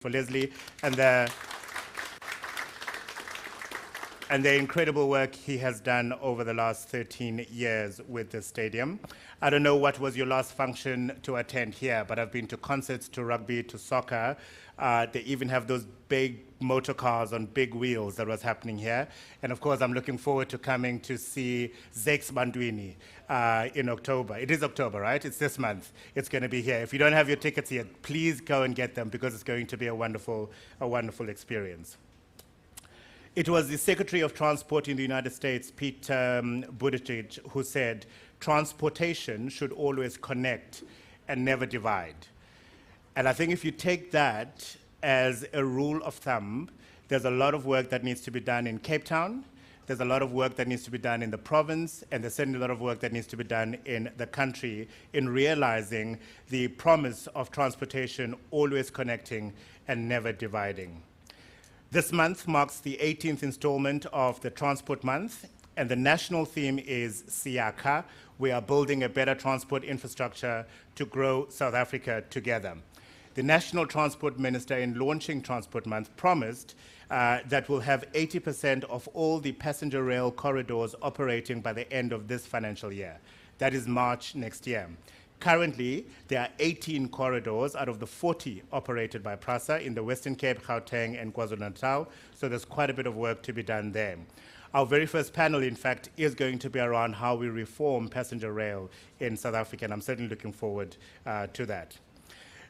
for Leslie and the incredible work he has done over the last 13 years with the stadium. I don't know what was your last function to attend here, but I've been to concerts, to rugby, to soccer. They even have those big motor cars on big wheels that was happening here. And of course, I'm looking forward to coming to see Zakes Bandwini in October. It is October, right? It's this month. It's going to be here. If you don't have your tickets yet, please go and get them because it's going to be a wonderful experience. It was the Secretary of Transport in the United States, Pete Buttigieg, who said, transportation should always connect and never divide. And I think if you take that as a rule of thumb, there's a lot of work that needs to be done in Cape Town, there's a lot of work that needs to be done in the province, and there's certainly a lot of work that needs to be done in the country in realizing the promise of transportation always connecting and never dividing. This month marks the 18th installment of the Transport Month, and the national theme is Siaka. We are building a better transport infrastructure to grow South Africa together. The National Transport Minister, in launching Transport Month, promised that we'll have 80% of all the passenger rail corridors operating by the end of this financial year. That is March next year. Currently, there are 18 corridors out of the 40 operated by PRASA in the Western Cape, Gauteng, and KwaZulu-Natal, so there's quite a bit of work to be done there. Our very first panel, in fact, is going to be around how we reform passenger rail in South Africa, and I'm certainly looking forward to that.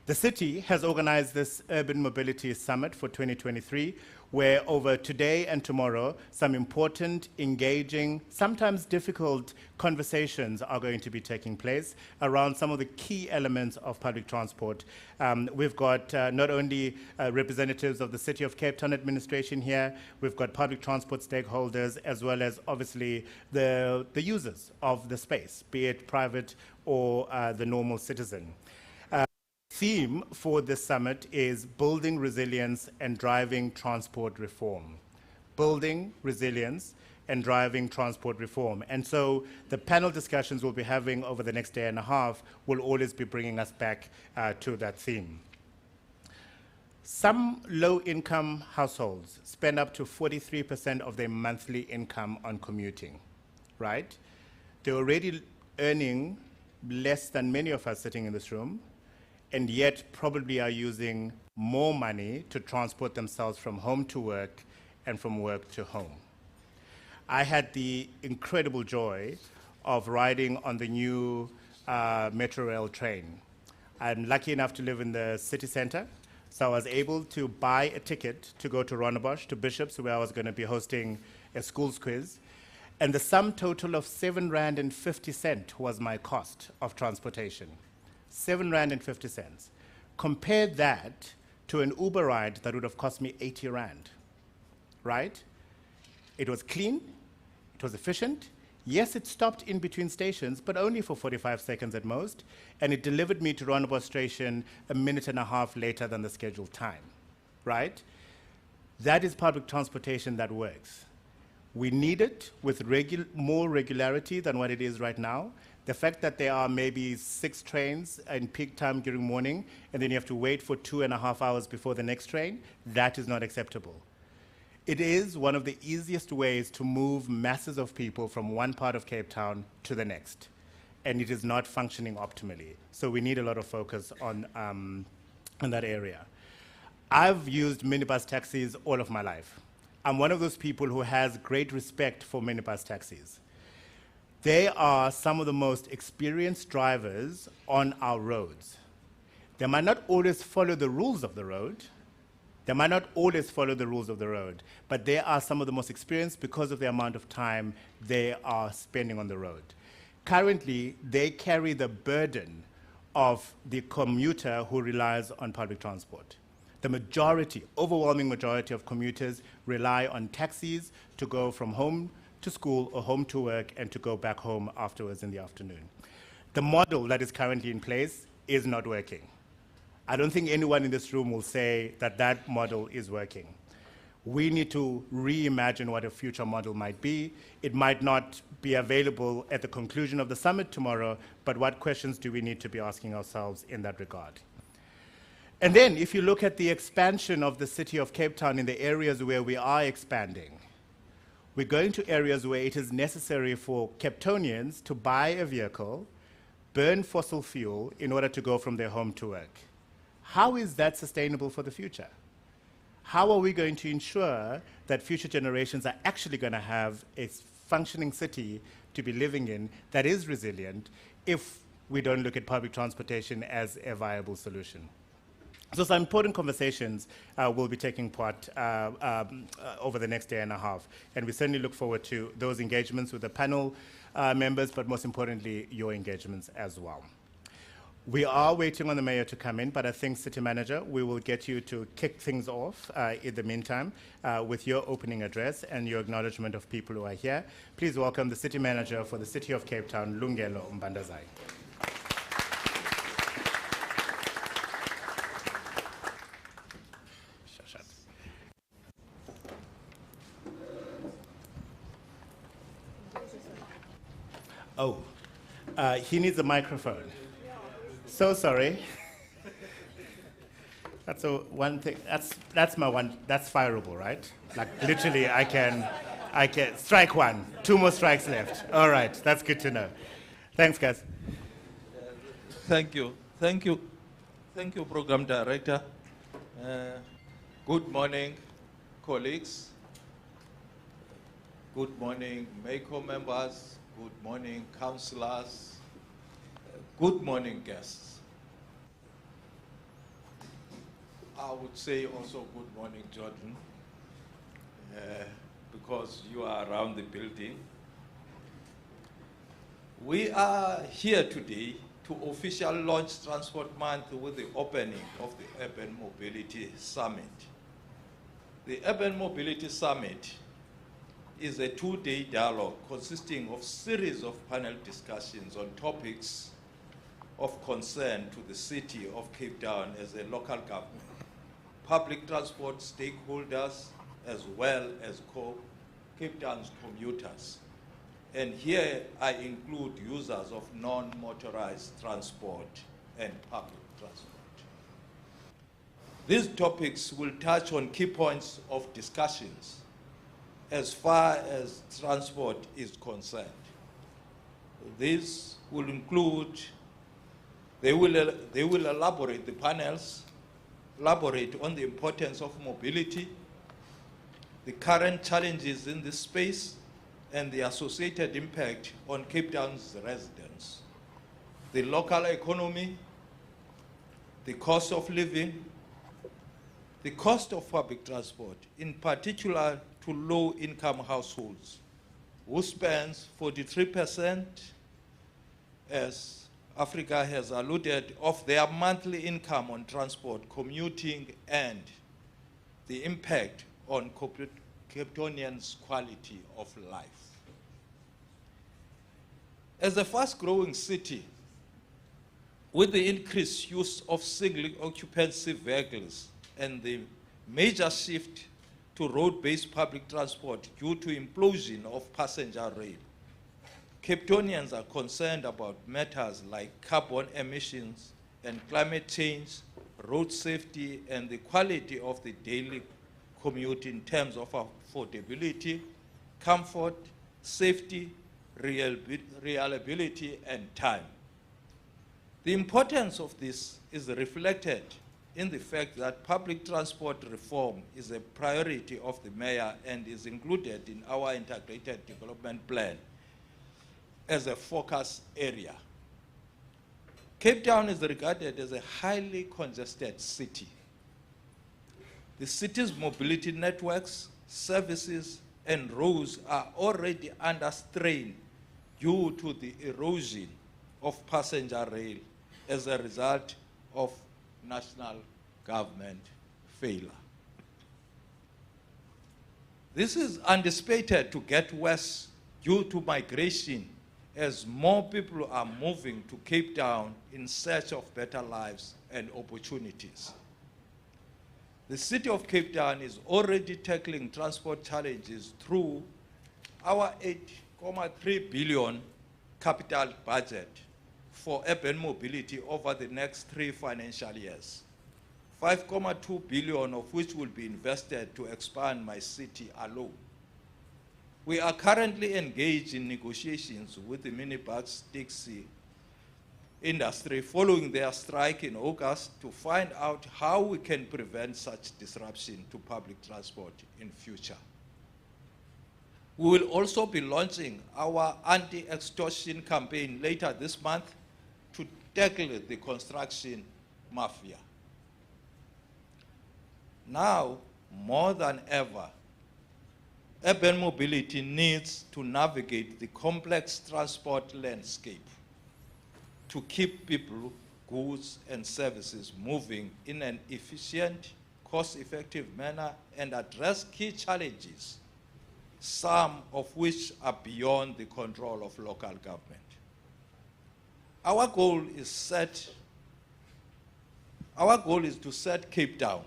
The city has organized this Urban Mobility Summit for 2023, where over today and tomorrow, some important, engaging, sometimes difficult conversations are going to be taking place around some of the key elements of public transport. We've got not only representatives of the City of Cape Town administration here, we've got public transport stakeholders, as well as obviously the users of the space, be it private or the normal citizen. Theme for this summit is building resilience and driving transport reform. Building resilience and driving transport reform. And so the panel discussions we'll be having over the next day and a half will always be bringing us back to that theme. Some low-income households spend up to 43% of their monthly income on commuting, right? They're already earning less than many of us sitting in this room, and yet probably are using more money to transport themselves from home to work and from work to home. I had the incredible joy of riding on the new Metro Rail train. I'm lucky enough to live in the city center, so I was able to buy a ticket to go to Rondebosch, to Bishops, where I was going to be hosting a schools quiz, and the sum total of R7.50 was my cost of transportation. R7.50. Compare that to an Uber ride that would have cost me 80 Rand, right? It was clean, it was efficient. Yes, it stopped in between stations, but only for 45 seconds at most, and it delivered me to Rondebosch station a minute and a half later than the scheduled time, right? That is public transportation that works. We need it with more regularity than what it is right now. The fact that there are maybe 6 trains in peak time during morning, and then you have to wait for 2.5 hours before the next train, that is not acceptable. It is one of the easiest ways to move masses of people from one part of Cape Town to the next, and it is not functioning optimally. So we need a lot of focus on that area. I've used minibus taxis all of my life. I'm one of those people who has great respect for minibus taxis. They are some of the most experienced drivers on our roads. They might not always follow the rules of the road. They might not always follow the rules of the road, but they are some of the most experienced because of the amount of time they are spending on the road. Currently, they carry the burden of the commuter who relies on public transport. The majority, overwhelming majority of commuters rely on taxis to go from home to school or home to work and to go back home afterwards in the afternoon. The model that is currently in place is not working. I don't think anyone in this room will say that that model is working. We need to reimagine what a future model might be. It might not be available at the conclusion of the summit tomorrow, but what questions do we need to be asking ourselves in that regard? And then if you look at the expansion of the city of Cape Town in the areas where we are expanding, we're going to areas where it is necessary for Cape Townians to buy a vehicle, burn fossil fuel in order to go from their home to work. How is that sustainable for the future? How are we going to ensure that future generations are actually going to have a functioning city to be living in that is resilient if we don't look at public transportation as a viable solution? So some important conversations will be taking part over the next day and a half. And we certainly look forward to those engagements with the panel members, but most importantly, your engagements as well. We are waiting on the mayor to come in, but I think, City Manager, we will get you to kick things off in the meantime with your opening address and your acknowledgement of people who are here. Please welcome the City Manager for the City of Cape Town, Lungelo Mbandazai. Oh, he needs a microphone. So sorry. That's one thing. That's my one. That's fireable, right? Like literally, I can strike one. 2 more strikes left. All right, that's good to know. Thanks, guys. Thank you, Program Director. Good morning, colleagues. Good morning, MACO members. Good morning, councillors. Good morning, guests. I would say also good morning, Jordan, because you are around the building. We are here today to officially launch Transport Month with the opening of the Urban Mobility Summit. The Urban Mobility Summit is a 2-day dialogue consisting of series of panel discussions on topics of concern to the city of Cape Town as a local government, public transport stakeholders, as well as Cape Town's commuters. And here I include users of non-motorized transport and public transport. These topics will touch on key points of discussions as far as transport is concerned. This will include, they will elaborate, the panels, elaborate on the importance of mobility, the current challenges in this space, and the associated impact on Cape Town's residents, the local economy, the cost of living, the cost of public transport, in particular to low-income households, who spends 43%, as Africa has alluded, of their monthly income on transport, commuting, and the impact on Cape Townians' quality of life. As a fast-growing city, with the increased use of single occupancy vehicles and the major shift to road-based public transport due to implosion of passenger rail, Cape Townians are concerned about matters like carbon emissions and climate change, road safety, and the quality of the daily commute in terms of affordability, comfort, safety, reliability, and time. The importance of this is reflected in the fact that public transport reform is a priority of the mayor and is included in our integrated development plan as a focus area. Cape Town is regarded as a highly congested city. The city's mobility networks, services, and roads are already under strain due to the erosion of passenger rail as a result of national government failure. This is anticipated to get worse due to migration as more people are moving to Cape Town in search of better lives and opportunities. The city of Cape Town is already tackling transport challenges through our 8.3 billion capital budget for urban mobility over the next 3 financial years. 5.2 billion of which will be invested to expand my city alone. We are currently engaged in negotiations with the minibus taxi industry following their strike in August to find out how we can prevent such disruption to public transport in future. We will also be launching our anti-extortion campaign later this month to tackle the construction mafia. Now, more than ever, urban mobility needs to navigate the complex transport landscape to keep people, goods, and services moving in an efficient, cost-effective manner and address key challenges, some of which are beyond the control of local government. Our goal is to set Cape Town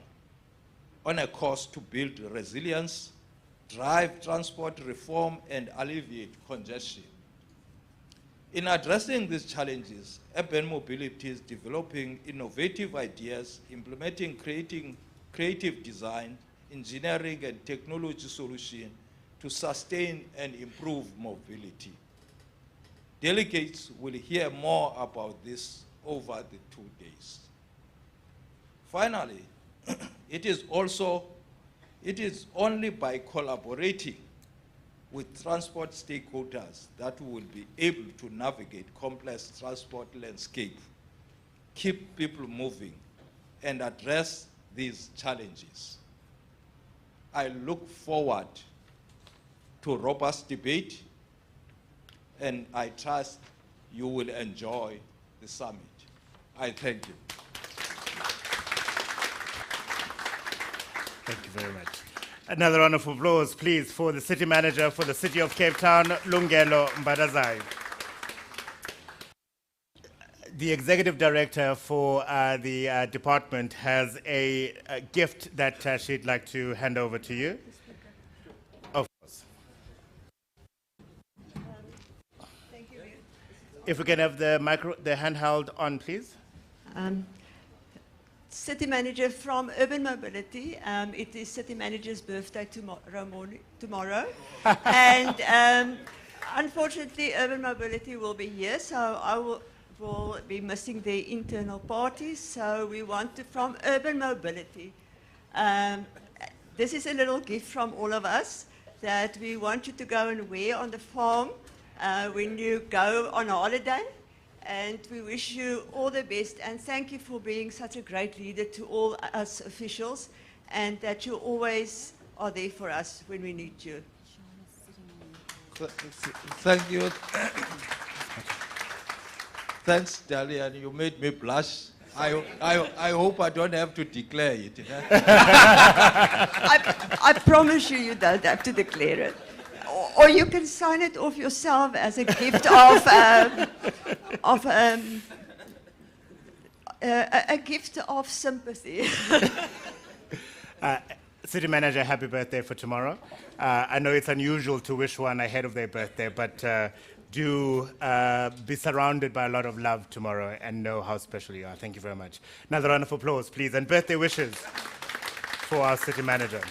on a course to build resilience, drive transport reform, and alleviate congestion. In addressing these challenges, urban mobility is developing innovative ideas, implementing creative design, engineering, and technology solutions to sustain and improve mobility. Delegates will hear more about this over the 2 days. Finally, it is only by collaborating with transport stakeholders that we will be able to navigate complex transport landscape, keep people moving, and address these challenges. I look forward to robust debate, and I trust you will enjoy the summit. I thank you. Thank you very much. Another round of applause, please, for the City Manager for the City of Cape Town, Lungelo Mbadazai. The Executive Director for the department has a gift that she'd like to hand over to you. Of course. Thank you. If we can have the handheld on, please. City Manager from Urban Mobility. It is City Manager's birthday tomorrow. And unfortunately, Urban Mobility will be here, so I will be missing the internal parties. So we want to, from Urban Mobility, this is a little gift from all of us that we want you to go and wear on the farm when you go on holiday. And we wish you all the best, and thank you for being such a great leader to all us officials, and that you always are there for us when we need you. Thank you. Thanks, Dahlia. You made me blush. I hope I don't have to declare it. I promise you, you don't have to declare it. Or you can sign it off yourself as a gift a gift of sympathy. City Manager, happy birthday for tomorrow. I know it's unusual to wish one ahead of their birthday, but do be surrounded by a lot of love tomorrow and know how special you are. Thank you very much. Another round of applause, please, and birthday wishes for our City Manager.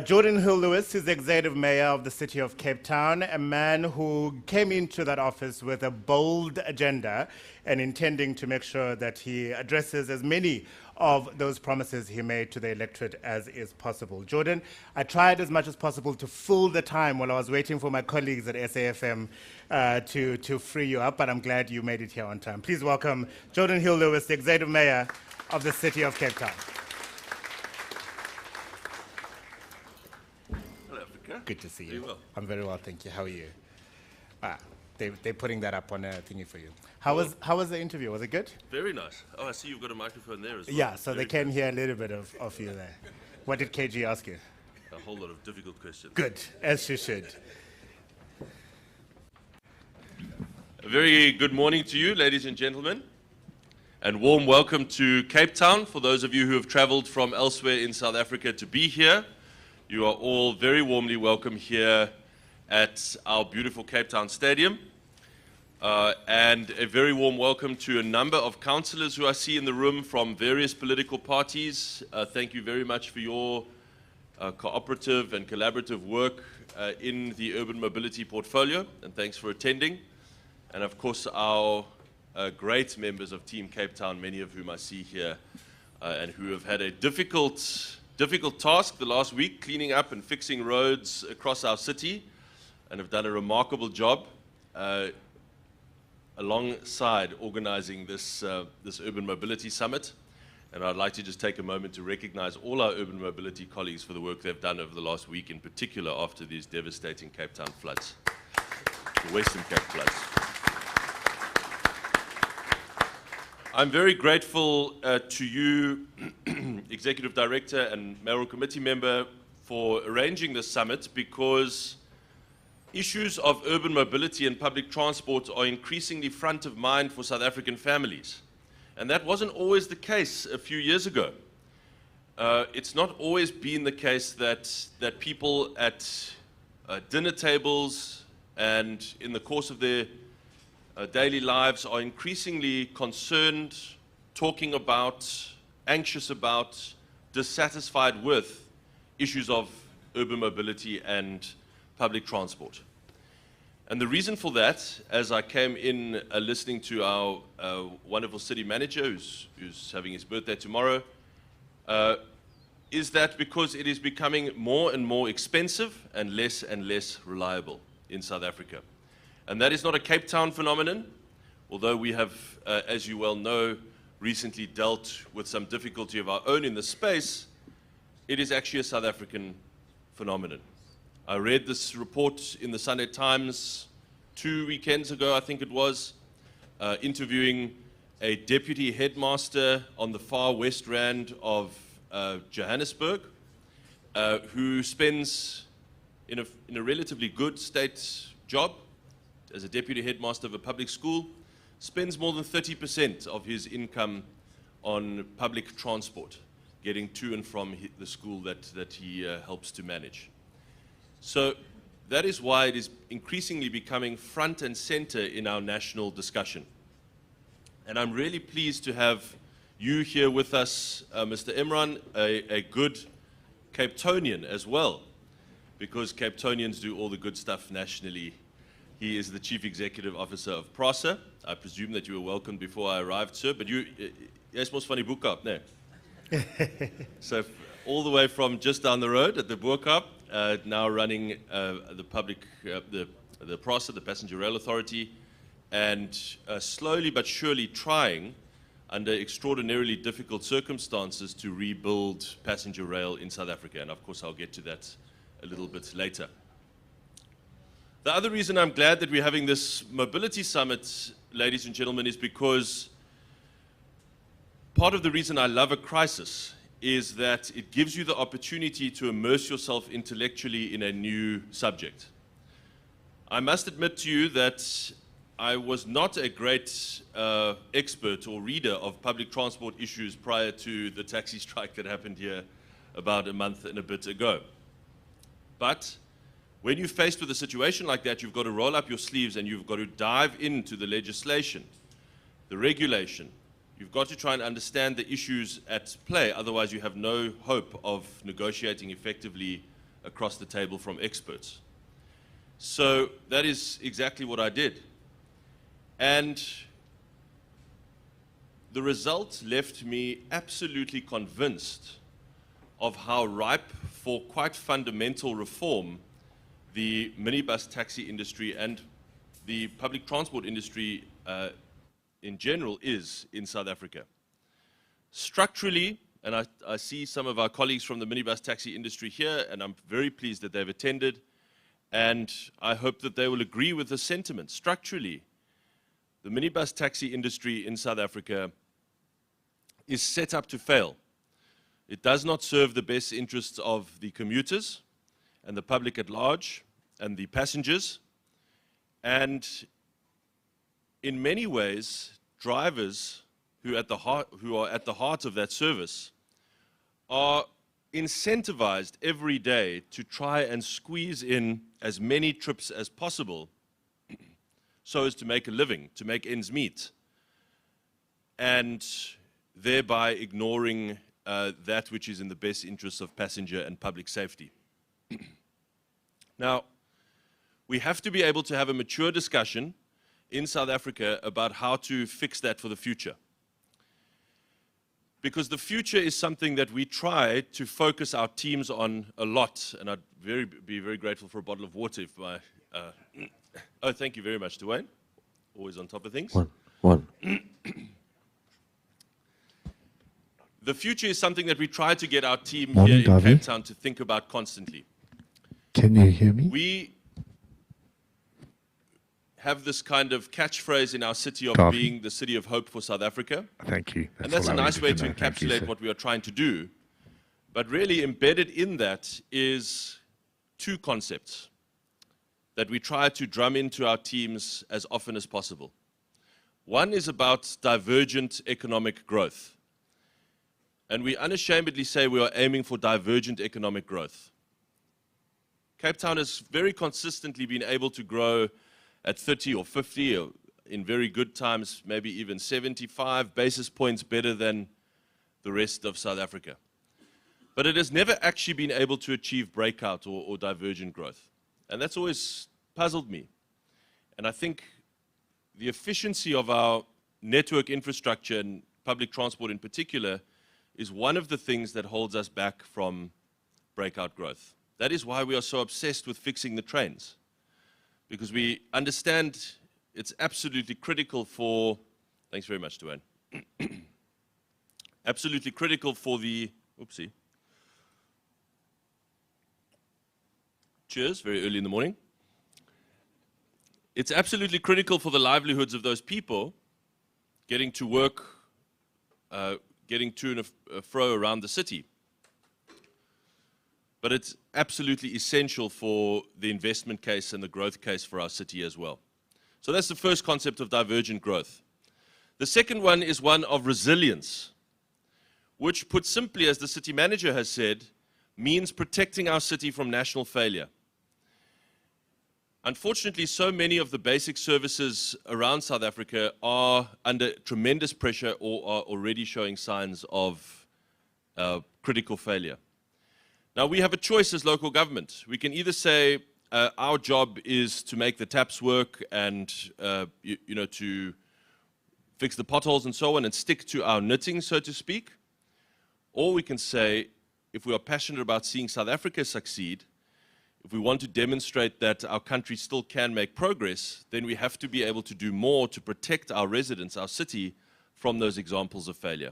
Jordan Hill-Lewis is the Executive Mayor of the City of Cape Town, a man who came into that office with a bold agenda and intending to make sure that he addresses as many of those promises he made to the electorate as is possible. Jordan, I tried as much as possible to fill the time while I was waiting for my colleagues at SAFM to free you up, but I'm glad you made it here on time. Please welcome Jordan Hill-Lewis, the Executive Mayor of the City of Cape Town. Good to see you. Very well. I'm very well, thank you. How are you? They're putting that up on a thingy for you. How was the interview? Was it good? Very nice. Oh, I see you've got a microphone there as well. Yeah, so Very they can good. hear a little bit of you there. What did KG ask you? A whole lot of difficult questions. Good, as she should. A very good morning to you, ladies and gentlemen, and warm welcome to Cape Town. For those of you who have traveled from elsewhere in South Africa to be here, you are all very warmly welcome here at our beautiful Cape Town Stadium. And a very warm welcome to a number of councillors who I see in the room from various political parties. Thank you very much for your cooperative and collaborative work in the urban mobility portfolio, and thanks for attending. And of course, our great members of Team Cape Town, many of whom I see here, and who have had a difficult task the last week, cleaning up and fixing roads across our city, and have done a remarkable job alongside organizing this Urban Mobility Summit. And I'd like to just take a moment to recognize all our urban mobility colleagues for the work they've done over the last week, in particular after these devastating Cape Town floods, the Western Cape floods. I'm very grateful to you, Executive Director and Mayoral Committee member, for arranging this summit, because issues of urban mobility and public transport are increasingly front of mind for South African families. And that wasn't always the case a few years ago. It's not always been the case that people at dinner tables and in the course of their daily lives are increasingly concerned, talking about, anxious about, dissatisfied with issues of urban mobility and public transport. And the reason for that, as I came in listening to our wonderful city manager, who's having his birthday tomorrow, is that because it is becoming more and more expensive and less reliable in South Africa. And that is not a Cape Town phenomenon, although we have, as you well know, recently dealt with some difficulty of our own in the space. It is actually a South African phenomenon. I read this report in the Sunday Times 2 weekends ago, I think it was, interviewing a deputy headmaster on the far west rand of Johannesburg, who spends, in a relatively good state job as a deputy headmaster of a public school, spends more than 30% of his income on public transport, getting to and from the school that he helps to manage. So that is why it is increasingly becoming front and center in our national discussion. And I'm really pleased to have you here with us, Mr. Imran, a good Cape Townian as well, because Cape Townians do all the good stuff nationally. He is the Chief Executive Officer of PRASA. I presume that you were welcomed before I arrived, sir, but yes, most funny boek up, no? So all the way from just down the road at the Boerkaap, now running the PRASA, the Passenger Rail Authority, and slowly but surely trying, under extraordinarily difficult circumstances, to rebuild passenger rail in South Africa. And of course, I'll get to that a little bit later. The other reason I'm glad that we're having this mobility summit, ladies and gentlemen, is because part of the reason I love a crisis is that it gives you the opportunity to immerse yourself intellectually in a new subject. I must admit to you that I was not a great expert or reader of public transport issues prior to the taxi strike that happened here about a month and a bit ago. But when you're faced with a situation like that, you've got to roll up your sleeves and you've got to dive into the legislation, the regulation. You've got to try and understand the issues at play, otherwise you have no hope of negotiating effectively across the table from experts. So that is exactly what I did. And the result left me absolutely convinced of how ripe for quite fundamental reform the minibus taxi industry and the public transport industry in general is in South Africa. Structurally, and I see some of our colleagues from the minibus taxi industry here, and I'm very pleased that they've attended, and I hope that they will agree with the sentiment. Structurally, the minibus taxi industry in South Africa is set up to fail. It does not serve the best interests of the commuters and the public at large and the passengers. And in many ways, drivers who are at the heart of that service are incentivized every day to try and squeeze in as many trips as possible so as to make a living, to make ends meet, and thereby ignoring that which is in the best interests of passenger and public safety. Now, we have to be able to have a mature discussion in South Africa about how to fix that for the future. Because the future is something that we try to focus our teams on a lot, and I'd be very grateful for a bottle of water if my... oh, thank you very much, Dwayne. Always on top of things. One. The future is something that we try to get our team Morning, here in Davy. Cape Town to think about constantly. Can you hear me? We have this kind of catchphrase in our city of Davy. being the city of hope for South Africa. Thank you. And that's all a I nice way wanted to know. Thank you, encapsulate sir. what we are trying to do. But really embedded in that is two concepts that we try to drum into our teams as often as possible. One is about divergent economic growth. And we unashamedly say we are aiming for divergent economic growth. Cape Town has very consistently been able to grow at 30 or 50, or in very good times, maybe even 75 basis points better than the rest of South Africa. But it has never actually been able to achieve breakout or divergent growth. And that's always puzzled me. And I think the efficiency of our network infrastructure and public transport in particular is one of the things that holds us back from breakout growth. That is why we are so obsessed with fixing the trains, because we understand it's absolutely critical for, thanks very much, Duane, absolutely critical for the, oopsie, cheers, very early in the morning. It's absolutely critical for the livelihoods of those people getting to work, getting to and fro around the city. But it's absolutely essential for the investment case and the growth case for our city as well. So that's the first concept of divergent growth. The second one is one of resilience, which, put simply, as the city manager has said, means protecting our city from national failure. Unfortunately, so many of the basic services around South Africa are under tremendous pressure or are already showing signs of critical failure. Now, we have a choice as local government. We can either say our job is to make the taps work and to fix the potholes and so on and stick to our knitting, so to speak. Or we can say, if we are passionate about seeing South Africa succeed, if we want to demonstrate that our country still can make progress, then we have to be able to do more to protect our residents, our city, from those examples of failure.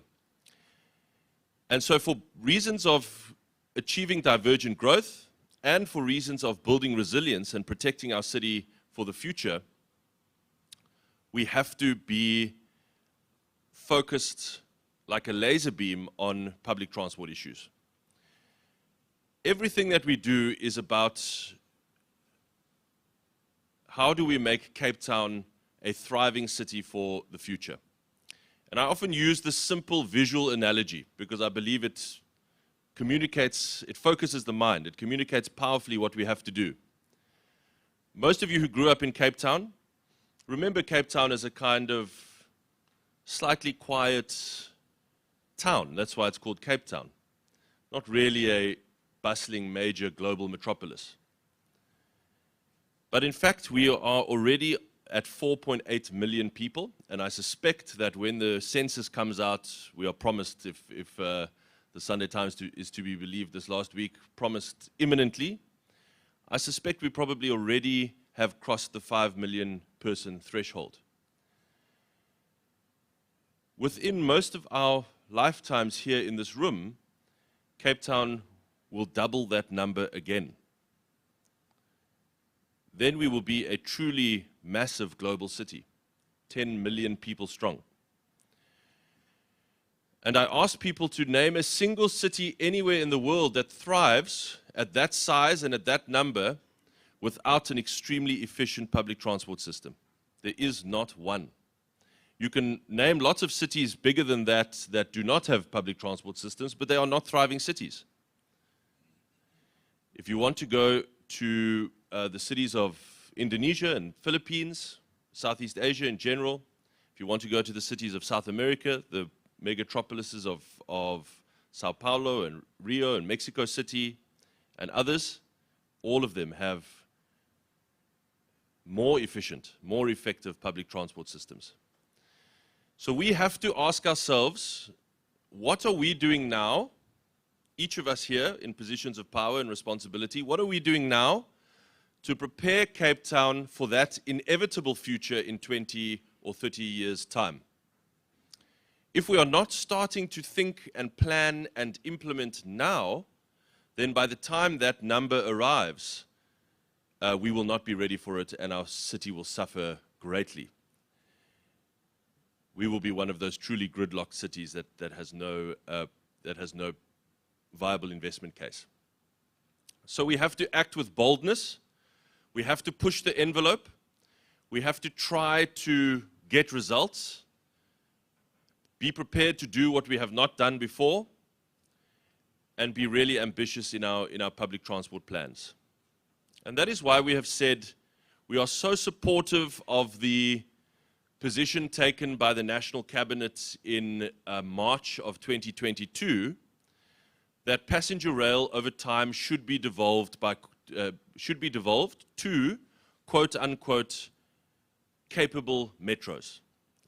And so for reasons of achieving divergent growth and for reasons of building resilience and protecting our city for the future, we have to be focused like a laser beam on public transport issues. Everything that we do is about how do we make Cape Town a thriving city for the future. And I often use this simple visual analogy because I believe it communicates, it focuses the mind, it communicates powerfully what we have to do. Most of you who grew up in Cape Town remember Cape Town as a kind of slightly quiet town. That's why it's called Cape Town. Not really a bustling major global metropolis. But in fact, we are already at 4.8 million people, and I suspect that when the census comes out, we are promised, if the Sunday Times is to be believed this last week, promised imminently, I suspect we probably already have crossed the 5 million person threshold. Within most of our lifetimes here in this room, Cape Town will double that number again. Then we will be a truly massive global city, 10 million people strong. And I ask people to name a single city anywhere in the world that thrives at that size and at that number without an extremely efficient public transport system. There is not one. You can name lots of cities bigger than that that do not have public transport systems, but they are not thriving cities. If you want to go to the cities of Indonesia and Philippines, Southeast Asia in general, if you want to go to the cities of South America, the megatropolises of Sao Paulo and Rio and Mexico City and others, all of them have more efficient, more effective public transport systems. So we have to ask ourselves, what are we doing now, each of us here in positions of power and responsibility, what are we doing now to prepare Cape Town for that inevitable future in 20 or 30 years' time? If we are not starting to think and plan and implement now, then by the time that number arrives, we will not be ready for it and our city will suffer greatly. We will be one of those truly gridlocked cities that has no viable investment case. So we have to act with boldness. We have to push the envelope. We have to try to get results. Be prepared to do what we have not done before, and be really ambitious in our public transport plans. And that is why we have said we are so supportive of the position taken by the National Cabinet in March of 2022 that passenger rail over time should be devolved to quote-unquote capable metros.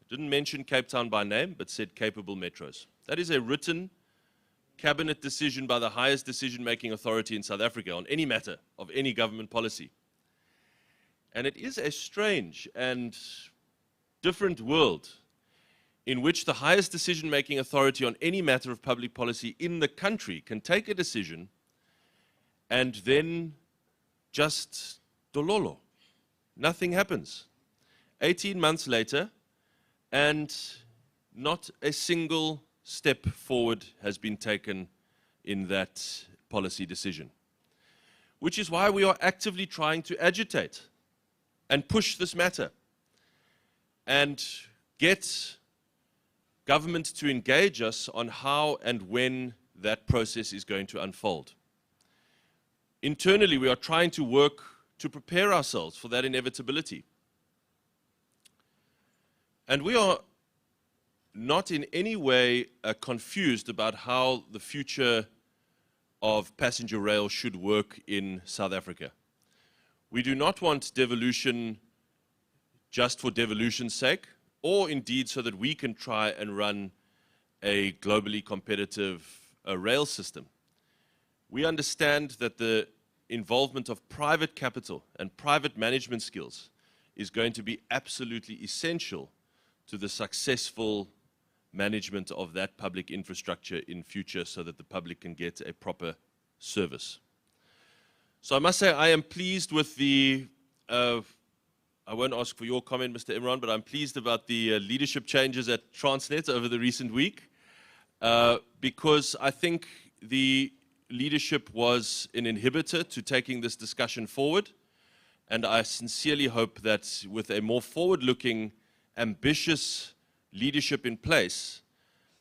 Didn't mention Cape Town by name, but said capable metros. That is a written cabinet decision by the highest decision-making authority in South Africa on any matter of any government policy. And it is a strange and different world in which the highest decision-making authority on any matter of public policy in the country can take a decision and then just dololo. Nothing happens. 18 months later, and not a single step forward has been taken in that policy decision. Which is why we are actively trying to agitate and push this matter and get government to engage us on how and when that process is going to unfold. Internally, we are trying to work to prepare ourselves for that inevitability. And we are not in any way confused about how the future of passenger rail should work in South Africa. We do not want devolution just for devolution's sake, or indeed so that we can try and run a globally competitive rail system. We understand that the involvement of private capital and private management skills is going to be absolutely essential to the successful management of that public infrastructure in future so that the public can get a proper service. So I must say I am pleased with the, I won't ask for your comment, Mr. Imran, but I'm pleased about the leadership changes at Transnet over the recent week because I think the leadership was an inhibitor to taking this discussion forward, and I sincerely hope that with a more forward-looking, ambitious leadership in place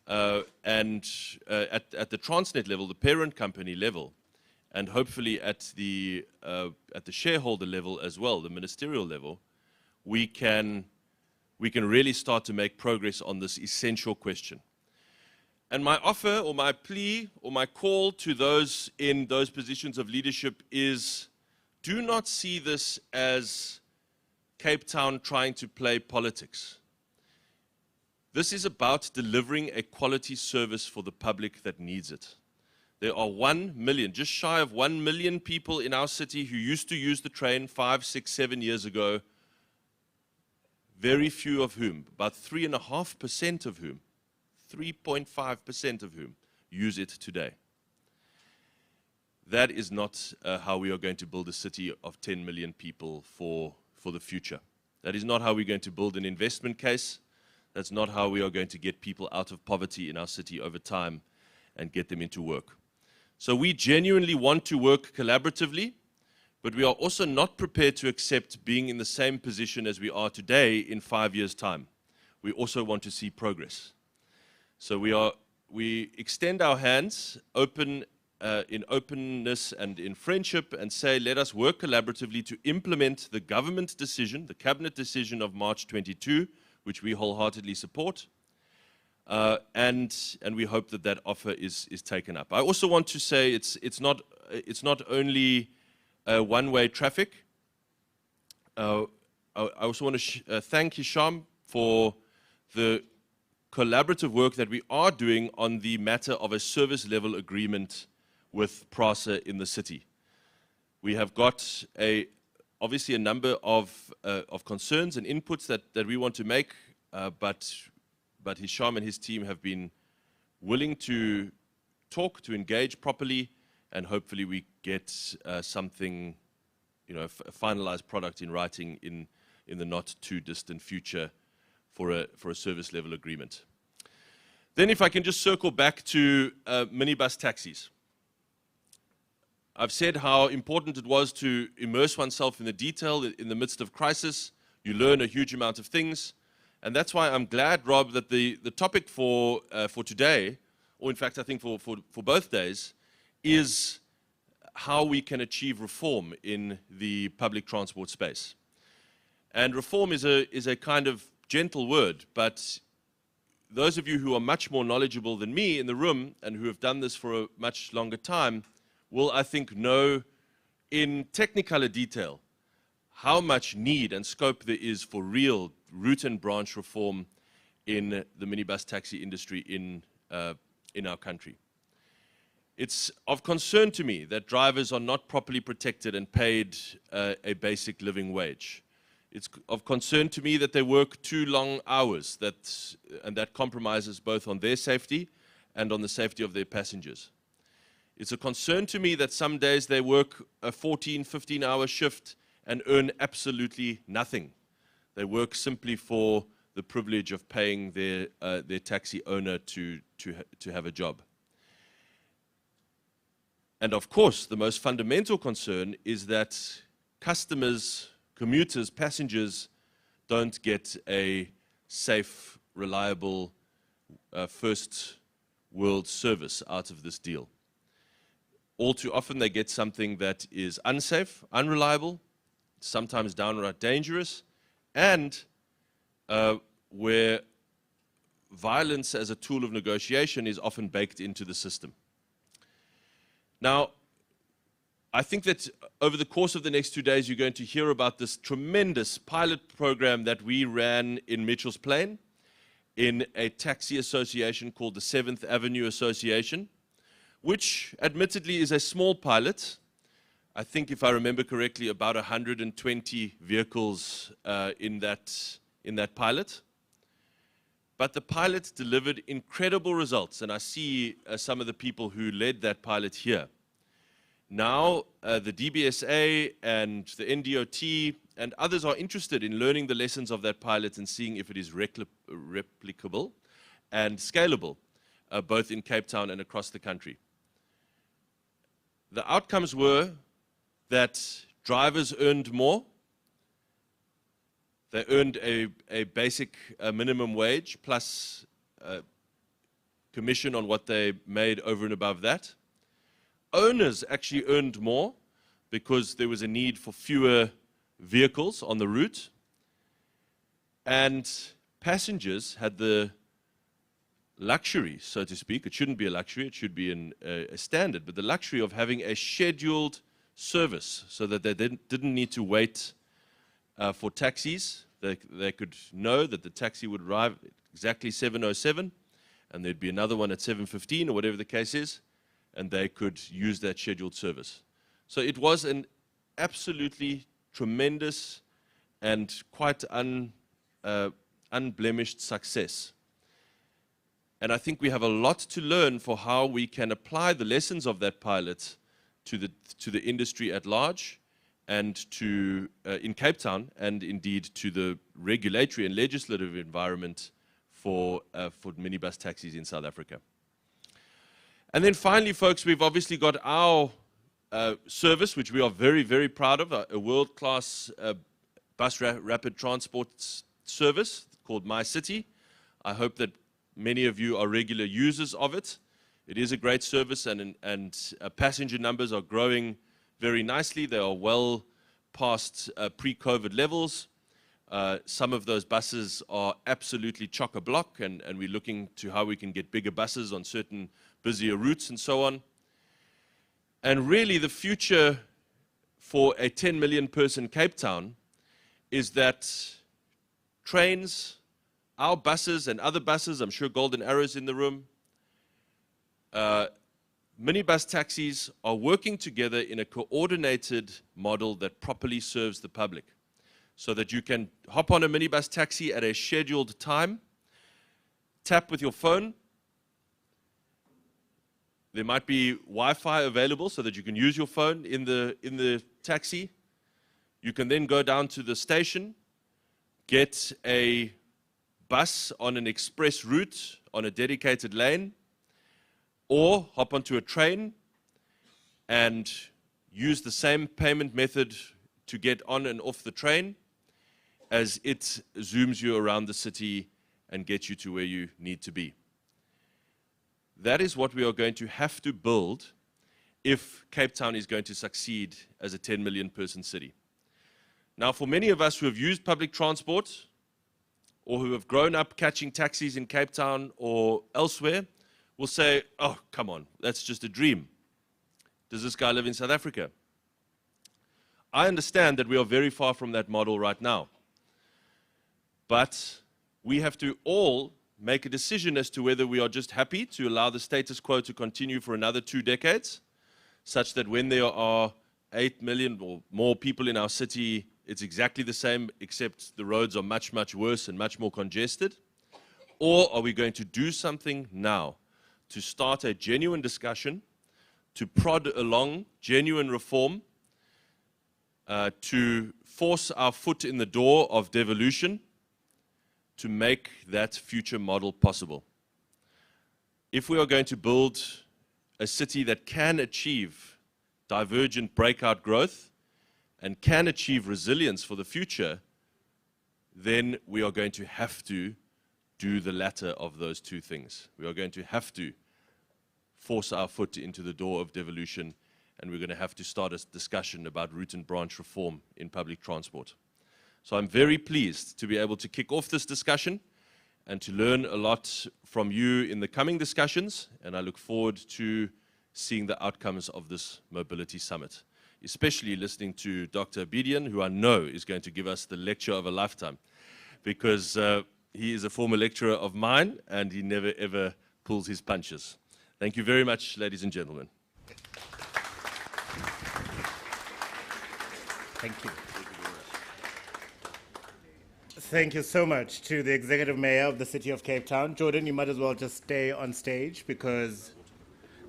and at the Transnet level, the parent company level, and hopefully at the shareholder level as well, the ministerial level, we can really start to make progress on this essential question. And my offer or my plea or my call to those in those positions of leadership is, do not see this as Cape Town trying to play politics. This is about delivering a quality service for the public that needs it. There are 1 million, just shy of 1 million people in our city who used to use the train 5, 6, 7 years ago, very few of whom, about 3.5% of whom, 3.5% of whom use it today. That is not how we are going to build a city of 10 million people for the future. That is not how we're going to build an investment case. That's not how we are going to get people out of poverty in our city over time and get them into work. So we genuinely want to work collaboratively, but we are also not prepared to accept being in the same position as we are today in 5 years' time. We also want to see progress. So we extend our hands, open in openness and in friendship and say, let us work collaboratively to implement the government decision, the cabinet decision of March 22, which we wholeheartedly support. And we hope that that offer is taken up. I also want to say it's not only one-way traffic. I also want to thank Hisham for the collaborative work that we are doing on the matter of a service level agreement with PRASA in the city. We have got obviously a number of concerns and inputs that we want to make, but Hisham and his team have been willing to talk, to engage properly, and hopefully we get something, a finalized product in writing in the not too distant future for a service level agreement. Then if I can just circle back to minibus taxis. I've said how important it was to immerse oneself in the detail in the midst of crisis. You learn a huge amount of things. And that's why I'm glad, Rob, that the topic for today, or in fact I think for both days, is how we can achieve reform in the public transport space. And reform is a kind of gentle word, but those of you who are much more knowledgeable than me in the room and who have done this for a much longer time will, I think, know in technicolor detail how much need and scope there is for real root and branch reform in the minibus taxi industry in our country. It's of concern to me that drivers are not properly protected and paid a basic living wage. It's of concern to me that they work too long hours, and that compromises both on their safety and on the safety of their passengers. It's a concern to me that some days they work a 14, 15-hour shift and earn absolutely nothing. They work simply for the privilege of paying their taxi owner to have a job. And of course, the most fundamental concern is that customers, commuters, passengers don't get a safe, reliable, first world service out of this deal. All too often they get something that is unsafe, unreliable, sometimes downright dangerous, and where violence as a tool of negotiation is often baked into the system. Now, I think that over the course of the next 2 days, you're going to hear about this tremendous pilot program that we ran in Mitchell's Plain in a taxi association called the 7th Avenue Association, which admittedly is a small pilot. I think, if I remember correctly, about 120 vehicles in that pilot. But the pilot delivered incredible results, and I see some of the people who led that pilot here. Now, the DBSA and the NDOT and others are interested in learning the lessons of that pilot and seeing if it is replicable and scalable, both in Cape Town and across the country. The outcomes were that drivers earned more. They earned a basic minimum wage plus commission on what they made over and above that. Owners actually earned more because there was a need for fewer vehicles on the route. And passengers had the luxury, so to speak. It shouldn't be a luxury, it should be a standard, but the luxury of having a scheduled service so that they didn't need to wait for taxis. They could know that the taxi would arrive at exactly 7:07 and there'd be another one at 7:15 or whatever the case is, and they could use that scheduled service. So it was an absolutely tremendous and quite unblemished success. And I think we have a lot to learn for how we can apply the lessons of that pilot to the industry at large and in Cape Town, and indeed to the regulatory and legislative environment for minibus taxis in South Africa. And then finally, folks, we've obviously got our service, which we are very, very proud of, a world-class bus rapid transport service called MyCity. I hope that many of you are regular users of it. It is a great service, and passenger numbers are growing very nicely. They are well past pre-COVID levels. Some of those buses are absolutely chock-a-block, and we're looking to how we can get bigger buses on certain busier routes and so on. And really, the future for a 10 million person Cape Town is that trains, our buses and other buses, I'm sure Golden Arrow's in the room, minibus taxis are working together in a coordinated model that properly serves the public, so that you can hop on a minibus taxi at a scheduled time, tap with your phone. There might be Wi-Fi available so that you can use your phone in the taxi. You can then go down to the station, get a bus on an express route on a dedicated lane, or hop onto a train and use the same payment method to get on and off the train as it zooms you around the city and gets you to where you need to be. That is what we are going to have to build if Cape Town is going to succeed as a 10 million person city. Now, for many of us who have used public transport or who have grown up catching taxis in Cape Town or elsewhere, will say, oh, come on, that's just a dream. Does this guy live in South Africa? I understand that we are very far from that model right now. But we have to all make a decision as to whether we are just happy to allow the status quo to continue for another 2 decades, such that when there are 8 million or more people in our city, it's exactly the same, except the roads are much, much worse and much more congested. Or are we going to do something now to start a genuine discussion, to prod along genuine reform, to force our foot in the door of devolution, to make that future model possible? If we are going to build a city that can achieve divergent breakout growth and can achieve resilience for the future, then we are going to have to do the latter of those two things. We are going to have to force our foot into the door of devolution, and we're going to have to start a discussion about root and branch reform in public transport. So I'm very pleased to be able to kick off this discussion and to learn a lot from you in the coming discussions, and I look forward to seeing the outcomes of this Mobility Summit, especially listening to Dr. Abedian, who I know is going to give us the lecture of a lifetime, because he is a former lecturer of mine and he never ever pulls his punches. Thank you very much, ladies and gentlemen. Thank you. Thank you so much to the Executive Mayor of the City of Cape Town. Jordan, you might as well just stay on stage because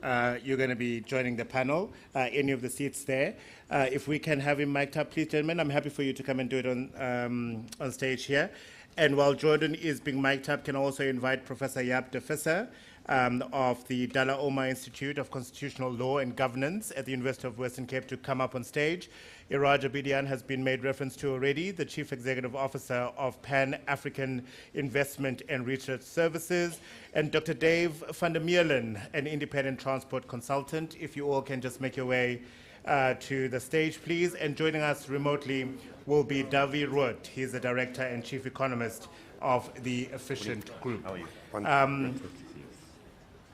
you're going to be joining the panel, any of the seats there. If we can have him mic'd up, please, gentlemen. I'm happy for you to come and do it on stage here. And while Jordan is being mic'd up, can I also invite Professor Jaap de Visser of the Dalla Oma Institute of Constitutional Law and Governance at the University of Western Cape to come up on stage. Iraj Abedian has been made reference to already, the Chief Executive Officer of Pan-African Investment and Research Services, and Dr. Dave van der Meulen, an independent transport consultant. If you all can just make your way to the stage, please. And joining us remotely will be Davi Rood. He's the Director and Chief Economist of the Efficient Group.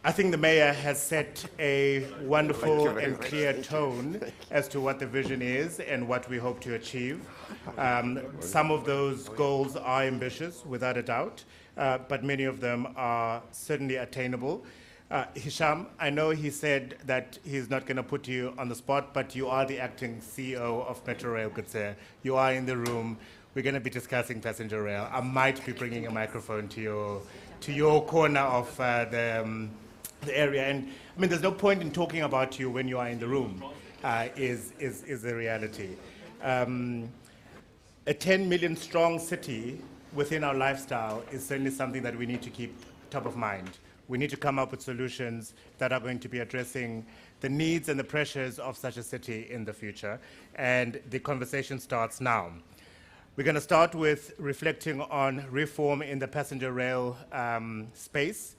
I think the Mayor has set a wonderful and clear tone as to what the vision is and what we hope to achieve. Some of those goals are ambitious, without a doubt, but many of them are certainly attainable. Hisham, I know he said that he's not going to put you on the spot, but you are the acting CEO of Metro Rail, good sir. You are in the room. We're going to be discussing passenger rail. I might be bringing a microphone to your corner of the area. And I mean, there's no point in talking about you when you are in the room, is the reality. A 10 million strong city within our lifestyle is certainly something that we need to keep top of mind. We need to come up with solutions that are going to be addressing the needs and the pressures of such a city in the future. And the conversation starts now. We're going to start with reflecting on reform in the passenger rail space.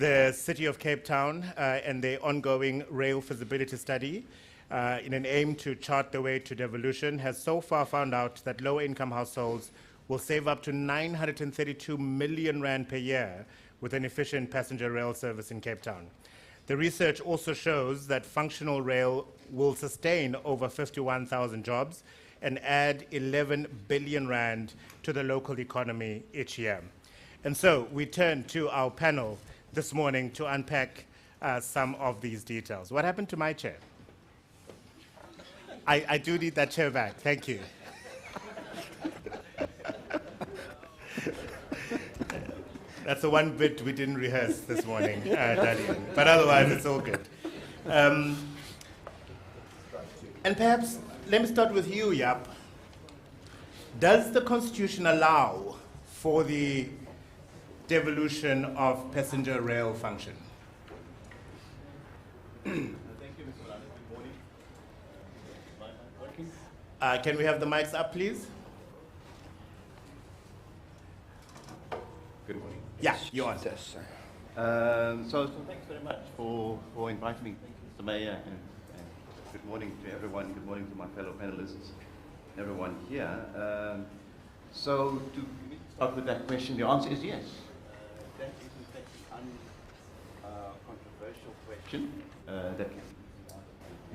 the City of Cape Town and their ongoing rail feasibility study in an aim to chart the way to devolution has so far found out that lower-income households will save up to 932 million rand per year with an efficient passenger rail service in Cape Town. The research also shows that functional rail will sustain over 51,000 jobs and add 11 billion rand to the local economy each year. And so we turn to our panel this morning to unpack some of these details. What happened to my chair? I do need that chair back. Thank you. That's the one bit we didn't rehearse this morning, Dalian. But otherwise, it's all good. And perhaps, let me start with you, Yap. Does the Constitution allow for the devolution of passenger rail function? Thank you, Mr. Malane. Good morning. Is my mic working? Can we have the mics up, please? Good morning. Yeah, you're on. So thanks very much for inviting me. Thank you, Mr. Mayor, and good morning to everyone. Good morning to my fellow panelists and everyone here. So to start with that question, the answer is yes. That is in fact an uncontroversial question. That can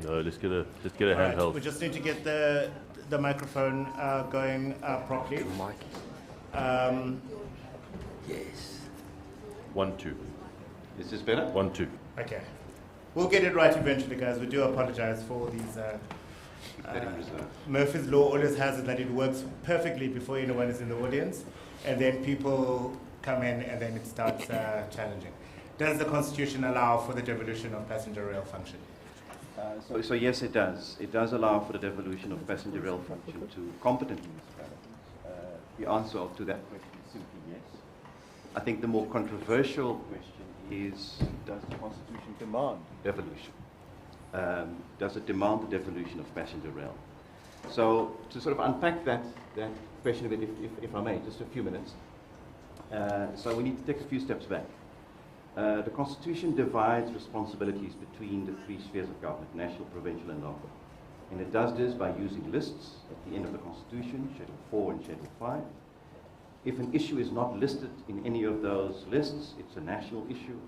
No, let's get a All right, handheld. we just need to get the microphone going properly. Yes. 1, 2. Is this better? 1, 2. Okay. We'll get it right eventually, guys. We do apologize for all these. Very reserved. Murphy's Law always has it that it works perfectly before anyone is in the audience, and then people come in and then it starts challenging. Does the Constitution allow for the devolution of passenger rail function? So yes, it does. It does allow for the devolution of passenger rail function to competent municipalities. The answer to that question is simply yes. I think the more controversial question is, does the Constitution demand devolution? Does it demand the devolution of passenger rail? So to sort of unpack that question a bit, if I may, just a few minutes. So we need to take a few steps back. The Constitution divides responsibilities between the three spheres of government, national, provincial, and local. And it does this by using lists at the end of the Constitution, Schedule 4 and Schedule 5. If an issue is not listed in any of those lists, it's a national issue.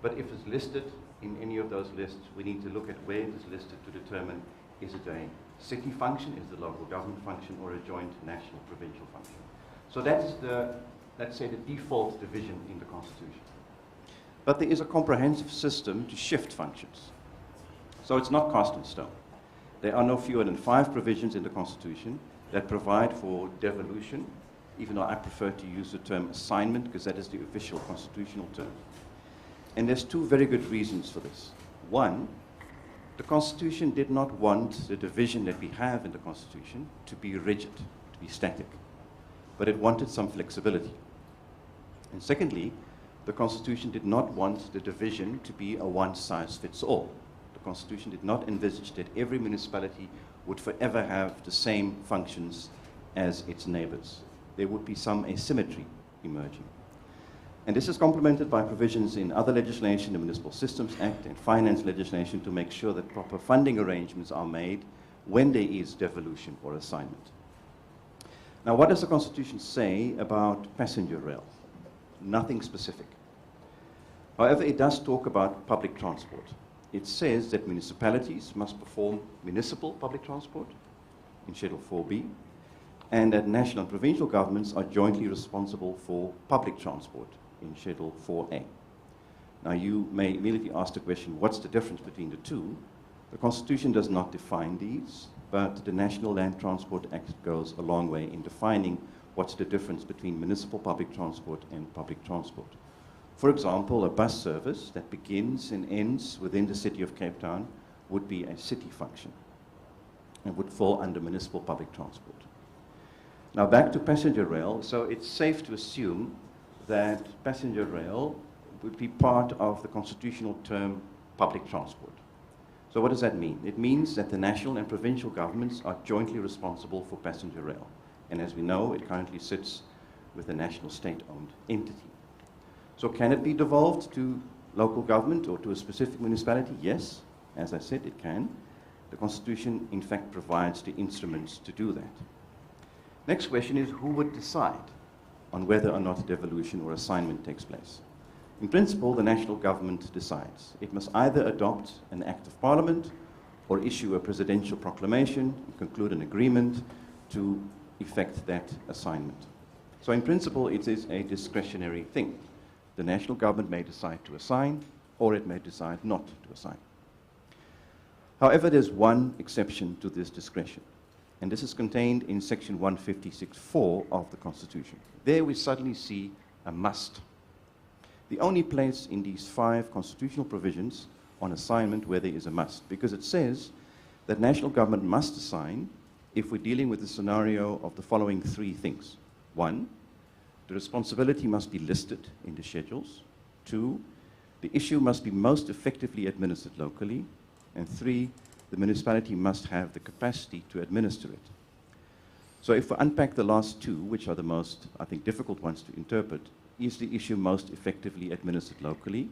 But if it's listed in any of those lists, we need to look at where it is listed to determine, is it a city function, is it a local government function, or a joint national provincial function. So that's the, let's say, the default division in the Constitution. But there is a comprehensive system to shift functions. So it's not cast in stone. There are no fewer than 5 provisions in the Constitution that provide for devolution, even though I prefer to use the term assignment because that is the official constitutional term. And there's 2 very good reasons for this. One, the Constitution did not want the division that we have in the Constitution to be rigid, to be static, but it wanted some flexibility. And secondly, the Constitution did not want the division to be a one-size-fits-all. The Constitution did not envisage that every municipality would forever have the same functions as its neighbors. There would be some asymmetry emerging. And this is complemented by provisions in other legislation, the Municipal Systems Act and finance legislation, to make sure that proper funding arrangements are made when there is devolution or assignment. Now, what does the Constitution say about passenger rail? Nothing specific. However, it does talk about public transport. It says that municipalities must perform municipal public transport in Schedule 4B, and that national and provincial governments are jointly responsible for public transport in Schedule 4A. Now, you may immediately ask the question, what's the difference between the two? The Constitution does not define these, but the National Land Transport Act goes a long way in defining what's the difference between municipal public transport and public transport. For example, a bus service that begins and ends within the city of Cape Town would be a city function and would fall under municipal public transport. Now back to passenger rail. So it's safe to assume that passenger rail would be part of the constitutional term public transport. So what does that mean? It means that the national and provincial governments are jointly responsible for passenger rail. And as we know, it currently sits with a national state-owned entity. So can it be devolved to local government or to a specific municipality? Yes, as I said, it can. The Constitution, in fact, provides the instruments to do that. Next question is, who would decide on whether or not a devolution or assignment takes place? In principle, the national government decides. It must either adopt an act of parliament or issue a presidential proclamation and conclude an agreement to effect that assignment. So in principle, it is a discretionary thing. The national government may decide to assign, or it may decide not to assign. However, there's one exception to this discretion, and this is contained in section 156(4) of the Constitution. There we suddenly see a must. The only place in these 5 constitutional provisions on assignment where there is a must, because it says that national government must assign if we're dealing with the scenario of the following 3 things. 1, the responsibility must be listed in the schedules. 2, the issue must be most effectively administered locally. And 3, the municipality must have the capacity to administer it. So if we unpack the last 2, which are the most, I think, difficult ones to interpret, is the issue most effectively administered locally?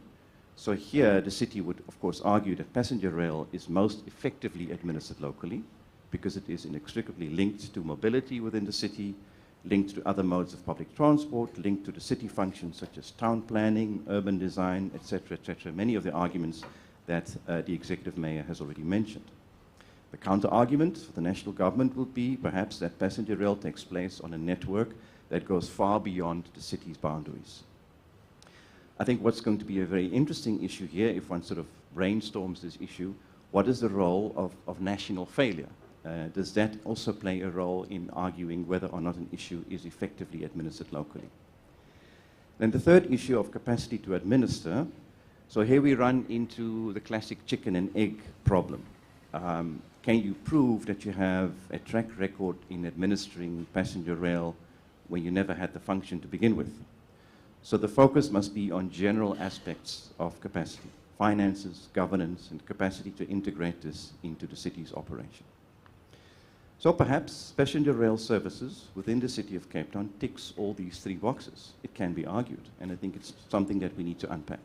So here, the city would, of course, argue that passenger rail is most effectively administered locally because it is inextricably linked to mobility within the city, linked to other modes of public transport, linked to the city functions such as town planning, urban design, etc., etc. Many of the arguments that the executive mayor has already mentioned. The counter-argument for the national government will be perhaps that passenger rail takes place on a network that goes far beyond the city's boundaries. I think what's going to be a very interesting issue here, if one sort of brainstorms this issue, what is the role of national failure? Does that also play a role in arguing whether or not an issue is effectively administered locally? Then the third issue of capacity to administer. So here we run into the classic chicken and egg problem. Can you prove that you have a track record in administering passenger rail when you never had the function to begin with? So the focus must be on general aspects of capacity, finances, governance, and capacity to integrate this into the city's operation. So perhaps passenger rail services within the city of Cape Town ticks all these 3 boxes. It can be argued, and I think it's something that we need to unpack.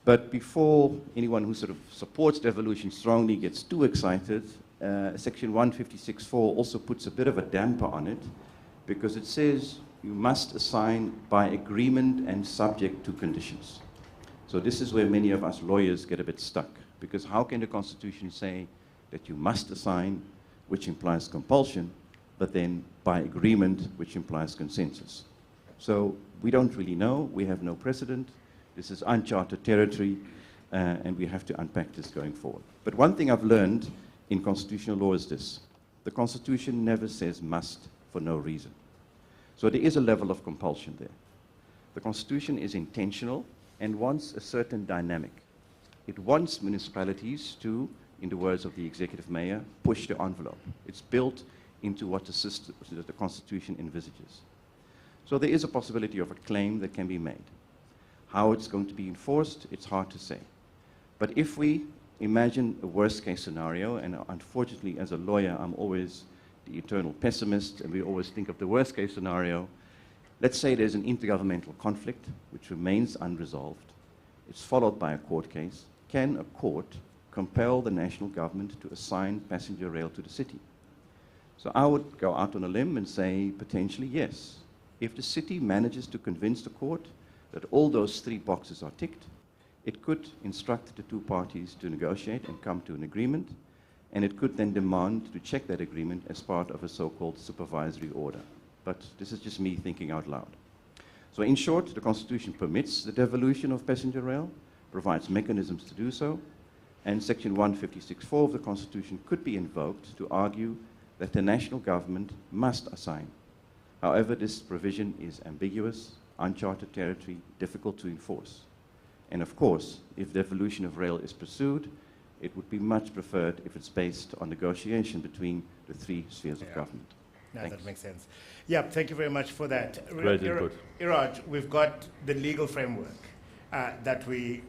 But before anyone who sort of supports devolution strongly gets too excited, section 156(4) also puts a bit of a damper on it, because it says you must assign by agreement and subject to conditions. So this is where many of us lawyers get a bit stuck, because how can the Constitution say that you must assign, which implies compulsion, but then by agreement, which implies consensus? So we don't really know, we have no precedent. This is uncharted territory, and we have to unpack this going forward. But one thing I've learned in constitutional law is this: the Constitution never says must for no reason. So there is a level of compulsion there. The Constitution is intentional and wants a certain dynamic. It wants municipalities to, in the words of the executive mayor, push the envelope. It's built into what the Constitution envisages. So there is a possibility of a claim that can be made. How it's going to be enforced, it's hard to say. But if we imagine a worst-case scenario, and unfortunately as a lawyer I'm always the eternal pessimist, and we always think of the worst-case scenario. Let's say there's an intergovernmental conflict which remains unresolved. It's followed by a court case. Can a court compel the national government to assign passenger rail to the city? So I would go out on a limb and say potentially yes. If the city manages to convince the court that all those 3 boxes are ticked, it could instruct the 2 parties to negotiate and come to an agreement, and it could then demand to check that agreement as part of a so-called supervisory order. But this is just me thinking out loud. So in short, the Constitution permits the devolution of passenger rail, provides mechanisms to do so, and section 156(4) of the Constitution could be invoked to argue that the national government must assign. However, this provision is ambiguous, uncharted territory, difficult to enforce. And of course, if devolution of rail is pursued, it would be much preferred if it's based on negotiation between the 3 spheres of government. No, Thanks. that makes sense. Yeah, thank you very much for that. Great input. Iraj, we've got the legal framework that we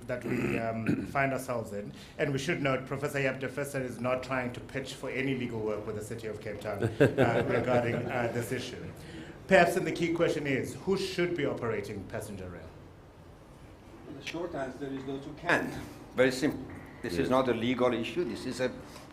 find ourselves in, and we should note Professor Jaap de Visser is not trying to pitch for any legal work with the City of Cape Town regarding this issue. Perhaps then the key question is, who should be operating passenger rail? The short answer is those who can. Very simple. This is not a legal issue. This is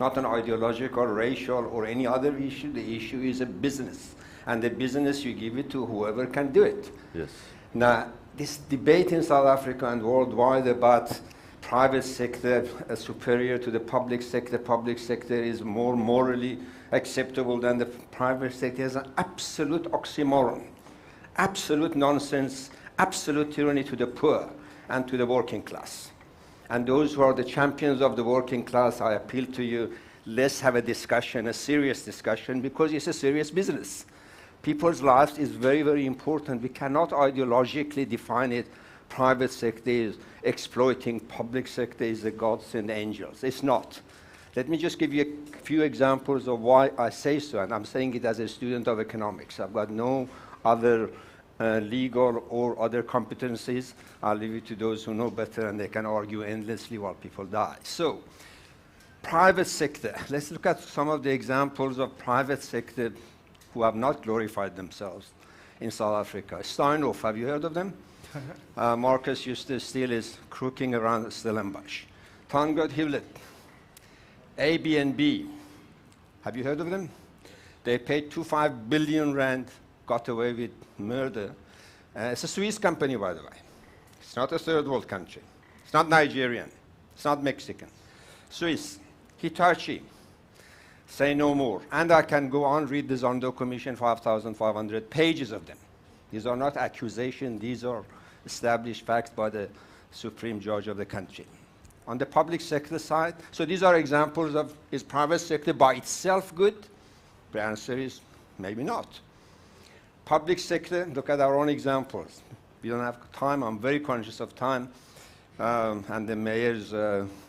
not an ideological, racial, or any other issue. The issue is a business. And the business, you give it to whoever can do it. Yes. Now, this debate in South Africa and worldwide about private sector superior to the public sector is more morally acceptable than the private sector is an absolute oxymoron, absolute nonsense, absolute tyranny to the poor and to the working class. And those who are the champions of the working class, I appeal to you, let's have a discussion, a serious discussion, because it's a serious business. People's lives is very, very important. We cannot ideologically define it. Private sector is exploiting, public sector is the gods and angels. It's not. Let me just give you a few examples of why I say so, and I'm saying it as a student of economics. I've got no other legal or other competencies. I'll leave it to those who know better, and they can argue endlessly while people die. So, private sector. Let's look at some of the examples of private sector who have not glorified themselves in South Africa. Steinhoff, have you heard of them? Marcus Justus Steele is crooking around Stellenbosch. Tongaat Hewlett, ABNB, have you heard of them? They paid 25 billion rand, got away with murder. It's a Swiss company, by the way. It's not a third world country. It's not Nigerian. It's not Mexican. Swiss. Hitachi. Say no more. And I can go on, read the Zondo Commission, 5,500 pages of them. These are not accusations. These are established facts by the Supreme Judge of the country. On the public sector side, so these are examples of, is private sector by itself good? The answer is maybe not. Public sector, look at our own examples. We don't have time. I'm very conscious of time. And the mayor's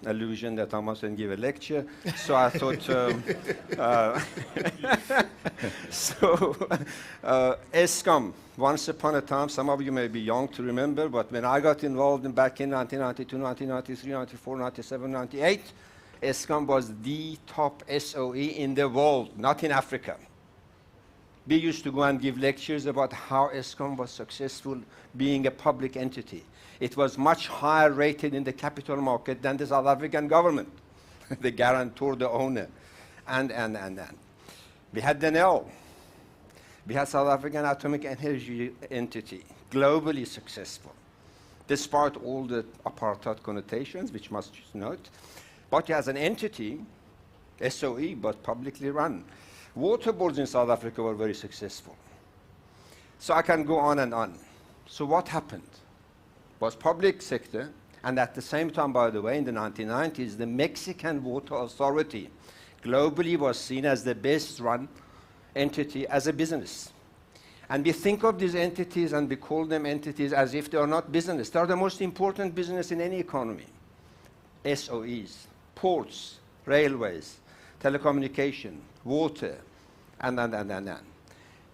allusion that I mustn't give a lecture. So I thought, Eskom, once upon a time, some of you may be young to remember, but when I got involved back in 1992, 1993, 94, 97, 98, Eskom was the top SOE in the world, not in Africa. We used to go and give lectures about how Eskom was successful being a public entity. It was much higher rated in the capital market than the South African government, the guarantor, the owner, and. We had Denel. We had South African Atomic Energy Entity, globally successful, despite all the apartheid connotations, which must note. But as an entity, SOE, but publicly run. Water boards in South Africa were very successful. So I can go on and on. So what happened? Was public sector, and at the same time, by the way, in the 1990s, the Mexican Water Authority globally was seen as the best run entity as a business. And we think of these entities and we call them entities as if they are not business. They are the most important business in any economy. SOEs, ports, railways, telecommunication, water, and.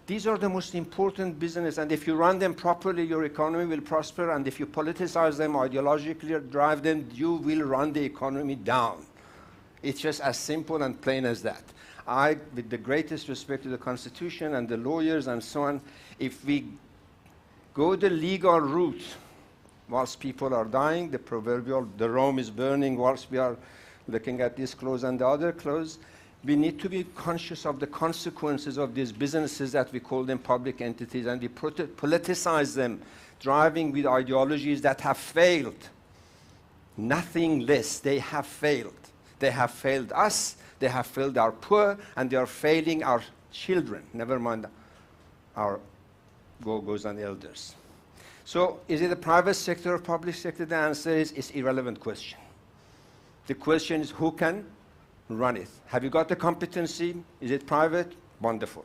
These are the most important business, and if you run them properly, your economy will prosper, and if you politicize them, ideologically or drive them, you will run the economy down. It's just as simple and plain as that. I, with the greatest respect to the Constitution and the lawyers and so on, if we go the legal route, whilst people are dying, the proverbial, the Rome is burning, whilst we are looking at this close and the other close, we need to be conscious of the consequences of these businesses that we call them public entities, and we politicize them, driving with ideologies that have failed. Nothing less. They have failed. They have failed us, they have failed our poor, and they are failing our children, never mind our go-go's and elders. So is it a private sector or public sector? The answer is it's an irrelevant question. The question is who can run it. Have you got the competency? Is it private? Wonderful.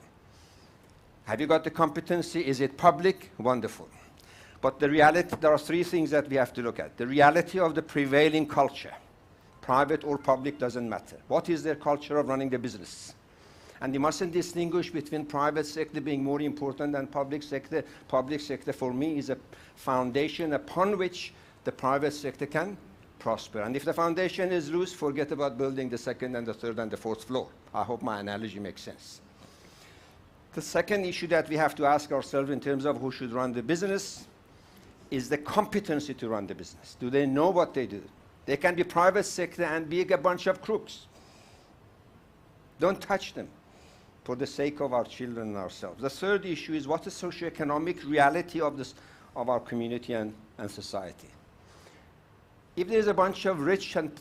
Have you got the competency? Is it public? Wonderful. But the reality, there are three things that we have to look at. The reality of the prevailing culture, private or public, doesn't matter. What is their culture of running the business? And you mustn't distinguish between private sector being more important than public sector. Public sector, for me, is a foundation upon which the private sector can prosper. And if the foundation is loose, forget about building the second and the third and the fourth floor. I hope my analogy makes sense. The second issue that we have to ask ourselves in terms of who should run the business is the competency to run the business. Do they know what they do? They can be private sector and be a bunch of crooks. Don't touch them for the sake of our children and ourselves. The third issue is what is the socioeconomic reality of our community and society. If there's a bunch of rich and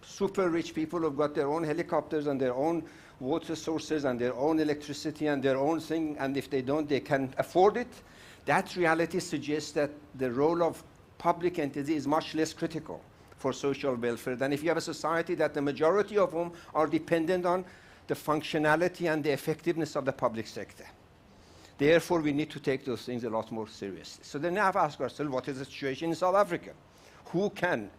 super rich people who've got their own helicopters and their own water sources and their own electricity and their own thing, and if they don't, they can afford it, that reality suggests that the role of public entity is much less critical for social welfare than if you have a society that the majority of whom are dependent on the functionality and the effectiveness of the public sector. Therefore, we need to take those things a lot more seriously. So then we have to ask ourselves, what is the situation in South Africa? Who can?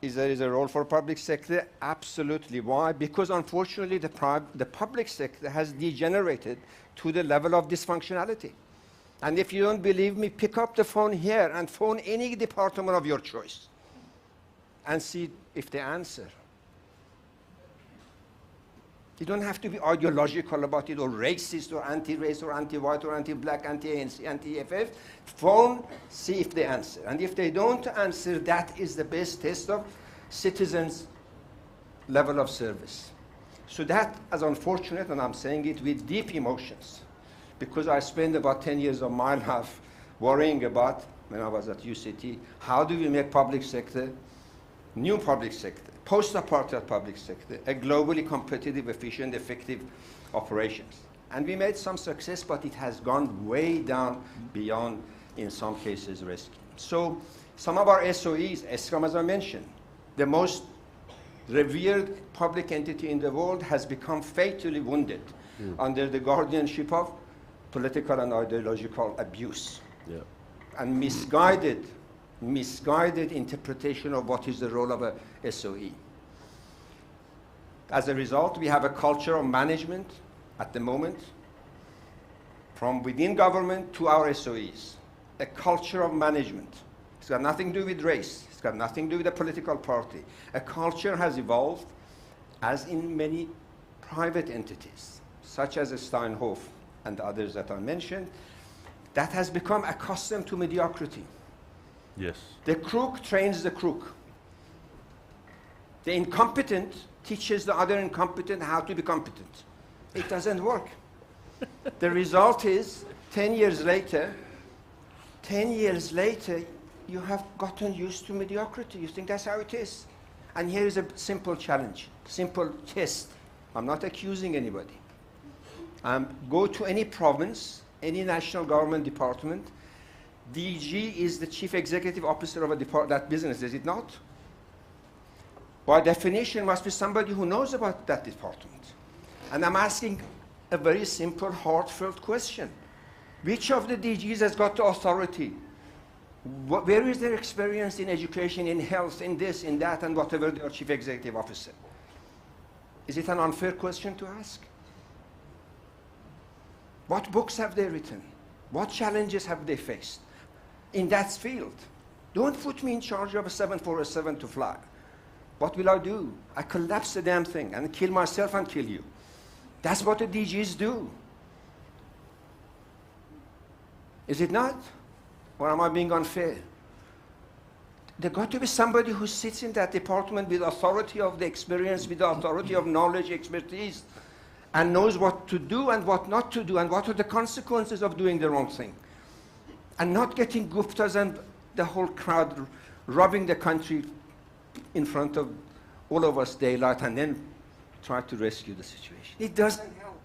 Is there a role for public sector? Absolutely. Why? Because unfortunately the public sector has degenerated to the level of dysfunctionality. And if you don't believe me, pick up the phone here and phone any department of your choice and see if they answer. You don't have to be ideological about it, or racist, or anti-race, or anti-white, or anti-black, anti-ANC, anti-FF. Phone, see if they answer. And if they don't answer, that is the best test of citizens' level of service. So that is unfortunate, and I'm saying it with deep emotions, because I spent about 10 years of my life worrying about, when I was at UCT, how do we make public sector, new public sector, post-apartheid public sector, a globally competitive, efficient, effective operations. And we made some success, but it has gone way down beyond, in some cases, rescue. So some of our SOEs, Eskom, as I mentioned, the most revered public entity in the world, has become fatally wounded under the guardianship of political and ideological abuse and misguided interpretation of what is the role of a SOE. As a result, we have a culture of management at the moment, from within government to our SOEs, a culture of management. It's got nothing to do with race. It's got nothing to do with a political party. A culture has evolved, as in many private entities, such as Steinhoff and others that I mentioned, that has become accustomed to mediocrity. Yes. The crook trains the crook. The incompetent teaches the other incompetent how to be competent. It doesn't work. The result is 10 years later, you have gotten used to mediocrity. You think that's how it is. And here is a simple challenge, simple test. I'm not accusing anybody. Go to any province, any national government department. DG is the chief executive officer of that business, is it not? By definition, must be somebody who knows about that department. And I'm asking a very simple, heartfelt question. Which of the DGs has got the authority? Where is their experience in education, in health, in this, in that, and whatever their chief executive officer? Is it an unfair question to ask? What books have they written? What challenges have they faced in that field? Don't put me in charge of a 747 to fly. What will I do? I collapse the damn thing and kill myself and kill you. That's what the DGs do. Is it not? Or am I being unfair? There's got to be somebody who sits in that department with authority of the experience, with the authority of knowledge, expertise, and knows what to do and what not to do, and what are the consequences of doing the wrong thing. And not getting Guptas and the whole crowd robbing the country in front of all of us daylight and then try to rescue the situation. It doesn't help.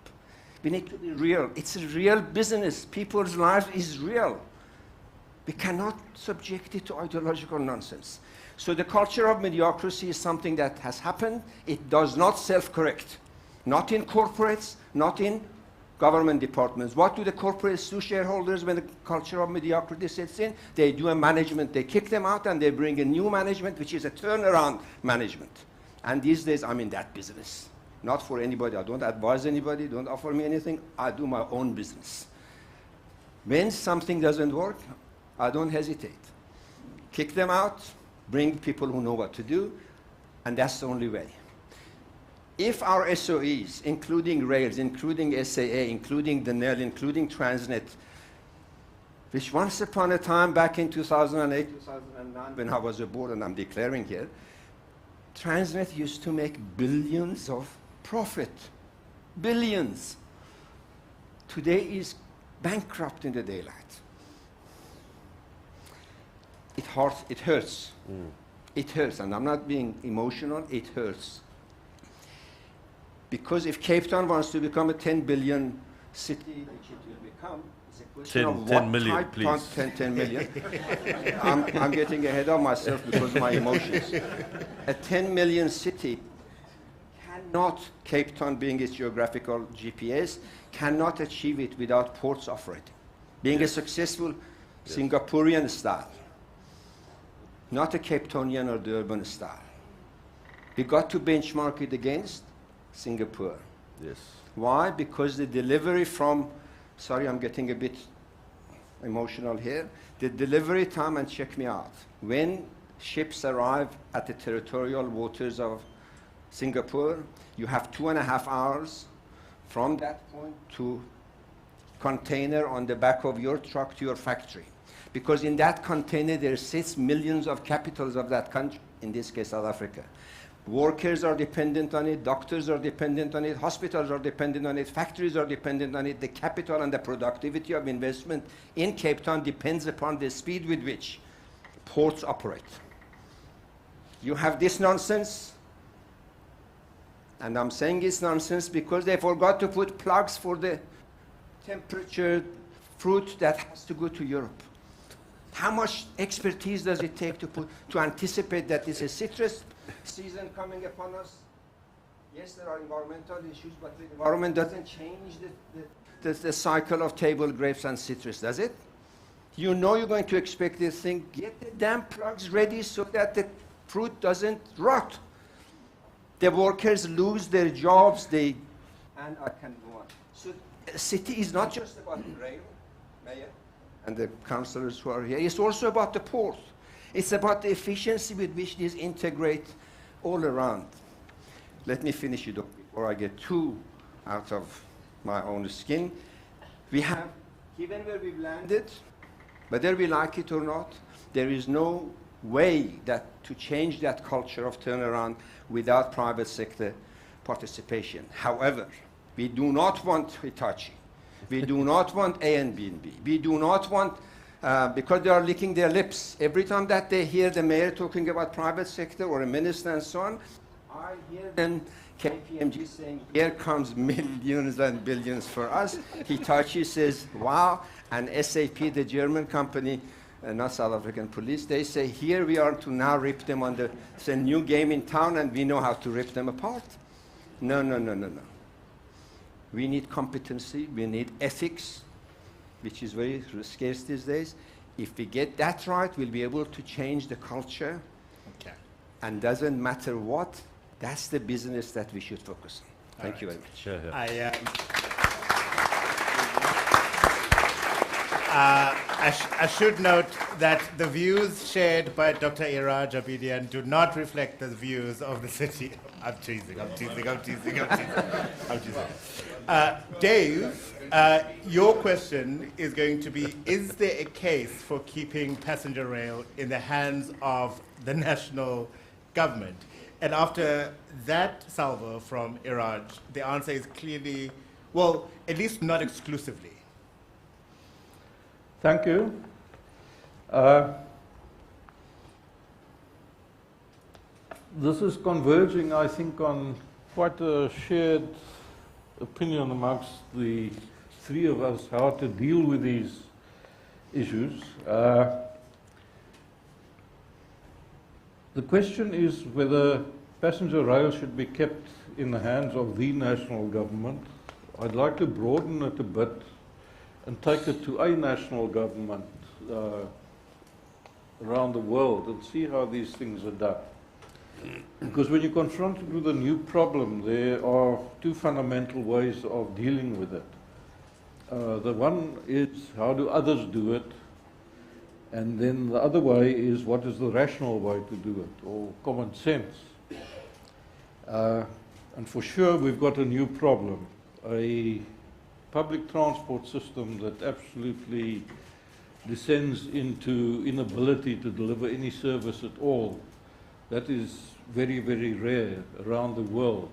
We need to be real. It's a real business. People's lives is real. We cannot subject it to ideological nonsense. So the culture of mediocrity is something that has happened. It does not self-correct. Not in corporates, not in government departments. What do the corporates do, shareholders, when the culture of mediocrity sets in? They do a management. They kick them out and they bring a new management, which is a turnaround management. And these days, I'm in that business. Not for anybody. I don't advise anybody. Don't offer me anything. I do my own business. When something doesn't work, I don't hesitate. Kick them out, bring people who know what to do, and that's the only way. If our SOEs, including Rails, including SAA, including the NEL, including Transnet, which once upon a time back in 2008, 2009, when I was aboard, and I'm declaring here, Transnet used to make billions of profit. Billions. Today is bankrupt in the daylight. It hurts. It hurts. It hurts, and I'm not being emotional. It hurts. Because if Cape Town wants to become a 10 billion city, which it will become, it's a question of 10 what million, type please. 10 million. I'm getting ahead of myself because of my emotions. A 10 million city cannot, Cape Town being its geographical GPS, cannot achieve it without ports operating. Being a successful Singaporean style, not a Cape Townian or Durban style. We got to benchmark it against Singapore. Yes. Why? Because the delivery from, sorry, I'm getting a bit emotional here. The delivery time, and check me out, when ships arrive at the territorial waters of Singapore, you have 2.5 hours from that point to container on the back of your truck to your factory. Because in that container there sits millions of capitals of that country, in this case South Africa. Workers are dependent on it, doctors are dependent on it, hospitals are dependent on it, factories are dependent on it. The capital and the productivity of investment in Cape Town depends upon the speed with which ports operate. You have this nonsense, and I'm saying it's nonsense because they forgot to put plugs for the temperature fruit that has to go to Europe. How much expertise does it take to anticipate that it's a citrus season coming upon us? Yes, there are environmental issues, but the environment doesn't change the cycle of table grapes and citrus, does it? You know you're going to expect this thing. Get the damn plugs ready so that the fruit doesn't rot. The workers lose their jobs, and I can go on. So a city is not just about the rail, Mayor, and the councillors who are here. It's also about the port. It's about the efficiency with which these integrate all around. Let me finish it up before I get too out of my own skin. We have, given where we've landed, whether we like it or not, there is no way to change that culture of turnaround without private sector participation. However, we do not want Hitachi. We do not want Airbnb. We do not want, because they are licking their lips. Every time that they hear the mayor talking about private sector or a minister and so on, I hear them, KPMG saying, here comes millions and billions for us. Hitachi says, wow. And SAP, the German company, not South African police, they say, here we are to now rip them on it's a new game in town and we know how to rip them apart. No, no, no, no, no. We need competency, we need ethics, which is very scarce these days. If we get that right, we'll be able to change the culture. Okay. And doesn't matter what, that's the business that we should focus on. Thank you very much. Sure, yeah. I should note that the views shared by Dr. Iraj Abedian do not reflect the views of the city. I'm teasing. Dave, your question is going to be, is there a case for keeping passenger rail in the hands of the national government? And after that salvo from Iraj, the answer is clearly, well, at least not exclusively. Thank you. This is converging, I think, on quite a shared opinion amongst the three of us how to deal with these issues. The question is whether passenger rail should be kept in the hands of the national government. I'd like to broaden it a bit and take it to a national government around the world and see how these things are done. Because when you're confronted with a new problem, there are two fundamental ways of dealing with it. The one is, how do others do it? And then the other way is, what is the rational way to do it, or common sense? And for sure, we've got a new problem. A public transport system that absolutely descends into inability to deliver any service at all, that is very, very rare around the world.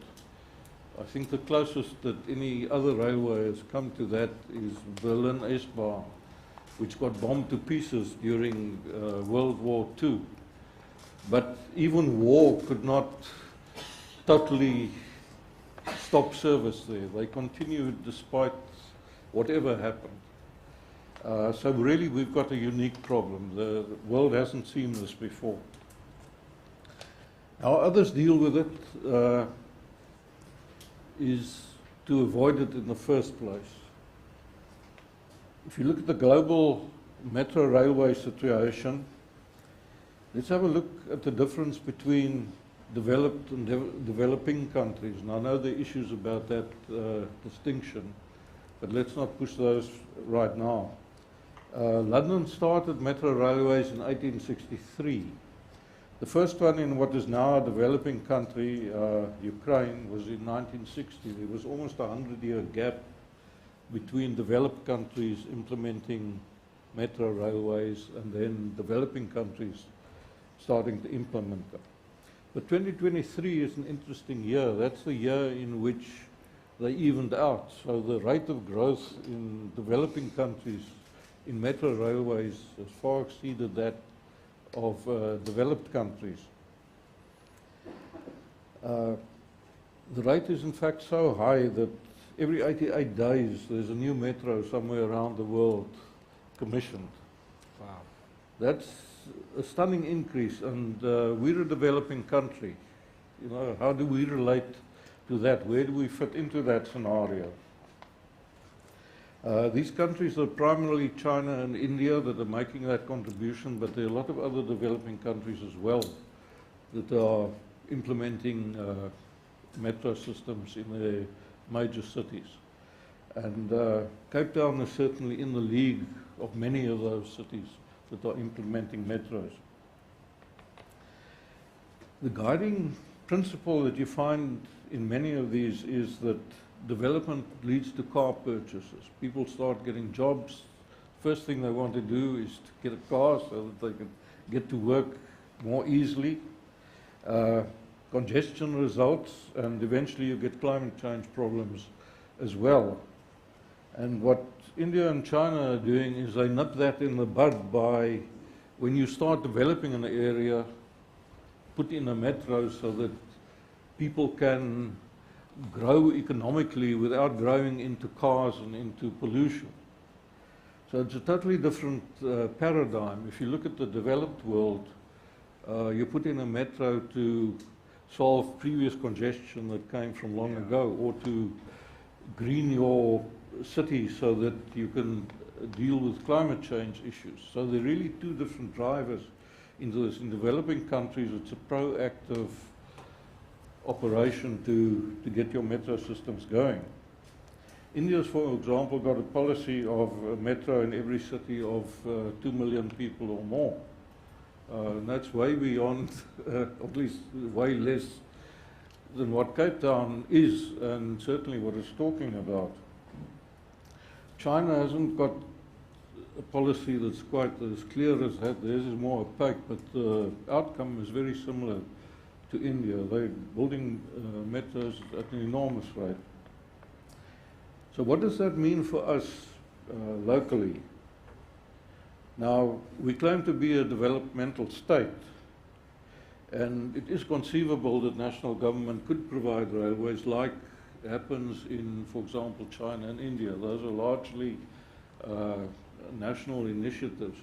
I think the closest that any other railway has come to that is Berlin S-Bahn, which got bombed to pieces during World War II. But even war could not totally stop service there. They continued despite whatever happened. So really we've got a unique problem. The world hasn't seen this before. How others deal with it is to avoid it in the first place. If you look at the global metro railway situation, let's have a look at the difference between developed and developing countries. And I know there are issues about that distinction, but let's not push those right now. London started metro railways in 1863. The first one in what is now a developing country, Ukraine, was in 1960. There was almost a 100-year gap between developed countries implementing metro railways and then developing countries starting to implement them. But 2023 is an interesting year. That's the year in which they evened out. So the rate of growth in developing countries in metro railways has far exceeded that of developed countries. The rate is in fact so high that every 88 days there's a new metro somewhere around the world commissioned. Wow. That's a stunning increase, and we're a developing country. You know, how do we relate to that? Where do we fit into that scenario? These countries are primarily China and India that are making that contribution, but there are a lot of other developing countries as well that are implementing metro systems in their major cities. And Cape Town is certainly in the league of many of those cities that are implementing metros. The guiding principle that you find in many of these is that development leads to car purchases. People start getting jobs. First thing they want to do is to get a car so that they can get to work more easily. Congestion results, and eventually you get climate change problems as well. And what India and China are doing is they nip that in the bud by, when you start developing an area, put in a metro so that people can grow economically without growing into cars and into pollution. So it's a totally different paradigm. If you look at the developed world, you put in a metro to solve previous congestion that came from long ago, or to green your city so that you can deal with climate change issues. So there are really two different drivers into this. In developing countries, it's a proactive operation to get your metro systems going. India's, for example, got a policy of a metro in every city of 2 million people or more. And that's way beyond, at least way less than what Cape Town is, and certainly what it's talking about. China hasn't got a policy that's quite as clear as that. Theirs is more opaque, but the outcome is very similar to India. They're building metros at an enormous rate. So what does that mean for us locally? Now, we claim to be a developmental state, and it is conceivable that national government could provide railways like happens in, for example, China and India. Those are largely national initiatives.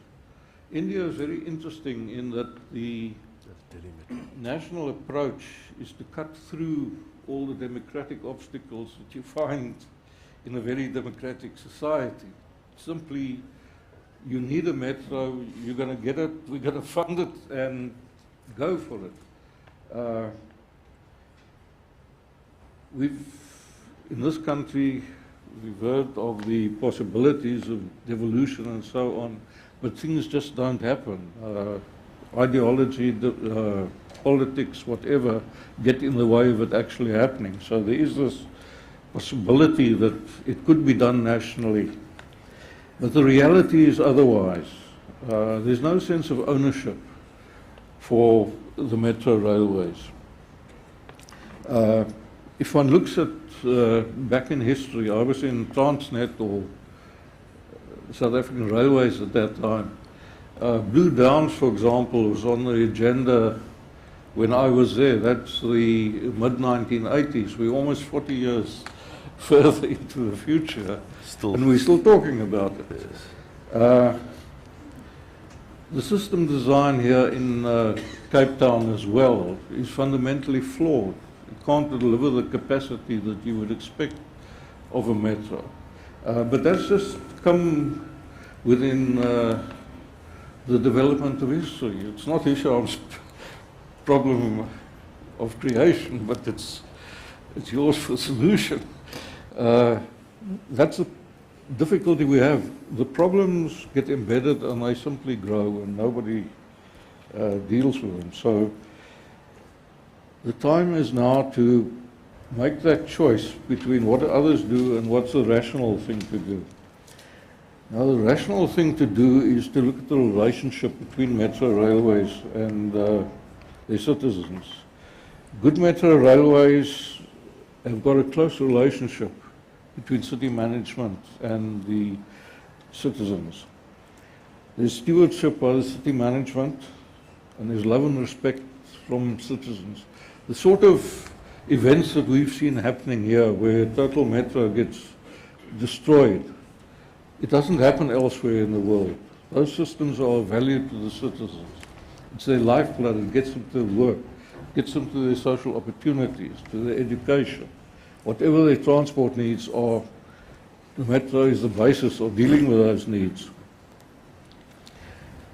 India is very interesting in that the national approach is to cut through all the democratic obstacles that you find in a very democratic society. Simply, you need a metro, you're going to get it, we're going to fund it, and go for it. In this country, we've heard of the possibilities of devolution and so on, but things just don't happen. Ideology, politics, whatever, get in the way of it actually happening. So there is this possibility that it could be done nationally. But the reality is otherwise. There's no sense of ownership for the metro railways. If one looks at back in history, I was in Transnet or South African Railways at that time. Blue Downs, for example, was on the agenda when I was there. That's the mid-1980s. We're almost 40 years further into the future, and we're still talking about it. The system design here in Cape Town as well is fundamentally flawed. It can't deliver the capacity that you would expect of a metro. But that's just come within the development of history. It's not Hisham's problem of creation, but it's yours for solution. That's the difficulty we have. The problems get embedded and they simply grow and nobody deals with them. So the time is now to make that choice between what others do and what's the rational thing to do. Now the rational thing to do is to look at the relationship between metro railways and their citizens. Good metro railways have got a close relationship between city management and the citizens. There's stewardship by the city management and there's love and respect from citizens. The sort of events that we've seen happening here where Total Metro gets destroyed, it doesn't happen elsewhere in the world. Those systems are of value to the citizens. It's their lifeblood. It gets them to work, gets them to their social opportunities, to their education. Whatever their transport needs are, the metro is the basis of dealing with those needs.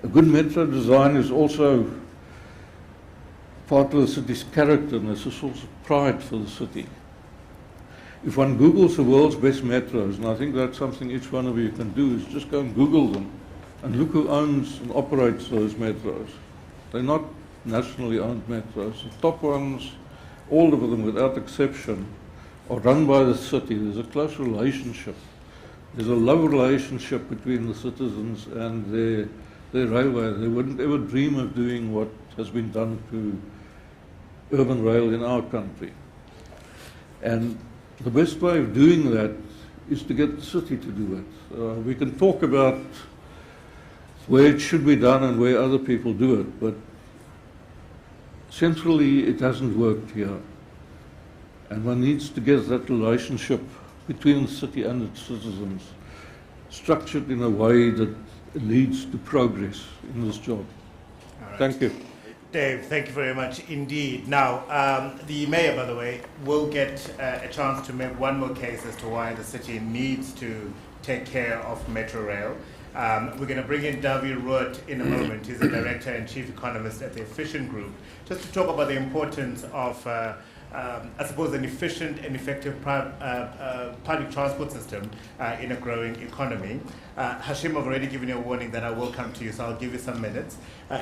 A good metro design is also part of the city's character and it's a source of pride for the city. If one Googles the world's best metros, and I think that's something each one of you can do, is just go and Google them and look who owns and operates those metros. They're not nationally owned metros. The top ones, all of them without exception, are run by the city. There's a close relationship. There's a love relationship between the citizens and their railway. They wouldn't ever dream of doing what has been done to urban rail in our country. And the best way of doing that is to get the city to do it. We can talk about where it should be done and where other people do it, but centrally it hasn't worked here. And one needs to get that relationship between the city and its citizens structured in a way that leads to progress in this job. Right. Thank you. Dave, thank you very much indeed. Now, the mayor, by the way, will get a chance to make one more case as to why the city needs to take care of Metro Rail. We're going to bring in Dawie Rood in a moment. He's the director and chief economist at the Efficient Group, just to talk about the importance of I suppose, an efficient and effective public transport system in a growing economy. Hashim, I've already given you a warning that I will come to you, so I'll give you some minutes.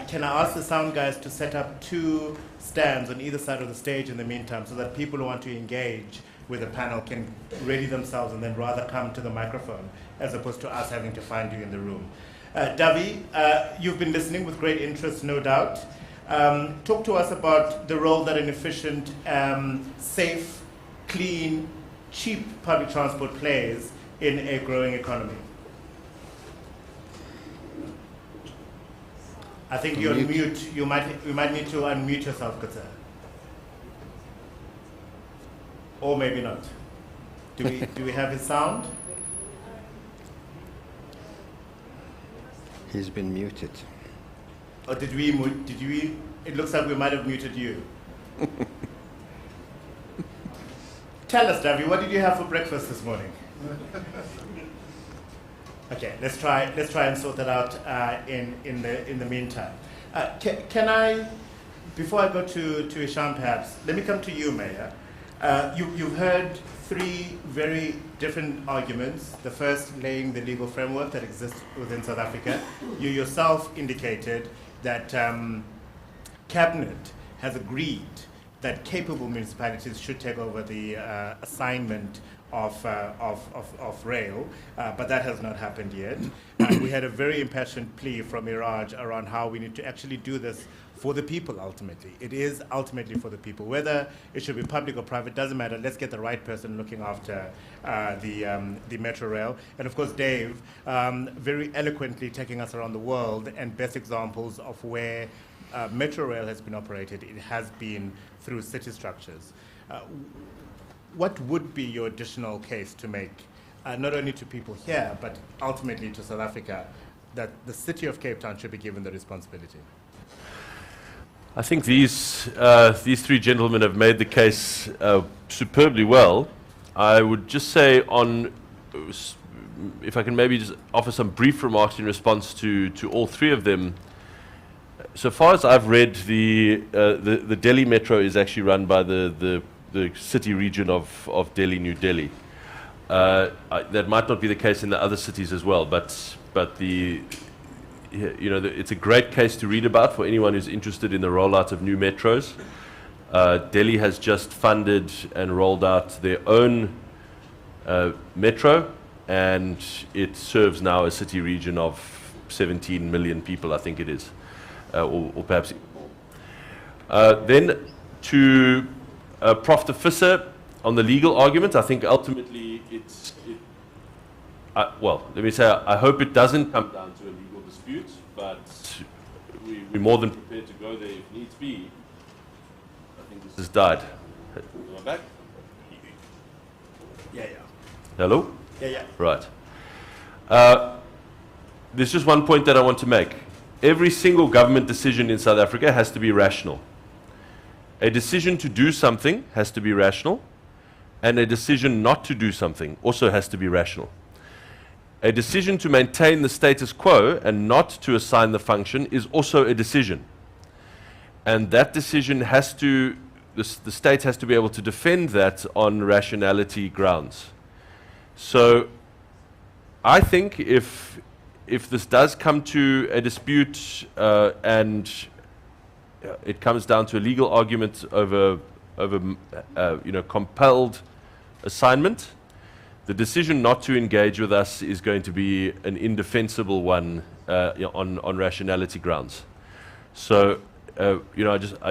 Can I ask the sound guys to set up 2 stands on either side of the stage in the meantime, so that people who want to engage with the panel can ready themselves and then rather come to the microphone, as opposed to us having to find you in the room. Dawie, you've been listening with great interest, no doubt. Talk to us about the role that an efficient, safe, clean, cheap public transport plays in a growing economy. I think you're on mute. You might need to unmute yourself, good sir. Or maybe not. Do we have his sound? He's been muted. Or did we? It looks like we might have muted you. Tell us, Dawie, what did you have for breakfast this morning? Okay, let's try and sort that out in the meantime. Can I, before I go to Hisham perhaps, let me come to you, Mayor. You've heard 3 very different arguments. The first laying the legal framework that exists within South Africa. You yourself indicated that Cabinet has agreed that capable municipalities should take over the assignment of rail, but that has not happened yet. We had a very impassioned plea from Iraj around how we need to actually do this for the people ultimately. It is ultimately for the people. Whether it should be public or private, doesn't matter. Let's get the right person looking after the Metro Rail. And of course, Dave, very eloquently taking us around the world and best examples of where Metro Rail has been operated. It has been through city structures. What would be your additional case to make, not only to people here, but ultimately to South Africa, that the city of Cape Town should be given the responsibility? I think these three gentlemen have made the case superbly well. I would just say if I can maybe just offer some brief remarks in response to all three of them. So far as I've read, the Delhi Metro is actually run by the city region of Delhi, New Delhi. That might not be the case in the other cities as well, but it's a great case to read about for anyone who's interested in the rollout of new metros. Delhi has just funded and rolled out their own metro, and it serves now a city region of 17 million people, I think it is, or perhaps more. Then to Prof. De Visser on the legal argument, I think ultimately well, let me say, I hope it doesn't come down to a legal dispute, but we're more than prepared to go there if needs be. I think this has died. Am I back? Yeah. Hello? Yeah. Right. There's just one point that I want to make. Every single government decision in South Africa has to be rational. A decision to do something has to be rational, and a decision not to do something also has to be rational. A decision to maintain the status quo and not to assign the function is also a decision. And that decision the state has to be able to defend that on rationality grounds. So I think if this does come to a dispute and it comes down to a legal argument over compelled assignment, the decision not to engage with us is going to be an indefensible one on rationality grounds. So I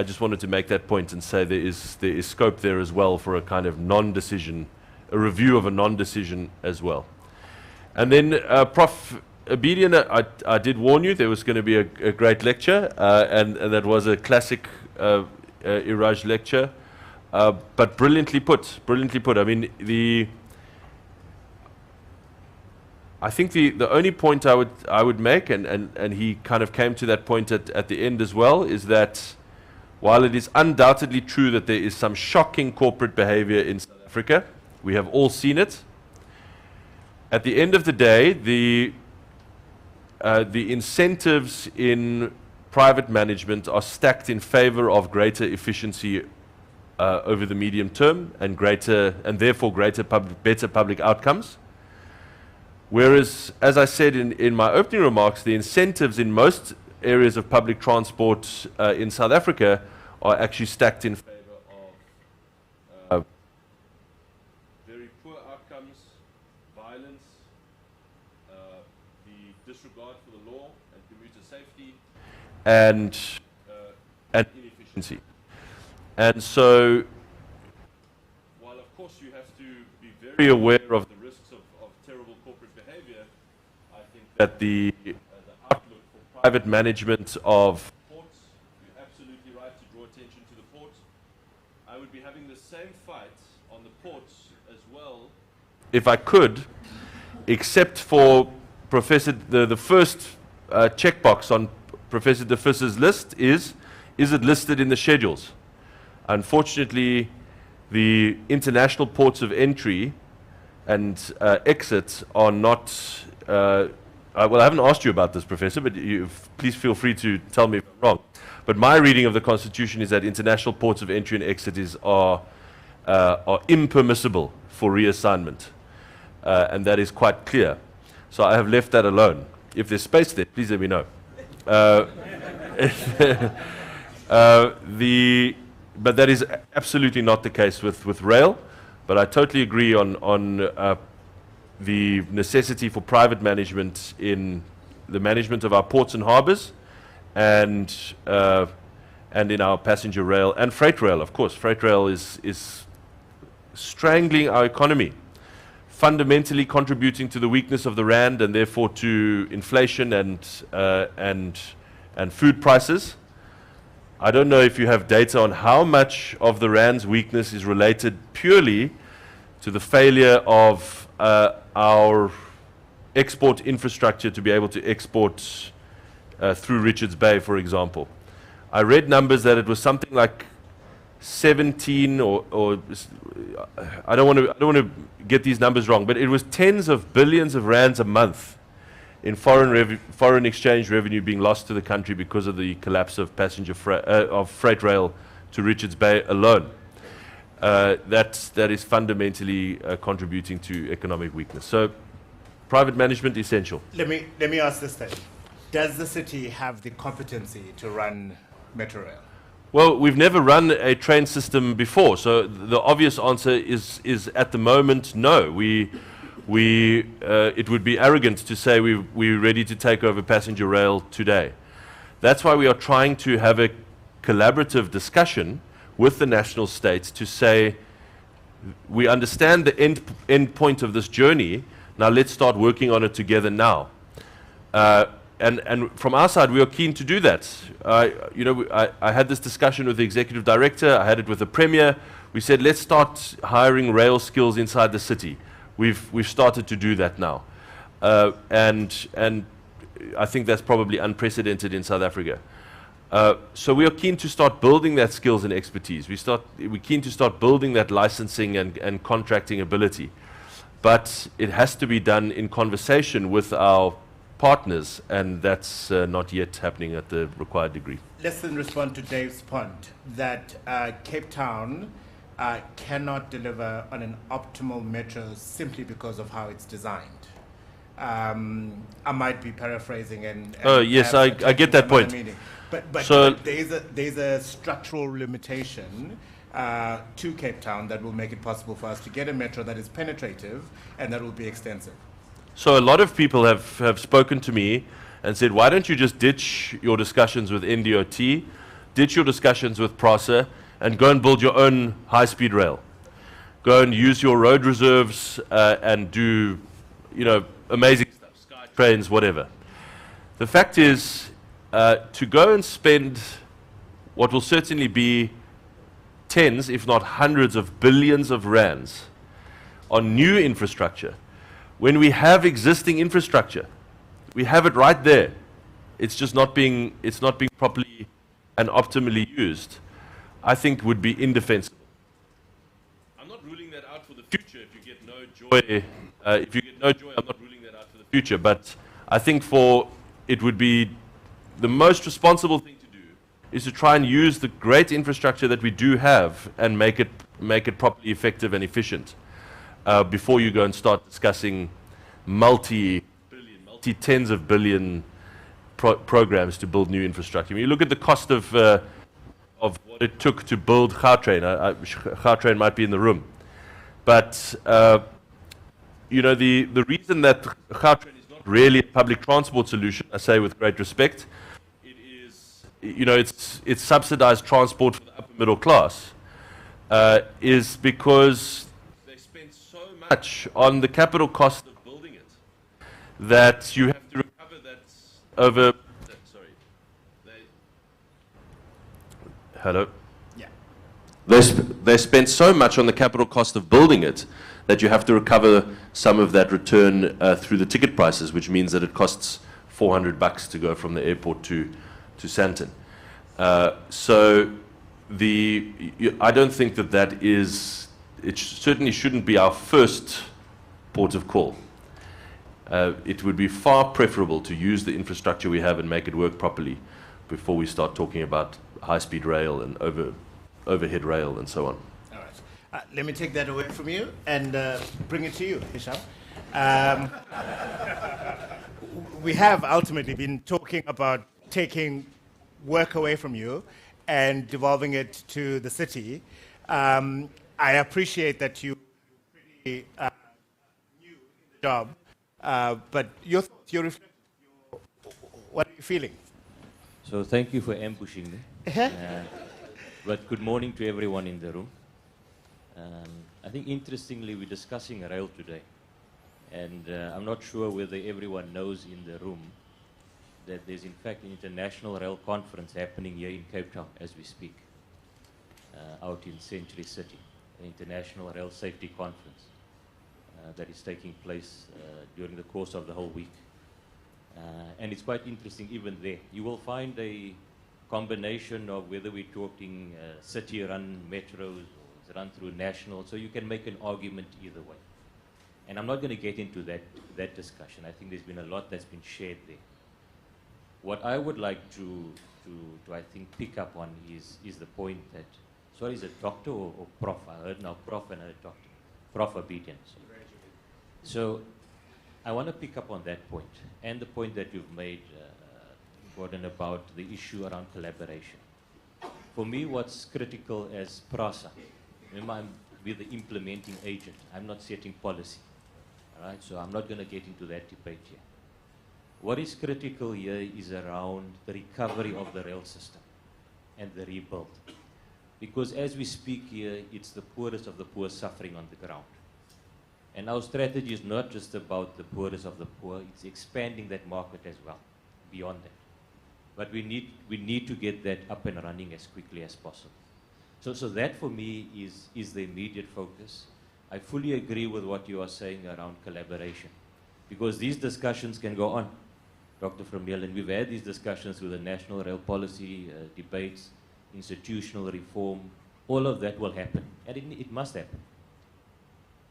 just wanted to make that point and say there is scope there as well for a kind of non-decision, a review of a non-decision as well. And then Prof. Abedian, I did warn you there was going to be a great lecture, and that was a classic Iraj lecture, but brilliantly put. I mean, I think the only point I would make, and he kind of came to that point at the end as well, is that while it is undoubtedly true that there is some shocking corporate behavior in South Africa, we have all seen it. At the end of the day, the incentives in private management are stacked in favor of greater efficiency over the medium term and therefore better public outcomes. Whereas, as I said in my opening remarks, the incentives in most areas of public transport in South Africa are actually stacked in favor of very poor outcomes, violence, the disregard for the law and commuter safety, and inefficiency. And so, while of course you have to be very aware of the risks of terrible corporate behavior, I think that the outlook for private management of ports, you're absolutely right to draw attention to the ports. I would be having the same fight on the ports as well, if I could, except for the first checkbox on Professor De Visser's list is it listed in the schedules? Unfortunately, the international ports of entry and exit are not. Well, I haven't asked you about this, Professor, but please feel free to tell me if I'm wrong. But my reading of the Constitution is that international ports of entry and exit are impermissible for reassignment, and that is quite clear. So I have left that alone. If there's space there, please let me know. but that is absolutely not the case with rail. But I totally agree on the necessity for private management in the management of our ports and harbors, and in our passenger rail and freight rail. Of course, freight rail is strangling our economy, fundamentally contributing to the weakness of the rand and therefore to inflation and food prices. I don't know if you have data on how much of the rand's weakness is related purely to the failure of our export infrastructure to be able to export through Richards Bay, for example. I read numbers that it was something like 17 or I don't want to get these numbers wrong, but it was tens of billions of rands a month in foreign exchange revenue being lost to the country because of the collapse of freight rail to Richards Bay alone. That is fundamentally contributing to economic weakness. So, private management essential. Let me ask this then: does the city have the competency to run Metro Rail? Well, we've never run a train system before, so the obvious answer is at the moment no. It would be arrogant to say we're ready to take over passenger rail today. That's why we are trying to have a collaborative discussion with the national states to say, we understand the end point of this journey, now let's start working on it together now. And from our side, we are keen to do that. I had this discussion with the executive director, I had it with the premier. We said, let's start hiring rail skills inside the city. We've started to do that now. And I think that's probably unprecedented in South Africa. So we are keen to start building that skills and expertise. We're keen to start building that licensing and contracting ability. But it has to be done in conversation with our partners, and that's not yet happening at the required degree. Let's then respond to Dave's point that Cape Town cannot deliver on an optimal metro simply because of how it's designed. I might be paraphrasing and yes, I get that point. But there's a structural limitation to Cape Town that will make it possible for us to get a metro that is penetrative and that will be extensive. So a lot of people have spoken to me and said, why don't you just ditch your discussions with NDOT, ditch your discussions with PRASA, and go and build your own high-speed rail. Go and use your road reserves and do, amazing stuff, sky trains, whatever. The fact is, to go and spend what will certainly be tens, if not hundreds of billions of rands on new infrastructure, when we have existing infrastructure, we have it right there. It's just not being properly and optimally used, I think would be indefensible. I'm not ruling that out for the future. If you get no joy, I'm not ruling that out for the future. But I think it would be the most responsible thing to do is to try and use the great infrastructure that we do have and make it properly effective and efficient. Before you go and start discussing multi-tens of billion programs to build new infrastructure. When you look at the cost of what it took to build Gautrain, Gautrain might be in the room, but the reason that Gautrain is not really a public transport solution, I say with great respect, it is, it's subsidized transport for the upper middle class, is because much on the capital cost of building it that you have to recover that over. Sorry. Hello? Yeah. They spent so much on the capital cost of building it that you have to recover some of that return through the ticket prices, which means that it costs $400 to go from the airport to Sandton. So I don't think that is. It certainly shouldn't be our first port of call. It would be far preferable to use the infrastructure we have and make it work properly before we start talking about high-speed rail and overhead rail and so on. All right. Let me take that away from you and bring it to you, Hisham. We have ultimately been talking about taking work away from you and devolving it to the city. I appreciate that you're pretty new in the job, but your thoughts, your reflections, what are you feeling? So thank you for ambushing me. But good morning to everyone in the room. I think interestingly we're discussing rail today. And I'm not sure whether everyone knows in the room that there's in fact an international rail conference happening here in Cape Town as we speak, out in Century City, an international rail safety conference that is taking place during the course of the whole week. And it's quite interesting even there. You will find a combination of whether we're talking city-run metros or it's run through national, so you can make an argument either way. And I'm not going to get into that discussion. I think there's been a lot that's been shared there. What I would like to I think, pick up on is the point that, sorry, is it doctor or prof? I heard now prof and I heard doctor. Prof obedience. So I want to pick up on that point and the point that you've made, Gordon, about the issue around collaboration. For me, what's critical as PRASA, remember we're the implementing agent. I'm not setting policy. All right? So I'm not going to get into that debate here. What is critical here is around the recovery of the rail system and the rebuild. Because as we speak here, it's the poorest of the poor suffering on the ground. And our strategy is not just about the poorest of the poor, it's expanding that market as well, beyond that. But we need to get that up and running as quickly as possible. So that for me is the immediate focus. I fully agree with what you are saying around collaboration, because these discussions can go on, Dr. Vermeulen, and we've had these discussions with the national rail policy debates, institutional reform, all of that will happen, and it must happen.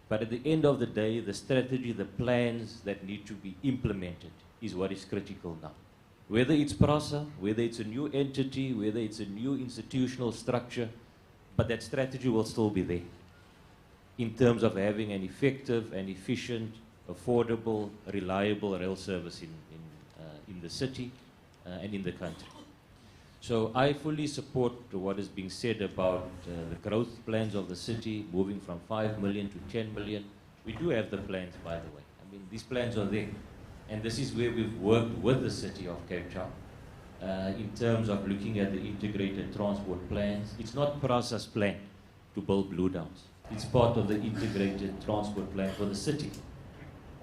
But at the end of the day, the strategy, the plans that need to be implemented is what is critical now. Whether it's PRASA, whether it's a new entity, whether it's a new institutional structure, but that strategy will still be there in terms of having an effective and efficient, affordable, reliable rail service in the city and in the country. So I fully support what is being said about the growth plans of the city, moving from 5 million to 10 million. We do have the plans, by the way. I mean, these plans are there. And this is where we've worked with the city of Cape Town in terms of looking at the integrated transport plans. It's not PRASA's plan to build Blue Downs. It's part of the integrated transport plan for the city.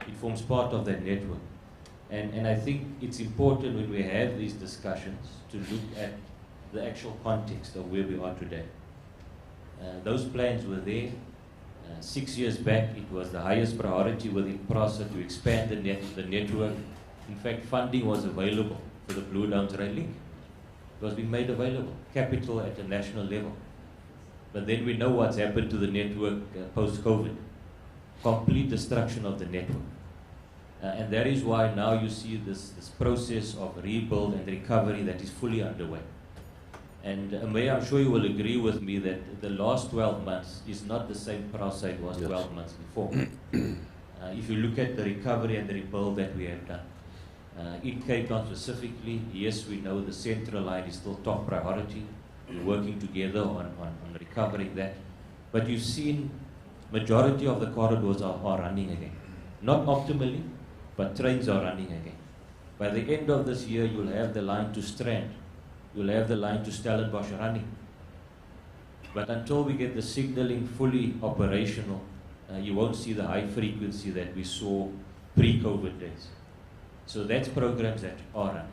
It forms part of that network. And I think it's important when we have these discussions to look at the actual context of where we are today. Those plans were there. 6 years back, it was the highest priority within PRASA to expand the network. In fact, funding was available for the Blue Downs Rail Link. It was being made available, capital at a national level. But then we know what's happened to the network post-COVID. Complete destruction of the network. And that is why now you see this process of rebuild and recovery that is fully underway. And Mayor, I'm sure you will agree with me that the last 12 months is not the same PRASA it was 12 months before. If you look at the recovery and the rebuild that we have done, in Cape Town specifically, yes, we know the central line is still top priority. We're working together on recovering that. But you've seen majority of the corridors are running again. Not optimally, but trains are running again. By the end of this year, you'll have the line to Strand. You'll have the line to Stellenbosch running. But until we get the signaling fully operational, you won't see the high frequency that we saw pre-COVID days. So that's programs that are running.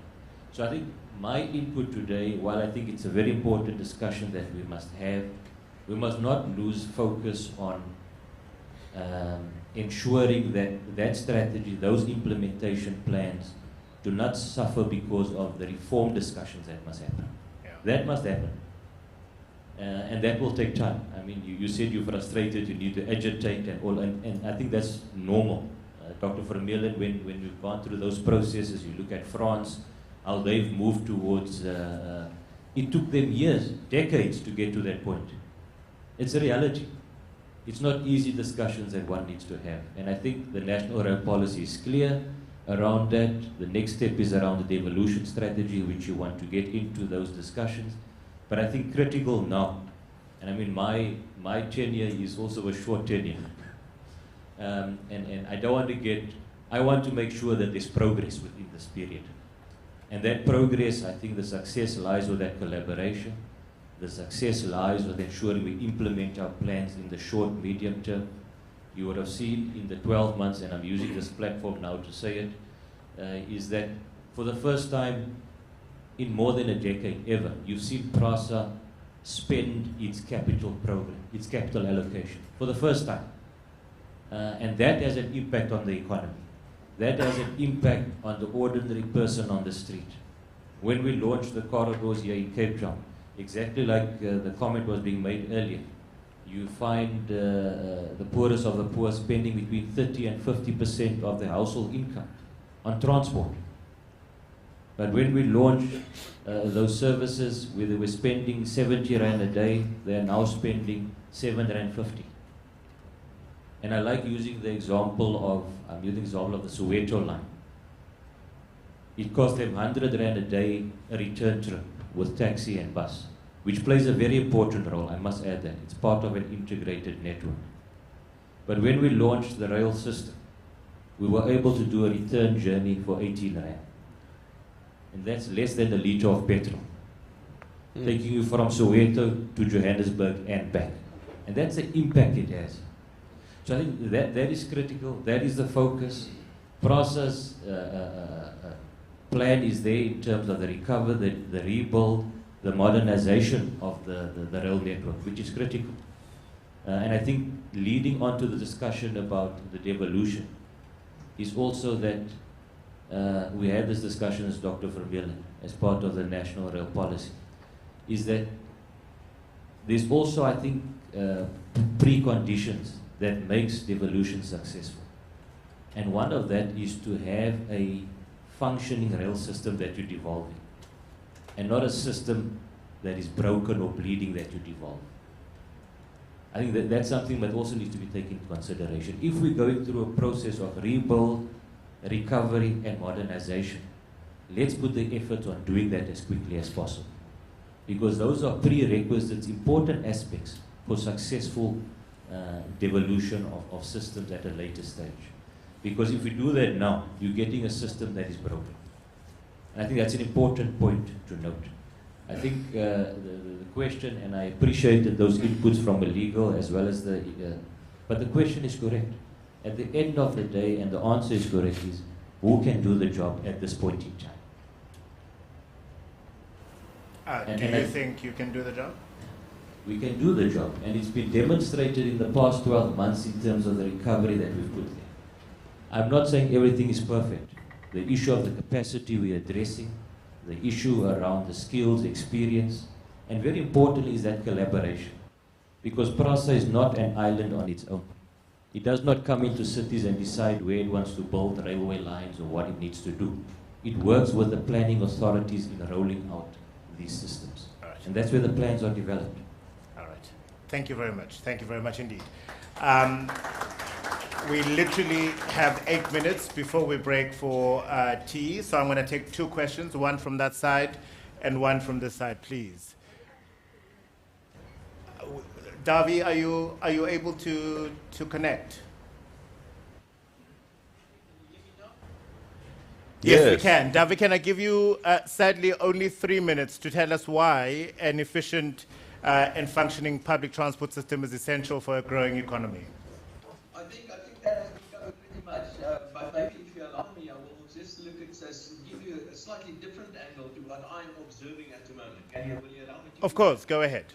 So I think my input today, while I think it's a very important discussion that we must have, we must not lose focus on ensuring that strategy, those implementation plans, do not suffer because of the reform discussions that must happen. Yeah. That must happen. And that will take time. I mean, you said you're frustrated, you need to agitate and all, and I think that's normal. Dr. Vermeulen, when we've gone through those processes, you look at France, how they've moved towards, it took them years, decades to get to that point. It's a reality. It's not easy discussions that one needs to have. And I think the national rail policy is clear around that. The next step is around the devolution strategy, which you want to get into those discussions. But I think critical now, and I mean my tenure is also a short tenure, and I don't want to get, I want to make sure that there's progress within this period. And that progress, I think the success lies with that collaboration. The success lies with ensuring we implement our plans in the short, medium term. You would have seen in the 12 months, and I'm using this platform now to say it, is that for the first time in more than a decade ever, you've seen PRASA spend its capital program, its capital allocation, for the first time. And that has an impact on the economy. That has an impact on the ordinary person on the street. When we launched the corridors here in Cape Town, exactly like the comment was being made earlier, you find the poorest of the poor spending between 30 and 50% of their household income on transport. But when we launched those services, where they were spending 70 Rand a day, they are now spending 7 Rand 50. And I like using the example of, I'm using the example of the Soweto line. It costs them 100 Rand a day a return trip with taxi and bus, which plays a very important role, I must add that. It's part of an integrated network. But when we launched the rail system, we were able to do a return journey for 18 Rand. And that's less than a litre of petrol, taking you from Soweto to Johannesburg and back. And that's the impact it has. So I think that is critical, that is the focus. PRASA's plan is there in terms of the recovery, the rebuild, the modernization of the rail network, which is critical. And I think leading on to the discussion about the devolution is also that we had this discussion as Dr. Vermeulen, as part of the national rail policy, is that there's also, I think, preconditions that makes devolution successful. And one of that is to have a functioning rail system that you're devolving, and not a system that is broken or bleeding that you devolve. I think that's something that also needs to be taken into consideration. If we're going through a process of rebuild, recovery, and modernization, let's put the effort on doing that as quickly as possible. Because those are prerequisites, important aspects for successful devolution of systems at a later stage. Because if we do that now, you're getting a system that is broken. And I think that's an important point to note. I think the question, and I appreciated those inputs from a legal as well as but the question is correct. At the end of the day, and the answer is correct, is who can do the job at this point in time? Do you think you can do the job? We can do the job, and it's been demonstrated in the past 12 months in terms of the recovery that we've put there. I'm not saying everything is perfect. The issue of the capacity we're addressing, the issue around the skills, experience, and very importantly is that collaboration. Because PRASA is not an island on its own. It does not come into cities and decide where it wants to build railway lines or what it needs to do. It works with the planning authorities in rolling out these systems. All right. And that's where the plans are developed. All right. Thank you very much. Thank you very much indeed. We literally have 8 minutes before we break for tea, so I'm going to take 2 questions, one from that side and one from this side, please. Davi, are you able to connect? Yes, we can. Davi, can I give you, sadly, only 3 minutes to tell us why an efficient and functioning public transport system is essential for a growing economy? I think that has been covered pretty much, but maybe if you allow me, I will just look at this, give you a slightly different angle to what I'm observing at the moment. Will you allow me to? Of course, go ahead.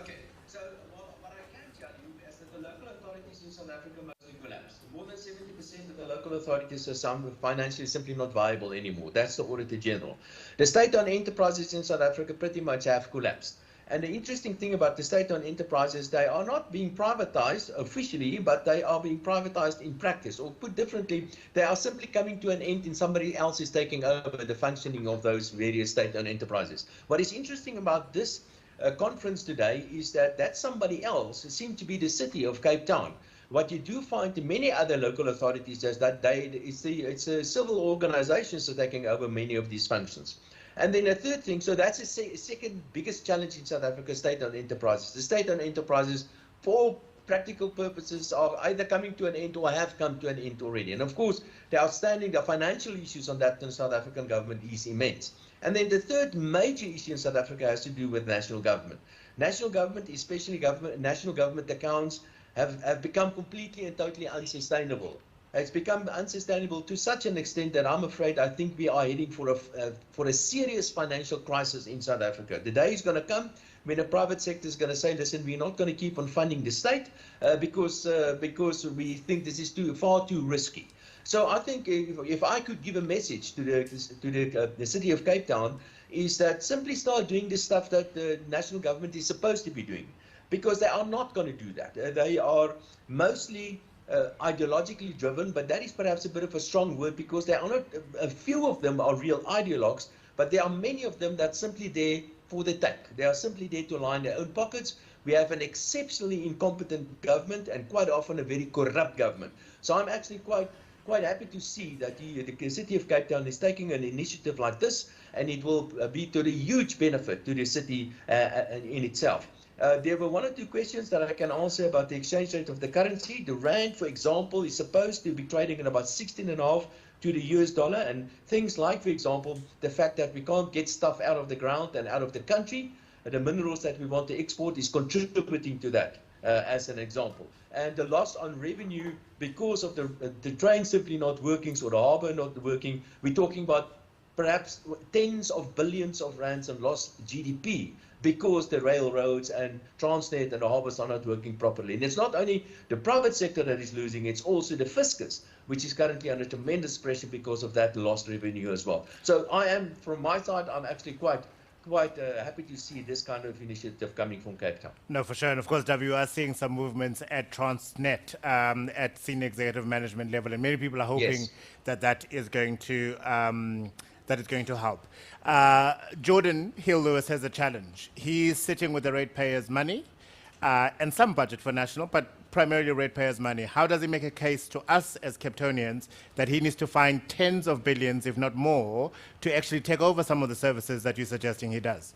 Okay, so what I can tell you is that the local authorities in South Africa mostly collapsed. More than 70% of the local authorities are financially simply not viable anymore. That's the Auditor General. The state-owned enterprises in South Africa pretty much have collapsed. And the interesting thing about the state-owned enterprises, they are not being privatized officially, but they are being privatized in practice. Or put differently, they are simply coming to an end and somebody else is taking over the functioning of those various state-owned enterprises. What is interesting about this conference today is that somebody else seemed to be the city of Cape Town. What you do find in many other local authorities is that it's the civil organizations that are taking over many of these functions. And then a third thing, so that's the second biggest challenge in South Africa, state-owned enterprises. The state-owned enterprises, for practical purposes, are either coming to an end or have come to an end already. And of course, the financial issues on that in the South African government is immense. And then the third major issue in South Africa has to do with national government. National government, especially national government accounts, have become completely and totally unsustainable. It's become unsustainable to such an extent that I'm afraid I think we are heading for a serious financial crisis in South Africa. The day is going to come when the private sector is going to say, listen, we're not going to keep on funding the state because we think this is far too risky. So I think if I could give a message to the city of Cape Town, is that simply start doing the stuff that the national government is supposed to be doing, because they are not going to do that. They are mostly ideologically driven, but that is perhaps a bit of a strong word, because there are not a few of them are real ideologues, but there are many of them that simply there for the take. They are simply there to line their own pockets. We have an exceptionally incompetent government and quite often a very corrupt government. So I'm actually quite happy to see that the city of Cape Town is taking an initiative like this, and it will be to the huge benefit to the city in itself. There were one or two questions that I can answer about the exchange rate of the currency. The rand, for example, is supposed to be trading at about 16.5 to the US dollar, and things like, for example, the fact that we can't get stuff out of the ground and out of the country, the minerals that we want to export is contributing to that, as an example. And the loss on revenue because of the train simply not working, or the harbour not working, we're talking about perhaps tens of billions of rands in lost GDP, because the railroads and Transnet and the harbours are not working properly. And it's not only the private sector that is losing, it's also the fiscus, which is currently under tremendous pressure because of that lost revenue as well. So from my side, I'm actually quite happy to see this kind of initiative coming from Cape Town. No, for sure. And of course, W, are seeing some movements at Transnet at senior executive management level, and many people are hoping that is going to help. Jordan Hill-Lewis has a challenge. He's sitting with the ratepayers' money and some budget for national, but primarily ratepayers' money. How does he make a case to us as Cape Townians that he needs to find tens of billions, if not more, to actually take over some of the services that you're suggesting he does?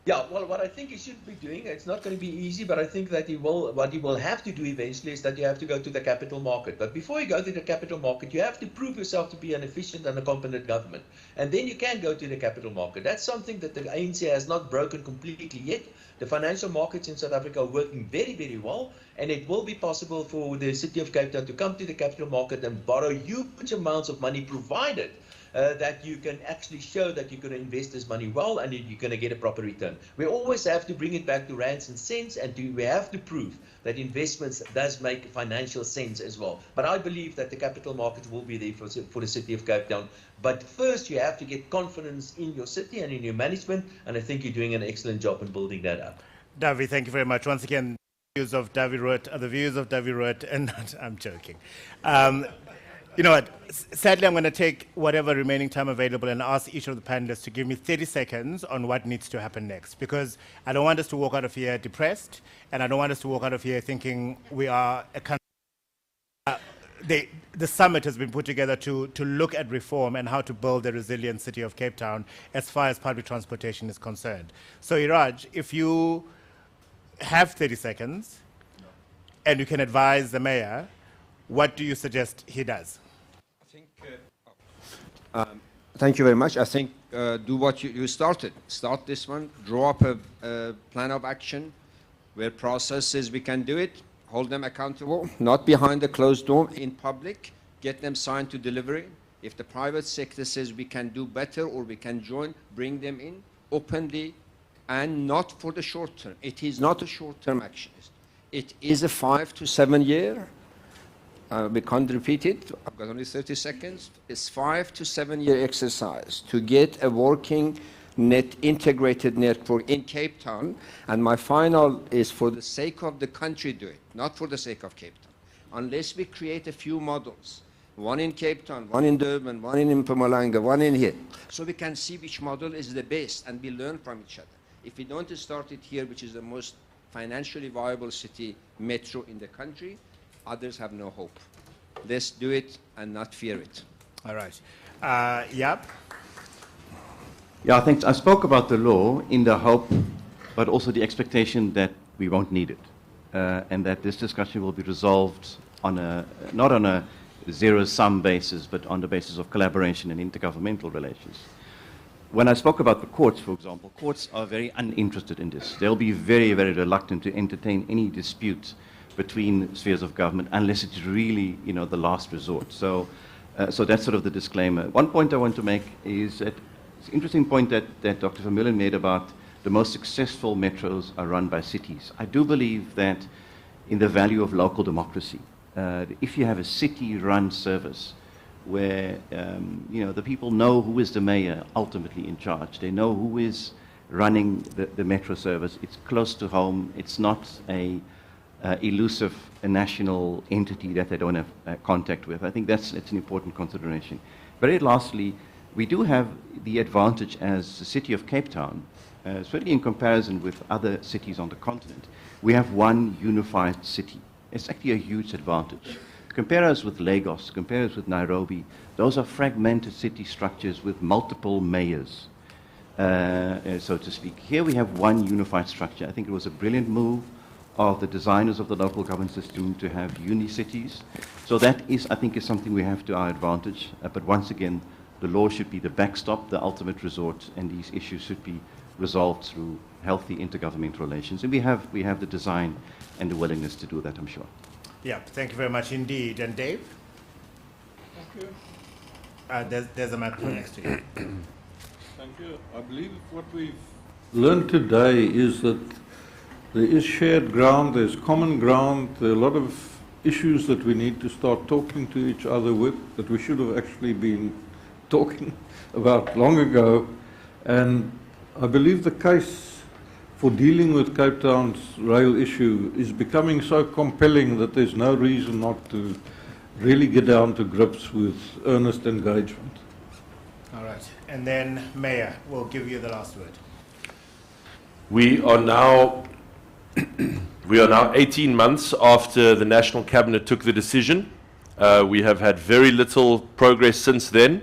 Yeah, well, what I think he should be doing, it's not going to be easy, but I think that what he will have to do eventually is that you have to go to the capital market. But before you go to the capital market, you have to prove yourself to be an efficient and a competent government. And then you can go to the capital market. That's something that the ANC has not broken completely yet. The financial markets in South Africa are working very, very well, and it will be possible for the city of Cape Town to come to the capital market and borrow huge amounts of money, provided that you can actually show that you're going to invest this money well and you're going to get a proper return. We always have to bring it back to rands and cents, and we have to prove that investments does make financial sense as well. But I believe that the capital market will be there for the city of Cape Town. But first, you have to get confidence in your city and in your management, and I think you're doing an excellent job in building that up. Davi, thank you very much. Once again, the views of Davi Rood are the views of Davi Rood, and not, I'm joking. You know what? Sadly, I'm going to take whatever remaining time available and ask each of the panelists to give me 30 seconds on what needs to happen next, because I don't want us to walk out of here depressed, and I don't want us to walk out of here thinking we are a country. The summit has been put together to look at reform and how to build a resilient city of Cape Town as far as public transportation is concerned. So, Iraj, if you have 30 seconds and you can advise the mayor, what do you suggest he does? Thank you very much. I think do what you started. Start this one, draw up a plan of action where process says we can do it, hold them accountable, not behind the closed door, in public, get them signed to delivery. If the private sector says we can do better or we can join, bring them in openly, and not for the short term. It is not a short-term action. It is a 5 to 7 year. We can't repeat it. I've got only 30 seconds. It's 5 to 7 year exercise to get a working integrated network in Cape Town. And my final is, for the sake of the country, do it, not for the sake of Cape Town. Unless we create a few models, one in Cape Town, one in Durban, one in Mpumalanga, one in here, so we can see which model is the best and we learn from each other. If we don't start it here, which is the most financially viable city metro in the country, others have no hope. Let's do it and not fear it. All right. Yep. Yeah, thanks. I spoke about the law in the hope, but also the expectation that we won't need it, and that this discussion will be resolved on not on a zero-sum basis, but on the basis of collaboration and intergovernmental relations. When I spoke about the courts, for example, courts are very uninterested in this. They'll be very, very reluctant to entertain any dispute between spheres of government unless it's really, the last resort. So that's sort of the disclaimer. One point I want to make is that it's an interesting point that Dr. Vermeulen made about the most successful metros are run by cities. I do believe that in the value of local democracy, if you have a city-run service where the people know who is the mayor ultimately in charge, they know who is running the metro service, it's close to home, it's not a elusive national entity that they don't have contact with. I think it's an important consideration. Very lastly, we do have the advantage as the city of Cape Town, certainly in comparison with other cities on the continent, we have one unified city. It's actually a huge advantage. Compare us with Lagos, compare us with Nairobi. Those are fragmented city structures with multiple mayors, so to speak. Here we have one unified structure. I think it was a brilliant move of the designers of the local government system to have uni-cities. So that is, I think, is something we have to our advantage. But once again, the law should be the backstop, the ultimate resort, and these issues should be resolved through healthy intergovernmental relations. And we have the design and the willingness to do that, I'm sure. Yeah, thank you very much indeed. And Dave? Thank you. There's a microphone next to you. Thank you. I believe what we've learned today is that there is shared ground, there's common ground, there are a lot of issues that we need to start talking to each other with, that we should have actually been talking about long ago. And I believe the case for dealing with Cape Town's rail issue is becoming so compelling that there's no reason not to really get down to grips with earnest engagement. All right. And then, Mayor, we'll give you the last word. We are now 18 months after the National Cabinet took the decision. We have had very little progress since then.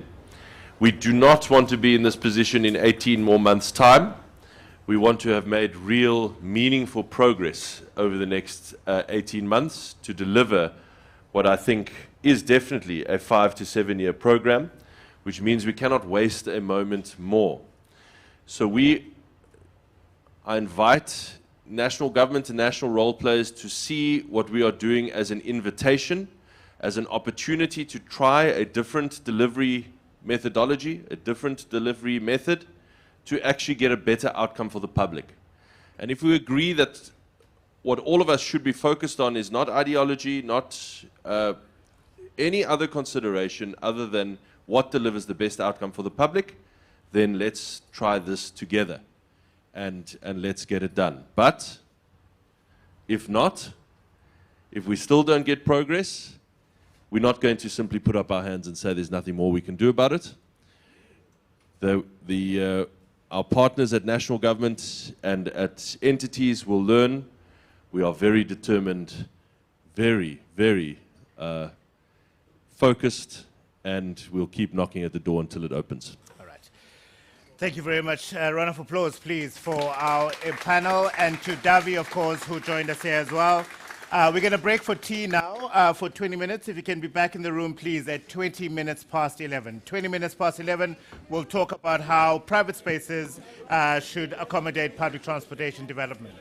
We do not want to be in this position in 18 more months' time. We want to have made real, meaningful progress over the next 18 months to deliver what I think is definitely a 5 to 7 year program, which means we cannot waste a moment more. So I invite national government and national role players to see what we are doing as an invitation, as an opportunity to try a different delivery methodology, a different delivery method, to actually get a better outcome for the public. And if we agree that what all of us should be focused on is not ideology, not any other consideration other than what delivers the best outcome for the public, then let's try this together and let's get it done. But if not, if we still don't get progress, we're not going to simply put up our hands and say there's nothing more we can do about it. Our partners at national government and at entities will learn. We are very determined, very, very focused, and we'll keep knocking at the door until it opens. All right. Thank you very much. A round of applause, please, for our panel, and to Davi, of course, who joined us here as well. We're going to break for tea now for 20 minutes. If you can be back in the room, please, at 20 minutes past 11. 20 minutes past 11, we'll talk about how private spaces should accommodate public transportation development.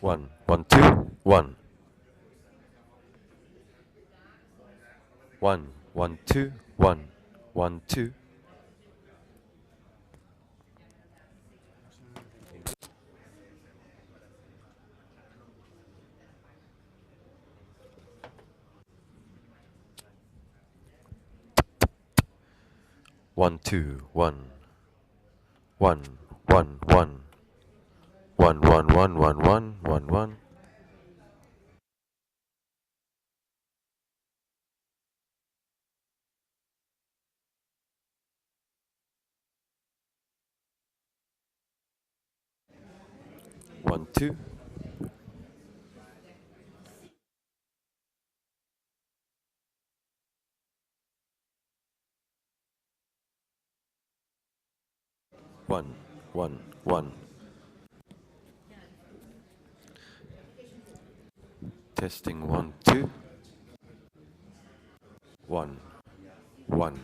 1, 1, 2, 1. 1, 1, 2, 1, 1, 2. 1, 2, 1. 1, 1, 1. 1, 1, 1, 1, 1, 1, 1. One, two. One, one, one. Testing 1, 2. 1, 1.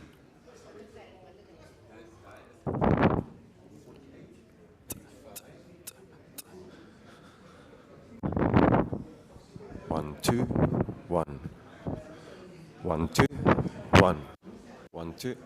1, 2, 1. 1, 2, 1. 1, 2.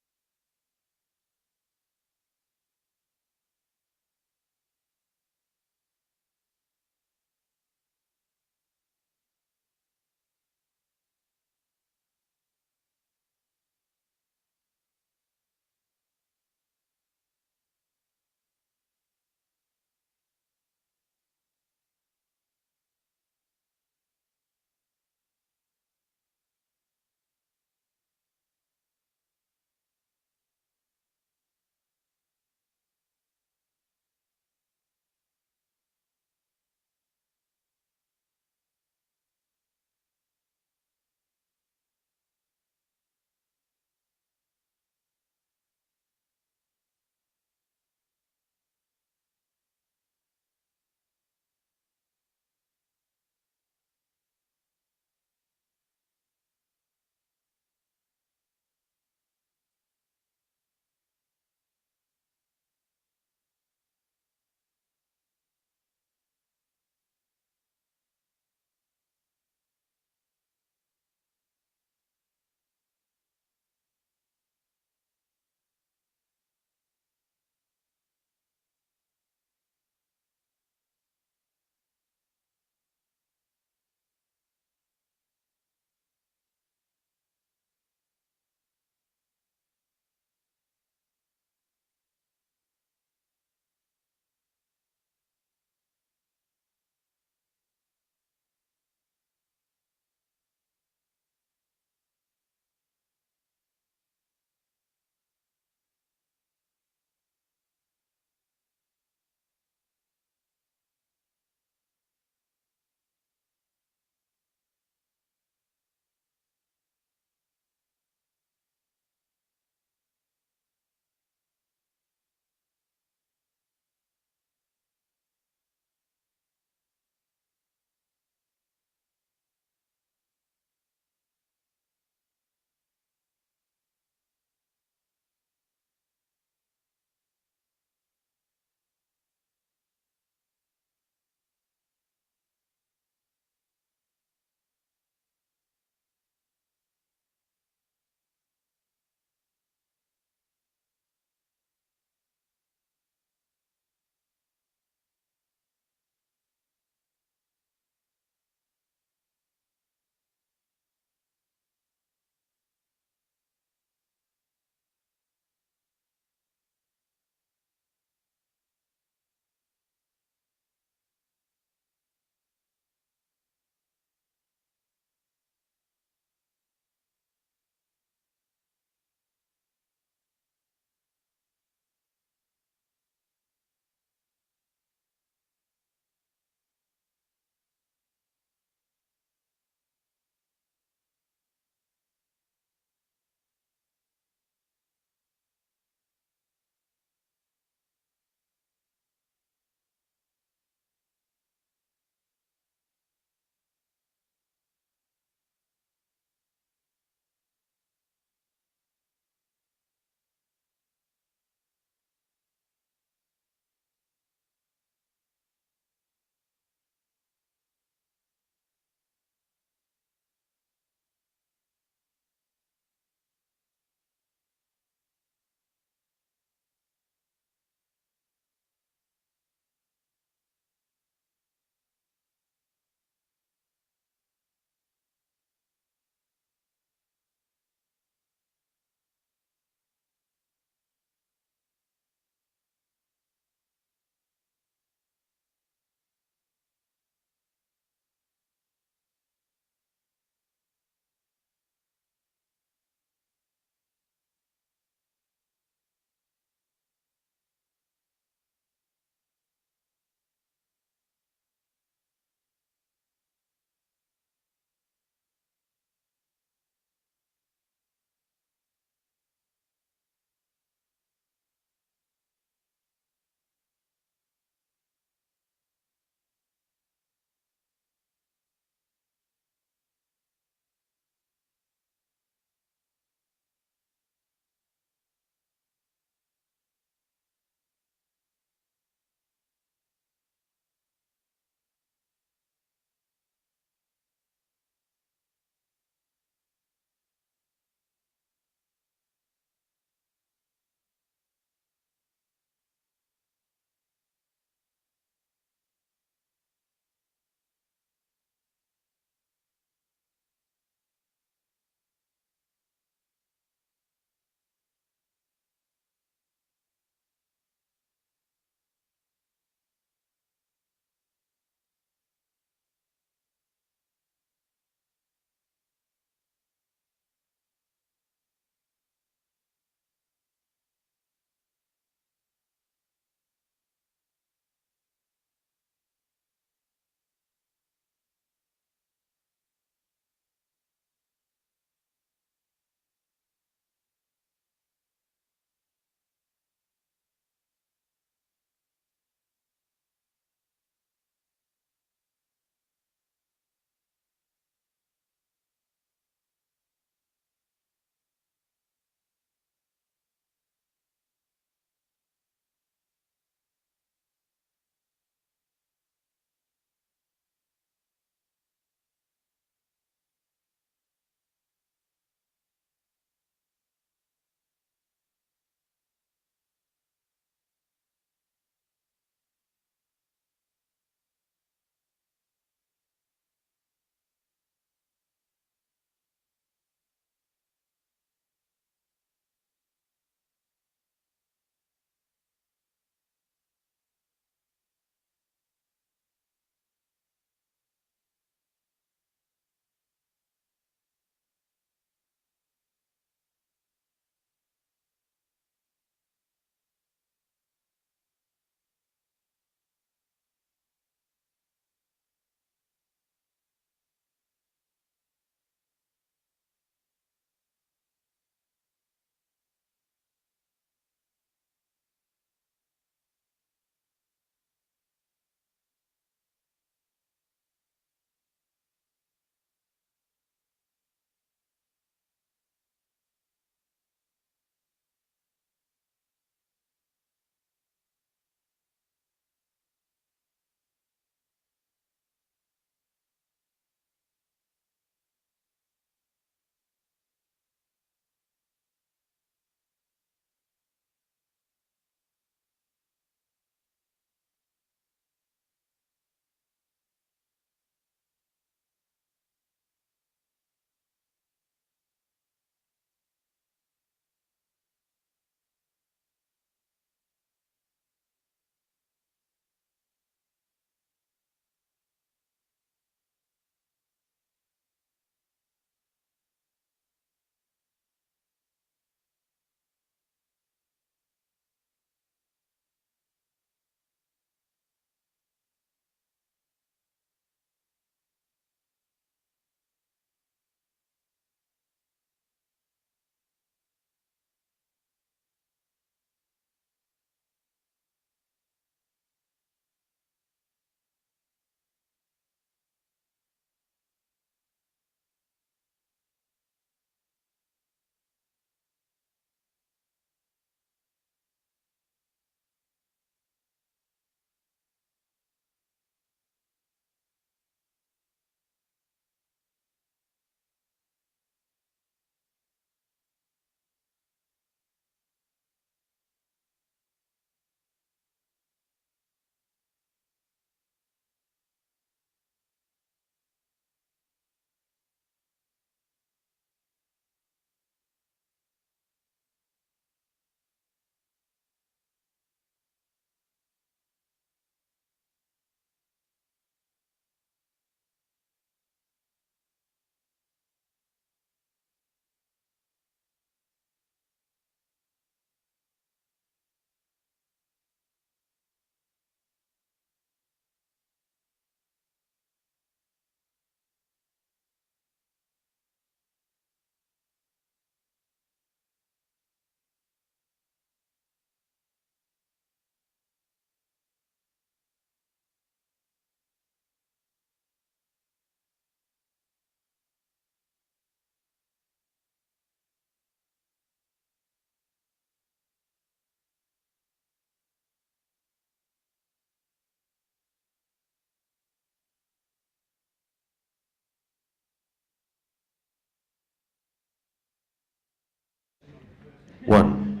1,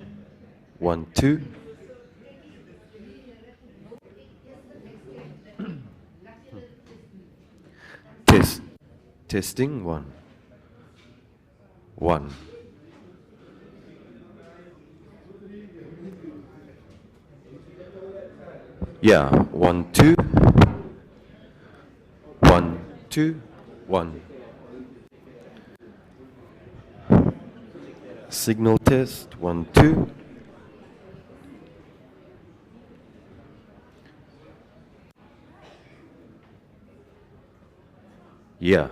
1, 2. Testing 1, 1. Yeah, 1, 2. 1, 2, 1. Signal test 1, 2. Yeah.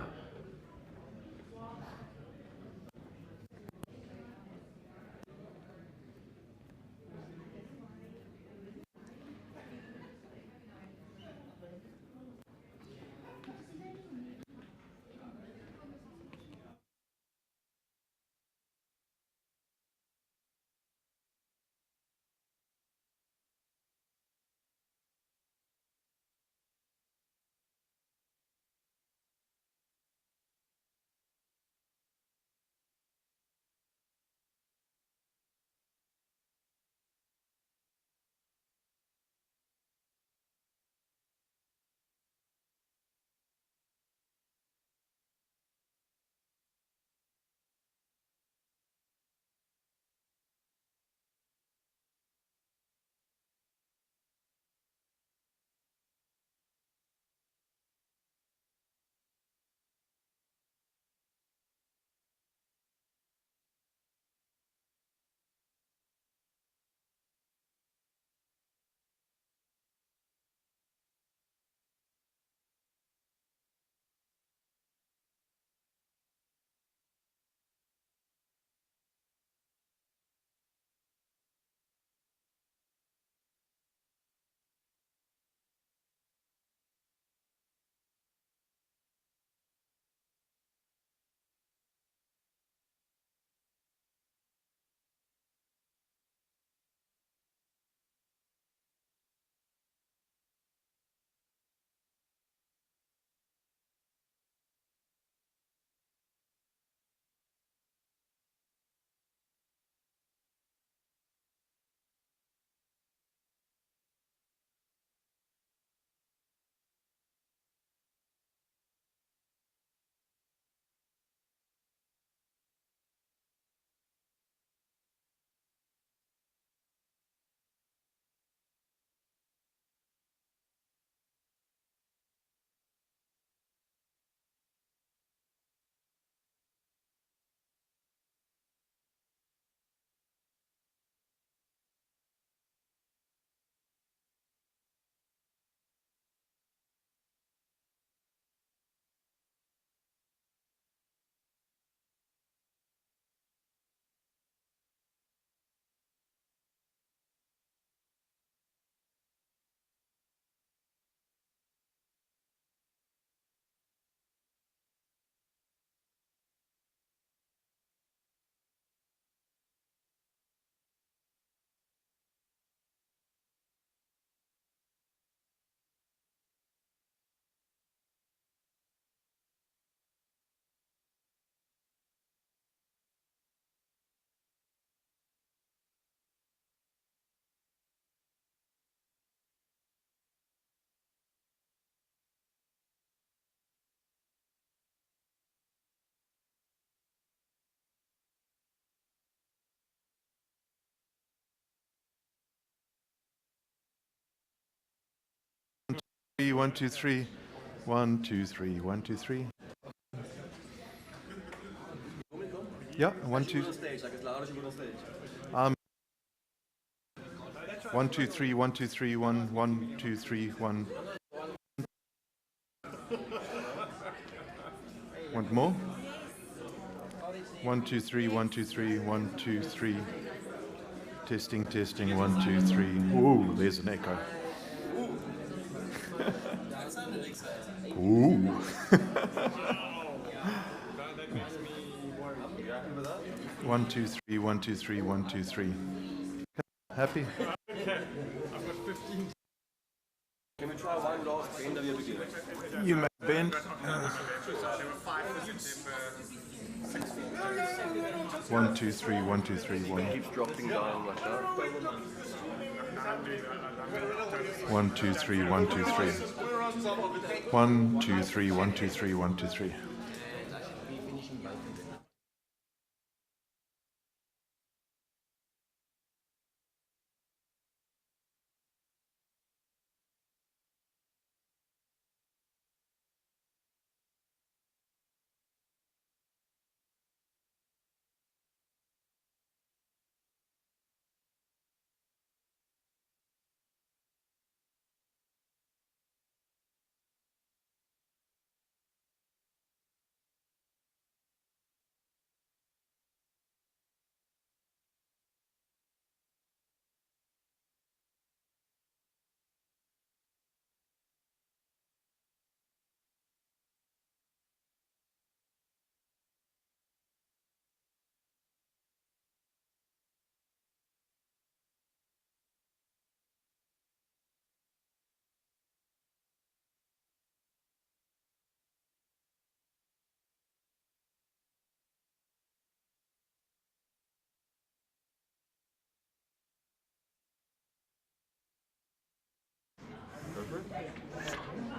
One, two, three. 1, 2, 3. 1, 2, 3. Yeah, 1, 2. 1, 2, 3. 1, 2, 3. 1, 1, 2, 3. 1. Want more? 1, 2, 3. 1, 2, 3. 1, 2, 3. Testing, testing. 1, 2, 3. Ooh, there's an echo. Ooh. 1, 2, 3. 1, 2, 3. 1, 2, 3. Happy? Okay. I've got 15. Can we try one last bend of your beginning? You may bend. There were 5 of them, 6 feet. 1, 2, 3, 1, 2, 3, 1. Keeps dropping down like that. 1, 2, 3, 1, 2, 3. 1, 2, 3, 1, 2, 3, 1, 2, 3.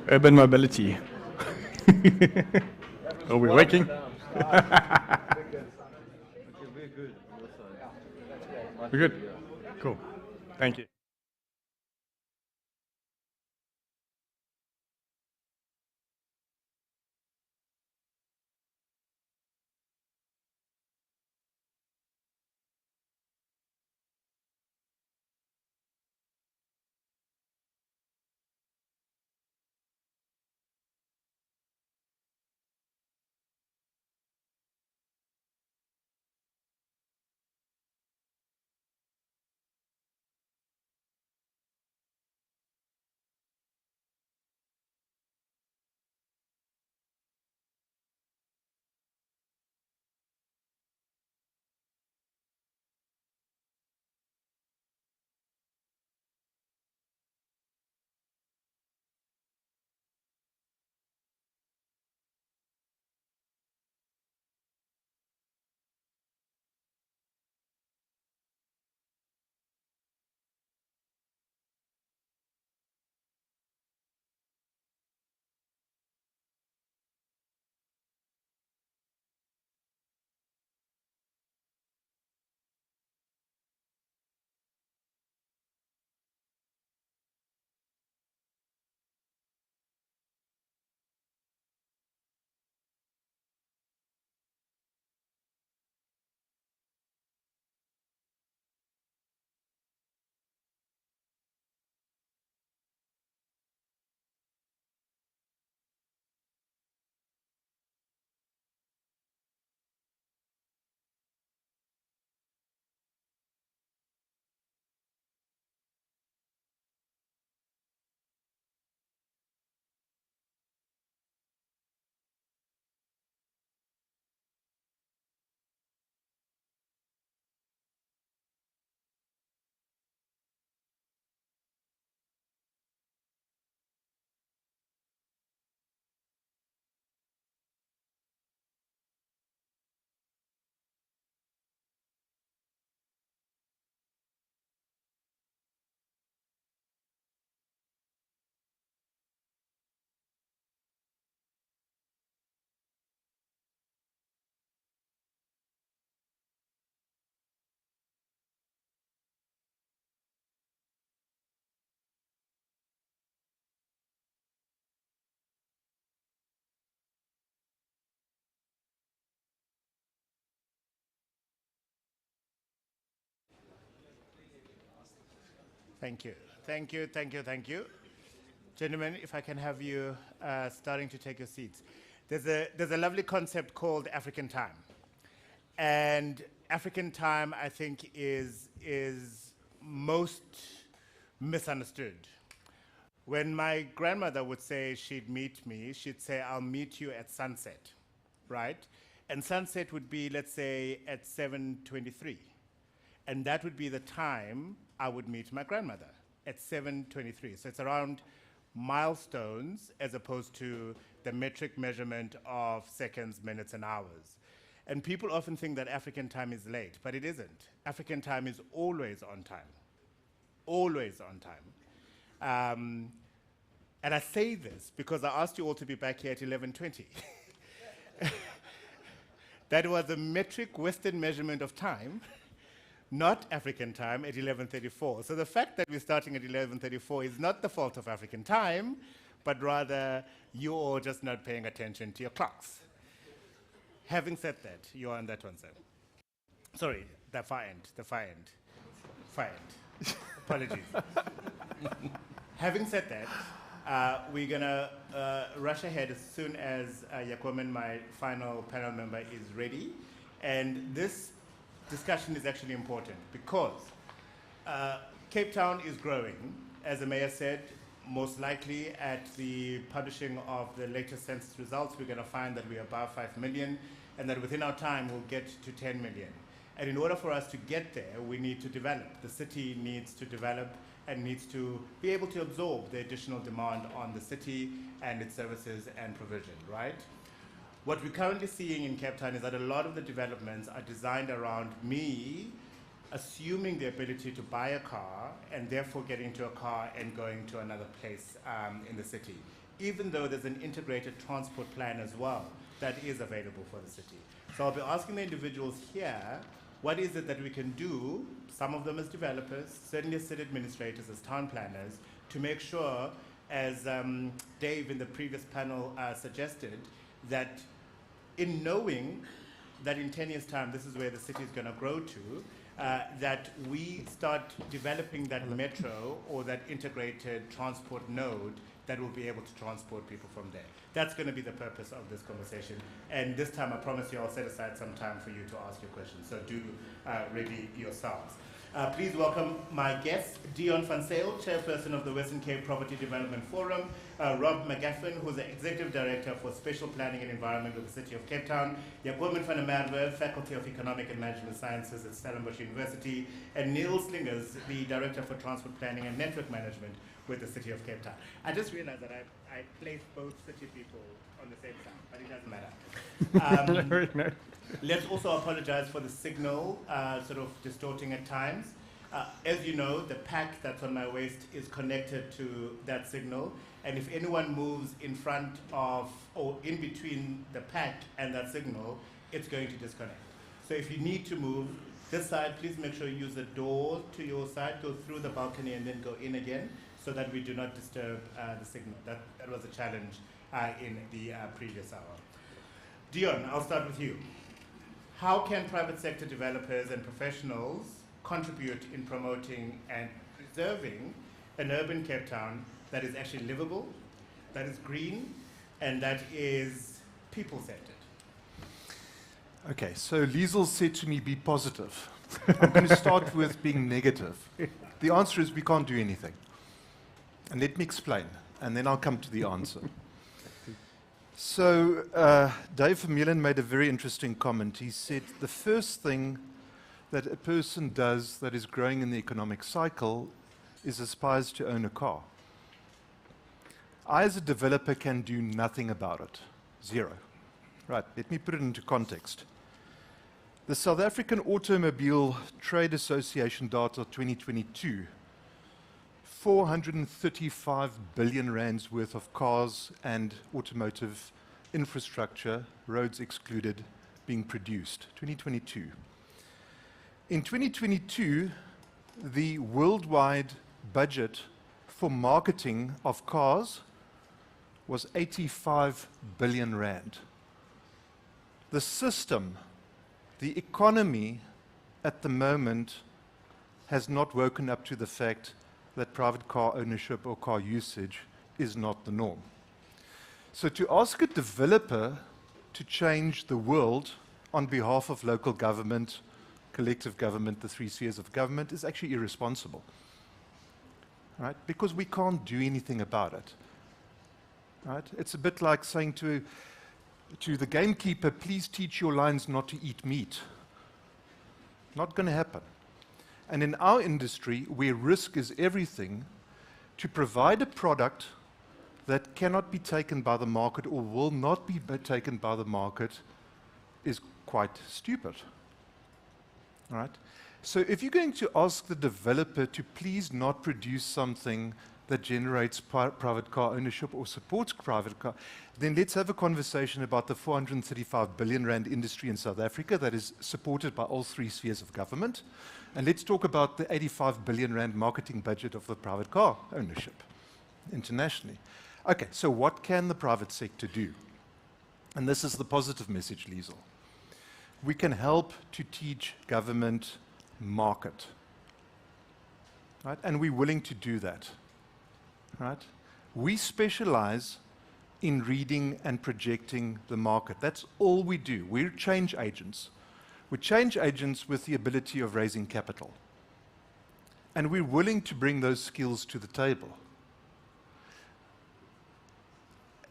Urban mobility. Are we working? We're good. Cool. Thank you. Thank you. Thank you, thank you, thank you. Gentlemen, if I can have you starting to take your seats. There's a lovely concept called African time. And African time, I think, is most misunderstood. When my grandmother would say she'd meet me, she'd say, I'll meet you at sunset, right? And sunset would be, let's say, at 7:23. And that would be the time I would meet my grandmother, at 7:23. So it's around milestones as opposed to the metric measurement of seconds, minutes, and hours. And people often think that African time is late, but it isn't. African time is always on time. Always on time. And I say this because I asked you all to be back here at 11:20. That was a metric Western measurement of time, not African time at 11:34. So the fact that we're starting at 11:34 is not the fault of African time, but rather you all just not paying attention to your clocks. Having said that, you're on that one, sir. Sorry, the far end. Far end. Apologies. Having said that, we're going to rush ahead as soon as Yakomen, my final panel member, is ready. And this discussion is actually important because Cape Town is growing. As the mayor said, most likely at the publishing of the latest census results, we're going to find that we're above 5 million and that within our time we'll get to 10 million. And in order for us to get there, we need to develop. The city needs to develop and needs to be able to absorb the additional demand on the city and its services and provision, right? What we're currently seeing in Cape Town is that a lot of the developments are designed around me assuming the ability to buy a car and therefore getting to a car and going to another place in the city, even though there's an integrated transport plan as well that is available for the city. So I'll be asking the individuals here, what is it that we can do, some of them as developers, certainly as city administrators, as town planners, to make sure, as Dave in the previous panel suggested, that in knowing that in 10 years' time this is where the city is going to grow to, that we start developing that metro or that integrated transport node that will be able to transport people from there. That's going to be the purpose of this conversation. And this time, I promise you, I'll set aside some time for you to ask your questions. So do ready yourselves. Please welcome my guests, Dion van Zyl, Chairperson of the Western Cape Property Development Forum, Rob McGaffin, who's the Executive Director for Spatial Planning and Environment with the City of Cape Town, Yakomen van der Merwe, Faculty of Economic and Management Sciences at Stellenbosch University, and Neil Slingers, the Director for Transport Planning and Network Management with the City of Cape Town. I just realized that I placed both city people on the same side, but it doesn't matter. Let's also apologize for the signal sort of distorting at times. As you know, the pack that's on my waist is connected to that signal, and if anyone moves in front of or in between the pack and that signal, it's going to disconnect. So if you need to move this side, please make sure you use the door to your side, go through the balcony and then go in again, so that we do not disturb the signal. That was a challenge in the previous hour. Dion, I'll start with you. How can private sector developers and professionals contribute in promoting and preserving an urban Cape Town that is actually livable, that is green, and that is people-centered? Okay, so Liesel said to me, be positive. I'm going to start with being negative. The answer is we can't do anything. And let me explain, and then I'll come to the answer. So Dave Vermeulen made a very interesting comment. He said the first thing that a person does that is growing in the economic cycle is aspires to own a car. I, as a developer, can do nothing about it. Zero. Right, let me put it into context. The South African Automobile Trade Association data 2022, 435 billion rands worth of cars and automotive infrastructure, roads excluded, being produced. 2022. In 2022, the worldwide budget for marketing of cars was 85 billion rand. The system, the economy at the moment has not woken up to the fact that private car ownership or car usage is not the norm. So to ask a developer to change the world on behalf of local government, collective government, the 3 C's of government, is actually irresponsible. Right? Because we can't do anything about it. Right? It's a bit like saying to the gamekeeper, please teach your lions not to eat meat. Not going to happen. And in our industry, where risk is everything, to provide a product that cannot be taken by the market or will not be taken by the market is quite stupid. All right? So if you're going to ask the developer to please not produce something that generates private car ownership or supports private car, then let's have a conversation about the 435 billion rand industry in South Africa that is supported by all three spheres of government. And let's talk about the 85 billion rand marketing budget of the private car ownership internationally. Okay, so what can the private sector do? And this is the positive message, Liesel. We can help to teach government market. Right? And we're willing to do that. Right? We specialize in reading and projecting the market. That's all we do. We're change agents. We're change agents with the ability of raising capital. And we're willing to bring those skills to the table.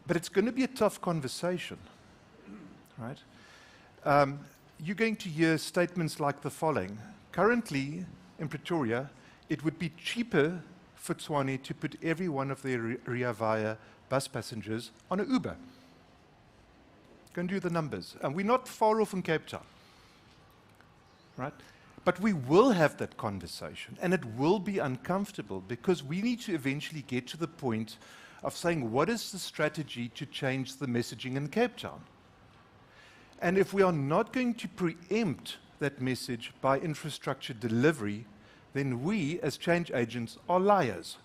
But it's going to be a tough conversation. Right? You're going to hear statements like the following. Currently, in Pretoria, it would be cheaper for Tshwane to put every one of their Rea Vaya bus passengers on an Uber. Go and do the numbers. And we're not far off from Cape Town. Right? But we will have that conversation, and it will be uncomfortable because we need to eventually get to the point of saying, what is the strategy to change the messaging in Cape Town? And if we are not going to preempt that message by infrastructure delivery, then we, as change agents, are liars.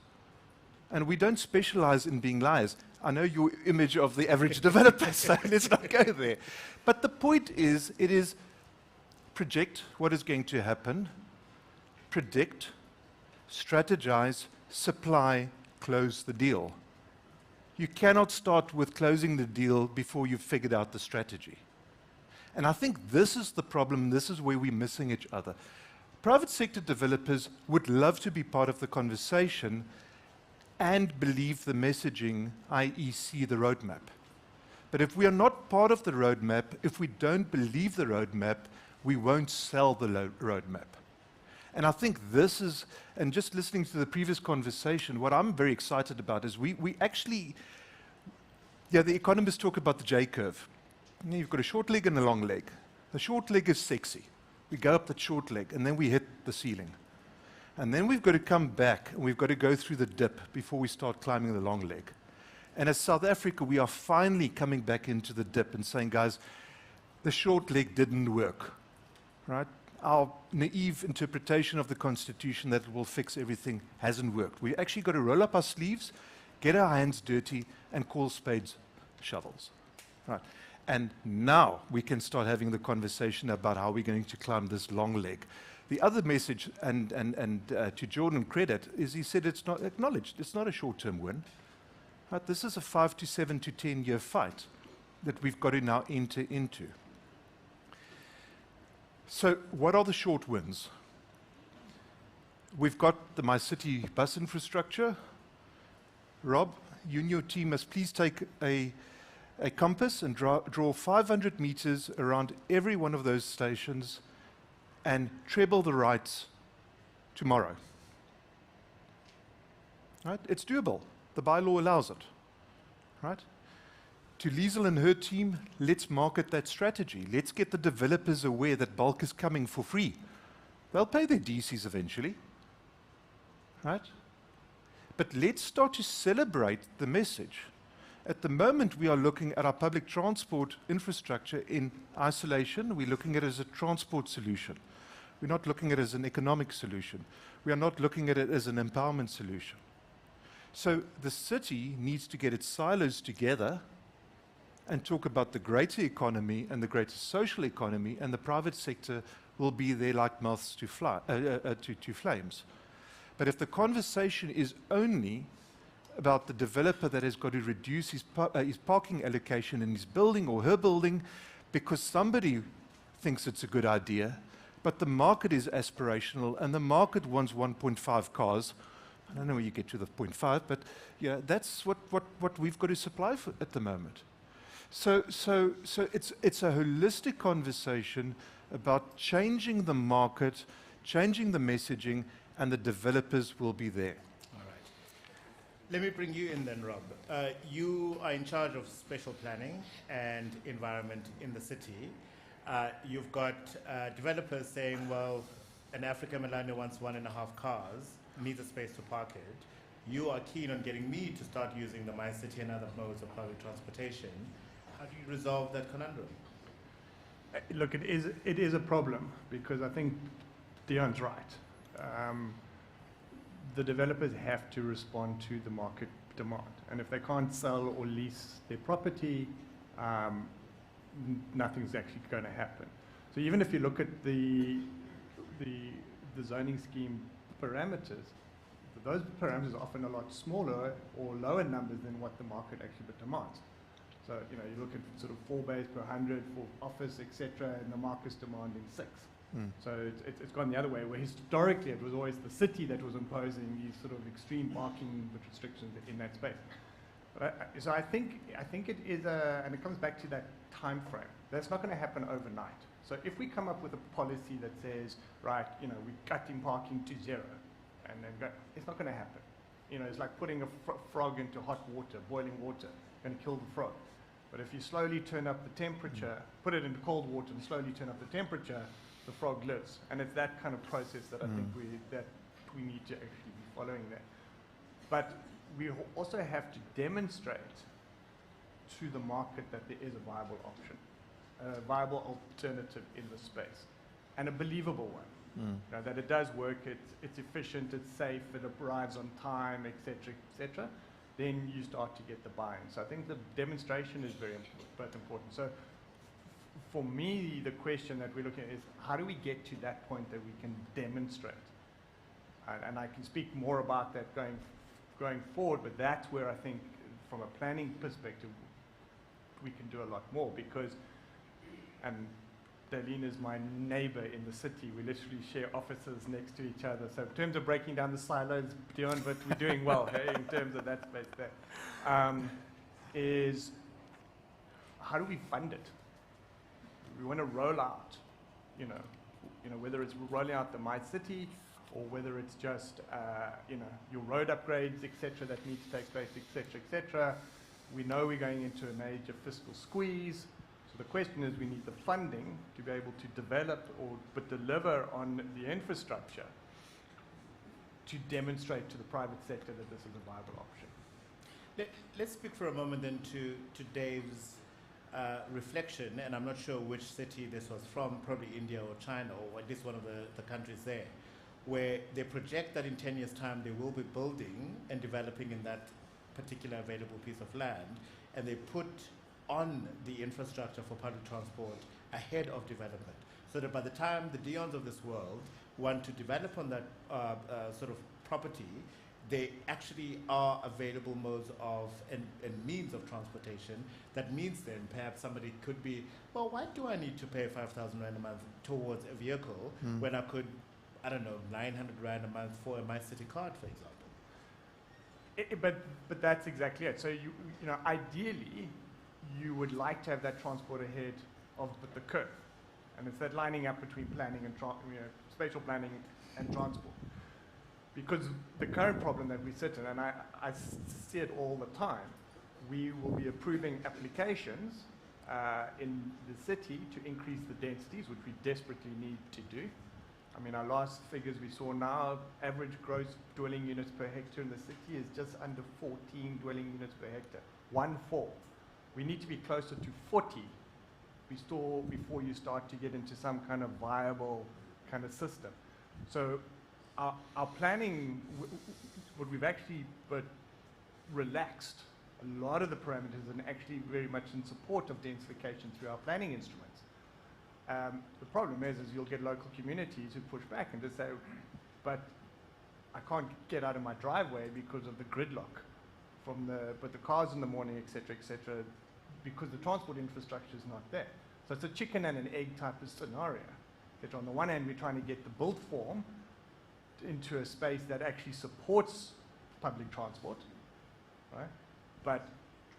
And we don't specialize in being liars. I know your image of the average developer, so let's not go there. But the point is, it is project what is going to happen, predict, strategize, supply, close the deal. You cannot start with closing the deal before you've figured out the strategy. And I think this is the problem, this is where we're missing each other. Private sector developers would love to be part of the conversation and believe the messaging, i.e. see the roadmap. But if we are not part of the roadmap, if we don't believe the roadmap, we won't sell the roadmap. And I think this is, and just listening to the previous conversation, what I'm very excited about is we actually, the economists talk about the J-curve. You've got a short leg and a long leg. The short leg is sexy. We go up that short leg, and then we hit the ceiling. And then we've got to come back, and we've got to go through the dip before we start climbing the long leg. And as South Africa, we are finally coming back into the dip and saying, guys, the short leg didn't work. Right? Our naive interpretation of the Constitution that it will fix everything hasn't worked. We've actually got to roll up our sleeves, get our hands dirty, and call spades shovels. Right? And now we can start having the conversation about how we're going to climb this long leg. The other message, and to Jordan credit, is he said it's not acknowledged. It's not a short-term win. Right? This is a 5 to 7 to 10-year fight that we've got to now enter into. So what are the short wins? We've got the MyCity bus infrastructure. Rob, you and your team must please take a compass and draw 500 meters around every one of those stations and treble the rights tomorrow. Right? It's doable. The bylaw allows it. Right? To Liesel and her team, let's market that strategy. Let's get the developers aware that bulk is coming for free. They'll pay their DCs eventually. Right? But let's start to celebrate the message. At the moment, we are looking at our public transport infrastructure in isolation. We're looking at it as a transport solution. We're not looking at it as an economic solution. We are not looking at it as an empowerment solution. So the city needs to get its silos together and talk about the greater economy and the greater social economy, and the private sector will be there like moths to flames. But if the conversation is only about the developer that has got to reduce his parking allocation in his building or her building because somebody thinks it's a good idea, but the market is aspirational and the market wants 1.5 cars. I don't know where you get to the 0.5, but yeah, that's what we've got to supply for at the moment. So it's a holistic conversation about changing the market, changing the messaging, and the developers will be there. All right. Let me bring you in then, Rob. You are in charge of special planning and environment in the city. You've got developers saying, well, an African millennial wants 1.5 cars, needs a space to park it. You are keen on getting me to start using the MyCity and other modes of public transportation. How do you resolve that conundrum? Look, it is a problem because I think Dion's right. The developers have to respond to the market demand. And if they can't sell or lease their property, nothing's actually going to happen. So even if you look at the zoning scheme parameters, those parameters are often a lot smaller or lower numbers than what the market actually demands. So, you know, you look at sort of 4 bays per 100 for office, etc., and the market's demanding 6. So it's gone the other way, where historically it was always the city that was imposing these sort of extreme parking restrictions in that space. So I think it is and it comes back to that time frame. That's not going to happen overnight. So if we come up with a policy that says, right, you know, we're cutting parking to 0, and then go, it's not going to happen. You know, it's like putting a frog into hot water, boiling water, going to kill the frog. But if you slowly turn up the temperature, put it into cold water and slowly turn up the temperature, the frog lives. And it's that kind of process that I think we need to actually be following there. But we also have to demonstrate to the market that there is a viable option, a viable alternative in the space, and a believable one. You know, that it does work, it's efficient, it's safe, it arrives on time, etc., etc. Then you start to get the buy-in. So I think the demonstration is very important. So for me, the question that we're looking at is, how do we get to that point that we can demonstrate? And I can speak more about that going forward, but that's where I think, from a planning perspective, we can do a lot more, because, and Darlene is my neighbor in the city. We literally share offices next to each other. So in terms of breaking down the silos, Dion, but we're doing well, hey, in terms of that space there. Is how do we fund it? We want to roll out, you know, whether it's rolling out the MyCity or whether it's just, your road upgrades, etc., that need to take place, etc., etc. We know we're going into a major fiscal squeeze. So the question is, we need the funding to be able to develop but deliver on the infrastructure to demonstrate to the private sector that this is a viable option. Let's speak for a moment then to Dave's reflection, and I'm not sure which city this was from, probably India or China, or at least one of the countries there, where they project that in 10 years' time they will be building and developing in that particular available piece of land, and they put on the infrastructure for public transport ahead of development, so that by the time the Dions of this world want to develop on that sort of property, they actually are available modes of and means of transportation. That means then perhaps somebody could be, well, why do I need to pay 5,000 Rand a month towards a vehicle when I could, I don't know, 900 Rand a month for a MyCity card, for example? But that's exactly it. So you know, ideally, you would like to have that transport ahead of the curve, and it's that lining up between planning and spatial planning and transport. Because the current problem that we sit in, and I see it all the time, we will be approving applications in the city to increase the densities, which we desperately need to do. I mean, our last figures we saw now, average gross dwelling units per hectare in the city is just under 14 dwelling units per hectare. 1/4. We need to be closer to 40 before you start to get into some kind of viable kind of system. So our planning, what we've actually relaxed a lot of the parameters and actually very much in support of densification through our planning instruments. The problem is you'll get local communities who push back and just say, but I can't get out of my driveway because of the gridlock but the cars in the morning, etc., etc., because the transport infrastructure is not there. So it's a chicken and an egg type of scenario. That on the one hand, we're trying to get the built form into a space that actually supports public transport, right? But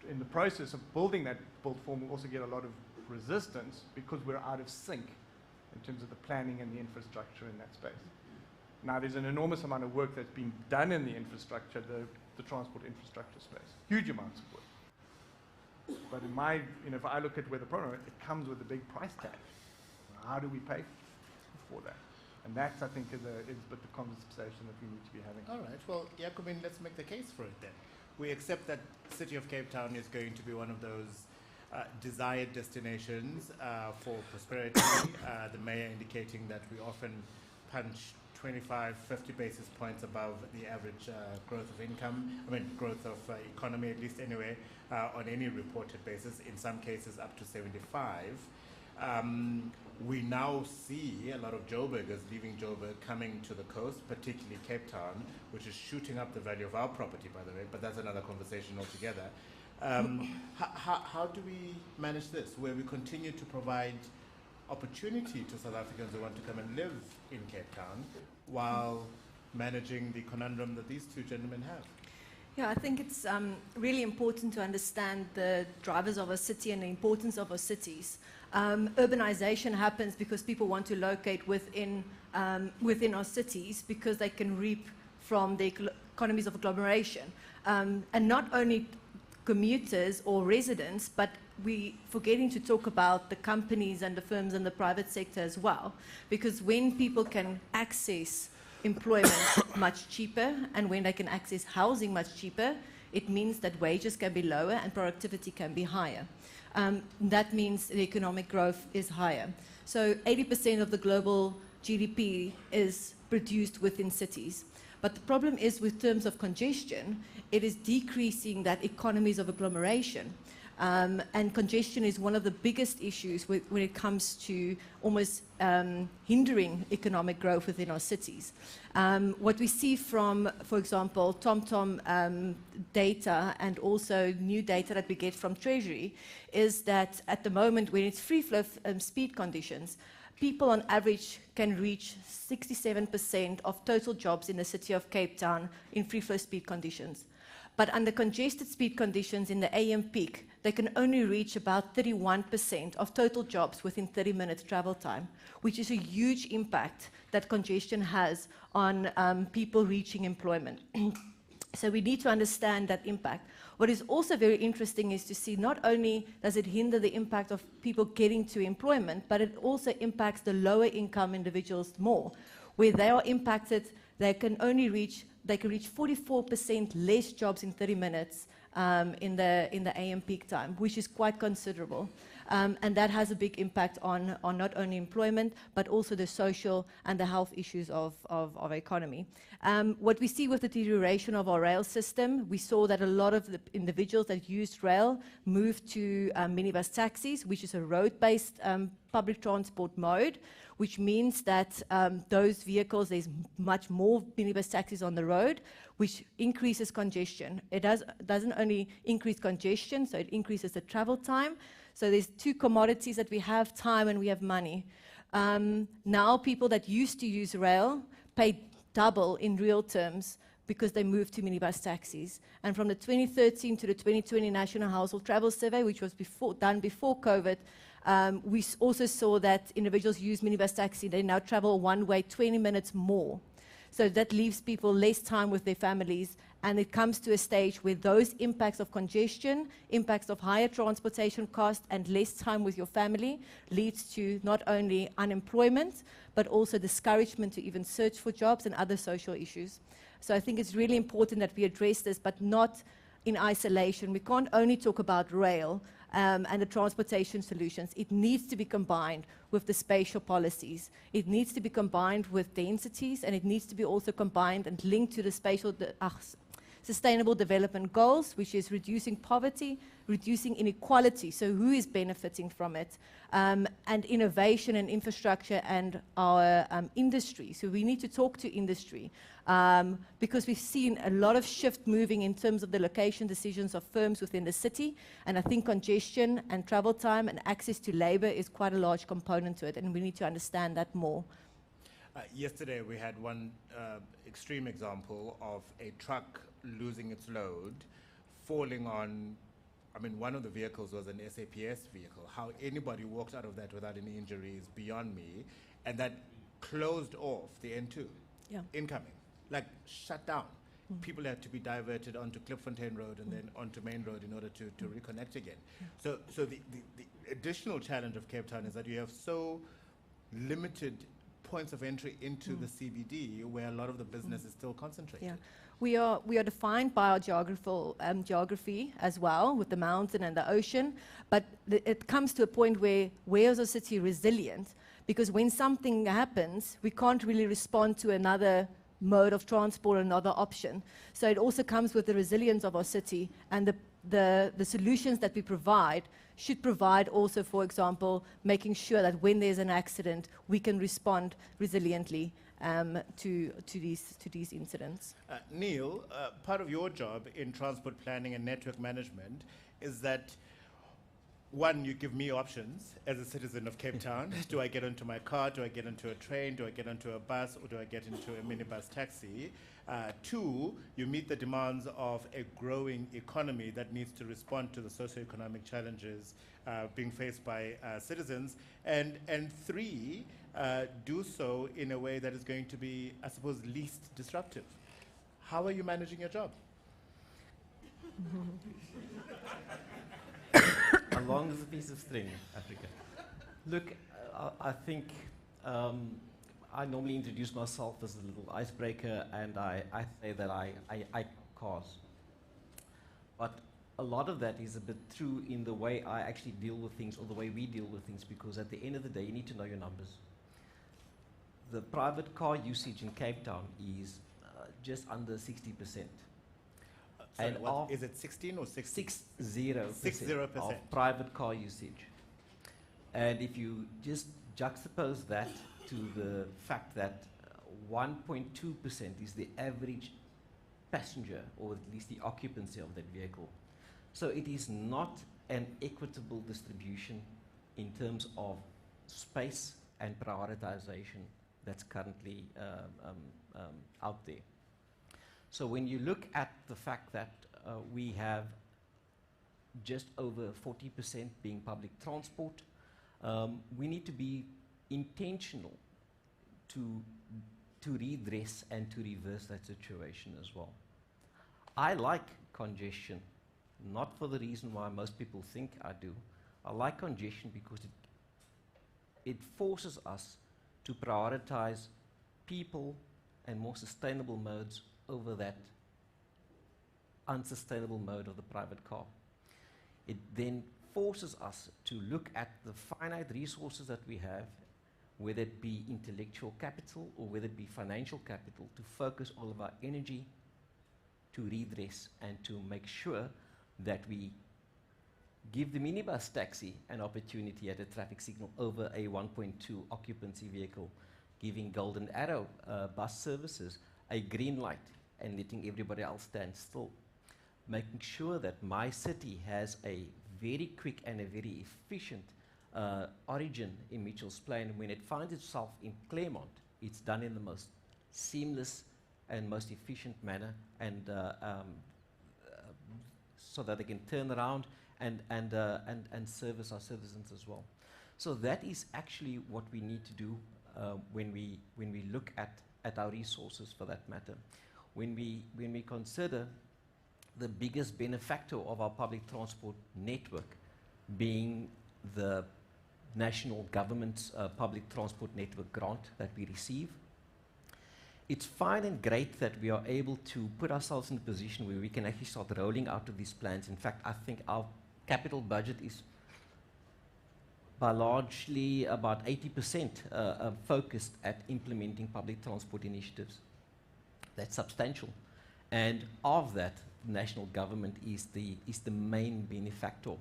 in the process of building that built form, we also get a lot of resistance because we're out of sync in terms of the planning and the infrastructure in that space. Now, there's an enormous amount of work that's been done in the infrastructure, the transport infrastructure space, huge amounts of work. But if I look at where the problem is, it comes with a big price tag. How do we pay for that? And that, I think, is but the conversation that we need to be having. All right. Well, Jacobin, let's make the case for it then. We accept that City of Cape Town is going to be one of those desired destinations for prosperity. The mayor indicating that we often punch 25, 50 basis points above the average growth of income, growth of economy, at least anyway, on any reported basis, in some cases up to 75. We now see a lot of Joburgers leaving Joburg, coming to the coast, particularly Cape Town, which is shooting up the value of our property, by the way, but that's another conversation altogether. How do we manage this, where we continue to provide opportunity to South Africans who want to come and live in Cape Town while managing the conundrum that these two gentlemen have? Yeah, I think it's really important to understand the drivers of a city and the importance of our cities. Urbanization happens because people want to locate within our cities because they can reap from the economies of agglomeration. And not only commuters or residents, but we forgetting to talk about the companies and the firms and the private sector as well. Because when people can access employment much cheaper, and when they can access housing much cheaper, it means that wages can be lower and productivity can be higher. That means the economic growth is higher. So 80% of the global GDP is produced within cities. But the problem is, with terms of congestion, it is decreasing that economies of agglomeration. And congestion is one of the biggest issues when it comes to almost hindering economic growth within our cities. What we see from, for example, TomTom data and also new data that we get from Treasury is that at the moment, when it's free flow speed conditions, people on average can reach 67% of total jobs in the city of Cape Town in free flow speed conditions. But under congested speed conditions in the AM peak, they can only reach about 31% of total jobs within 30 minutes travel time, which is a huge impact that congestion has on people reaching employment. So we need to understand that impact. What is also very interesting is to see not only does it hinder the impact of people getting to employment, but it also impacts the lower income individuals more. Where they are impacted, they can reach 44% less jobs in 30 minutes in the AM peak time, which is quite considerable. And that has a big impact on not only employment, but also the social and the health issues of our economy. What we see with the deterioration of our rail system, we saw that a lot of the individuals that used rail moved to minibus taxis, which is a road-based public transport mode, which means that those vehicles, there's much more minibus taxis on the road, which increases congestion. It doesn't only increase congestion, so it increases the travel time. So there's two commodities that we have, time and we have money. Now people that used to use rail pay double in real terms because they moved to minibus taxis. And from the 2013 to the 2020 National Household Travel Survey, which was done before COVID, we also saw that individuals use minibus taxi, they now travel one way 20 minutes more. So that leaves people less time with their families, and it comes to a stage where those impacts of congestion, impacts of higher transportation costs, and less time with your family leads to not only unemployment, but also discouragement to even search for jobs and other social issues. So I think it's really important that we address this, but not in isolation. We can't only talk about rail and the transportation solutions. It needs to be combined with the spatial policies. It needs to be combined with densities, and it needs to be also combined and linked to the spatial Sustainable Development Goals, which is reducing poverty, reducing inequality, so who is benefiting from it, and innovation and infrastructure and our industry. So we need to talk to industry because we've seen a lot of shift moving in terms of the location decisions of firms within the city, and I think congestion and travel time and access to labor is quite a large component to it, and we need to understand that more. Yesterday we had one extreme example of a truck losing its load, falling on, one of the vehicles was an SAPS vehicle. How anybody walked out of that without any injury is beyond me. And that closed off the N2, incoming, like shut down. People had to be diverted onto Klipfontein Road and then onto Main Road in order to reconnect again. So the additional challenge of Cape Town is that you have so limited points of entry into the CBD where a lot of the business is still concentrated. Yeah, we are defined by our geography as well, with the mountain and the ocean. But it comes to a point where is a city resilient? Because when something happens, we can't really respond to another mode of transport, another option. So it also comes with the resilience of our city, and the solutions that we provide should provide also, for example, making sure that when there's an accident, we can respond resiliently to these incidents. Neil, part of your job in transport planning and network management is that, one, you give me options as a citizen of Cape Town. Do I get into my car? Do I get into a train? Do I get into a bus? Or do I get into a minibus taxi? Two, you meet the demands of a growing economy that needs to respond to the socioeconomic challenges being faced by citizens. And three, do so in a way that is going to be, I suppose, least disruptive. How are you managing your job? As long as a piece of string, Africa. Look, I think I normally introduce myself as a little icebreaker, and I say that I cause. But a lot of that is a bit true in the way I actually deal with things, or the way we deal with things, because at the end of the day, you need to know your numbers. The private car usage in Cape Town is just under 60%. Sorry, And what, of is it 16 or 60? 60% 60%. of private car usage. And if you just juxtapose that to the fact that 1.2% is the average passenger, or at least the occupancy of that vehicle. So it is not an equitable distribution in terms of space and prioritization that's currently out there. So when you look at the fact that we have just over 40% being public transport, we need to be intentional to redress and to reverse that situation as well. I like congestion, not for the reason why most people think I do. I like congestion because it forces us to prioritize people and more sustainable modes over that unsustainable mode of the private car. It then forces us to look at the finite resources that we have, whether it be intellectual capital or whether it be financial capital, to focus all of our energy to redress and to make sure that we give the minibus taxi an opportunity at a traffic signal over a 1.2 occupancy vehicle, giving Golden Arrow bus services a green light and letting everybody else stand still. Making sure that my city has a very quick and a very efficient origin in Mitchell's Plain. When it finds itself in Claremont, it's done in the most seamless and most efficient manner, and so that they can turn around and service our citizens as well. So that is actually what we need to do when we look at our resources, for that matter. When we consider the biggest benefactor of our public transport network being the national government's public transport network grant that we receive, it's fine and great that we are able to put ourselves in a position where we can actually start rolling out of these plans. In fact, I think our capital budget is by largely about 80% focused at implementing public transport initiatives. That's substantial. And of that, the national government is the main benefactor.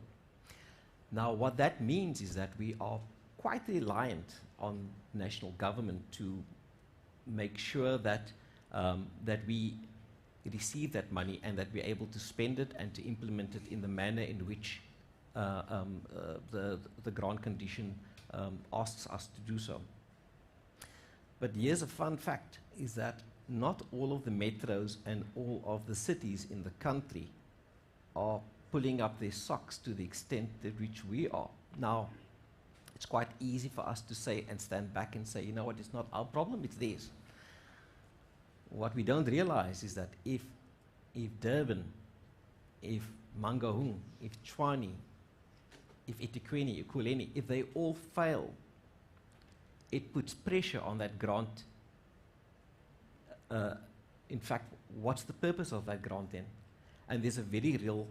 Now, what that means is that we are quite reliant on national government to make sure that, that we receive that money and that we're able to spend it and to implement it in the manner in which the grant condition asks us to do so. But here's a fun fact, is that not all of the metros and all of the cities in the country are pulling up their socks to the extent to which we are. Now, it's quite easy for us to say and stand back and say, you know what, it's not our problem, it's theirs. What we don't realize is that if Durban, if Mangaung, if Tshwane, if eThekwini, eKuleni, if they all fail it puts pressure on that grant. In fact, what's the purpose of that grant then? And there's a very real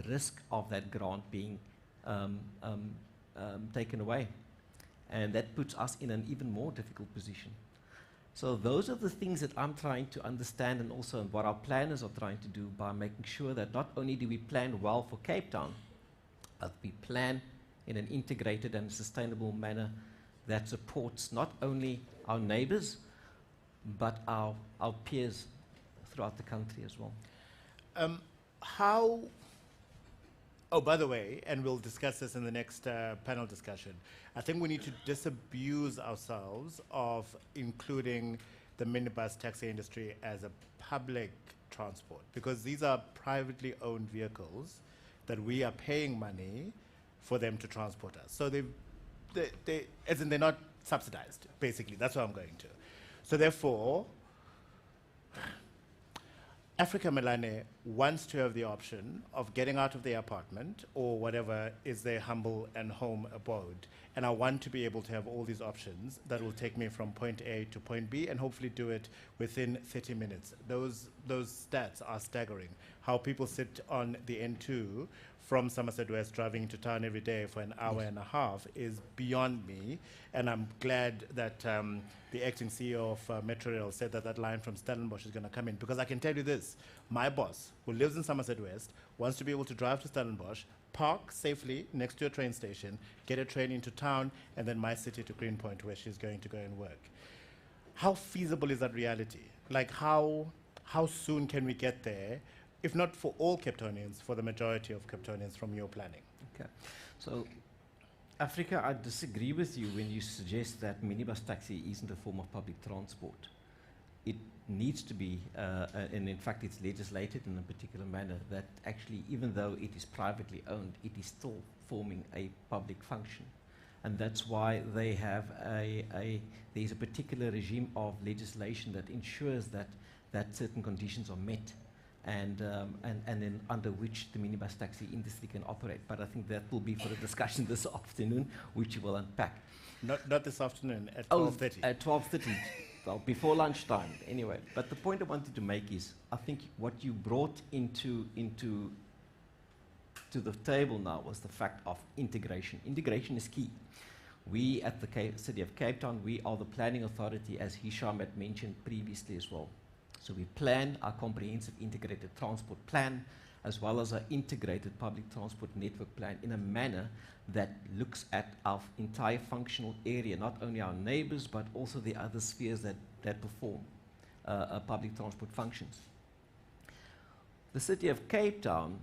risk of that grant being taken away. And that puts us in an even more difficult position. So those are the things that I'm trying to understand, and also what our planners are trying to do by making sure that not only do we plan well for Cape Town, but we plan in an integrated and sustainable manner that supports not only our neighbors, but our peers throughout the country as well. Oh, by the way, and we'll discuss this in the next panel discussion, I think we need to disabuse ourselves of including the minibus taxi industry as a public transport, because these are privately owned vehicles that we are paying money for them to transport us. So as in they're not subsidized, basically. That's what I'm going to. So therefore, Africa Melane wants to have the option of getting out of their apartment or whatever is their humble and home abode. And I want to be able to have all these options that will take me from point A to point B and hopefully do it within 30 minutes. Those stats are staggering. How people sit on the N2 from Somerset West driving into town every day for an hour and a half is beyond me. And I'm glad that the acting CEO of Metrorail said that that line from Stellenbosch is going to come in, because I can tell you this, my boss, who lives in Somerset West, wants to be able to drive to Stellenbosch, park safely next to a train station, get a train into town, and then my city to Greenpoint, where she's going to go and work. How feasible is that reality? Like how soon can we get there, if not for all Cape Townians, for the majority of Cape Townians from your planning? Okay, so Africa, I disagree with you when you suggest that minibus taxi isn't a form of public transport. It needs to be, and in fact it's legislated in a particular manner, that actually, even though it is privately owned, it is still forming a public function. And that's why they have there's a particular regime of legislation that ensures that certain conditions are met, and then under which the minibus taxi industry can operate. But I think that will be for a discussion this afternoon, which you will unpack. Not this afternoon, at 12:30. At 12:30. Well, before lunchtime, anyway. But the point I wanted to make is, I think what you brought into the table now was the fact of integration. Integration is key. We at the City of Cape Town, we are the planning authority, as Hisham had mentioned previously as well. So we plan our comprehensive integrated transport plan, as well as our integrated public transport network plan, in a manner that looks at our entire functional area, not only our neighbors, but also the other spheres that perform public transport functions. The City of Cape Town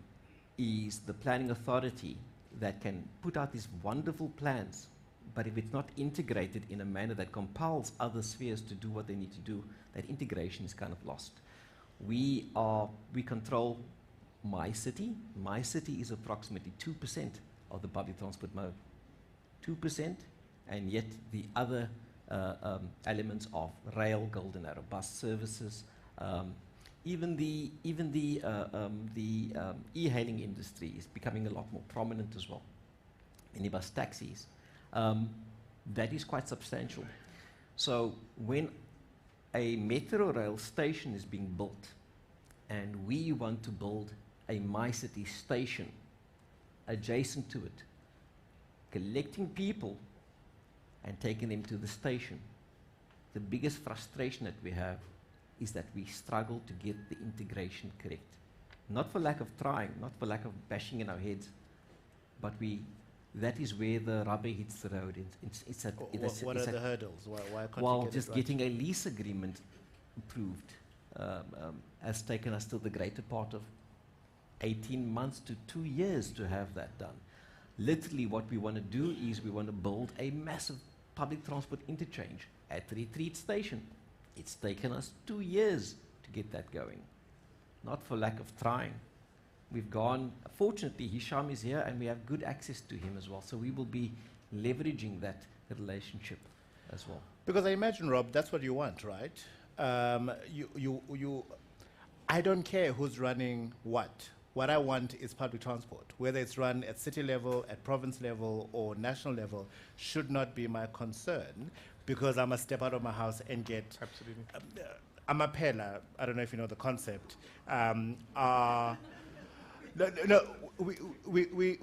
is the planning authority that can put out these wonderful plans, but if it's not integrated in a manner that compels other spheres to do what they need to do, that integration is kind of lost. We control my city. My city is approximately 2% of the public transport mode. 2%, and yet the other elements of rail, Golden Arrow bus services, even the e-hailing industry is becoming a lot more prominent as well. Minibus taxis, that is quite substantial. So when a metro rail station is being built, and we want to build a MyCity station adjacent to it, collecting people and taking them to the station, the biggest frustration that we have is that we struggle to get the integration correct. Not for lack of trying, not for lack of bashing in our heads, but that is where the rubber hits the road. What are the hurdles? Why can't well, you get just it right? getting a lease agreement approved has taken us till the greater part of 18 months to 2 years to have that done. Literally what we want to do is we want to build a massive public transport interchange at Retreat Station. It's taken us 2 years to get that going. Not for lack of trying. We've gone, fortunately Hisham is here and we have good access to him as well, so we will be leveraging that relationship as well. Because I imagine, Rob, that's what you want, right? I don't care who's running what. What I want is public transport. Whether it's run at city level, at province level, or national level should not be my concern. because I must step out of my house and get Absolutely. Amapela. I don't know if you know the concept.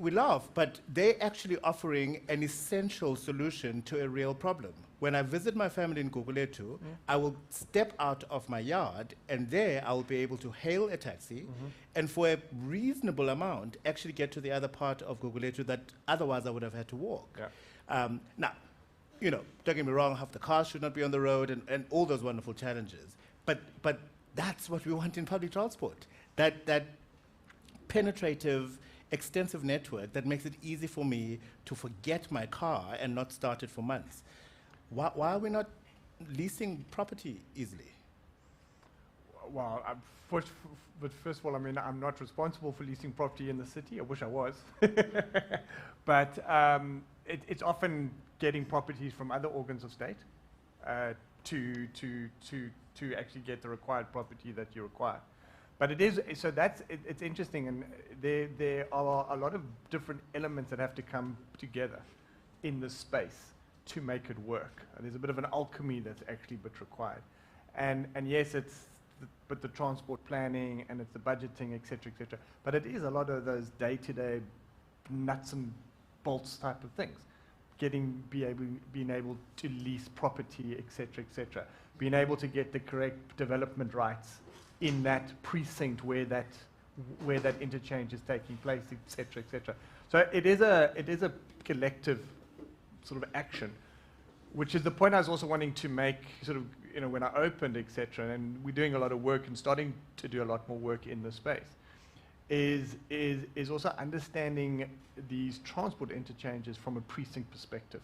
We laugh, but they're actually offering an essential solution to a real problem. When I visit my family in Guguletu, I will step out of my yard, and there I will be able to hail a taxi, and for a reasonable amount, actually get to the other part of Guguletu that otherwise I would have had to walk. Now, you know, don't get me wrong, half the cars should not be on the road, and all those wonderful challenges. But that's what we want in public transport. That penetrative, extensive network that makes it easy for me to forget my car and not start it for months. Why are we not leasing property easily? Well, but first of all, I mean, I'm not responsible for leasing property in the city. I wish I was. But it's often getting properties from other organs of state to actually get the required property that you require. But it is, so it's interesting, and there are a lot of different elements that have to come together in this space to make it work. There's a bit of an alchemy that's actually required. And yes, it's the transport planning, and it's the budgeting, et cetera, but it is a lot of those day-to-day nuts and bolts type of things. Being able to lease property, et cetera, being able to get the correct development rights in that precinct where that interchange is taking place, et cetera. So it is a collective sort of action, which is the point I was also wanting to make, sort of, you know, when I opened, et cetera, and we're doing a lot of work and starting to do a lot more work in this space, is also understanding these transport interchanges from a precinct perspective.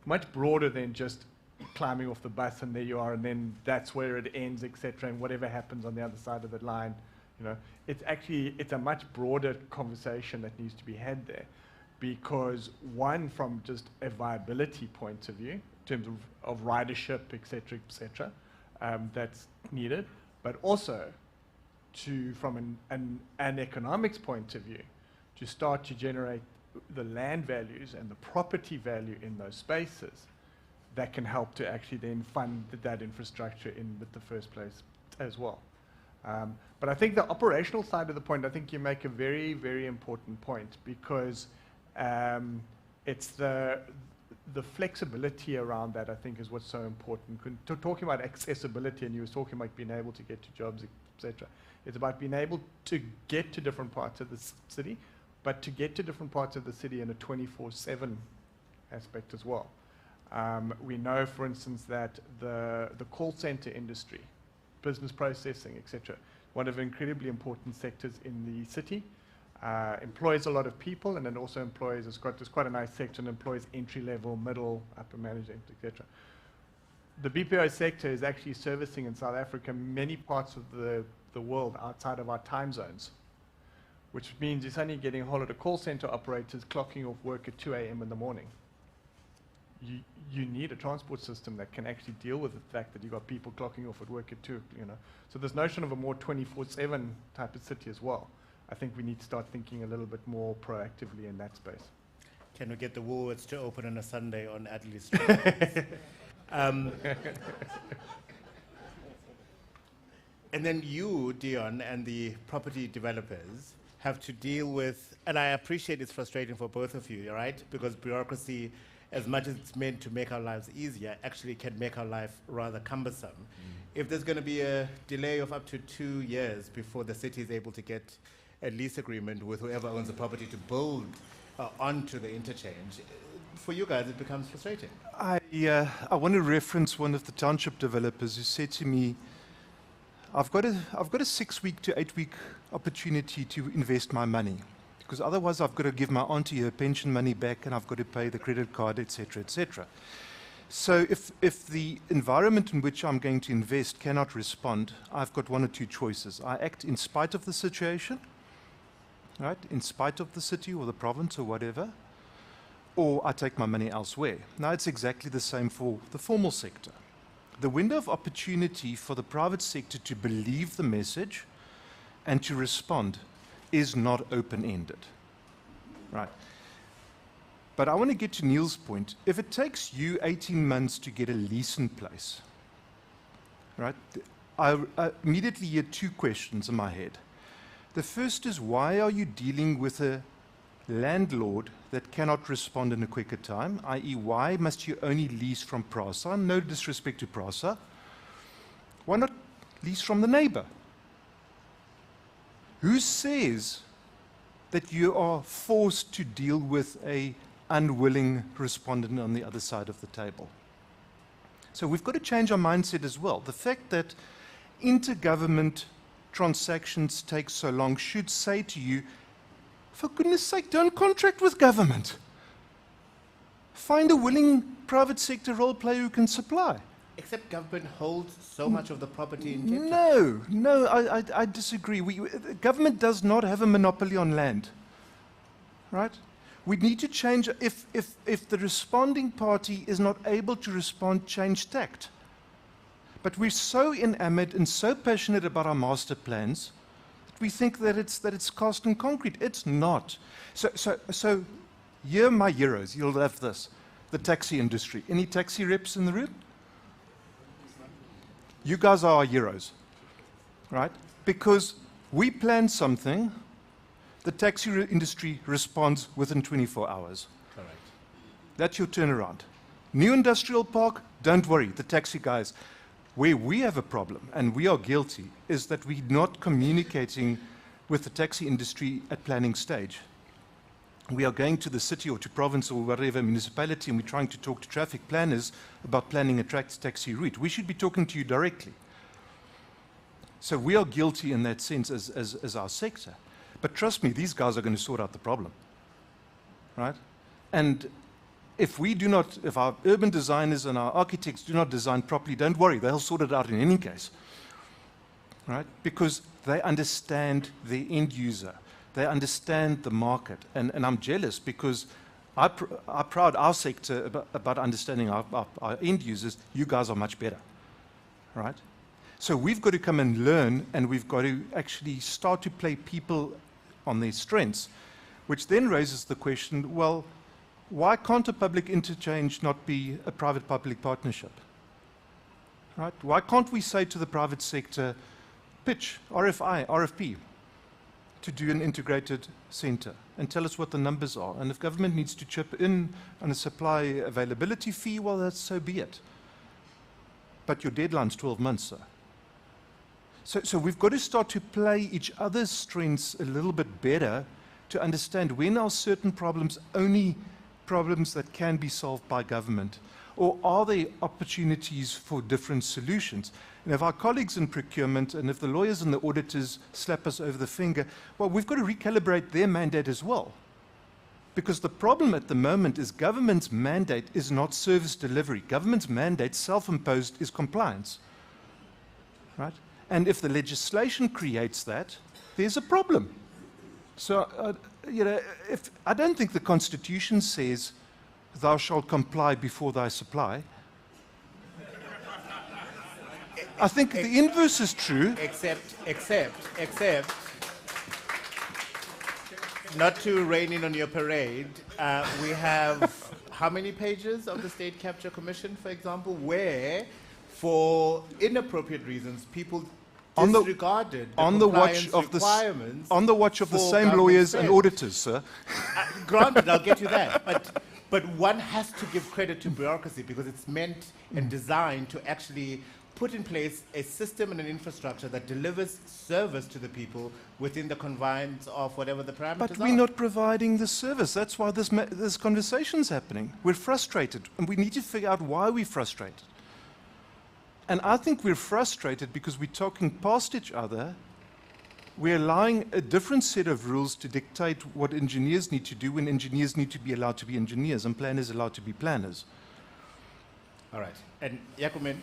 Much broader than just climbing off the bus and there you are, and then that's where it ends, et cetera, and whatever happens on the other side of the line, you know, it's a much broader conversation that needs to be had there, because one, from just a viability point of view, in terms of ridership, et cetera, that's needed, but also from an economics point of view, to start to generate the land values and the property value in those spaces that can help to actually then fund that infrastructure in the first place as well. But I think the operational side of the point, I think you make a very, very important point, because it's the flexibility around that, I think, is what's so important. Talking about accessibility, and you were talking about being able to get to jobs, etc. It's about being able to get to different parts of the city, but to get to different parts of the city in a 24/7 aspect as well. We know, for instance, that the call center industry, business processing, etc., one of the incredibly important sectors in the city, employs a lot of people, and then also employs, there's quite a nice sector, and employs entry-level, middle, upper management, etc. The BPO sector is actually servicing in South Africa many parts of the world outside of our time zones, which means it's only getting a whole lot of call center operators clocking off work at 2 a.m. in the morning. You need a transport system that can actually deal with the fact that you've got people clocking off at work at 2, you know. So this notion of a more 24/7 type of city as well, I think we need to start thinking a little bit more proactively in that space. Can we get the Woolworths to open on a Sunday on Adderley Street? And then you, Dion, and the property developers have to deal with, and I appreciate it's frustrating for both of you, right? Because bureaucracy, as much as it's meant to make our lives easier, actually can make our life rather cumbersome. If there's going to be a delay of up to 2 years before the city is able to get a lease agreement with whoever owns the property to build onto the interchange, for you guys it becomes frustrating. I want to reference one of the township developers who said to me, I've got a 6-week to 8-week opportunity to invest my money, because otherwise I've got to give my auntie her pension money back, and I've got to pay the credit card, etc., etc. So if the environment in which I'm going to invest cannot respond, I've got one or two choices. I act in spite of the situation, right, in spite of the city or the province or whatever, or I take my money elsewhere. Now, it's exactly the same for the formal sector. The window of opportunity for the private sector to believe the message and to respond is not open-ended, right? But I want to get to Neil's point. If it takes you 18 months to get a lease in place, right, I immediately had two questions in my head. The first is, why are you dealing with a landlord that cannot respond in a quicker time, i.e. why must you only lease from PRASA? No disrespect to PRASA. Why not lease from the neighbor? Who says that you are forced to deal with a unwilling respondent on the other side of the table? So we've got to change our mindset as well. The fact that intergovernment transactions take so long should say to you, for goodness sake, don't contract with government. Find a willing private sector role player who can supply. Except government holds so much of the property in Cape Town. No, I disagree. Government does not have a monopoly on land, right? We need to change. If the responding party is not able to respond, change tact. But we're so enamored and so passionate about our master plans that we think that it's cast in concrete. It's not. So here are my heroes. You'll love this. The taxi industry. Any taxi reps in the room? You guys are our heroes, right? Because we plan something, the taxi industry responds within 24 hours. Correct. That's your turnaround. New industrial park, don't worry, the taxi guys. Where we have a problem, and we are guilty, is that we're not communicating with the taxi industry at planning stage. We are going to the city or to province or whatever municipality, and we're trying to talk to traffic planners about planning a taxi route. We should be talking to you directly. So we are guilty in that sense as our sector. But trust me, these guys are going to sort out the problem, right? And if our urban designers and our architects do not design properly, don't worry, they'll sort it out in any case, right? Because they understand the end user. They understand the market. And I'm jealous because I proud our sector about understanding our end users. You guys are much better, right? So we've got to come and learn, and we've got to actually start to play people on their strengths, which then raises the question, well, why can't a public interchange not be a private-public partnership? Right? Why can't we say to the private sector, pitch, RFI, RFP, to do an integrated center and tell us what the numbers are? And if government needs to chip in on a supply availability fee, well, that's so be it. But your deadline's 12 months, sir. So we've got to start to play each other's strengths a little bit better to understand when are certain problems only problems that can be solved by government, or are there opportunities for different solutions? And if our colleagues in procurement and if the lawyers and the auditors slap us over the finger, well, we've got to recalibrate their mandate as well. Because the problem at the moment is government's mandate is not service delivery. Government's mandate, self-imposed, is compliance, right? And if the legislation creates that, there's a problem. So, I don't think the Constitution says, thou shalt comply before thy supply. I think the inverse is true. Except, not to rain in on your parade, we have how many pages of the State Capture Commission, for example, where, for inappropriate reasons, people disregarded the compliance requirements on the watch of the same lawyers and auditors, sir. Granted, I'll get to that, but one has to give credit to bureaucracy because it's meant and designed to actually put in place a system and an infrastructure that delivers service to the people within the confines of whatever the parameters are. But we're not providing the service. That's why this conversation's happening. We're frustrated, and we need to figure out why we're frustrated. And I think we're frustrated because we're talking past each other. We're allowing a different set of rules to dictate what engineers need to do when engineers need to be allowed to be engineers and planners allowed to be planners. All right. And Yakumin,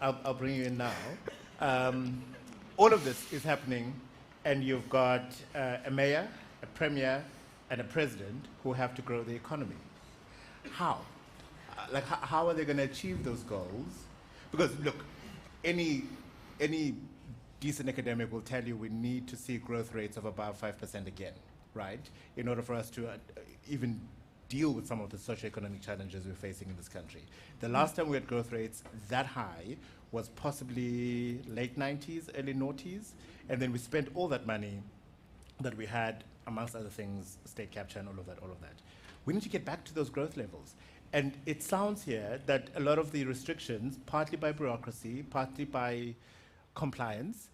I'll bring you in now. All of this is happening, and you've got a mayor, a premier, and a president who have to grow the economy. How? How are they going to achieve those goals? Because, look, any decent academic will tell you we need to see growth rates of about 5% again, right, in order for us to even deal with some of the socioeconomic challenges we're facing in this country. The last time we had growth rates that high was possibly late 90s, early noughties, and then we spent all that money that we had, amongst other things, state capture and all of that. We need to get back to those growth levels. And it sounds here that a lot of the restrictions, partly by bureaucracy, partly by compliance,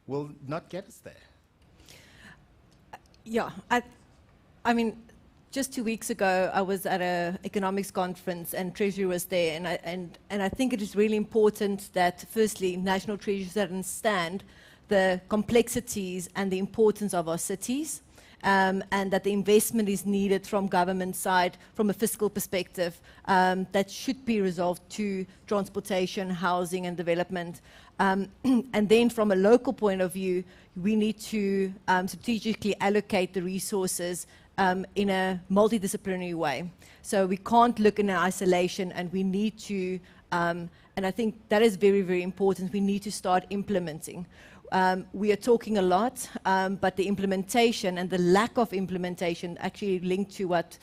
will not get us there. Yeah, I mean, just 2 weeks ago, I was at an economics conference and Treasury was there, and I think it is really important that, firstly, National Treasury understand the complexities and the importance of our cities, and that the investment is needed from government side, from a fiscal perspective, that should be resolved to transportation, housing and development. And then from a local point of view, we need to strategically allocate the resources in a multidisciplinary way. So we can't look in isolation, and we need to, and I think that is very, very important, we need to start implementing. We are talking a lot, but the implementation and the lack of implementation, actually linked to what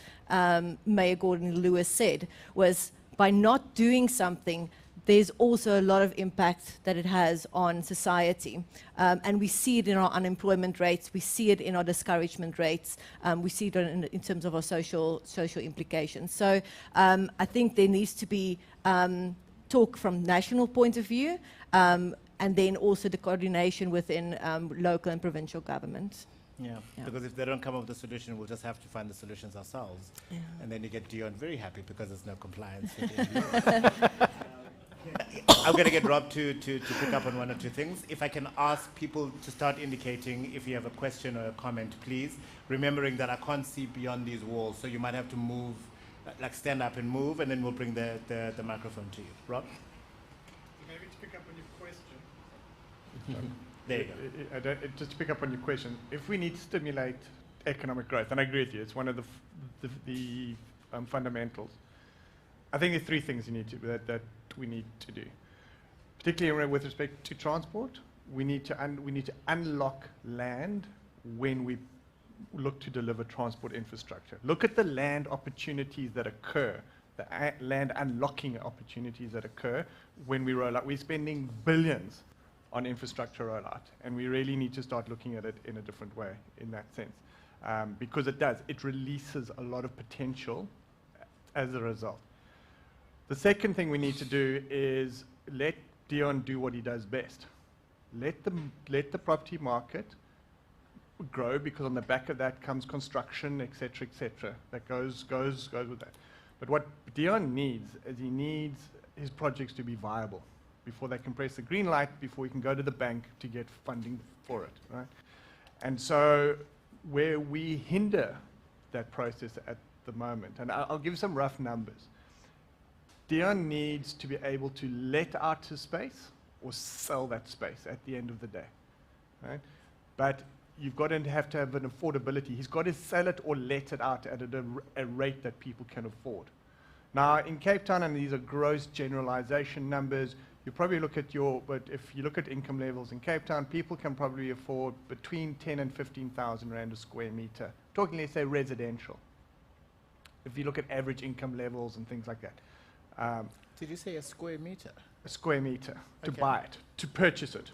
Mayor Gordon Lewis said, was by not doing something, there's also a lot of impact that it has on society. And we see it in our unemployment rates, we see it in our discouragement rates, we see it in terms of our social implications. So I think there needs to be talk from national point of view, and then also the coordination within local and provincial government. Yeah, because if they don't come up with a solution, we'll just have to find the solutions ourselves. Yeah. And then you get Dion very happy because there's no compliance. I'm going to get Rob to pick up on one or two things. If I can ask people to start indicating if you have a question or a comment, please. Remembering that I can't see beyond these walls, so you might have to move, like stand up and move, and then we'll bring the microphone to you. Rob? Maybe to pick up on your question. There you go. Just to pick up on your question, if we need to stimulate economic growth, and I agree with you, it's one of the fundamentals. I think there's three things that we need to do, particularly with respect to transport. We need to unlock land when we look to deliver transport infrastructure. Look at the land opportunities that occur, the land unlocking opportunities that occur when we roll out. We're spending billions on infrastructure rollout, and we really need to start looking at it in a different way in that sense, because it releases a lot of potential as a result. The second thing we need to do is let Dion do what he does best. Let the property market grow, because on the back of that comes construction, etc., etc. That goes with that. But what Dion needs is he needs his projects to be viable before they can press the green light, before he can go to the bank to get funding for it, right? And so where we hinder that process at the moment, and I'll give some rough numbers. Dion needs to be able to let out his space or sell that space at the end of the day, right? But you've got to have an affordability. He's got to sell it or let it out at a rate that people can afford. Now, in Cape Town, and these are gross generalization numbers, you probably look at but if you look at income levels in Cape Town, people can probably afford between 10 and 15,000 rand a square meter. Talking, let's say, residential. If you look at average income levels and things like that. Did you say a square meter? A square meter, to Okay. buy it, to purchase it,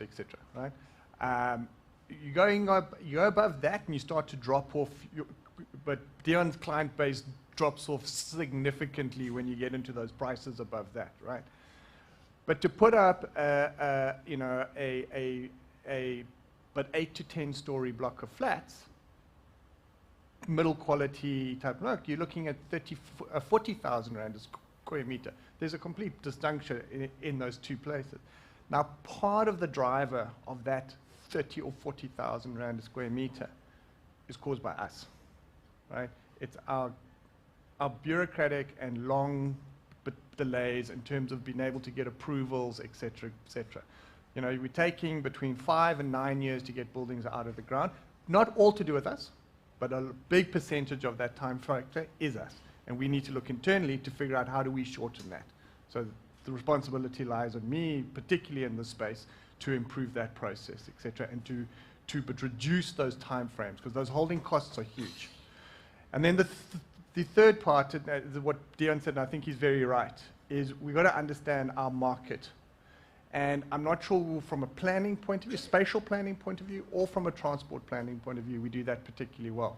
etc. Right? You go above that and you start to drop off. But Dion's client base drops off significantly when you get into those prices above that, right? But to put up but 8 to 10 story block of flats, middle quality type block, you're looking at 40,000 rand a square meter. There's a complete disjunction in those two places. Now, part of the driver of that 30 or 40,000 rand a square meter is caused by us, right? It's our bureaucratic and long delays in terms of being able to get approvals, etc., etc. You know, we're taking between 5 and 9 years to get buildings out of the ground. Not all to do with us, but a big percentage of that time factor is us. And we need to look internally to figure out how do we shorten that. So the responsibility lies on me, particularly in this space, to improve that process, etc., and but reduce those time frames, because those holding costs are huge. And then the third part, what Dion said, and I think he's very right, is we've got to understand our market. And I'm not sure from a planning point of view, spatial planning point of view, or from a transport planning point of view, we do that particularly well.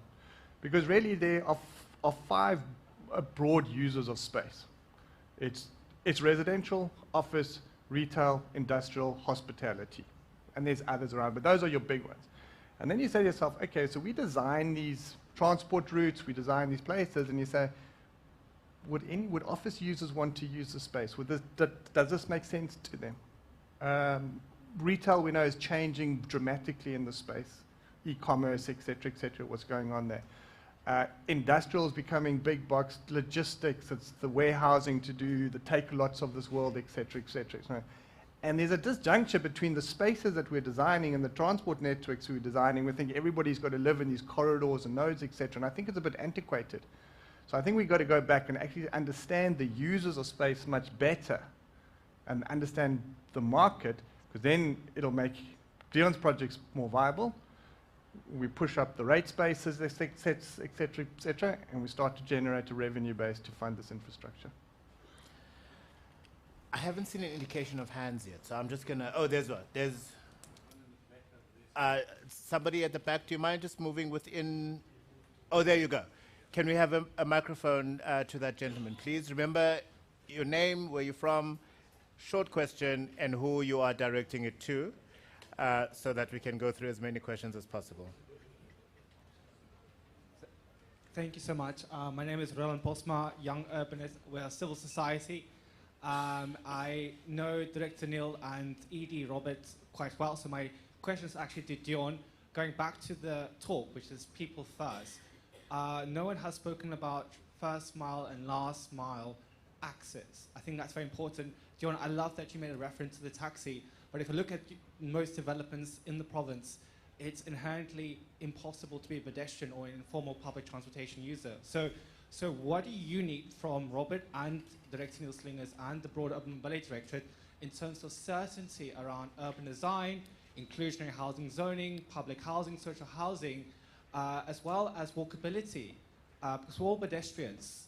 Because really there are five broad users of space. It's residential, office, retail, industrial, hospitality. And there's others around, but those are your big ones. And then you say to yourself, okay, so we design these transport routes, we design these places, and you say, would office users want to use the space? Does this make sense to them? Retail, we know, is changing dramatically in the space. E-commerce, et cetera, what's going on there. Industrial is becoming big box logistics. It's the warehousing to do the take-lots of this world, et cetera, et cetera. So, and there's a disjuncture between the spaces that we're designing and the transport networks we're designing. We think everybody's got to live in these corridors and nodes, et cetera. And I think it's a bit antiquated. So I think we've got to go back and actually understand the users of space much better and understand the market, because then it'll make Dion's projects more viable. We push up the rate spaces, et cetera, and we start to generate a revenue base to fund this infrastructure. I haven't seen an indication of hands yet, so I'm just going to... Oh, there's one. There's somebody at the back. Do you mind just moving within... Oh, there you go. Can we have a microphone to that gentleman, please? Remember your name, where you're from, short question, and who you are directing it to, so that we can go through as many questions as possible. Thank you so much. My name is Roland Posma, Young Urbanist. We're a civil society. I know Director Neil and ED Robert quite well, so my question is actually to Dion. Going back to the talk, which is people first, no one has spoken about first mile and last mile access. I think that's very important. Dion, I love that you made a reference to the taxi, but if you look at most developments in the province, it's inherently impossible to be a pedestrian or an informal public transportation user. So what do you need from Robert and Director Neil Slingers and the broader Urban Mobility Directorate in terms of certainty around urban design, inclusionary housing zoning, public housing, social housing, as well as walkability? Because we're all pedestrians.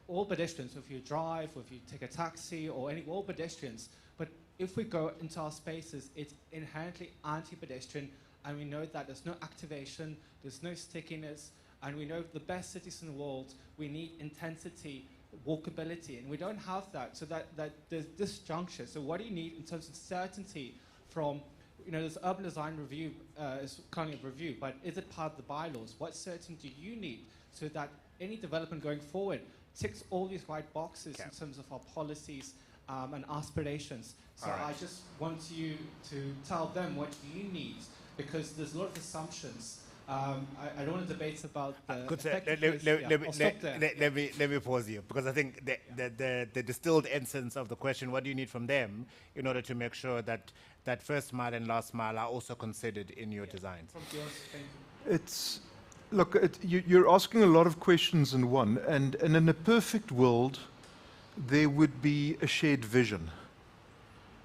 If you drive, or if you take a taxi, or we're all pedestrians. But if we go into our spaces, it's inherently anti-pedestrian, and we know that there's no activation, there's no stickiness, and we know the best cities in the world, we need intensity, walkability, and we don't have that. So that there's disjuncture. So what do you need in terms of certainty from, this urban design review is kind of review, but is it part of the bylaws? What certainty do you need so that any development going forward ticks all these right boxes in terms of our policies and aspirations? So I just want you to tell them what you need, because there's a lot of assumptions. I don't want to debate about the let me pause you, because I think the distilled essence of the question, what do you need from them in order to make sure that that first mile and last mile are also considered in your designs? Look, you're asking a lot of questions in one, and in a perfect world, there would be a shared vision.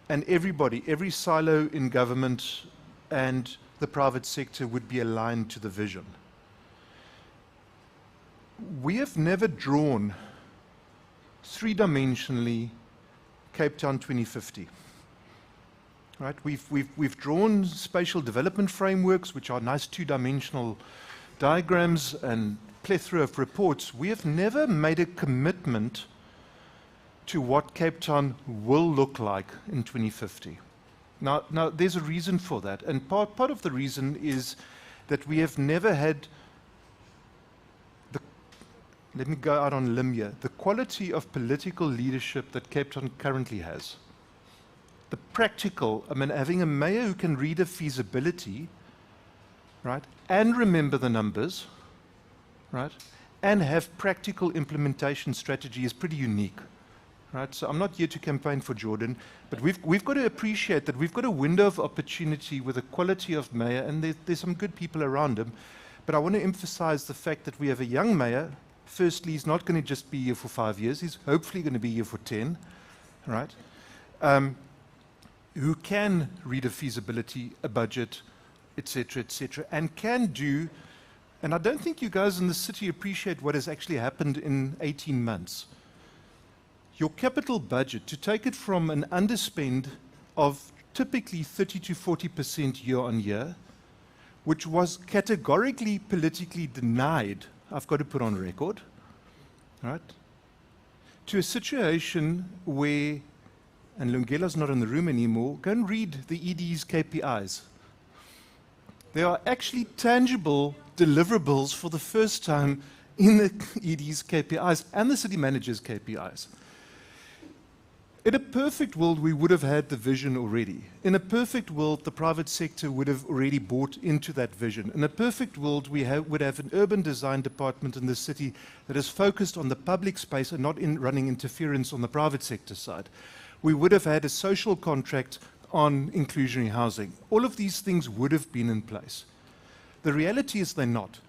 And every silo in government and the private sector would be aligned to the vision. We have never drawn three-dimensionally Cape Town 2050. Right? We've drawn spatial development frameworks, which are nice two-dimensional diagrams and plethora of reports. We have never made a commitment to what Cape Town will look like in 2050. Now there's a reason for that, and part of the reason is that we have never had let me go out on a limb here, the quality of political leadership that Cape Town currently has. The practical, having a mayor who can read a feasibility, right, and remember the numbers, right, and have practical implementation strategy is pretty unique. Right? So I'm not here to campaign for Jordan, but we've got to appreciate that we've got a window of opportunity with a quality of mayor, and there's some good people around him. But I want to emphasize the fact that we have a young mayor. Firstly, he's not going to just be here for 5 years. He's hopefully going to be here for 10, right? Who can read a feasibility, a budget, etc., and can do, and I don't think you guys in the city appreciate what has actually happened in 18 months. Your capital budget, to take it from an underspend of typically 30 to 40% year on year, which was categorically politically denied, I've got to put on record, right, to a situation where, and Lungela's not in the room anymore, go and read the ED's KPIs. There are actually tangible deliverables for the first time in the ED's KPIs and the city manager's KPIs. In a perfect world, we would have had the vision already. In a perfect world, the private sector would have already bought into that vision. In a perfect world, we would have an urban design department in the city that is focused on the public space and not in running interference on the private sector side. We would have had a social contract on inclusionary housing. All of these things would have been in place. The reality is they're not.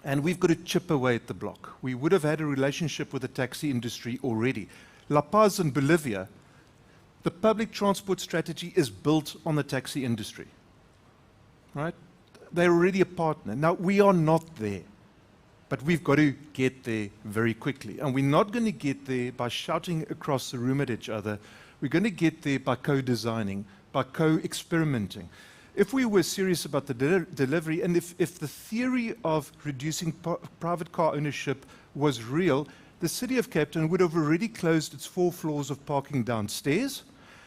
And we've got to chip away at the block. We would have had a relationship with the taxi industry already. La Paz in Bolivia, the public transport strategy is built on the taxi industry, right? They're already a partner. Now, we are not there, but we've got to get there very quickly. And we're not going to get there by shouting across the room at each other. We're going to get there by co-designing, by co-experimenting. If we were serious about the delivery, and if the theory of reducing private car ownership was real, the City of Cape Town would have already closed its 4 floors of parking downstairs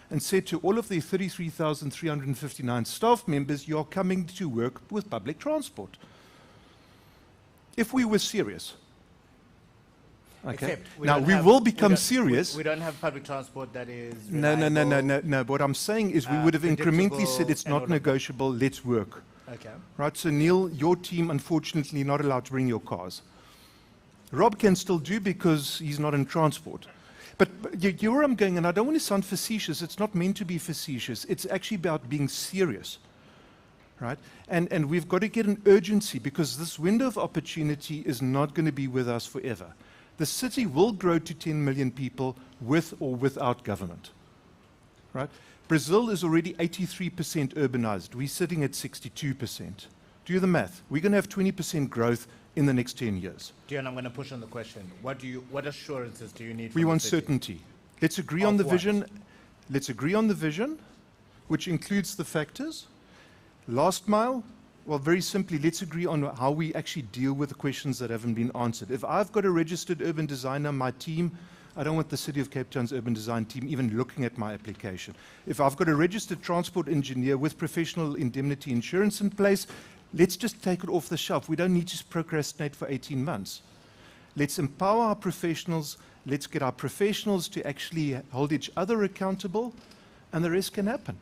and said to all of their 33,359 staff members, you're coming to work with public transport. If we were serious. Okay. Now, we will become serious. We don't have public transport that is No. What I'm saying is we would have incrementally said it's not negotiable, let's work. Okay. Right, so Neil, your team, unfortunately, not allowed to bring your cars. Rob can still do because he's not in transport. But you where I'm going, and I don't want to sound facetious, it's not meant to be facetious, it's actually about being serious, right? And we've got to get an urgency because this window of opportunity is not going to be with us forever. The city will grow to 10 million people with or without government, right? Brazil is already 83% urbanized. We're sitting at 62%. Do the math. We're going to have 20% growth in the next 10 years. Dion, I'm going to push on the question. What assurances do you need from We want the city? certainty. Let's agree on the vision. Let's agree on the vision, which includes the factors. Last mile, well, very simply, let's agree on how we actually deal with the questions that haven't been answered. If I've got a registered urban designer on my team, I don't want the City of Cape Town's urban design team even looking at my application. If I've got a registered transport engineer with professional indemnity insurance in place, let's just take it off the shelf. We don't need to procrastinate for 18 months. Let's empower our professionals. Let's get our professionals to actually hold each other accountable, and the rest can happen.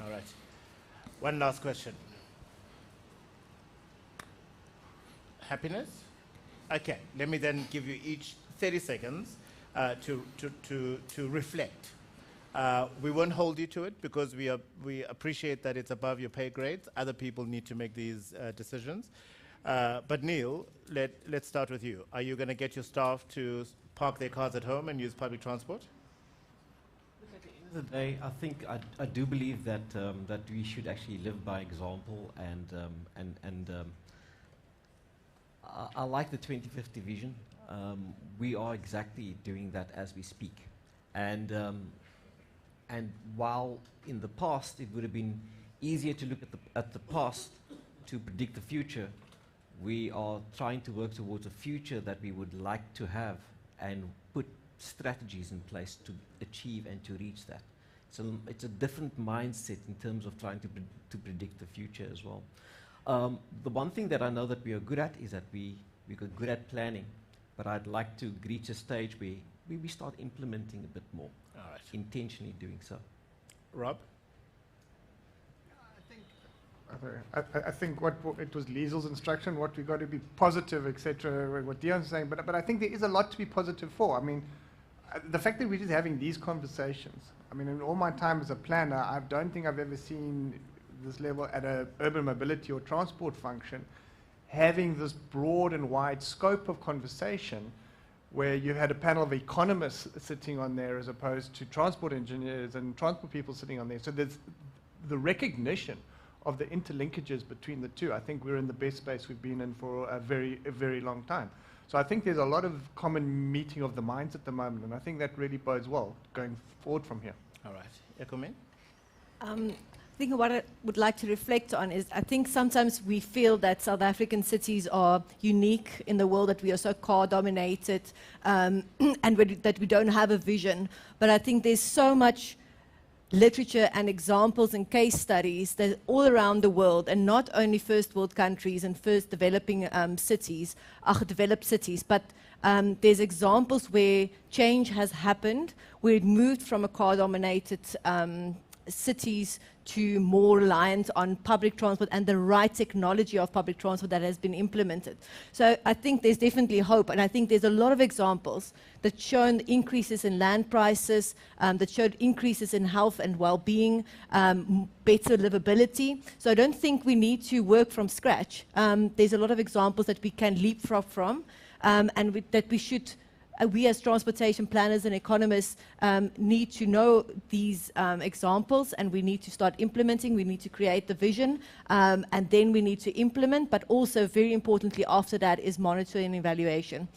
All right. One last question. Happiness? Okay, let me then give you each 30 seconds to reflect. We won't hold you to it because we appreciate that it's above your pay grades. Other people need to make these decisions. But Neil, let's start with you. Are you going to get your staff to park their cars at home and use public transport? Look, at the end of the day, I think I do believe that that we should actually live by example, and I like the 2050 vision. We are exactly doing that as we speak, and while in the past it would have been easier to look at the past to predict the future, we are trying to work towards a future that we would like to have and put strategies in place to achieve and to reach that. So it's a different mindset in terms of trying to predict the future as well. The one thing that I know that we are good at is that we're good at planning, but I'd like to reach a stage where we start implementing a bit more, intentionally doing so. Rob? I think what it was Liesel's instruction, what we got to be positive, etc., what Dion's saying, but I think there is a lot to be positive for. I mean, the fact that we're just having these conversations, I mean, in all my time as a planner, I don't think I've ever seen this level at an urban mobility or transport function, having this broad and wide scope of conversation where you had a panel of economists sitting on there as opposed to transport engineers and transport people sitting on there. So there's the recognition of the interlinkages between the two, I think we're in the best space we've been in for a very long time. So I think there's a lot of common meeting of the minds at the moment, and I think that really bodes well going forward from here. All right. Ekumen? I think what I would like to reflect on is I think sometimes we feel that South African cities are unique in the world, that we are so car dominated and that we don't have a vision. But I think there's so much literature and examples and case studies that all around the world, and not only first world countries and first developing cities, developed cities, but there's examples where change has happened, where it moved from a car dominated cities to more reliant on public transport and the right technology of public transport that has been implemented. So I think there's definitely hope, and I think there's a lot of examples that show increases in land prices, that showed increases in health and well-being, better livability. So I don't think we need to work from scratch. There's a lot of examples that we can leapfrog from, and that we should we as transportation planners and economists need to know these examples, and we need to start implementing. We need to create the vision, and then we need to implement, but also very importantly after that is monitoring and evaluation.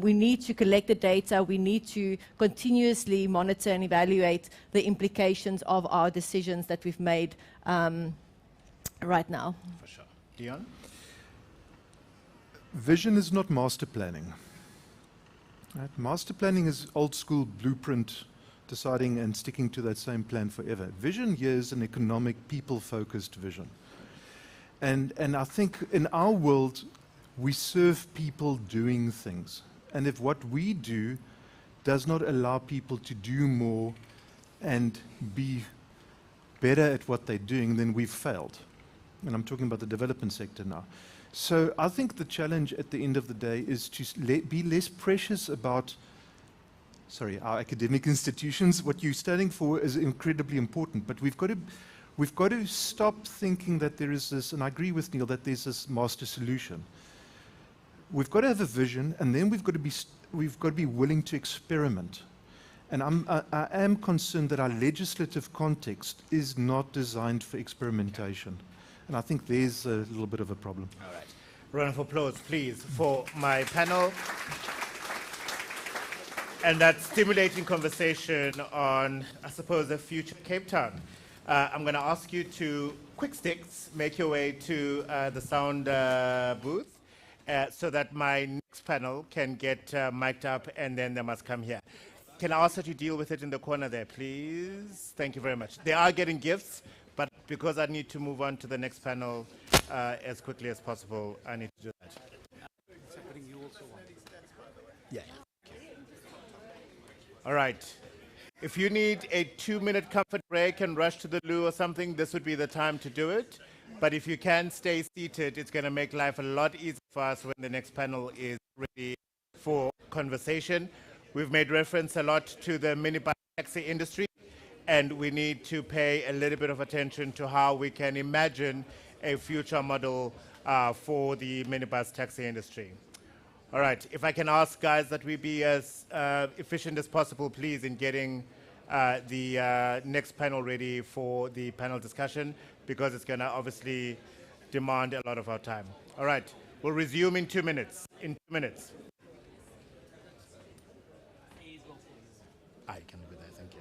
We need to collect the data. We need to continuously monitor and evaluate the implications of our decisions that we've made right now. For sure. Dion? Vision is not master planning. Right? Master planning is old school blueprint, deciding and sticking to that same plan forever. Vision here is an economic, people-focused vision. And I think in our world, we serve people doing things. And if what we do does not allow people to do more and be better at what they're doing, then we've failed. And I'm talking about the development sector now. So I think the challenge at the end of the day is to be less precious about, our academic institutions. What you're studying for is incredibly important, but we've got to stop thinking that there is this, and I agree with Neil, that there's this master solution. We've got to have a vision, and then we've got to be willing to experiment. And I am concerned that our legislative context is not designed for experimentation. And I think there's a little bit of a problem. All right. Round of applause, please, for my panel. And that stimulating conversation on, I suppose, the future Cape Town. I'm going to ask you to, quick sticks, make your way to the sound booth so that my next panel can get mic'd up, and then they must come here. Can I ask that you deal with it in the corner there, please? Thank you very much. They are getting gifts. But because I need to move on to the next panel as quickly as possible, I need to do that. Yeah. All right. If you need a 2-minute comfort break and rush to the loo or something, this would be the time to do it. But if you can stay seated, it's going to make life a lot easier for us when the next panel is ready for conversation. We've made reference a lot to the minibus taxi industry, and we need to pay a little bit of attention to how we can imagine a future model for the minibus taxi industry. All right, if I can ask, guys, that we be as efficient as possible, please, in getting the next panel ready for the panel discussion, because it's going to obviously demand a lot of our time. All right, we'll resume in 2 minutes. In 2 minutes. I can do that, thank you.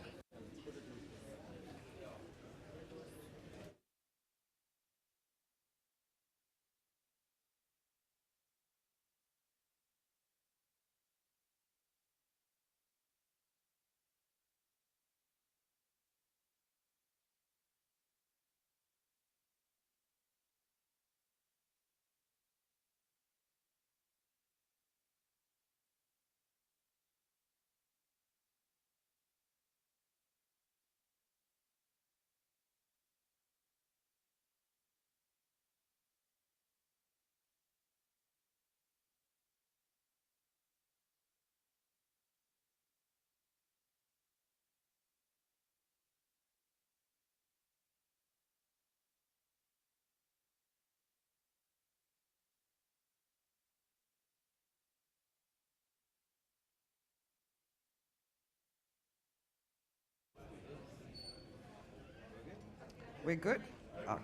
We're good? Okay.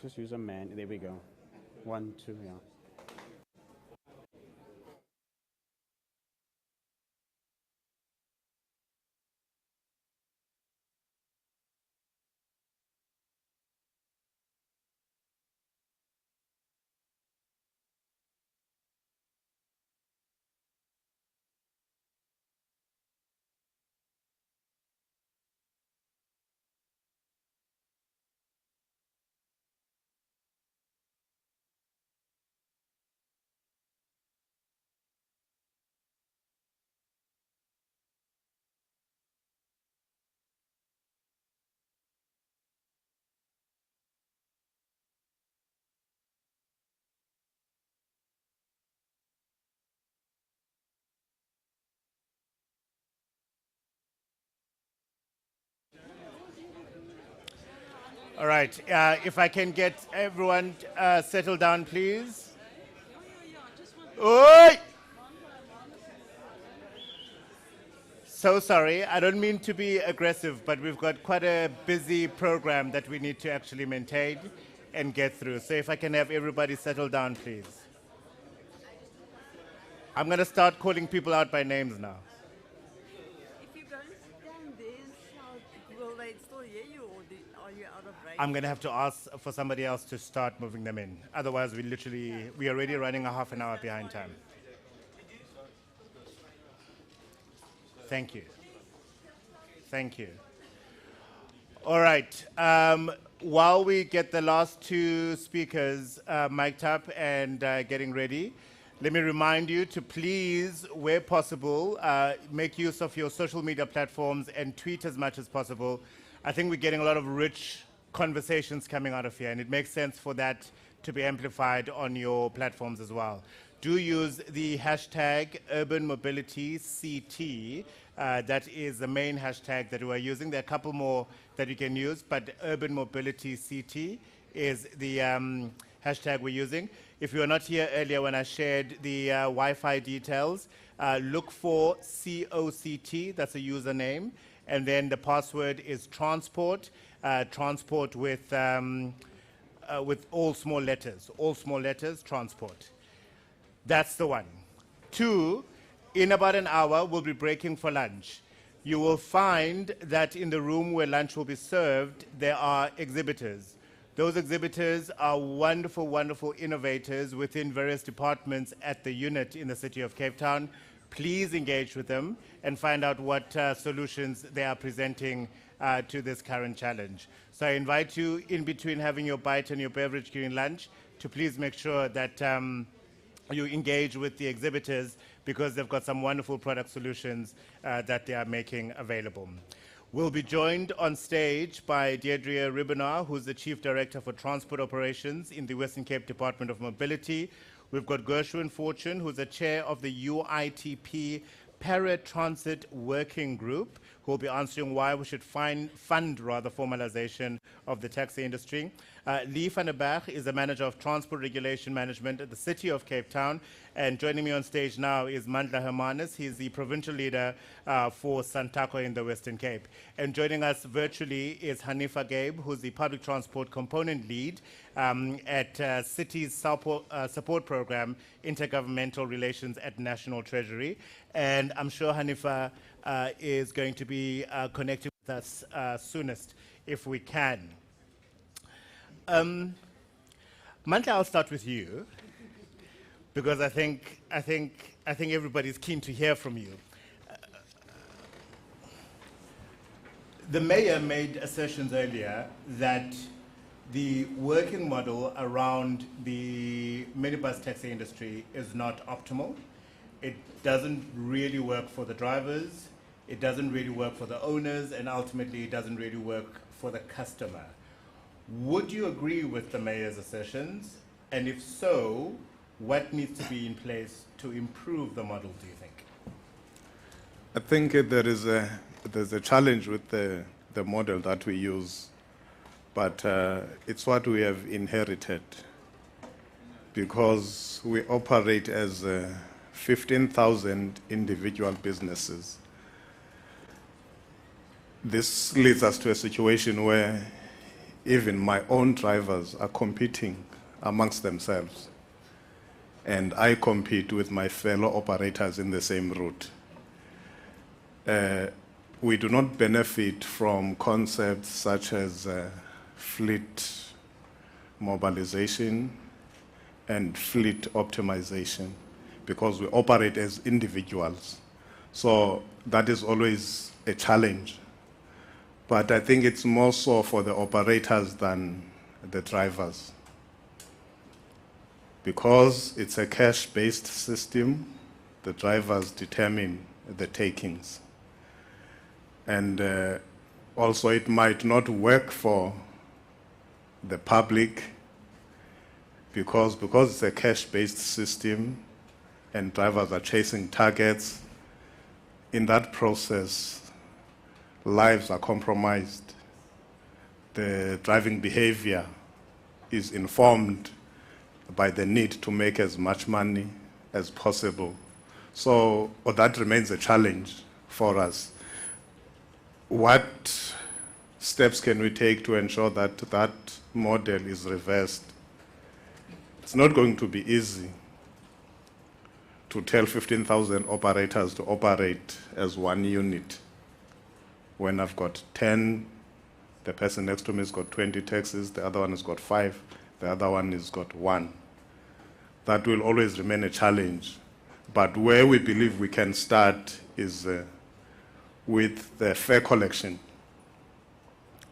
Just use a man. There we go. 1, 2, yeah. All right, if I can get everyone settled down, please. Oi! So sorry, I don't mean to be aggressive, but we've got quite a busy program that we need to actually maintain and get through. So if I can have everybody settle down, please. I'm going to start calling people out by names now. If you don't stand there, will they still hear you, or are you out of range? I'm going to have to ask for somebody else to start moving them in. Otherwise, we're already running a half an hour behind time. Thank you. Thank you. All right. While we get the last two speakers mic'd up and getting ready, let me remind you to please, where possible, make use of your social media platforms and tweet as much as possible. I think we're getting a lot of rich conversations coming out of here, and it makes sense for that to be amplified on your platforms as well. Do use the hashtag UrbanMobilityCT. That is the main hashtag that we're using. There are a couple more that you can use, but UrbanMobilityCT is the hashtag we're using. If you were not here earlier when I shared the Wi-Fi details, look for COCT, that's a username, and then the password is transport, transport with all small letters, transport. That's the one. 2, In about an hour, we'll be breaking for lunch. You will find that in the room where lunch will be served, there are exhibitors. Those exhibitors are wonderful, wonderful innovators within various departments at the unit in the city of Cape Town. Please engage with them and find out what solutions they are presenting to this current challenge. So I invite you, in between having your bite and your beverage during lunch, to please make sure that you engage with the exhibitors, because they've got some wonderful product solutions that they are making available. We'll be joined on stage by Deirdre Ribbenau, who's the Chief Director for Transport Operations in the Western Cape Department of Mobility. We've got Gershwin Fortune, who's the Chair of the UITP Paratransit Working Group, who will be answering why we should fund formalization of the taxi industry. Lee van der Berg is the Manager of Transport Regulation Management at the City of Cape Town. And joining me on stage now is Mandla Hermanus. He's the Provincial Leader for Santaco in the Western Cape. And joining us virtually is Hanifa Gabe, who's the Public Transport Component Lead at City's Support Program, Intergovernmental Relations at National Treasury. And I'm sure Hanifa is going to be connecting with us soonest if we can. Mandla, I'll start with you, because I think everybody's keen to hear from you. The mayor made assertions earlier that the working model around the minibus taxi industry is not optimal. It doesn't really work for the drivers, it doesn't really work for the owners, and ultimately it doesn't really work for the customer. Would you agree with the mayor's assertions? And if so, what needs to be in place to improve the model, do you think? I think there's a challenge with the model that we use, but it's what we have inherited, because we operate as 15,000 individual businesses. This leads us to a situation where even my own drivers are competing amongst themselves, and I compete with my fellow operators in the same route. We do not benefit from concepts such as fleet mobilization and fleet optimization, because we operate as individuals. So that is always a challenge. But I think it's more so for the operators than the drivers. Because it's a cash-based system, the drivers determine the takings. And also it might not work for the public, because it's a cash-based system and drivers are chasing targets. In that process, lives are compromised. The driving behavior is informed by the need to make as much money as possible. So that remains a challenge for us. What steps can we take to ensure that that model is reversed? It's not going to be easy to tell 15,000 operators to operate as one unit. When I've got 10, the person next to me has got 20 taxis, the other one has got 5, the other one has got 1. That will always remain a challenge. But where we believe we can start is with the fare collection.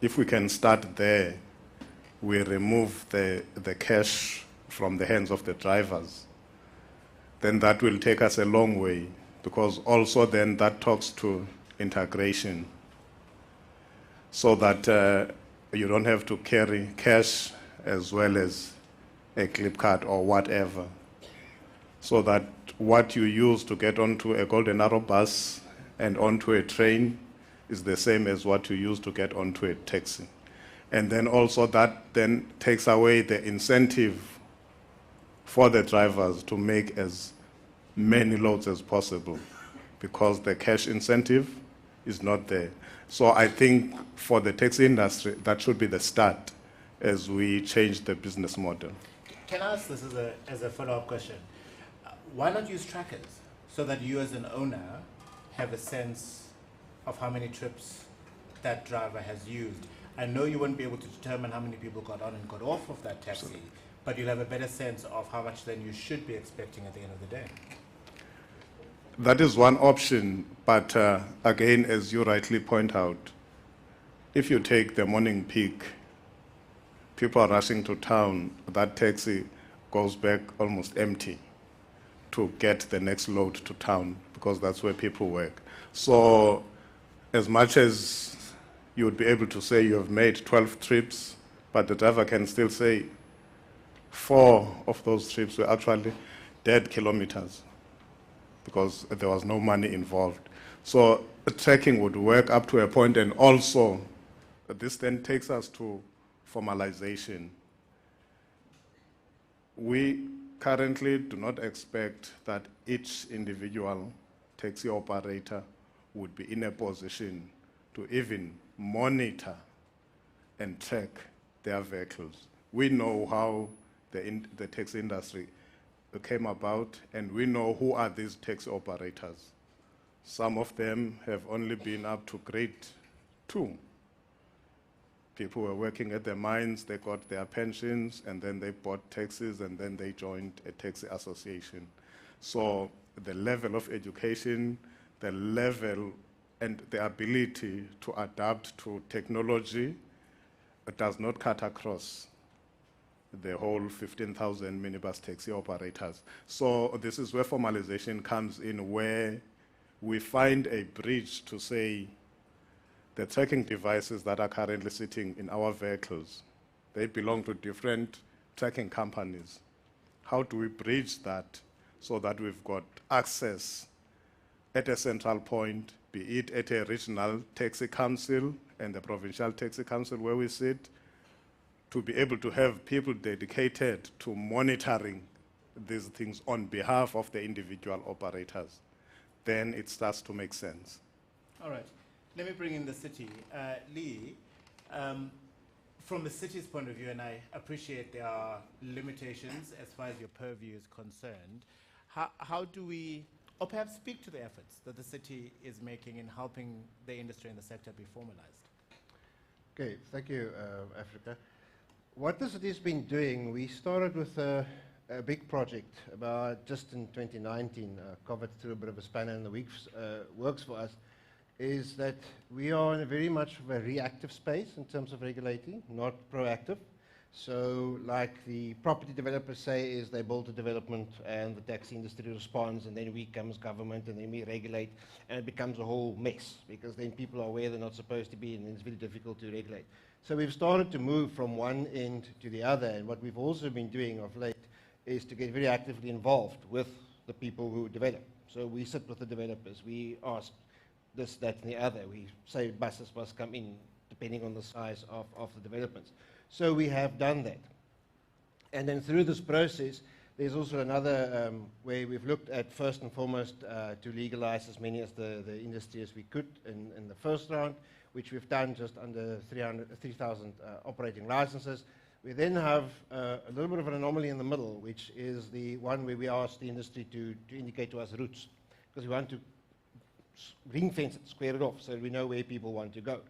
If we can start there, we remove the cash from the hands of the drivers, then that will take us a long way, because also then that talks to integration, so that you don't have to carry cash as well as a clip card or whatever, so that what you use to get onto a Golden Arrow bus and onto a train is the same as what you use to get onto a taxi. And then also that then takes away the incentive for the drivers to make as many loads as possible, because the cash incentive is not there. So I think for the taxi industry, that should be the start as we change the business model. Can I ask this as a follow-up question? Why not use trackers? so that you as an owner have a sense of how many trips that driver has used. I know you won't be able to determine how many people got on and got off of that taxi, but you'll have a better sense of how much then you should be expecting at the end of the day. That is one option, but again, as you rightly point out, if you take the morning peak, people are rushing to town, that taxi goes back almost empty to get the next load to town, because that's where people work. So as much as you would be able to say you have made 12 trips, but the driver can still say 4 of those trips were actually dead kilometers because there was no money involved. So tracking would work up to a point, and also this then takes us to formalization. We currently do not expect that each individual taxi operator would be in a position to even monitor and track their vehicles. We know how the taxi industry came about, and we know who are these taxi operators. Some of them have only been up to grade 2. People were working at the mines, they got their pensions, and then they bought taxis, and then they joined a taxi association. So the level of education, the level and the ability to adapt to technology does not cut across the whole 15,000 minibus taxi operators. So this is where formalization comes in, where we find a bridge to say the tracking devices that are currently sitting in our vehicles, they belong to different tracking companies. How do we bridge that so that we've got access at a central point, be it at a regional taxi council and the provincial taxi council where we sit, to be able to have people dedicated to monitoring these things on behalf of the individual operators? Then it starts to make sense. All right. Let me bring in the city. Lee, from the city's point of view, and I appreciate there are limitations as far as your purview is concerned, how do we, or perhaps speak to the efforts that the city is making in helping the industry and the sector be formalized? Okay, thank you, Africa. What the city's been doing, we started with a big project about just in 2019, covered through a bit of a spanner in the works for us, is that we are in a very much of a reactive space in terms of regulating, not proactive. So like the property developers say is they build a development and the taxi industry responds, and then we come as government and then we regulate, and it becomes a whole mess because then people are where they're not supposed to be and it's very difficult to regulate. So we've started to move from one end to the other, and what we've also been doing of late is to get very actively involved with the people who develop. So we sit with the developers, we ask this, that, and the other. We say buses must come in depending on the size of the developments. So we have done that. And then through this process, there's also another where we've looked at first and foremost to legalize as many as the industry as we could in the first round, which we've done just under 3,000 operating licenses. We then have a little bit of an anomaly in the middle, which is the one where we ask the industry to indicate to us routes, because we want to ring fence it, square it off, so we know where people want to go.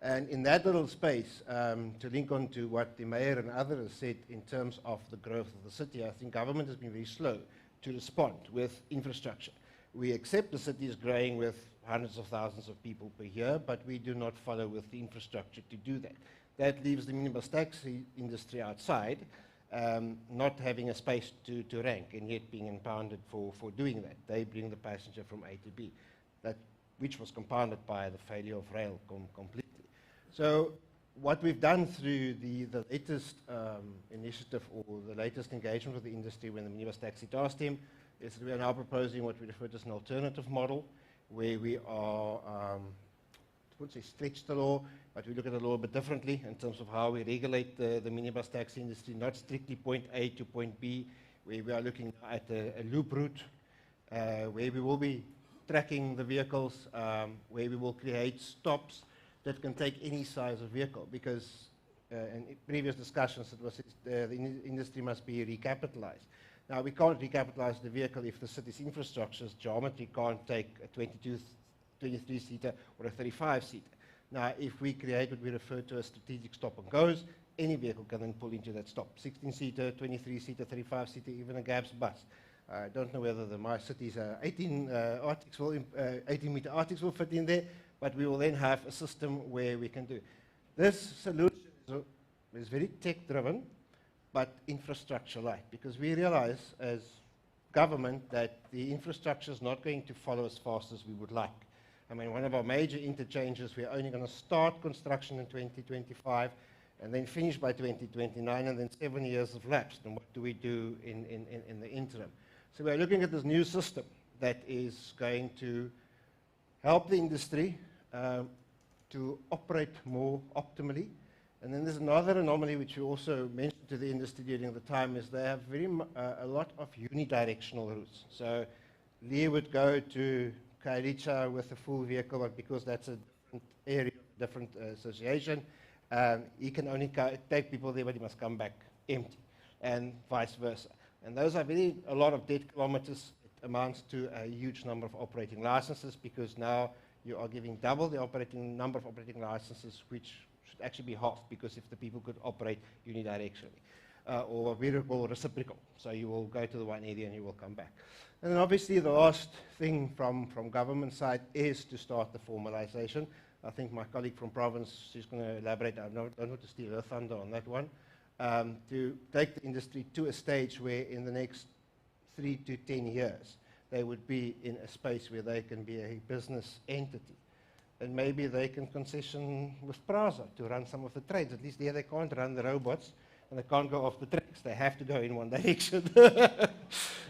And in that little space, to link on to what the mayor and others said in terms of the growth of the city, I think government has been very slow to respond with infrastructure. We accept the city is growing with hundreds of thousands of people per year, but we do not follow with the infrastructure to do that. That leaves the minibus taxi industry outside, not having a space to rank, and yet being impounded for doing that. They bring the passenger from A to B, which was compounded by the failure of rail completely. So what we've done through the latest initiative or the latest engagement with the industry when the minibus taxi task team is that we are now proposing what we refer to as an alternative model, where we are, I wouldn't say stretch the law, but we look at the law a bit differently in terms of how we regulate the minibus taxi industry, not strictly point A to point B, where we are looking at a loop route, where we will be tracking the vehicles, where we will create stops that can take any size of vehicle, because in previous discussions it was the industry must be recapitalized. Now, we can't recapitalize the vehicle if the city's infrastructure's geometry can't take a 23-seater or a 35-seater. Now, if we create what we refer to as strategic stop and goes, any vehicle can then pull into that stop. 16-seater, 23-seater, 35-seater, even a GABS bus. I don't know whether my city's 18-meter Arctics will fit in there, but we will then have a system where we can do. This solution is very tech-driven, but infrastructure-like, because we realize as government that the infrastructure is not going to follow as fast as we would like. I mean, one of our major interchanges, we're only going to start construction in 2025 and then finish by 2029, and then 7 years have lapsed. And what do we do in the interim? So we're looking at this new system that is going to help the industry to operate more optimally. And then there's another anomaly which we also mentioned to the industry during the time, is they have a lot of unidirectional routes. So Lee would go to Kairicha with a full vehicle, but because that's a different area, different association, he can only take people there, but he must come back empty, and vice versa. And those are a lot of dead kilometers. It amounts to a huge number of operating licenses, because now you are giving double the number of operating licenses, which should actually be half, because if the people could operate unidirectionally, or what we call reciprocal. So you will go to the one area and you will come back. And then obviously the last thing from government side is to start the formalization. I think my colleague from province is going to elaborate. I don't want to steal her thunder on that one. To take the industry to a stage where in the next 3 to 10 years, they would be in a space where they can be a business entity. And maybe they can concession with PRASA to run some of the trades. At least there they can't run the robots, and they can't go off the tracks. They have to go in one direction.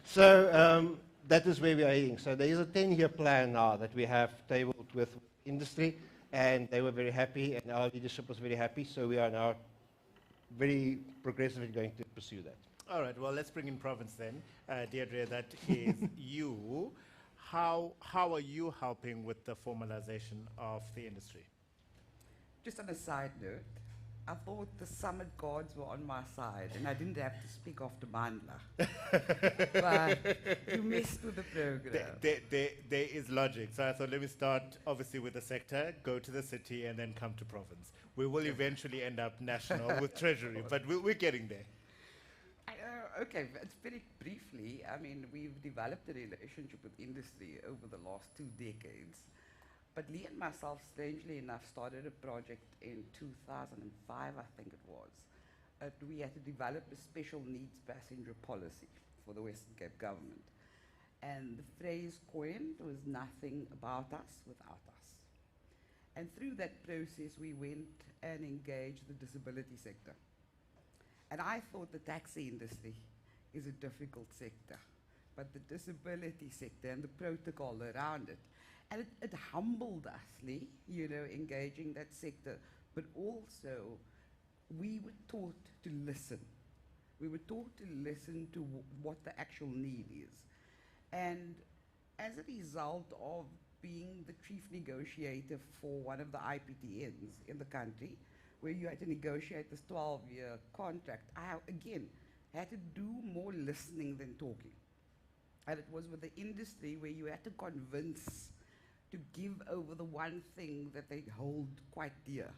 So that is where we are heading. So there is a 10-year plan now that we have tabled with industry, and they were very happy, and our leadership was very happy. So we are now very progressively going to pursue that. All right, well, let's bring in Province then. Deirdre, that is you. How are you helping with the formalization of the industry? Just on a side note, I thought the summit guards were on my side and I didn't have to speak after Mandla. But you messed with the program. There is logic. So I thought, let me start obviously with the sector, go to the city, and then come to province. We will eventually end up national with Treasury, but we're getting there. Okay, it's very briefly, I mean, we've developed a relationship with industry over the last 2 decades. But Lee and myself, strangely enough, started a project in 2005, I think it was. We had to develop a special needs passenger policy for the Western Cape government. And the phrase coined was nothing about us without us. And through that process, we went and engaged the disability sector. And I thought the taxi industry is a difficult sector, but the disability sector and the protocol around it, and it humbled us, Lee, you know, engaging that sector. But also, we were taught to listen. We were taught to listen to what the actual need is. And as a result of being the chief negotiator for one of the IPTNs in the country, where you had to negotiate this 12-year contract, I, again, had to do more listening than talking. And it was with the industry where you had to convince to give over the one thing that they hold quite dear,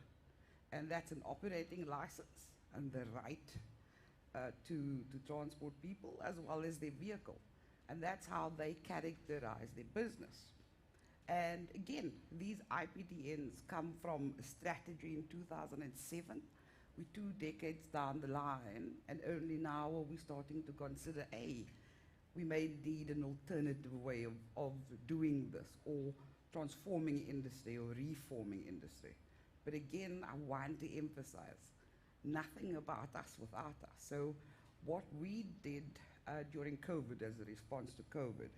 and that's an operating license and the right to transport people as well as their vehicle. And that's how they characterize their business. And again, these IPTNs come from a strategy in 2007. We're 2 decades down the line, and only now are we starting to consider, we may need an alternative way of doing this, or transforming industry or reforming industry. But again, I want to emphasize, nothing about us without us. So what we did during COVID, as a response to COVID,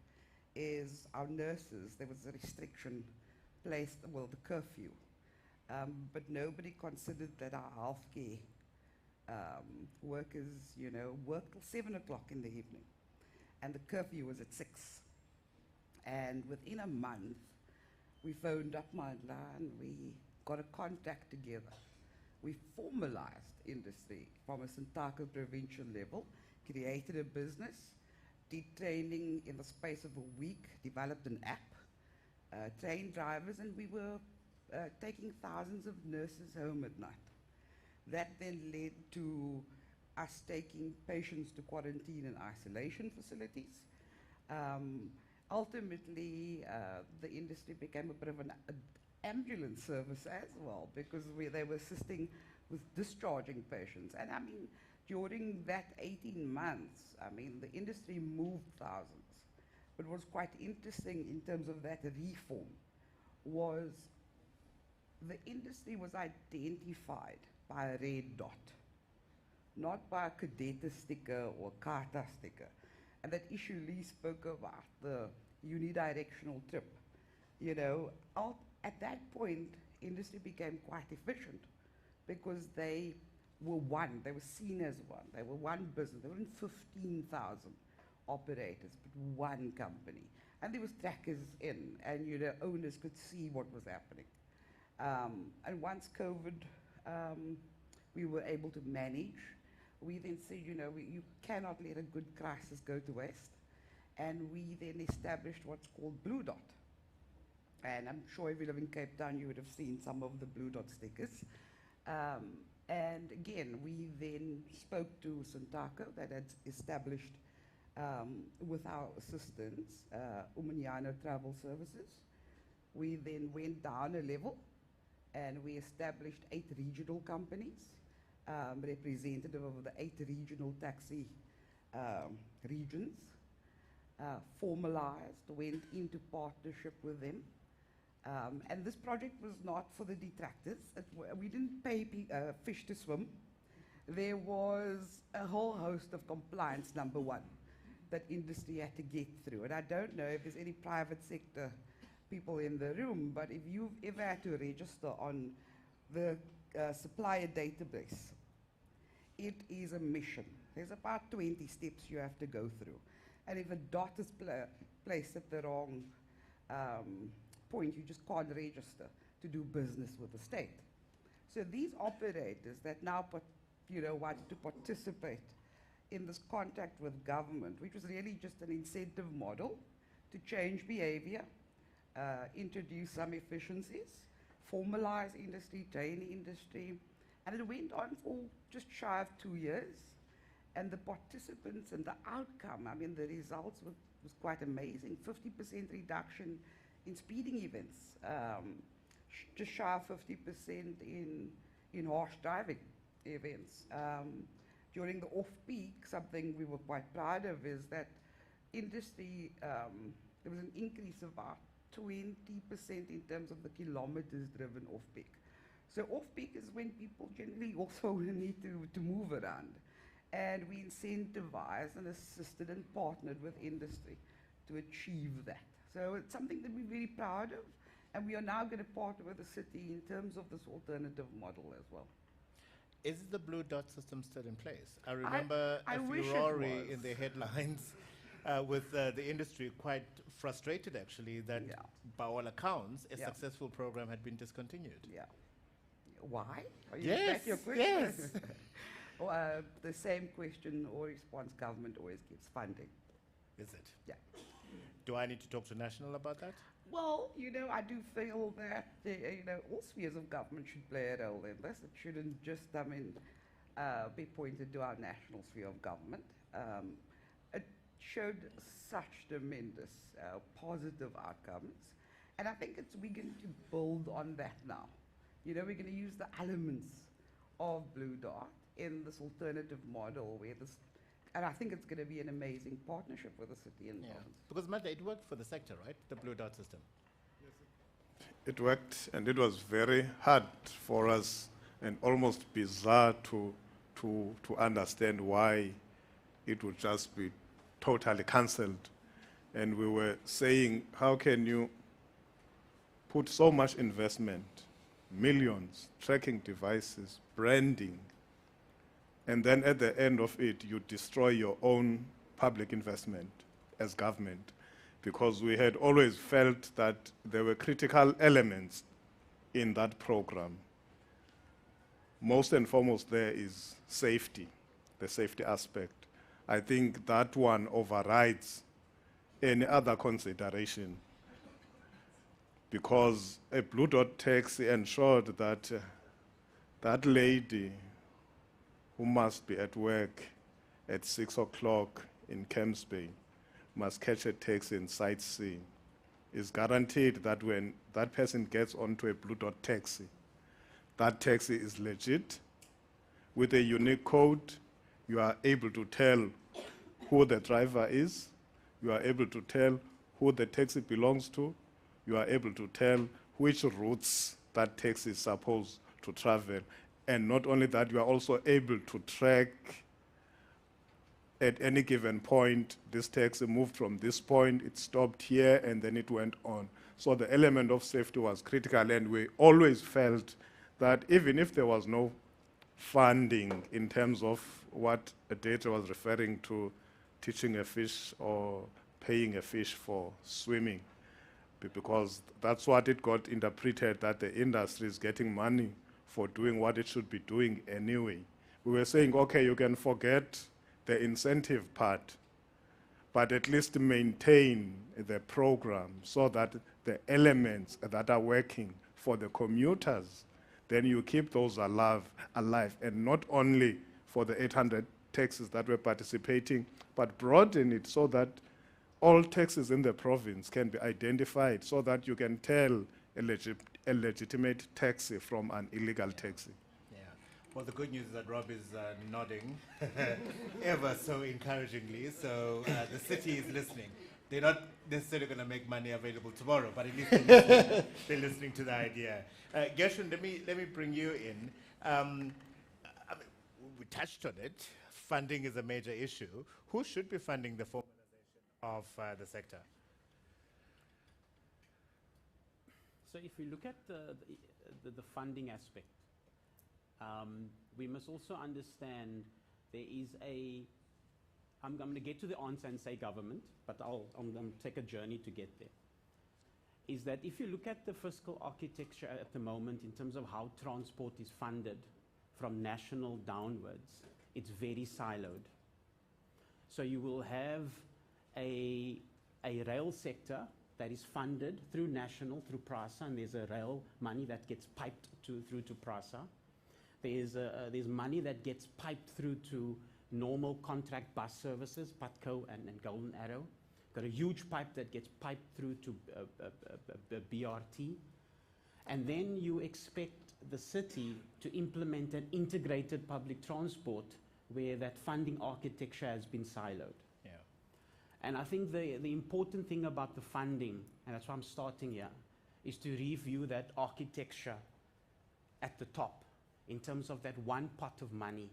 is our nurses, there was a restriction placed, well, the curfew, but nobody considered that our healthcare workers, you know, worked till 7 o'clock in the evening, and the curfew was at 6. And within a month, we phoned up Mandla and we got a contract together. We formalized industry from a Sintaka provincial level, created a business, did training in the space of a week, developed an app, trained drivers, and we were taking thousands of nurses home at night. That then led to us taking patients to quarantine and isolation facilities. Ultimately, the industry became a bit of an ambulance service as well, because they were assisting with discharging patients. And I mean, during that 18 months, I mean, the industry moved thousands. But what was quite interesting in terms of that reform was the industry was identified by a red dot, not by a cadet sticker or Carta sticker. And that issue Lee spoke about, the unidirectional trip. You know, at that point, industry became quite efficient because they were one, they were seen as one, they were one business, there weren't 15,000 operators, but one company. And there was trackers in, and you know, owners could see what was happening. And once COVID, we were able to manage, we then said, you know, you cannot let a good crisis go to waste. And we then established what's called Blue Dot. And I'm sure if you live in Cape Town, you would have seen some of the Blue Dot stickers. And again, we then spoke to Santaco that had established, with our assistance, Umanyano Travel Services. We then went down a level and we established 8 regional companies, representative of the 8 regional taxi regions, formalized, went into partnership with them. And this project was not for the detractors. We didn't pay fish to swim. There was a whole host of compliance, number one, that industry had to get through. And I don't know if there's any private sector people in the room, but if you've ever had to register on the supplier database, it is a mission. There's about 20 steps you have to go through. And if a dot is placed at the wrong point, you just can't register to do business with the state. So these operators that now wanted to participate in this contract with government, which was really just an incentive model to change behavior, introduce some efficiencies, formalize industry, train industry, and it went on for just shy of 2 years. And the participants and the outcome, I mean, the results was quite amazing. 50% reduction in speeding events, just shy of 50% in harsh driving events. During the off-peak, something we were quite proud of is that industry, there was an increase of about 20% in terms of the kilometers driven off-peak. So off-peak is when people generally also need to move around. And we incentivized and assisted and partnered with industry to achieve that. So it's something that we're very proud of, and we are now going to partner with the city in terms of this alternative model as well. Is the Blue Dot system still in place? I remember I a wish it furore was. in the headlines with the industry quite frustrated, actually, that by all accounts, a successful program had been discontinued. Yeah. Why? Yes, That's your question? yes. The same question or response government always gives: funding. Is it? Yeah. Do I need to talk to National about that? Well, you know, I do feel that all spheres of government should play a role in this. It shouldn't just, be pointed to our national sphere of government. It showed such tremendous positive outcomes, and I think we're going to build on that now. You know, we're going to use the elements of Blue Dot in this alternative model where this, and I think it's going to be an amazing partnership with the city and province. Because Malta, it worked for the sector, right? The Blue Dot system. It worked, and it was very hard for us and almost bizarre to understand why it would just be totally cancelled. And we were saying, how can you put so much investment, millions, tracking devices, branding, and then at the end of it, you destroy your own public investment as government? Because we had always felt that there were critical elements in that program. Most and foremost there is safety, the safety aspect. I think that one overrides any other consideration, because a Blue Dot taxi ensured that that lady who must be at work at 6 o'clock in Camps Bay must catch a taxi and sightsee. Is guaranteed that when that person gets onto a Blue Dot taxi, that taxi is legit. With a unique code, you are able to tell who the driver is, you are able to tell who the taxi belongs to, you are able to tell which routes that taxi is supposed to travel. And not only that, you are also able to track at any given point, this taxi moved from this point, it stopped here, and then it went on. So the element of safety was critical, and we always felt that even if there was no funding in terms of what data was referring to, teaching a fish or paying a fish for swimming, because that's what it got interpreted, that the industry is getting money for doing what it should be doing anyway. We were saying, okay, you can forget the incentive part, but at least maintain the program so that the elements that are working for the commuters, then you keep those alive, and not only for the 800 taxis that were participating, but broaden it so that all taxis in the province can be identified so that you can tell a legitimate taxi from an illegal taxi. Well, the good news is that Rob is nodding ever so encouragingly, so the city is listening. They're not necessarily going to make money available tomorrow, but at least they're listening to the idea. Gershwin, let me bring you in. I mean, we touched on it. Funding is a major issue. Who should be funding the formalization of the sector? So if we look at the funding aspect, we must also understand there is I'm going to get to the answer and say government, but I'm going to take a journey to get there. Is that if you look at the fiscal architecture at the moment in terms of how transport is funded from national downwards, it's very siloed. So you will have a rail sector that is funded through national, through PRASA, and there's a rail money that gets piped through to PRASA. There's money that gets piped through to normal contract bus services, PATCO and Golden Arrow. Got a huge pipe that gets piped through to BRT. And then you expect the city to implement an integrated public transport where that funding architecture has been siloed. Yeah. And I think the important thing about the funding, and that's why I'm starting here, is to review that architecture at the top in terms of that one pot of money.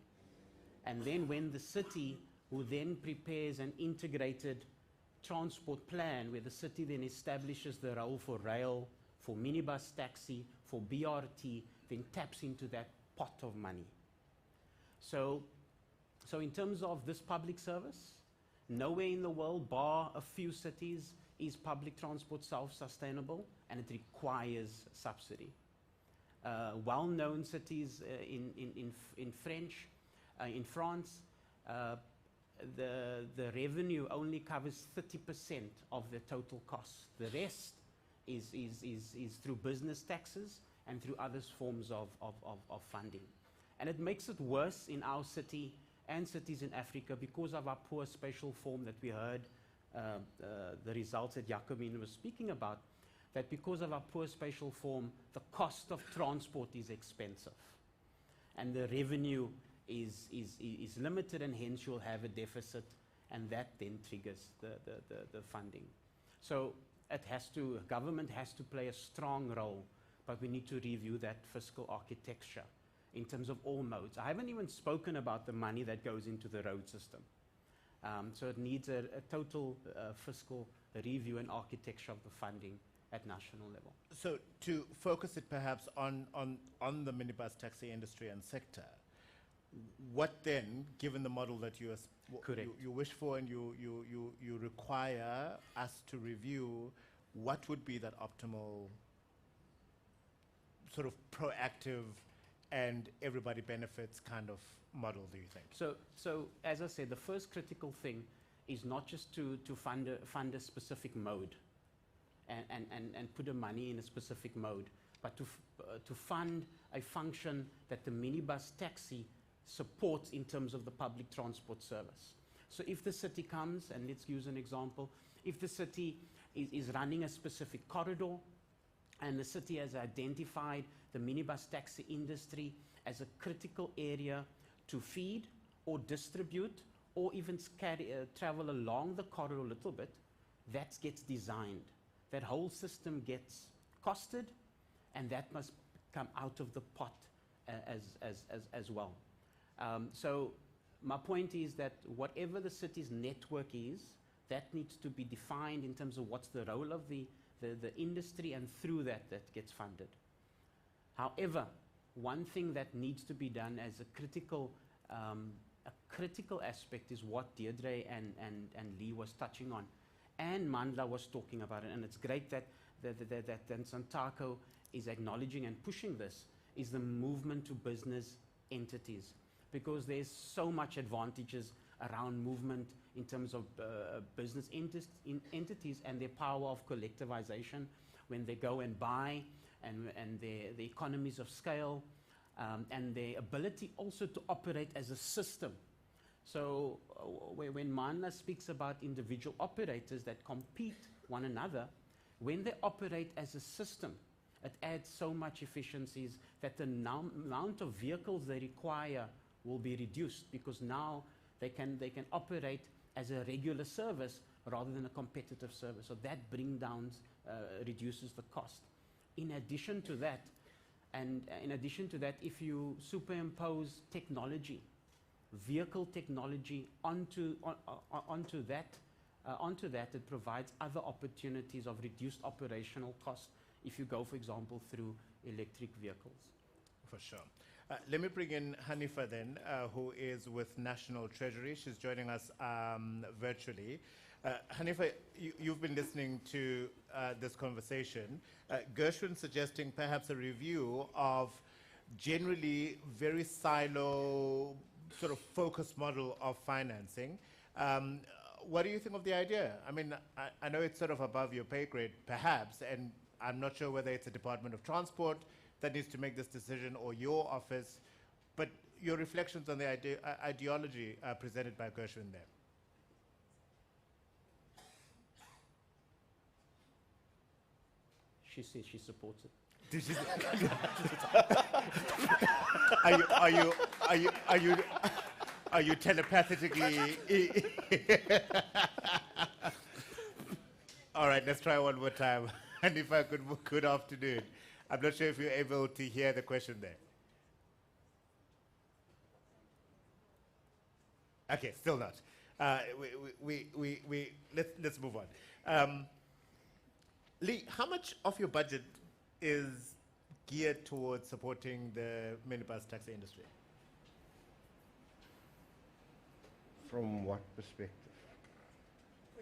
And then when the city, who then prepares an integrated transport plan where the city then establishes the role for rail, for minibus taxi, for BRT, then taps into that pot of money. So in terms of this public service, nowhere in the world, bar a few cities, is public transport self-sustainable, and it requires subsidy. Well-known cities in France, the revenue only covers 30% of the total costs. The rest is through business taxes and through other forms of funding. And it makes it worse in our city and cities in Africa because of our poor spatial form that we heard the results that Jacomine was speaking about, that because of our poor spatial form, the cost of transport is expensive. And the revenue is limited, and hence you'll have a deficit, and that then triggers the funding. So government has to play a strong role, but we need to review that fiscal architecture in terms of all modes. I haven't even spoken about the money that goes into the road system. So it needs a total fiscal review and architecture of the funding at national level. So to focus it perhaps on the minibus taxi industry and sector, what then, given the model that you wish for and you require us to review, what would be that optimal sort of proactive and everybody benefits kind of model, do you think? So as I said, the first critical thing is not just to fund a specific mode and put the money in a specific mode, but to fund a function that the minibus taxi supports in terms of the public transport service. So if the city comes, and let's use an example, if the city is running a specific corridor and the city has identified the minibus taxi industry as a critical area to feed or distribute or even travel along the corridor a little bit, that gets designed. That whole system gets costed, and that must come out of the pot as well. So my point is that whatever the city's network is, that needs to be defined in terms of what's the role of the industry, and through that gets funded. However, one thing that needs to be done as a critical aspect is what Deirdre and Lee was touching on, and Mandla was talking about it, and it's great that Santaco is acknowledging and pushing this, is the movement to business entities, because there's so much advantages around movement in terms of business entities and their power of collectivization when they go and buy, and the economies of scale, and their ability also to operate as a system. So when Mandla speaks about individual operators that compete one another, when they operate as a system, it adds so much efficiencies that the amount of vehicles they require will be reduced, because now they can operate as a regular service rather than a competitive service. So that reduces the cost. In addition to that, if you superimpose technology, vehicle technology onto that, it provides other opportunities of reduced operational costs if you go, for example, through electric vehicles. For sure. Let me bring in Hanifa then, who is with National Treasury. She's joining us virtually. Hanifa, you've been listening to this conversation. Gershwin suggesting perhaps a review of generally very silo sort of focused model of financing. What do you think of the idea? I mean, I know it's sort of above your pay grade, perhaps, and I'm not sure whether it's the Department of Transport that needs to make this decision or your office, but your reflections on the ideology presented by Gershwin there. She says she supports it. Did she? Are you telepathically? All right, let's try one more time. And if I could, good afternoon. I'm not sure if you're able to hear the question there. Okay, still not. Let's move on. Lee, how much of your budget is geared towards supporting the minibus taxi industry? From what perspective?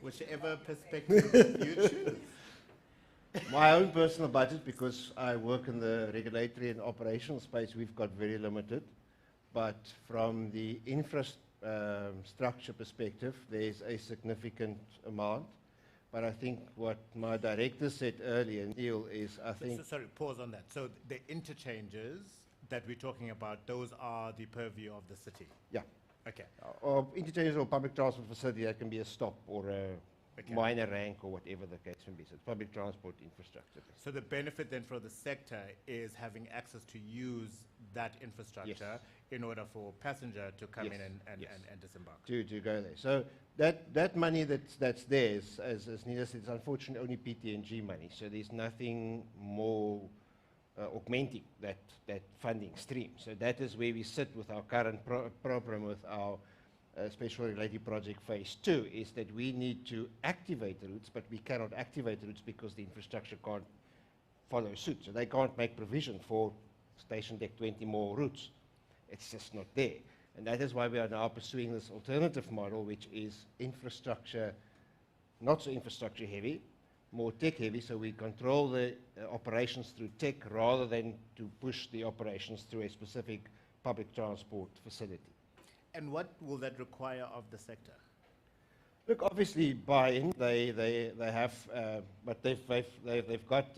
Whichever perspective you choose. My own personal budget, because I work in the regulatory and operational space, we've got very limited. But from the infrastructure perspective, there's a significant amount. But I think what my director said earlier, Neil, is I think... Sorry, pause on that. So the interchanges that we're talking about, those are the purview of the city? Yeah. Okay. Or interchanges or public transport facility, that can be a stop or a minor rank or whatever the case may be. So it's public transport infrastructure. So the benefit then for the sector is having access to use that infrastructure in order for passenger to come in and disembark. To go there. So that money that's there, as Nina said, is unfortunately only PTNG money. So there's nothing more augmenting that funding stream. So that is where we sit with our current program with our Special Regulated Project Phase 2, is that we need to activate the routes, but we cannot activate the routes because the infrastructure can't follow suit. So they can't make provision for Station Deck 20 more routes. It's just not there. And that is why we are now pursuing this alternative model, which is infrastructure, not so infrastructure heavy, more tech heavy, so we control the operations through tech rather than to push the operations through a specific public transport facility. And what will that require of the sector? Look, obviously, buy-in. They have, but they've got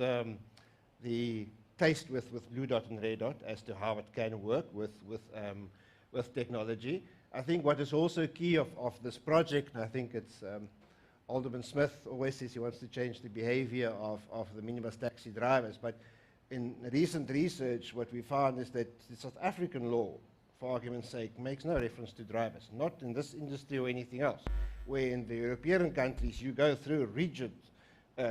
the taste with Blue Dot and Red Dot as to how it can work with technology. I think what is also key of this project, and I think it's Alderman Smith always says he wants to change the behavior of the minibus taxi drivers, but in recent research, what we found is that the South African law, for argument's sake, makes no reference to drivers, not in this industry or anything else, where in the European countries you go through rigid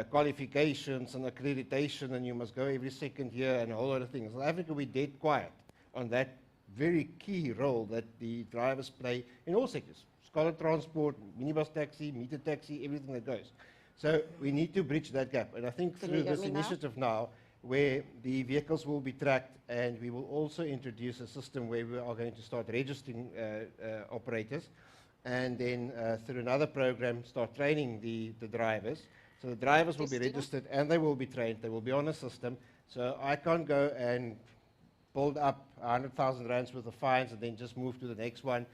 qualifications and accreditation, and you must go every second year and a whole lot of things. In South Africa, we're dead quiet on that very key role that the drivers play in all sectors. Scholar transport, minibus taxi, meter taxi, everything that goes. So we need to bridge that gap. And I think through this initiative now, where the vehicles will be tracked, and we will also introduce a system where we are going to start registering operators, and then through another program start training the drivers. So the drivers will be registered and they will be trained. They will be on a system. So I can't go and build up 100,000 rands worth of fines and then just move to the next one,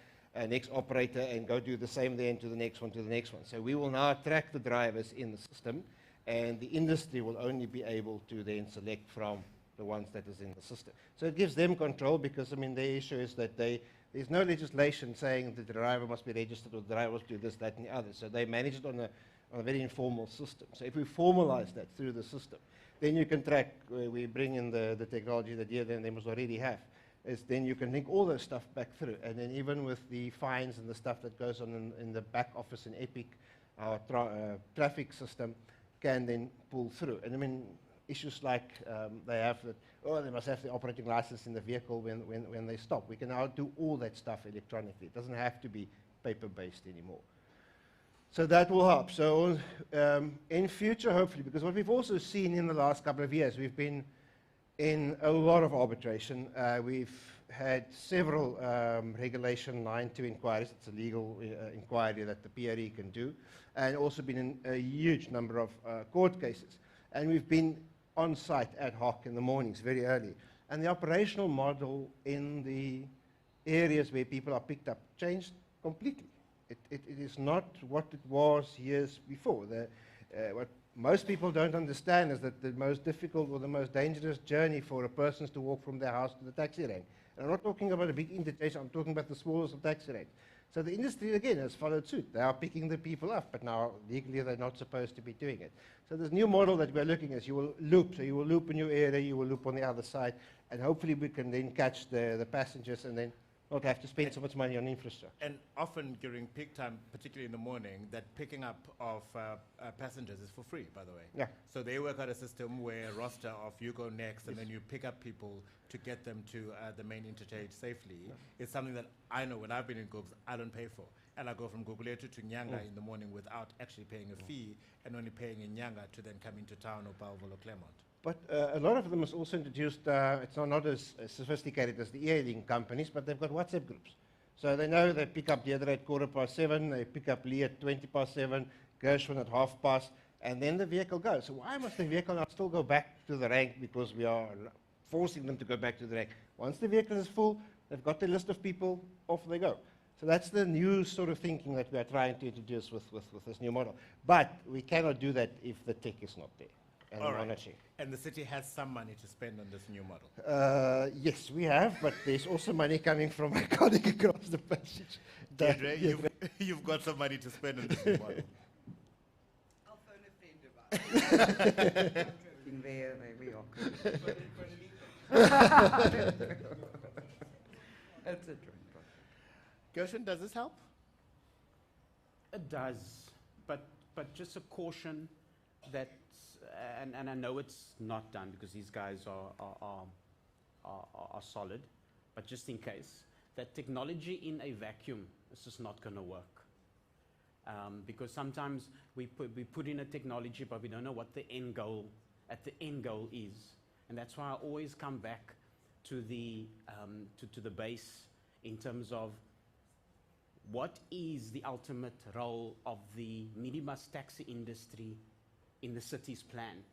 next operator, and go do the same then to the next one, to the next one. So we will now track the drivers in the system, and the industry will only be able to then select from the ones that is in the system. So it gives them control, because, I mean, the issue is that there's no legislation saying that the driver must be registered or the driver must do this, that, and the other. So they manage it on a very informal system. So if we formalize that through the system, then you can track, we bring in the technology that they must already have, is then you can link all those stuff back through. And then even with the fines and the stuff that goes on in the back office in EPIC, our traffic system can then pull through. And I mean, issues like they have that, they must have the operating license in the vehicle when they stop. We can now do all that stuff electronically. It doesn't have to be paper-based anymore. So that will help. So in future, hopefully, because what we've also seen in the last couple of years, we've been in a lot of arbitration. We've had several Regulation 9(2) inquiries. It's a legal inquiry that the PRE can do, and also been in a huge number of court cases. And we've been on site ad hoc in the mornings, very early. And the operational model in the areas where people are picked up changed completely. It is not what it was years before. What most people don't understand is that the most difficult or the most dangerous journey for a person is to walk from their house to the taxi rank. And I'm not talking about a big interchange, I'm talking about the smallest of taxi ranks. So the industry, again, has followed suit. They are picking the people up, but now legally they're not supposed to be doing it. So this new model that we're looking at, you will loop. So you will loop in your area, you will loop on the other side, and hopefully we can then catch the passengers and then not have to spend so much money on infrastructure. And often during peak time, particularly in the morning, that picking up of passengers is for free, by the way. Yeah. So they work out a system where a roster of you go next, and then you pick up people to get them to the main interchange safely. Yeah. It's something that I know when I've been in Googs, I don't pay for. And I go from Guguletu to Nyanga in the morning without actually paying a fee, and only paying in Nyanga to then come into town or Bellville or Claremont. But a lot of them has also introduced, it's not as sophisticated as the e-hailing companies, but they've got WhatsApp groups. So they know they pick up the other at 7:15, they pick up Lee at 7:20, Gershwin at 7:30, and then the vehicle goes. So why must the vehicle not still go back to the rank, because we are forcing them to go back to the rank? Once the vehicle is full, they've got the list of people, off they go. So that's the new sort of thinking that we are trying to introduce with this new model. But we cannot do that if the tech is not there. And all right. And the city has some money to spend on this new model. Yes, we have, but there's also money coming from Iconic across the passage. Deirdre, you've got some money to spend on this new model. I'll phone a friend about it. There we are. That's it. Gershwin, does this help? It does, but just a caution that, and I know it's not done because these guys are solid, but just in case, that technology in a vacuum is just not going to work. Because sometimes we put in a technology, but we don't know what the end goal is, and that's why I always come back to the base in terms of what is the ultimate role of the minibus taxi industry in the city's plan?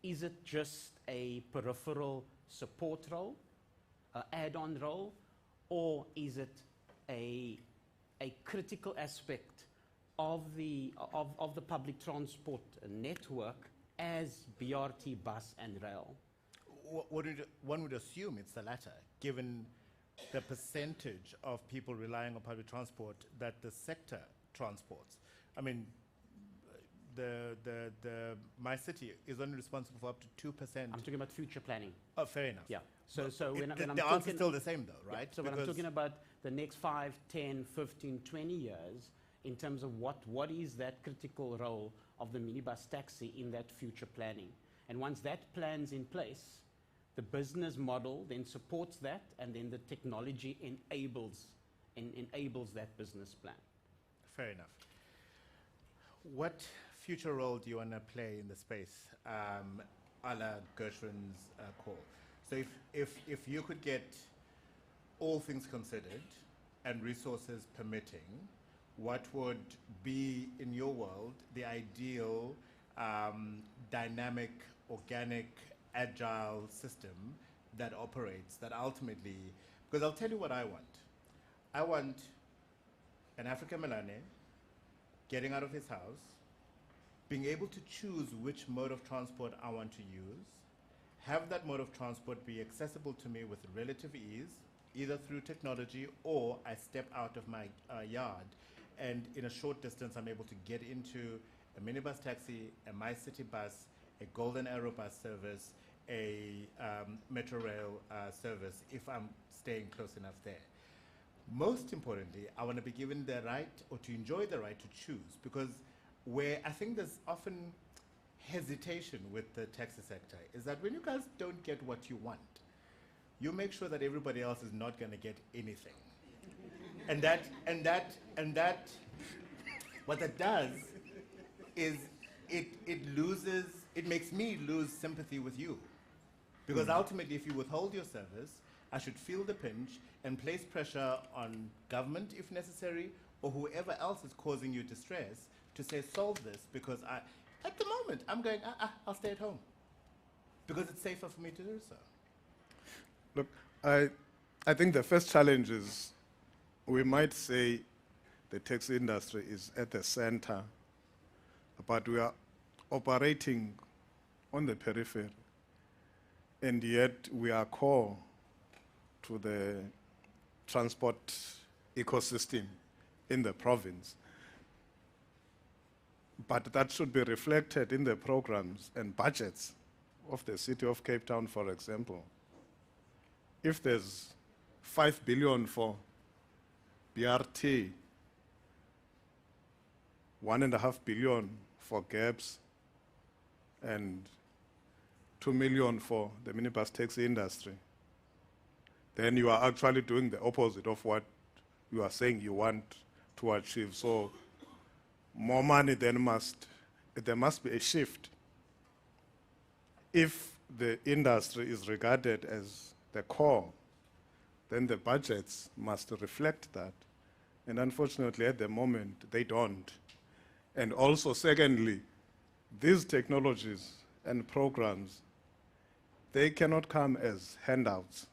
Is it just a peripheral support role, an add-on role, or is it a critical aspect of the public transport network as BRT, bus and rail? One would assume it's the latter, given the percentage of people relying on public transport that the sector transports. I mean, my city is only responsible for up to 2%. I'm talking about future planning. Oh, fair enough. Yeah. So when I'm the answer's still the same, though, yeah, right? so when I'm talking about the next 5, 10, 15, 20 years, in terms of what is that critical role of the minibus taxi in that future planning? And once that plan's in place, the business model then supports that, and then the technology enables that business plan. Fair enough. What future role do you want to play in the space, a la Gershwin's call? So if you could get all things considered and resources permitting, what would be, in your world, the ideal dynamic, organic, agile system that operates, that ultimately, because I'll tell you what I want. I want an African Melane getting out of his house, being able to choose which mode of transport I want to use, have that mode of transport be accessible to me with relative ease, either through technology or I step out of my yard, and in a short distance I'm able to get into a minibus taxi, a My City bus, a Golden Arrow bus service, a Metro Rail service, if I'm staying close enough there. Most importantly, I want to be given the right, or to enjoy the right to choose, because where I think there's often hesitation with the taxi sector is that when you guys don't get what you want, you make sure that everybody else is not going to get anything. And that, what that does is it makes me lose sympathy with you. Because ultimately, if you withhold your service, I should feel the pinch and place pressure on government, if necessary, or whoever else is causing you distress to say, solve this, because at the moment, I'm going, I'll stay at home. Because it's safer for me to do so. Look, I think the first challenge is, we might say the taxi industry is at the center, but we are operating on the periphery, and yet we are core to the transport ecosystem in the province. But that should be reflected in the programs and budgets of the city of Cape Town, for example. If there's 5 billion for BRT, 1.5 billion for GAPS, and 2 million for the minibus taxi industry, then you are actually doing the opposite of what you are saying you want to achieve. So more money then there must be a shift. If the industry is regarded as the core, then the budgets must reflect that. And unfortunately, at the moment, they don't. And also, secondly, these technologies and programs, they cannot come as handouts.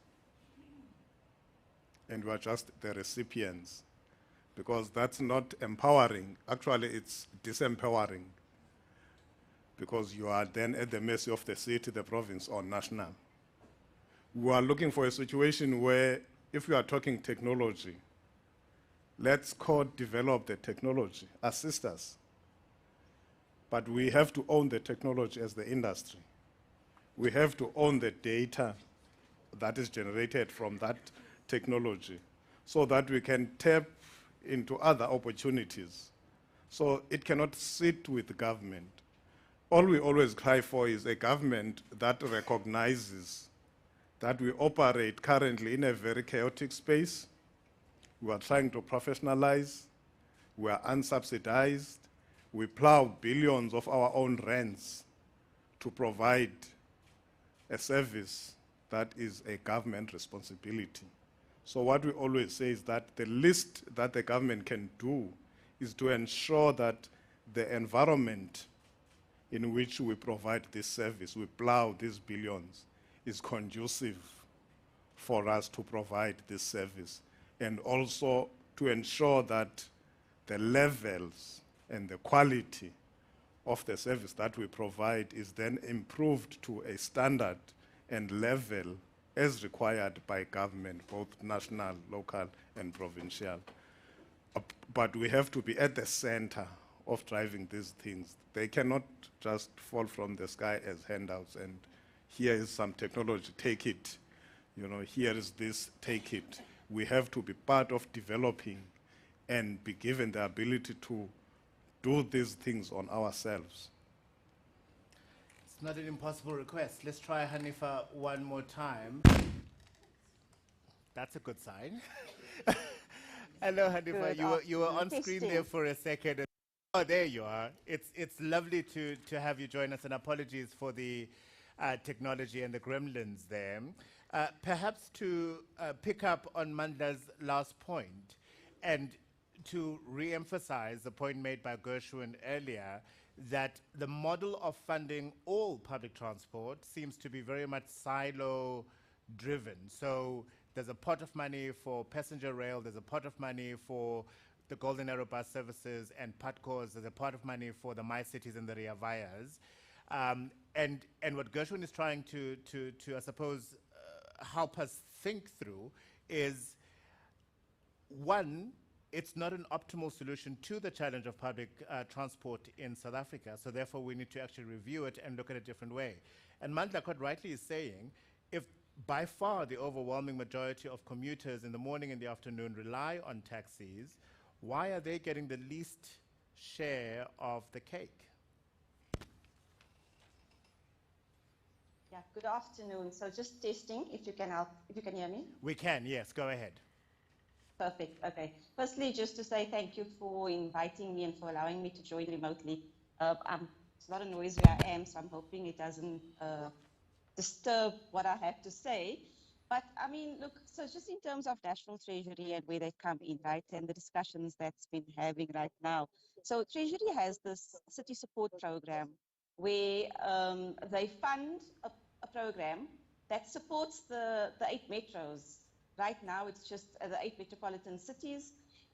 And we are just the recipients, because that's not empowering. Actually, it's disempowering, because you are then at the mercy of the city, the province, or national. We are looking for a situation where, if we are talking technology, let's co-develop the technology, assist us. But we have to own the technology as the industry. We have to own the data that is generated from that technology, so that we can tap into other opportunities. So it cannot sit with the government. All we always cry for is a government that recognizes that we operate currently in a very chaotic space. We are trying to professionalize. We are unsubsidized. We plow billions of our own rents to provide a service that is a government responsibility. So what we always say is that the least that the government can do is to ensure that the environment in which we provide this service, we plow these billions, is conducive for us to provide this service, and also to ensure that the levels and the quality of the service that we provide is then improved to a standard and level as required by government, both national, local, and provincial. But we have to be at the center of driving these things. They cannot just fall from the sky as handouts and here is some technology, take it. You know, here is this, take it. We have to be part of developing and be given the ability to do these things on ourselves. It's not an impossible request. Let's try Hanifa one more time. That's a good sign. Hello, Hanifa. You were on screen there for a second. Oh, there you are. It's lovely to have you join us, and apologies for the technology and the gremlins there. Perhaps to pick up on Mandla's last point and to re-emphasize the point made by Gershwin earlier, that the model of funding all public transport seems to be very much silo-driven. So there's a pot of money for passenger rail, there's a pot of money for the Golden Arrow bus services and PATCOs, there's a pot of money for the My Cities and the Ria Vias. And what Gershwin is trying to I suppose, help us think through is, one, it's not an optimal solution to the challenge of public transport in South Africa, so therefore we need to actually review it and look at it a different way. And Mandla quite rightly is saying, if by far the overwhelming majority of commuters in the morning and the afternoon rely on taxis, why are they getting the least share of the cake? Yeah, good afternoon. So just testing, if you can hear me. We can, yes, go ahead. Perfect, okay. Firstly, just to say thank you for inviting me and for allowing me to join remotely. It's a lot of noise where I am, so I'm hoping it doesn't disturb what I have to say. But I mean, look, so just in terms of National Treasury and where they come in, right, and the discussions that's been having right now. So Treasury has this city support program where they fund a program that supports the 8 metros. Right now, it's just the 8 metropolitan cities.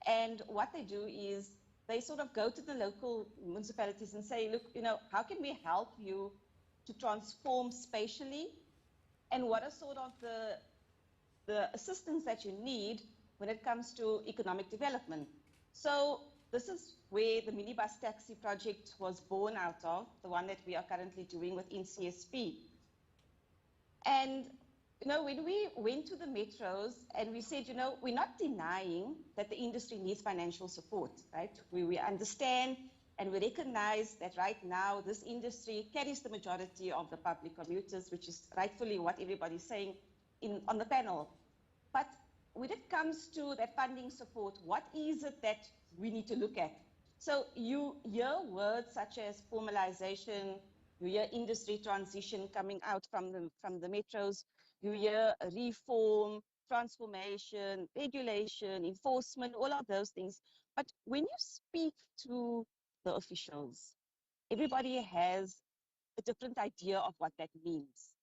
And what they do is they sort of go to the local municipalities and say, look, you know, how can we help you to transform spatially? And what are sort of the assistance that you need when it comes to economic development? So this is where the minibus taxi project was born out of, the one that we are currently doing with NCSP. And you know, when we went to the metros and we said, you know, we're not denying that the industry needs financial support, right? We understand and we recognize that right now this industry carries the majority of the public commuters, which is rightfully what everybody's saying on the panel. But when it comes to that funding support, what is it that we need to look at? So you hear words such as formalization, you hear industry transition coming out from the metros, you hear reform, transformation, regulation, enforcement, all of those things. But when you speak to the officials, everybody has a different idea of what that means.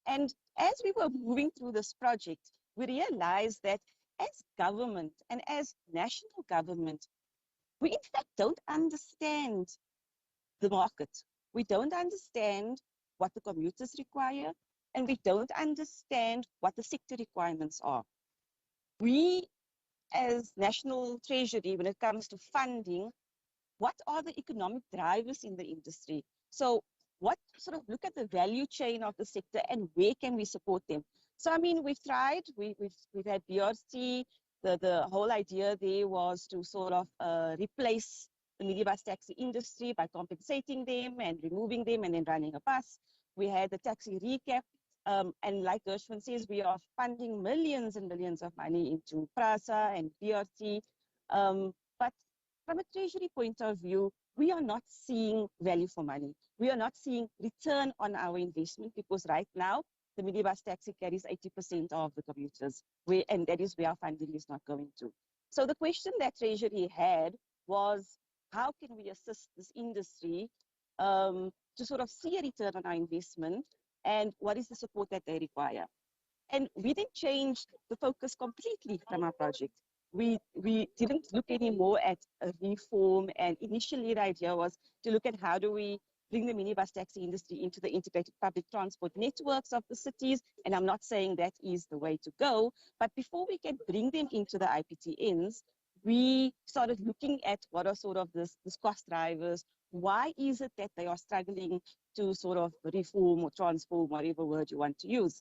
And as we were moving through this project, we realized that as government and as national government, we in fact don't understand the market. We don't understand what the commuters require, and we don't understand what the sector requirements are. We, as National Treasury, when it comes to funding, what are the economic drivers in the industry? So what sort of look at the value chain of the sector and where can we support them? So, I mean, we've tried, we've had BRC, the whole idea there was to sort of replace the minibus taxi industry by compensating them and removing them and then running a bus. We had the taxi recap, and like Gershwin says, we are funding millions and millions of money into PRASA and BRT. But from a Treasury point of view, we are not seeing value for money. We are not seeing return on our investment because right now, the minibus taxi carries 80% of the commuters, and that is where our funding is not going to. So the question that Treasury had was, how can we assist this industry to sort of see a return on our investment, and what is the support that they require? And we then changed the focus completely from our project. we didn't look anymore at a reform, and initially the idea was to look at how do we bring the minibus taxi industry into the integrated public transport networks of the cities, and I'm not saying that is the way to go, but before we can bring them into the IPTNs, we started looking at what are sort of this cost drivers. Why is it that they are struggling to sort of reform or transform, whatever word you want to use?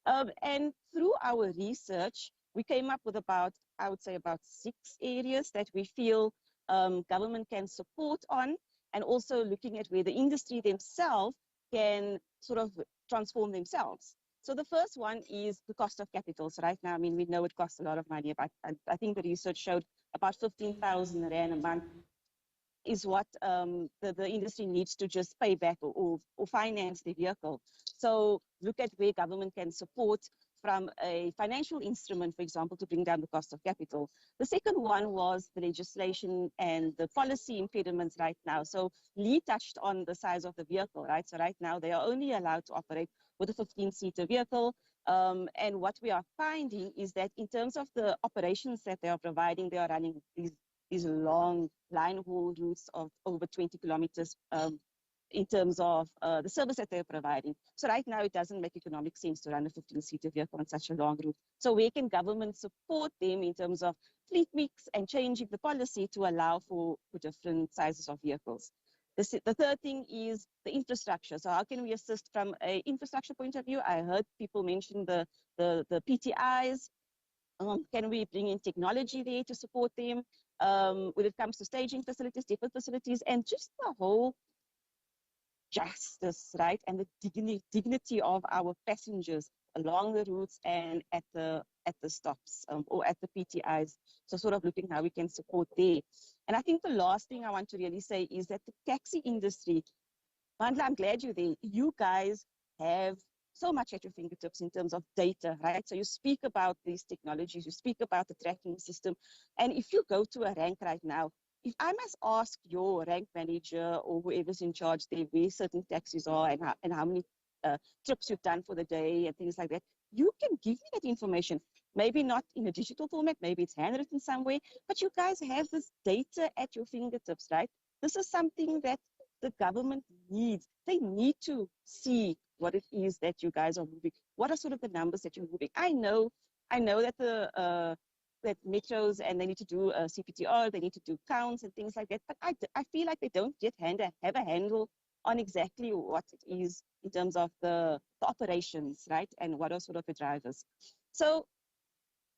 And through our research, we came up with about, I would say, about 6 areas that we feel government can support on, and also looking at where the industry themselves can sort of transform themselves. So the first one is the cost of capital. So right now, I mean, we know it costs a lot of money, but I think the research showed about 15,000 Rand a month is what the industry needs to just pay back or finance the vehicle. So look at where government can support from a financial instrument, for example, to bring down the cost of capital. The second one was the legislation and the policy impediments right now. So Lee touched on the size of the vehicle, right? So right now they are only allowed to operate with a 15-seater vehicle. And what we are finding is that in terms of the operations that they are providing, they are running these long line haul routes of over 20 kilometers in terms of the service that they're providing. So right now it doesn't make economic sense to run a 15-seater vehicle on such a long route. So where can government support them in terms of fleet mix and changing the policy to allow for different sizes of vehicles? The third thing is the infrastructure. So how can we assist from an infrastructure point of view? I heard people mention the PTIs. Can we bring in technology there to support them when it comes to staging facilities, depot facilities, and just the whole justice, right, and the dignity of our passengers along the routes and at the stops or at the PTIs. So sort of looking how we can support there. And I think the last thing I want to really say is that the taxi industry, Mandla, I'm glad you're there. You guys have so much at your fingertips in terms of data, right? So you speak about these technologies, you speak about the tracking system. And if you go to a rank right now, if I must ask your rank manager or whoever's in charge there where certain taxis are and how many trips you've done for the day and things like that, you can give me that information. Maybe not in a digital format, maybe it's handwritten somewhere, but you guys have this data at your fingertips, right? This is something that the government needs. They need to see what it is that you guys are moving. What are sort of the numbers that you're moving? I know that that metros and they need to do a CPTR, they need to do counts and things like that. But I feel like they don't yet have a handle on exactly what it is in terms of the operations, right? And what are sort of the drivers. So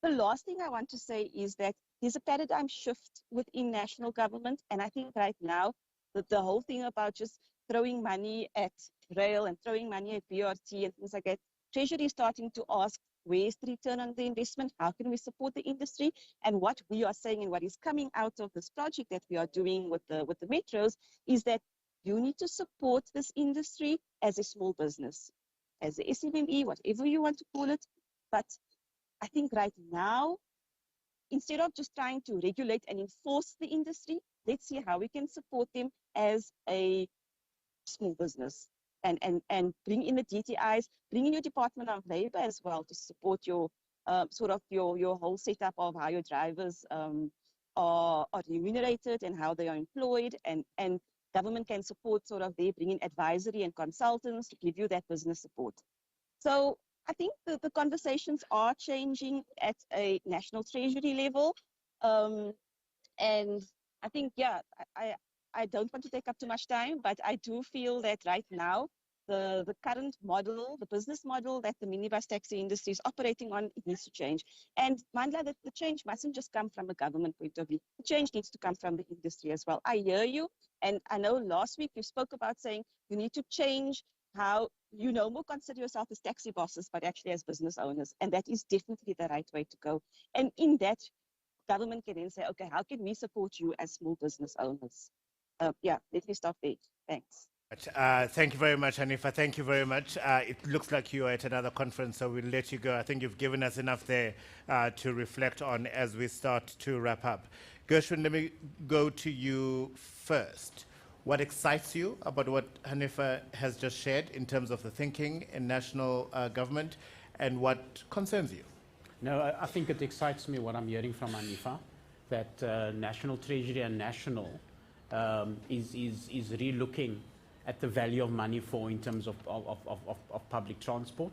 the last thing I want to say is that there's a paradigm shift within national government. And I think right now that the whole thing about just throwing money at rail and throwing money at BRT and things like that, Treasury is starting to ask, where's the return on the investment? How can we support the industry? And what we are saying and what is coming out of this project that we are doing with the metros is that you need to support this industry as a small business, as a SMME, whatever you want to call it. But I think right now, instead of just trying to regulate and enforce the industry, let's see how we can support them as a small business. And bring in the DTIs, bring in your Department of Labor as well to support your sort of your whole setup of how your drivers are remunerated and how they are employed, and government can support sort of they bring in advisory and consultants to give you that business support. So I think the conversations are changing at a national treasury level, and I think, yeah, I don't want to take up too much time, but I do feel that right now, the current model, the business model that the minibus taxi industry is operating on, it needs to change. And Mandla, the change mustn't just come from a government point of view. The change needs to come from the industry as well. I hear you, and I know last week you spoke about saying you need to change how you no more consider yourself as taxi bosses, but actually as business owners. And that is definitely the right way to go. And in that, government can then say, okay, how can we support you as small business owners? Yeah, let me stop there. Thanks. Thank you very much, Hanifa. Thank you very much. It looks like you are at another conference, so we'll let you go. I think you've given us enough there to reflect on as we start to wrap up. Gershwin, let me go to you first. What excites you about what Hanifa has just shared in terms of the thinking in national government, and what concerns you? No, I think it excites me what I'm hearing from Anifa, that National Treasury and National is re-looking at the value of money for in terms of public transport.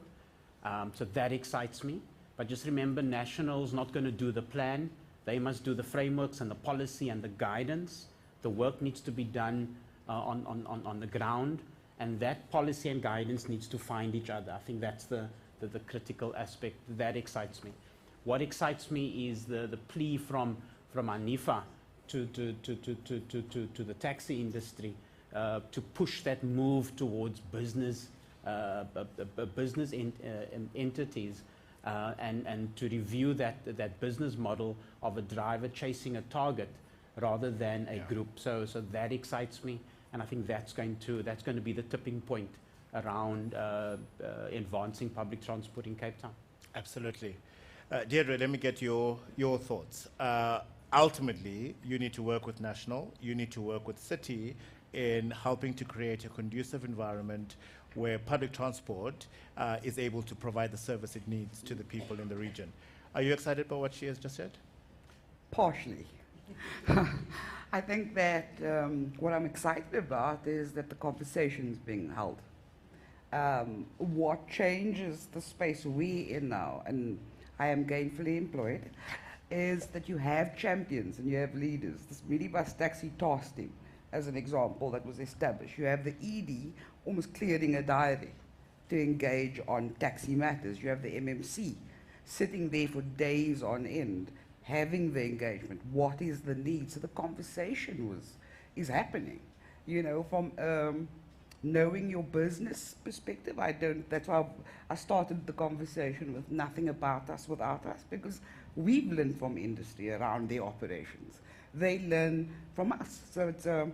So that excites me. But just remember, National's not going to do the plan. They must do the frameworks and the policy and the guidance. The work needs to be done on the ground, and that policy and guidance needs to find each other. I think that's the critical aspect. That excites me. What excites me is the plea from Anifa to the taxi industry to push that move towards business entities and to review that business model of a driver chasing a target rather than a group. So that excites me, and I think that's going to be the tipping point around advancing public transport in Cape Town. Absolutely. Deirdre, let me get your thoughts. Ultimately, you need to work with National, you need to work with City in helping to create a conducive environment where public transport is able to provide the service it needs to the people in the region. Are you excited by what she has just said? Partially. I think that what I'm excited about is that the conversation is being held. What changes the space we're in now, and I am gainfully employed, is that you have champions and you have leaders. This minibus taxi task team, as an example, that was established. You have the ED almost clearing a diary to engage on taxi matters. You have the MMC sitting there for days on end, having the engagement. What is the need? So the conversation is happening. You know, from knowing your business perspective, that's why I started the conversation with nothing about us without us, because we've learned from industry around their operations. They learn from us. So it's a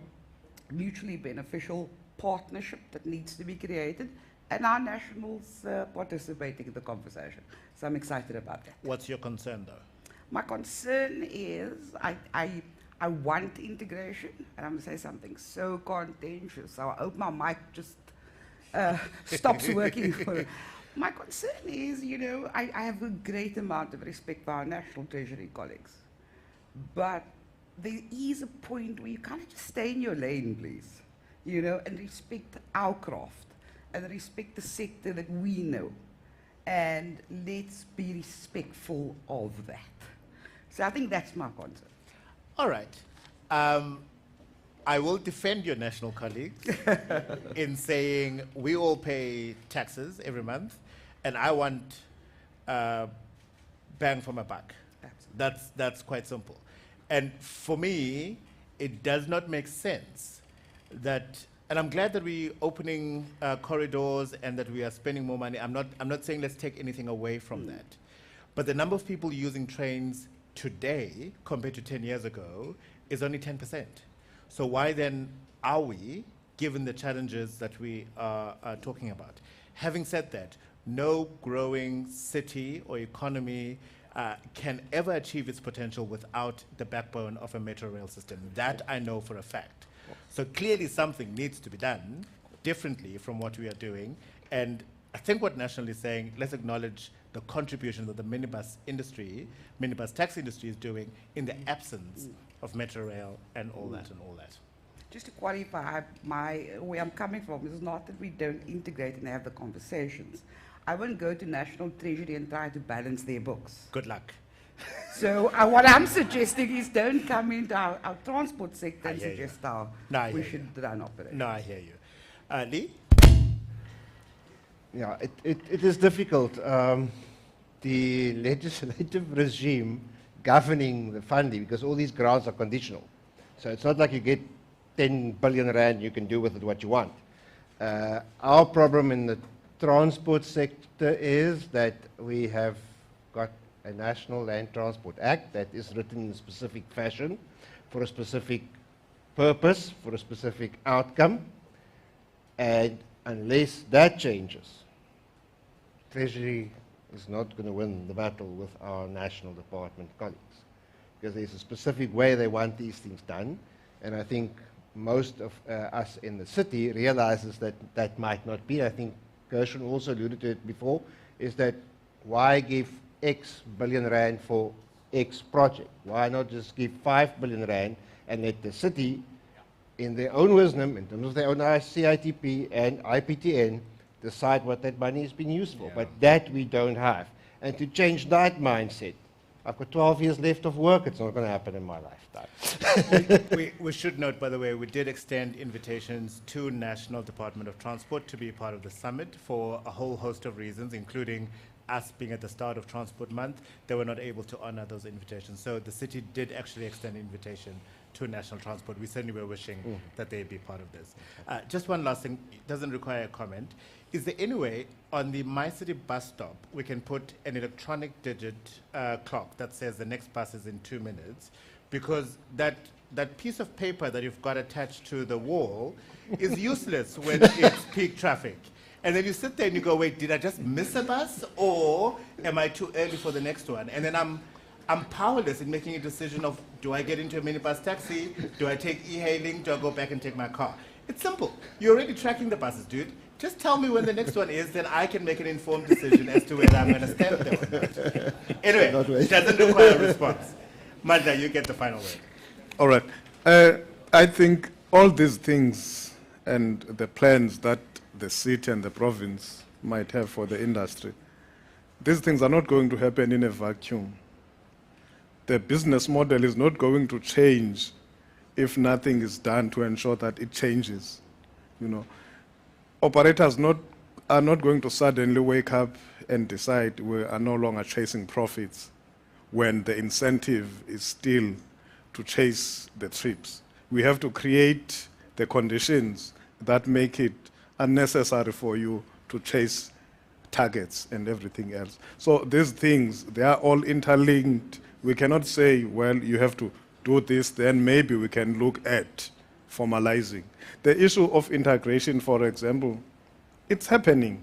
mutually beneficial partnership that needs to be created, and our nationals participating in the conversation. So I'm excited about that. What's your concern, though? My concern is I want integration, and I'm going to say something so contentious. So I hope my mic just stops working. My concern is, you know, I have a great amount of respect for our National Treasury colleagues, but there is a point where you kind of just stay in your lane, please, you know, and respect our craft and respect the sector that we know, and let's be respectful of that. So I think that's my concern. All right. I will defend your national colleagues in saying we all pay taxes every month, and I want bang for my buck. That's quite simple. And for me, it does not make sense that, and I'm glad that we're opening corridors and that we are spending more money. I'm not saying let's take anything away from that. But the number of people using trains today compared to 10 years ago is only 10%. So why then are we, given the challenges that we are talking about? Having said that, no growing city or economy can ever achieve its potential without the backbone of a metro rail system. That I know for a fact. So clearly something needs to be done differently from what we are doing. And I think what National is saying, let's acknowledge the contribution that the minibus taxi industry is doing in the absence of metro rail and all that and all that. Just to qualify, where I'm coming from is not that we don't integrate and have the conversations. I won't go to National Treasury and try to balance their books. Good luck. So what I'm suggesting is don't come into our transport sector and suggest how we should run operations. No, I hear you. Lee? Yeah, it is difficult. The legislative regime governing the funding, because all these grants are conditional. So it's not like you get 10 billion rand, you can do with it what you want. Our problem in the transport sector is that we have got a National Land Transport Act that is written in a specific fashion for a specific purpose, for a specific outcome, and unless that changes, Treasury is not going to win the battle with our national department colleagues, because there's a specific way they want these things done, and I think most of us in the city realizes that that might not be. I think Gershon also alluded to it before, is that why give X billion rand for X project? Why not just give 5 billion rand and let the city, in their own wisdom, in terms of their own CITP and IPTN, decide what that money is being used for? But that we don't have. And to change that mindset, I've got 12 years left of work. It's not going to happen in my lifetime. We should note, by the way, we did extend invitations to National Department of Transport to be part of the summit for a whole host of reasons, including us being at the start of Transport Month. They were not able to honor those invitations. So the city did actually extend an invitation to National Transport. We certainly were wishing that they be part of this. Just one last thing, it doesn't require a comment. Is there any way on the MyCity bus stop we can put an electronic digit clock that says the next bus is in 2 minutes? Because that piece of paper that you've got attached to the wall is useless when it's peak traffic. And then you sit there and you go, wait, did I just miss a bus, or am I too early for the next one? And then I'm powerless in making a decision of, do I get into a minibus taxi? Do I take e-hailing? Do I go back and take my car? It's simple. You're already tracking the buses, dude. Just tell me when the next one is, then I can make an informed decision as to whether I'm going to stand there or not. Anyway, it doesn't require a response. Mandla, you get the final word. All right. I think all these things and the plans that the city and the province might have for the industry, these things are not going to happen in a vacuum. The business model is not going to change if nothing is done to ensure that it changes. You know, operators are not going to suddenly wake up and decide we are no longer chasing profits when the incentive is still to chase the trips. We have to create the conditions that make it unnecessary for you to chase targets and everything else. So these things, they are all interlinked. We cannot say, well, you have to do this, then maybe we can look at formalizing. The issue of integration, for example, it's happening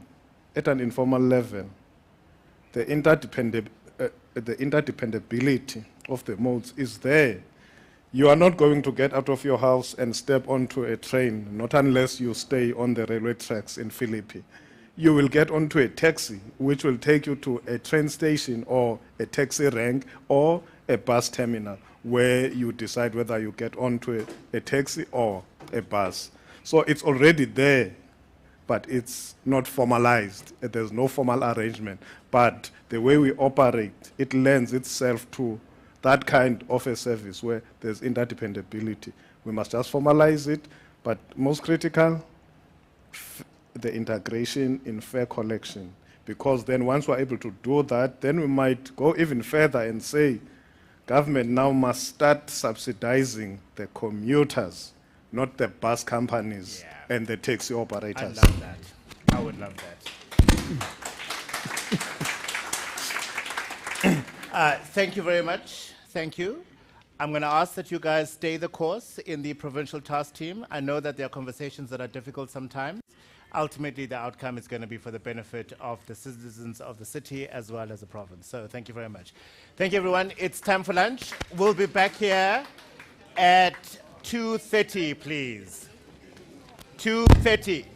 at an informal level. The interdependability of the modes is there. You are not going to get out of your house and step onto a train, not unless you stay on the railway tracks in Philippi. You will get onto a taxi, which will take you to a train station or a taxi rank or a bus terminal, where you decide whether you get onto a taxi or a bus. So it's already there, but it's not formalized. There's no formal arrangement. But the way we operate, it lends itself to that kind of a service where there's interdependability. We must just formalize it, but most critical, the integration in fare collection. Because then once we're able to do that, then we might go even further and say, government now must start subsidizing the commuters, not the bus companies and the taxi operators. I love that. I would love that. Thank you very much. Thank you. I'm going to ask that you guys stay the course in the provincial task team. I know that there are conversations that are difficult sometimes. Ultimately, the outcome is going to be for the benefit of the citizens of the city as well as the province. So thank you very much. Thank you, everyone. It's time for lunch. We'll be back here at 2:30, please. 2:30.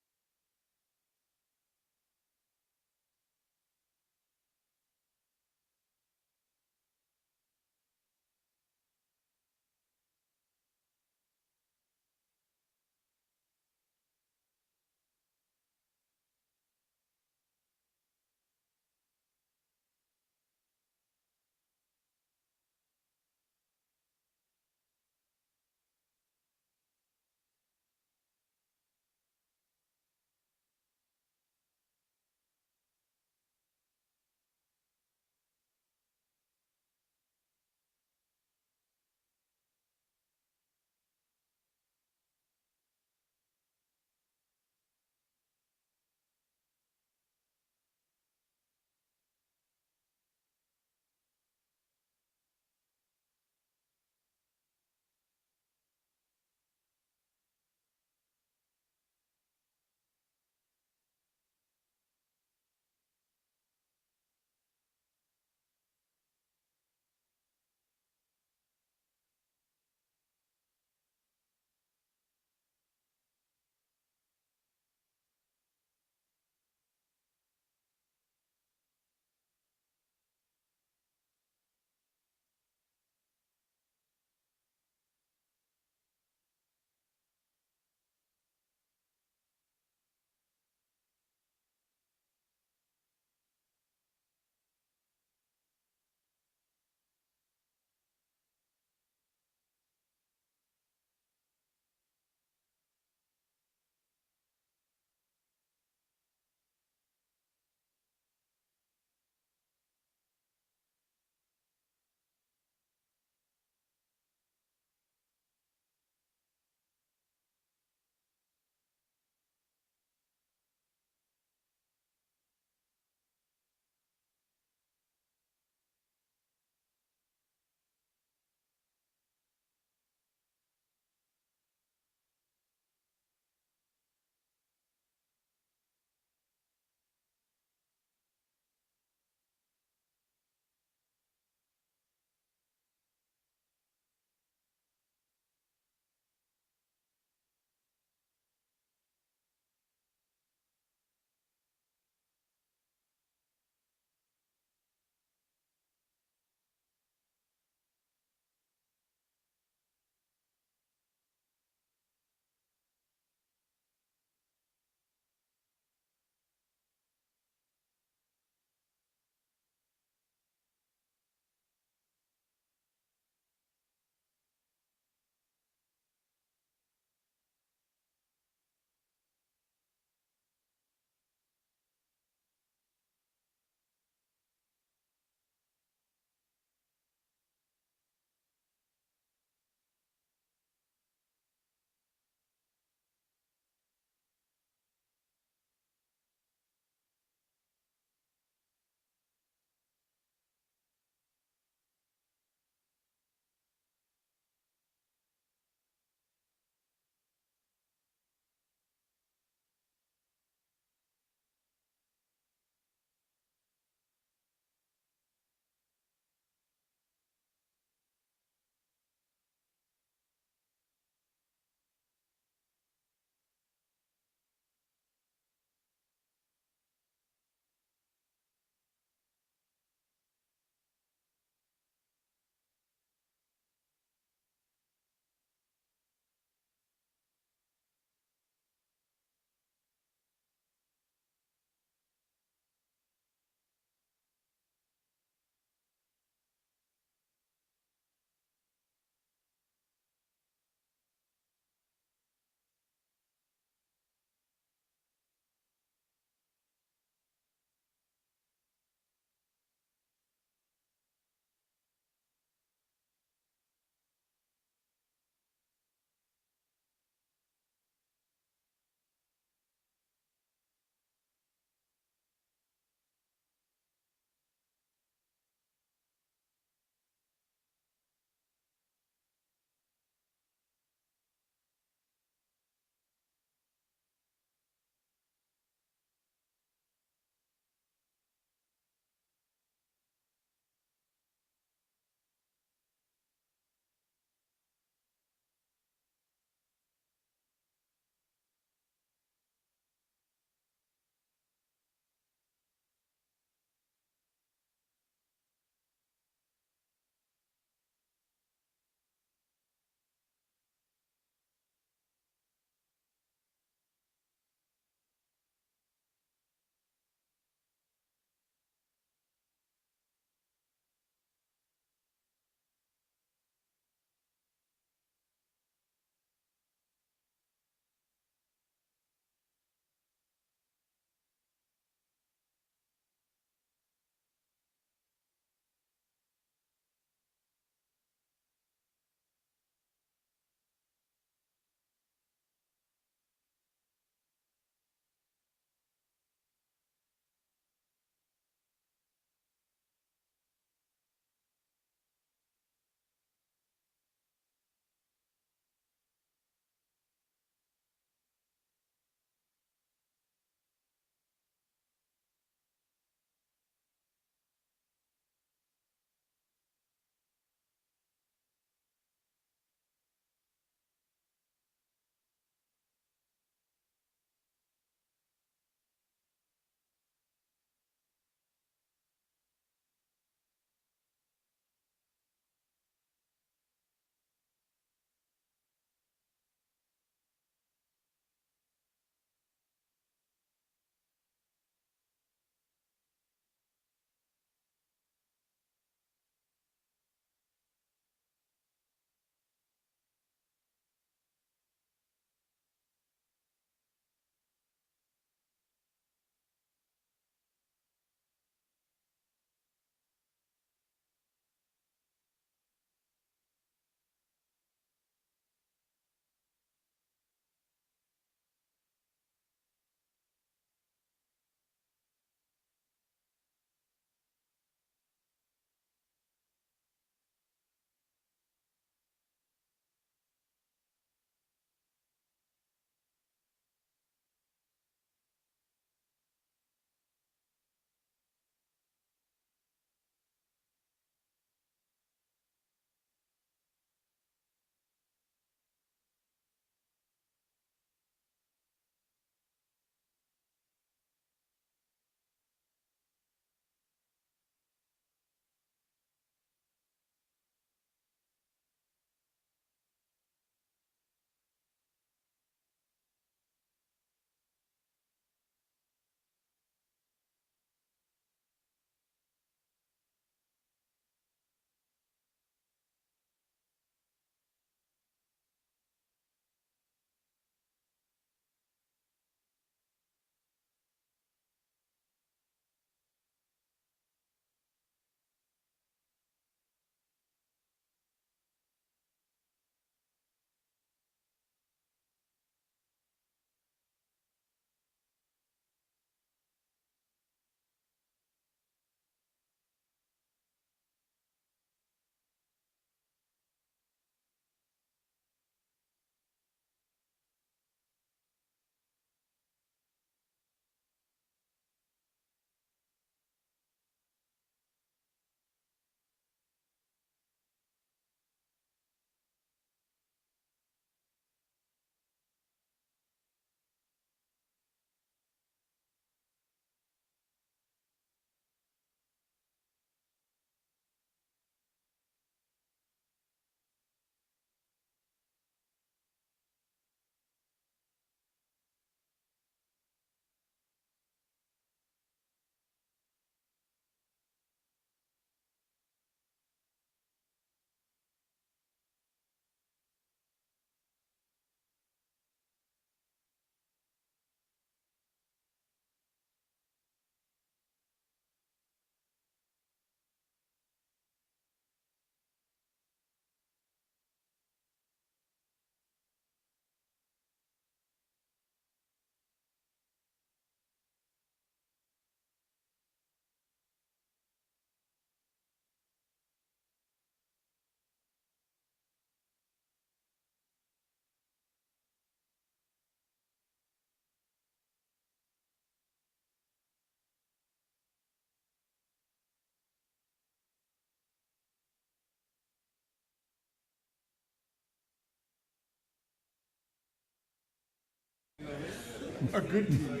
A good team.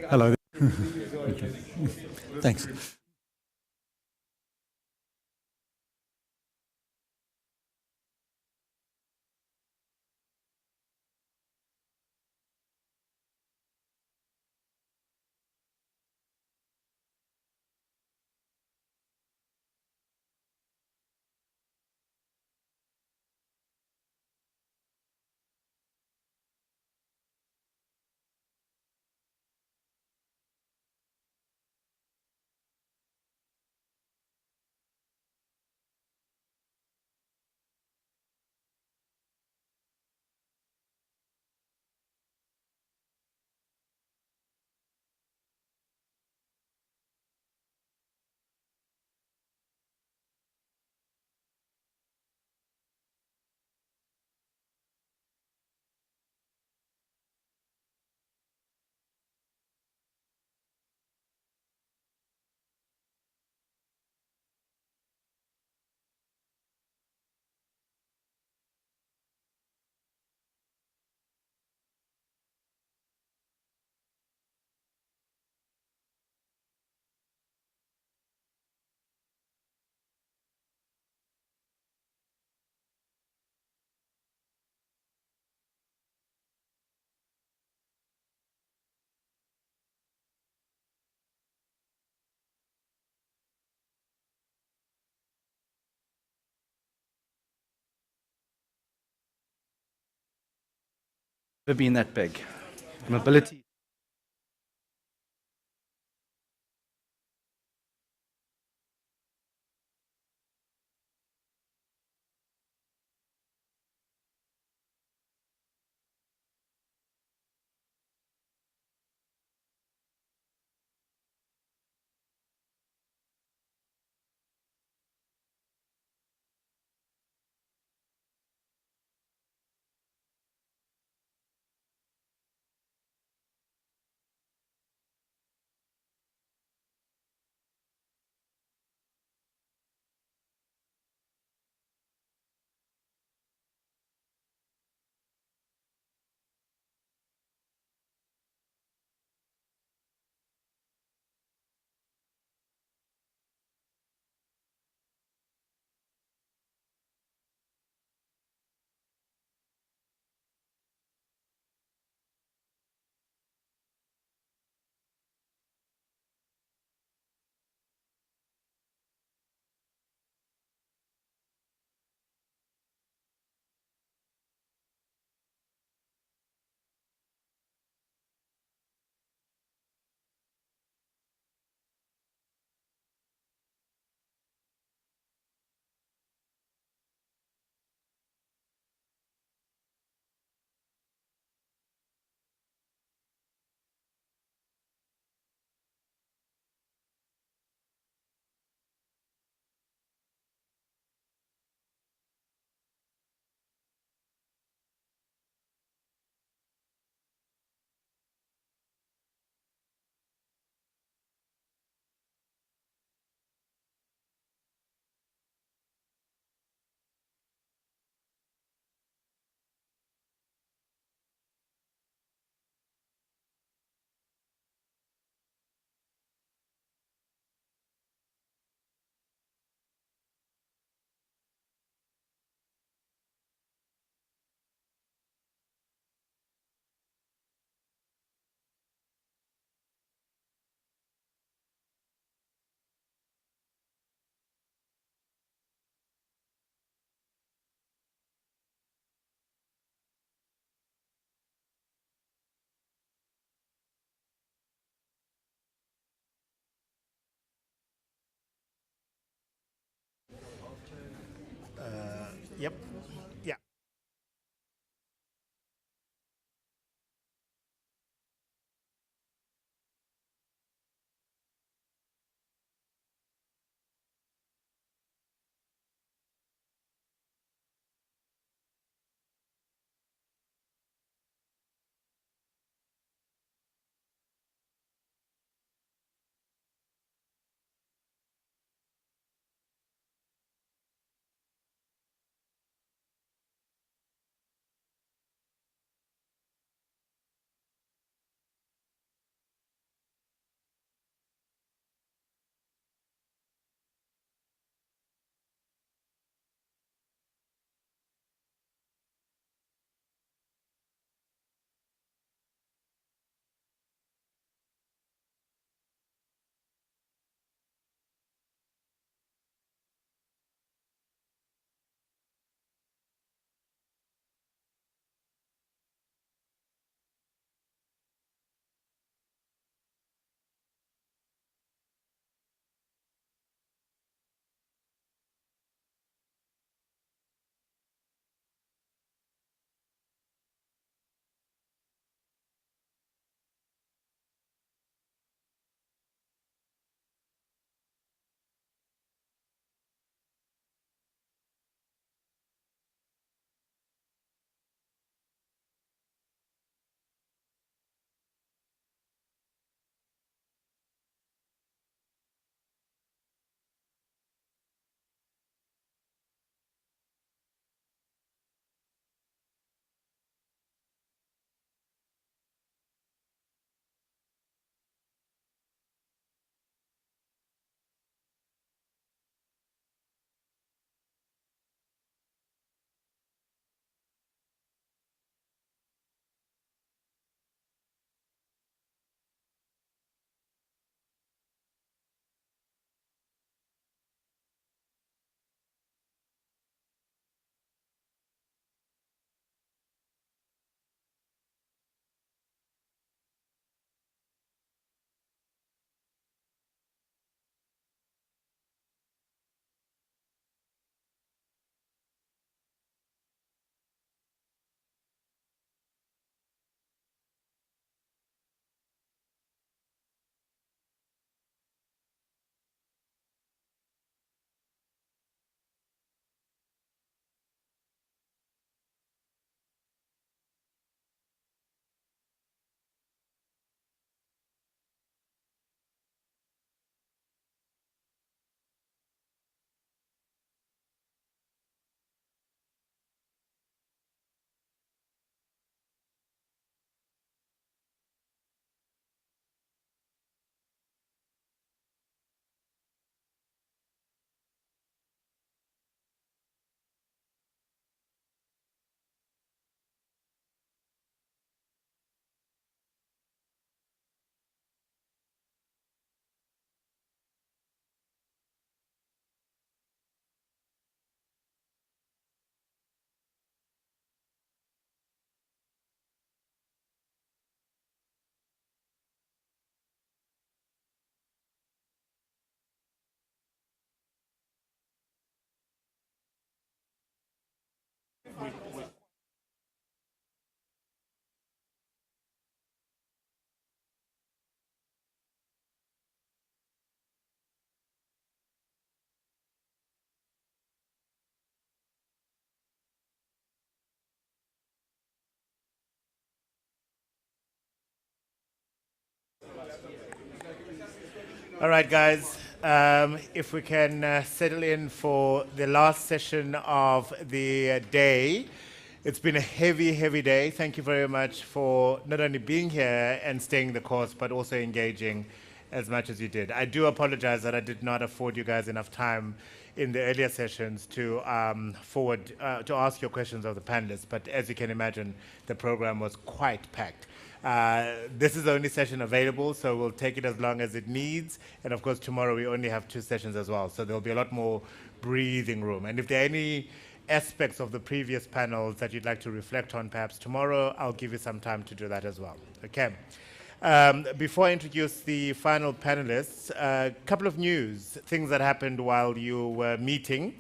Hello. Okay. Thanks. Never been that big. Mobility. Yep. Yeah. All right, guys, if we can settle in for the last session of the day. It's been a heavy, heavy day. Thank you very much for not only being here and staying the course, but also engaging as much as you did. I do apologize that I did not afford you guys enough time in the earlier sessions to to ask your questions of the panelists, but as you can imagine, the program was quite packed. This is the only session available, so we'll take it as long as it needs. And of course, tomorrow we only have 2 sessions as well, so there'll be a lot more breathing room. And if there are any aspects of the previous panels that you'd like to reflect on perhaps tomorrow, I'll give you some time to do that as well. Okay. Before I introduce the final panelists, a couple of things that happened while you were meeting.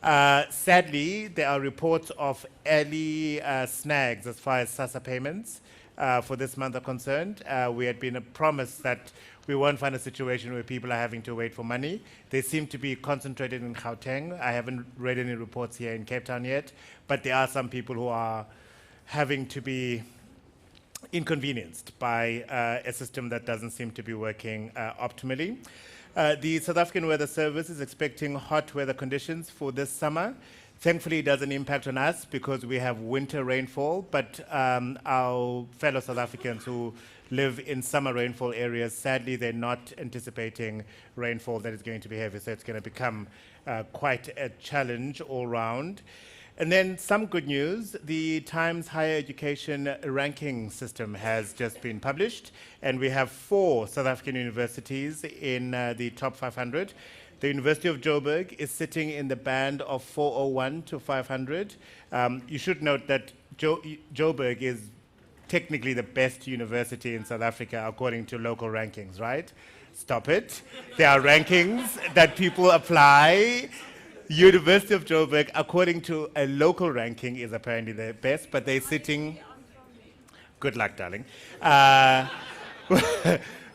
Sadly, there are reports of early snags as far as SASSA payments for this month are concerned. We had been promised that we won't find a situation where people are having to wait for money. They seem to be concentrated in Gauteng. I haven't read any reports here in Cape Town yet, but there are some people who are having to be inconvenienced by a system that doesn't seem to be working optimally. The South African Weather Service is expecting hot weather conditions for this summer. Thankfully, it doesn't impact on us because we have winter rainfall, but our fellow South Africans who live in summer rainfall areas, sadly, they're not anticipating rainfall that is going to be heavy, so it's going to become quite a challenge all round. And then some good news, the Times Higher Education ranking system has just been published, and we have 4 South African universities in the top 500. The University of Joburg is sitting in the band of 401 to 500. You should note that Joburg is technically the best university in South Africa according to local rankings, right? Stop it. There are rankings that people apply. University of Joburg, according to a local ranking, is apparently the best, but they're sitting... Good luck, darling.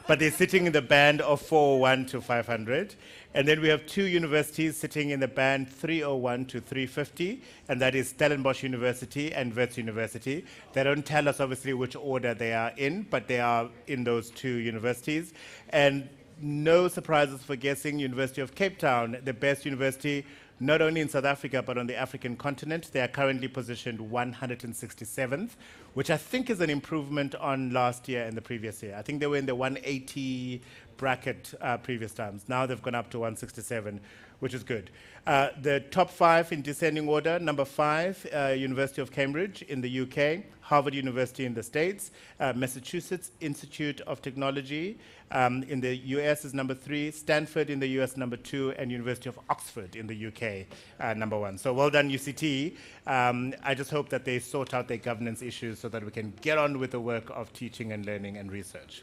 But they're sitting in the band of 401 to 500. And then we have 2 universities sitting in the band 301 to 350, and that is Stellenbosch University and Wits University. They don't tell us, obviously, which order they are in, but they are in those 2 universities. And no surprises for guessing, University of Cape Town, the best university, not only in South Africa, but on the African continent. They are currently positioned 167th, which I think is an improvement on last year and the previous year. I think they were in the 180 bracket previous times. Now they've gone up to 167, which is good. The top 5 in descending order, number 5, University of Cambridge in the UK, Harvard University in the States, Massachusetts Institute of Technology in the US is number 3, Stanford in the US number 2, and University of Oxford in the UK number 1. So well done, UCT. I just hope that they sort out their governance issues so that we can get on with the work of teaching and learning and research.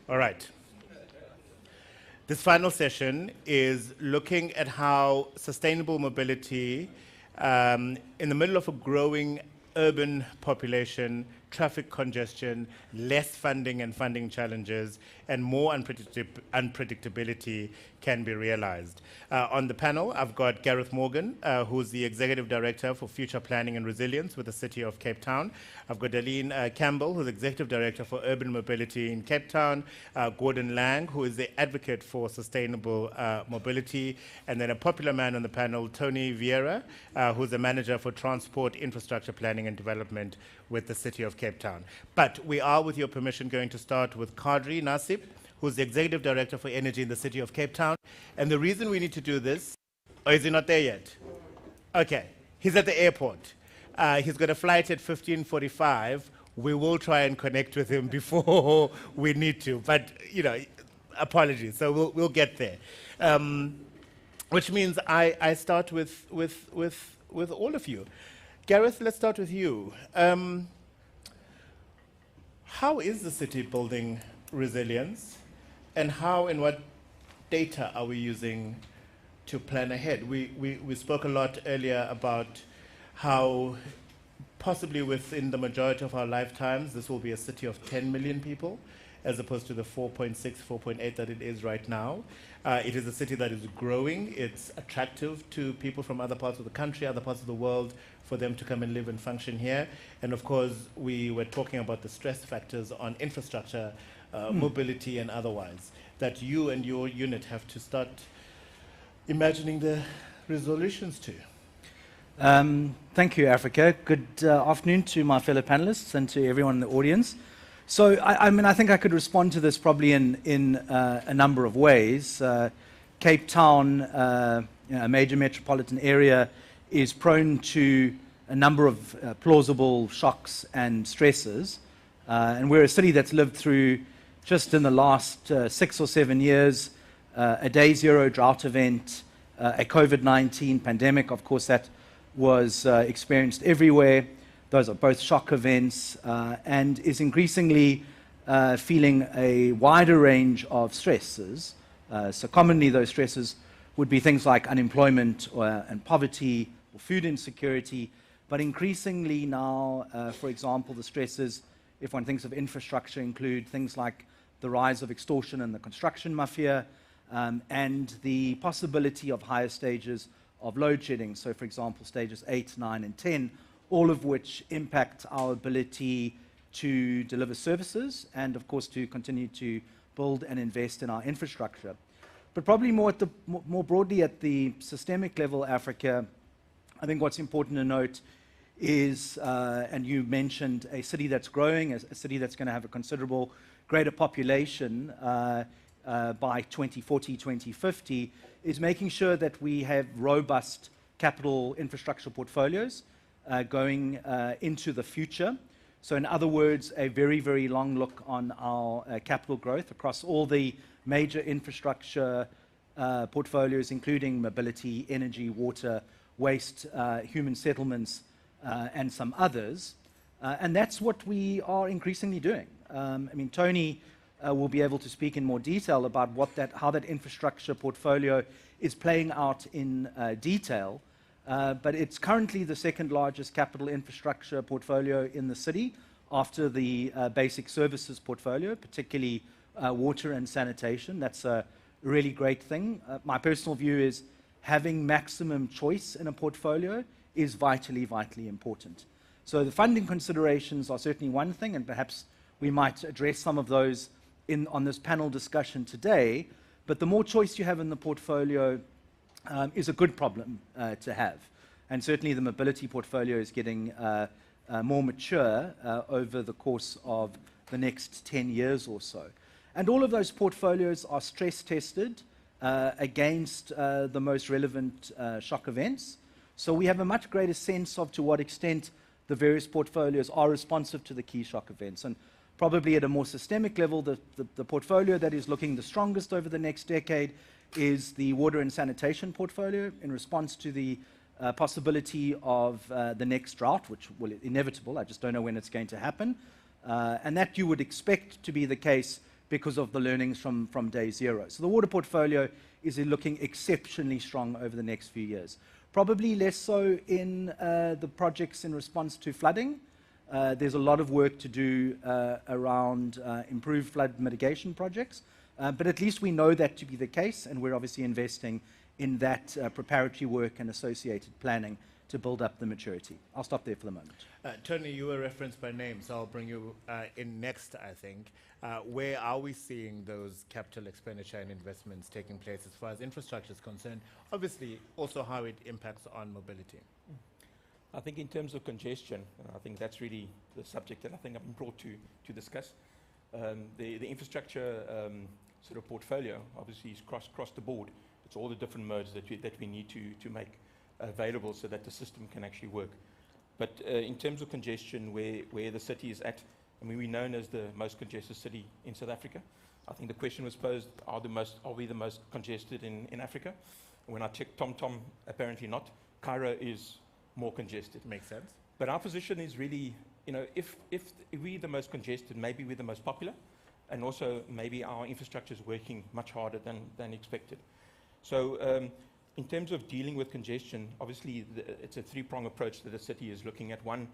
All right. This final session is looking at how sustainable mobility in the middle of a growing urban population, traffic congestion, less funding and funding challenges, and more unpredictability can be realized. On the panel, I've got Gareth Morgan, who's the Executive Director for Future Planning and Resilience with the City of Cape Town. I've got Darlene Campbell, who's Executive Director for Urban Mobility in Cape Town. Gordon Lang, who is the Advocate for Sustainable Mobility. And then a popular man on the panel, Tony Vieira, who's the Manager for Transport, Infrastructure Planning and Development with the City of Cape Town. But we are, with your permission, going to start with Kadri Nasib, who's the Executive Director for Energy in the City of Cape Town. And the reason we need to do this, or is he not there yet? Okay, he's at the airport. He's got a flight at 15:45. We will try and connect with him before we need to, but, you know, apologies. So we'll get there. Which means I start with all of you. Gareth, let's start with you. How is the city building resilience, and how and what data are we using to plan ahead? We spoke a lot earlier about how possibly within the majority of our lifetimes, this will be a city of 10 million people, as opposed to the 4.6, 4.8 that it is right now. It is a city that is growing. It's attractive to people from other parts of the country, other parts of the world, for them to come and live and function here. And of course, we were talking about the stress factors on infrastructure, mobility and otherwise. that you and your unit have to start imagining the resolutions to? Thank you, Africa. Good afternoon to my fellow panelists and to everyone in the audience. So, I think I could respond to this probably in a number of ways. Cape Town, a major metropolitan area, is prone to a number of plausible shocks and stresses. And we're a city that's lived through, just in the last 6 or 7 years, a day zero drought event, a COVID-19 pandemic, of course, that was experienced everywhere. Those are both shock events, and is increasingly feeling a wider range of stresses. So commonly those stresses would be things like unemployment and poverty or food insecurity, but increasingly now, for example, the stresses, if one thinks of infrastructure, include things like the rise of extortion and the construction mafia, and the possibility of higher stages of load shedding. So, for example, stages 8, 9, and 10, all of which impact our ability to deliver services and, of course, to continue to build and invest in our infrastructure. But probably more broadly at the systemic level, Africa, I think what's important to note is, and you mentioned a city that's growing, a city that's going to have a considerable greater population by 2040, 2050, is making sure that we have robust capital infrastructure portfolios going into the future. So in other words, a very, very long look on our capital growth across all the major infrastructure portfolios, including mobility, energy, water, waste, human settlements, and some others. And that's what we are increasingly doing. Tony will be able to speak in more detail about how that infrastructure portfolio is playing out in detail. But it's currently the second largest capital infrastructure portfolio in the city after the basic services portfolio, particularly water and sanitation. That's a really great thing. My personal view is having maximum choice in a portfolio is vitally, vitally important. So the funding considerations are certainly one thing, and perhaps we might address some of those on this panel discussion today. But the more choice you have in the portfolio is a good problem to have. And certainly the mobility portfolio is getting more mature over the course of the next 10 years or so. And all of those portfolios are stress tested against the most relevant shock events. So we have a much greater sense of to what extent the various portfolios are responsive to the key shock events. And probably at a more systemic level, the portfolio that is looking the strongest over the next decade is the water and sanitation portfolio in response to the possibility of the next drought, which will be inevitable. I just don't know when it's going to happen. And that you would expect to be the case because of the learnings from day zero. So the water portfolio is looking exceptionally strong over the next few years. Probably less so in the projects in response to flooding. There's a lot of work to do around improved flood mitigation projects. But at least we know that to be the case, and we're obviously investing in that preparatory work and associated planning to build up the maturity. I'll stop there for the moment. Tony, you were referenced by name, so I'll bring you in next, I think. Where are we seeing those capital expenditure and investments taking place as far as infrastructure is concerned? Obviously, also how it impacts on mobility. I think in terms of congestion, I think that's really the subject that I think I've been brought to discuss. The infrastructure sort of portfolio obviously is across the board. It's all the different modes that we need to make available so that the system can actually work. But in terms of congestion, where the city is at, we're known as the most congested city in South Africa. I think the question was posed, are we the most congested in Africa? And when I checked TomTom, apparently not. Cairo is more congested. Makes sense. But our position is really, if we're the most congested, maybe we're the most popular, and also maybe our infrastructure is working much harder than expected. So in terms of dealing with congestion, obviously it's a three-pronged approach that the city is looking at. One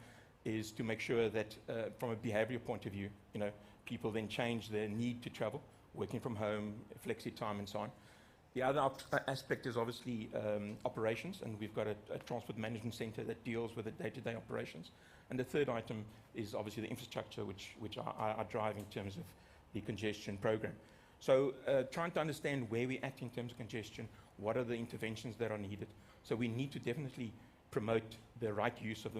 is to make sure that from a behavioral point of view, people then change their need to travel, working from home, flexi time and so on. The other aspect is obviously operations, and we've got a transport management center that deals with the day-to-day operations. And the third item is obviously the infrastructure, which I drive in terms of the congestion program. So trying to understand where we're at in terms of congestion, what are the interventions that are needed. So we need to definitely promote the right use of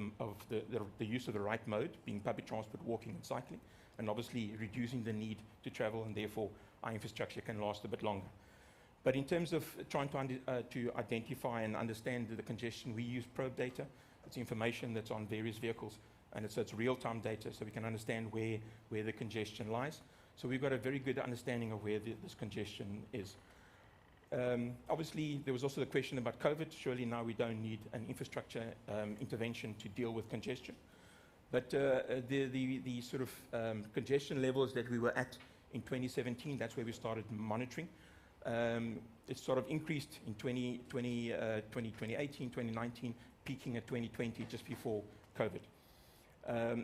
the use of the right mode, being public transport, walking and cycling, and obviously reducing the need to travel, and therefore our infrastructure can last a bit longer. But in terms of trying to identify and understand the congestion, we use probe data. It's information that's on various vehicles, and it's real-time data, so we can understand where the congestion lies. So we've got a very good understanding of where this congestion is. Obviously, there was also the question about COVID. Surely now we don't need an infrastructure intervention to deal with congestion. But the sort of congestion levels that we were at in 2017, that's where we started monitoring. It sort of increased in 2018, 2019, peaking at 2020 just before COVID.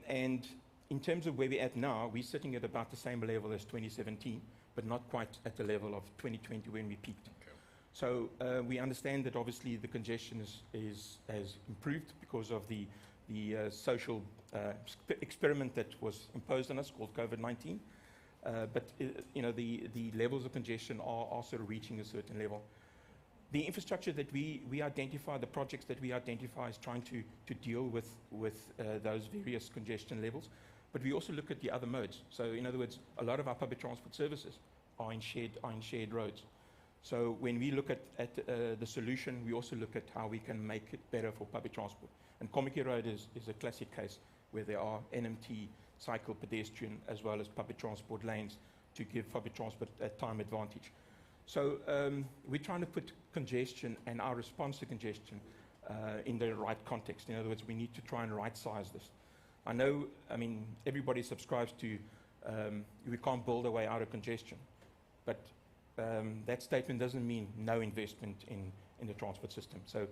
And in terms of where we're at now, we're sitting at about the same level as 2017, but not quite at the level of 2020 when we peaked. Okay. So we understand that obviously the congestion has improved because of the social experiment that was imposed on us called COVID-19. But the levels of congestion are sort of reaching a certain level. The infrastructure that we identify, the projects that we identify is trying to deal with those various congestion levels. But we also look at the other modes. So in other words, a lot of our public transport services are in shared roads. So when we look at the solution, we also look at how we can make it better for public transport. And Kommetjie Road is a classic case where there are NMT, cycle, pedestrian, as well as public transport lanes to give public transport a time advantage. So we're trying to put congestion and our response to congestion in the right context. In other words, we need to try and right-size this. I mean, everybody subscribes to we can't build our way out of congestion, but that statement doesn't mean no investment in the transport system. So,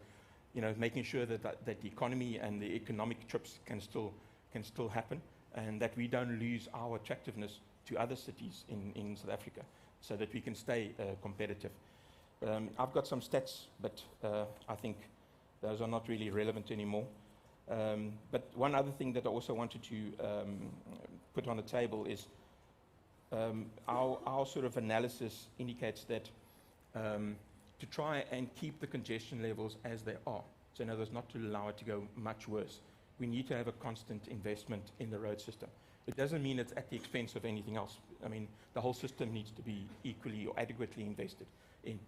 making sure that the economy and the economic trips can still happen, and that we don't lose our attractiveness to other cities in South Africa, so that we can stay competitive. I've got some stats, but I think those are not really relevant anymore. But one other thing that I also wanted to put on the table is our sort of analysis indicates that to try and keep the congestion levels as they are, so in other words, not to allow it to go much worse, we need to have a constant investment in the road system. It doesn't mean it's at the expense of anything else. I mean, the whole system needs to be equally or adequately invested in.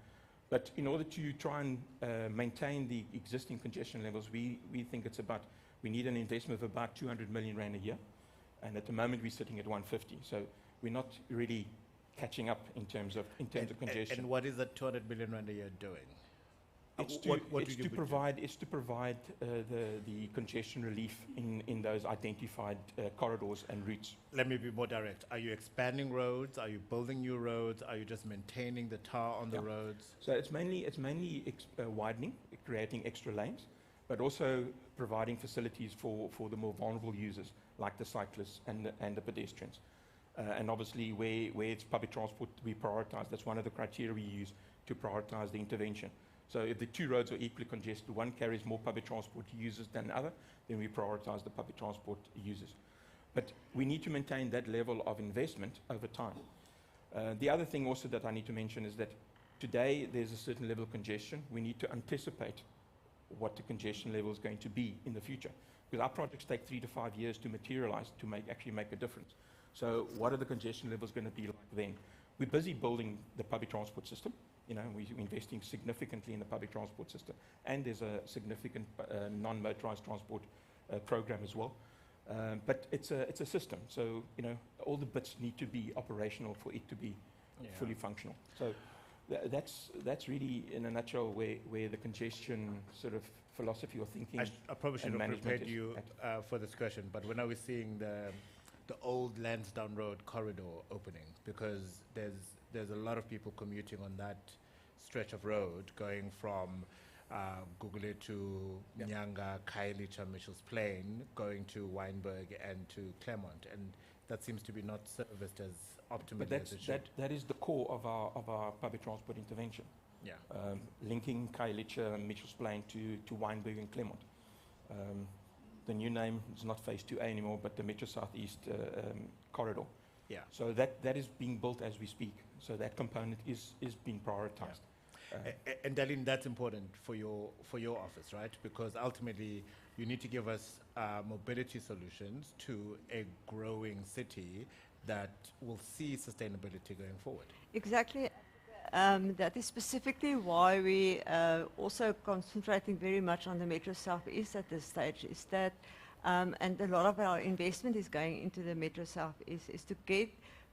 But in order to try and maintain the existing congestion levels, we think we need an investment of about 200 million rand a year. And at the moment, we're sitting at 150. So we're not really catching up in terms of congestion. And what is that 200 million rand a year doing? It's to provide the congestion relief in those identified corridors and routes. Let me be more direct. Are you expanding roads? Are you building new roads? Are you just maintaining the tar on the roads? So it's mainly widening, creating extra lanes, but also providing facilities for the more vulnerable users, like the cyclists and the pedestrians. And obviously, where it's public transport, we prioritize. That's one of the criteria we use to prioritize the intervention. So if the two roads are equally congested, one carries more public transport users than the other, then we prioritize the public transport users. But we need to maintain that level of investment over time. The other thing also that I need to mention is that today there's a certain level of congestion. We need to anticipate what the congestion level is going to be in the future, because our projects take 3 to 5 years to materialize, to actually make a difference. So what are the congestion levels going to be like then? We're busy building the public transport system. We're investing significantly in the public transport system, and there's a significant non-motorized transport program as well. But it's a system, so all the bits need to be operational for it to be fully functional. So that's really, in a nutshell, where the congestion sort of philosophy or thinking. I probably should have prepared you for this question, but when are we seeing the old Lansdowne Road corridor opening? Because there's a lot of people commuting on that stretch of road, going from Gugulethu to Nyanga, Khayelitsha, Mitchell's Plain, going to Wynberg and to Claremont, and that seems to be not serviced as optimally as it should. That is the core of our public transport intervention. Yeah. Linking Khayelitsha and Mitchell's Plain to Wynberg and Claremont. The new name is not Phase 2A anymore, but the Metro Southeast corridor. Yeah. So that is being built as we speak. So that component is being prioritized. And Darlene, that's important for your office, right? Because ultimately, you need to give us mobility solutions to a growing city that will see sustainability going forward. Exactly. That is specifically why we also concentrating very much on the Metro Southeast at this stage, is that, and a lot of our investment is going into the Metro Southeast, is to get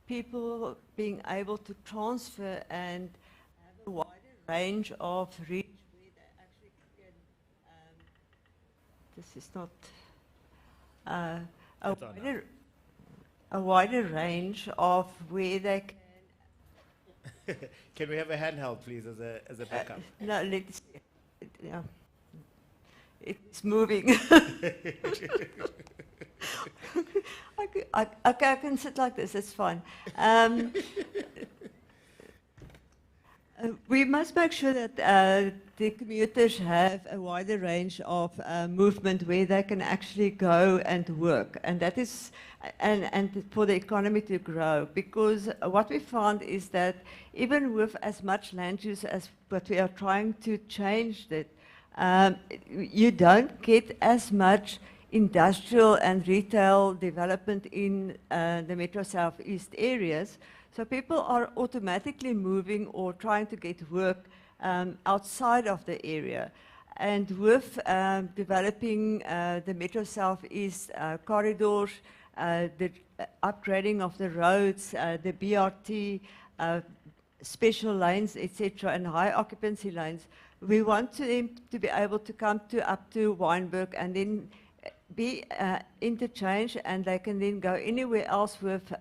people being able to transfer and have a wider range of reach where they actually can, this is not, a wider range of where they can. Can we have a handheld, please, as a backup? No, let's see. Yeah. It's moving. Okay, I can sit like this, it's fine. We must make sure that the commuters have a wider range of movement where they can actually go and work, and that is, and for the economy to grow. Because what we found is that even with as much land use as what we are trying to change that, you don't get as much industrial and retail development in the Metro Southeast areas. So people are automatically moving or trying to get work outside of the area. And with developing the Metro Southeast corridors, the upgrading of the roads, the BRT, special lanes, etc., and high occupancy lanes, we want them to be able to come up to Wynberg and then be interchanged, and they can then go anywhere else with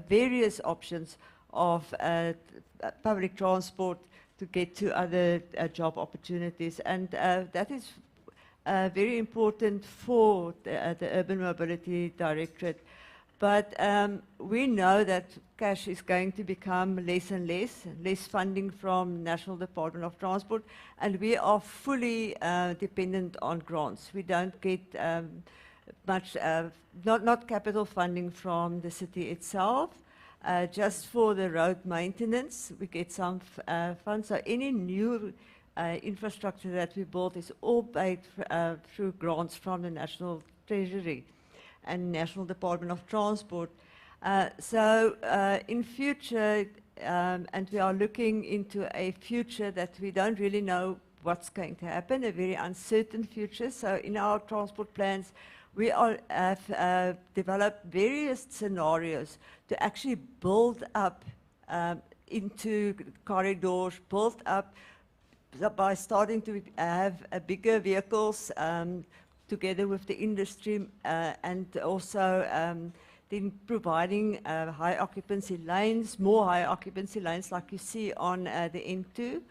various options of public transport to get to other job opportunities. And that is very important for the Urban Mobility Directorate. But we know that cash is going to become less and less funding from National Department of Transport, and we are fully dependent on grants. We don't get much, not capital funding from the city itself. Just for the road maintenance, we get some funds. So any new infrastructure that we build is all paid through grants from the National Treasury and National Department of Transport. So in future, and we are looking into a future that we don't really know what's going to happen, a very uncertain future. So in our transport plans, we have developed various scenarios to actually build up into corridors, build up by starting to have bigger vehicles together with the industry, and also then providing high occupancy lanes, more high occupancy lanes like you see on the N2,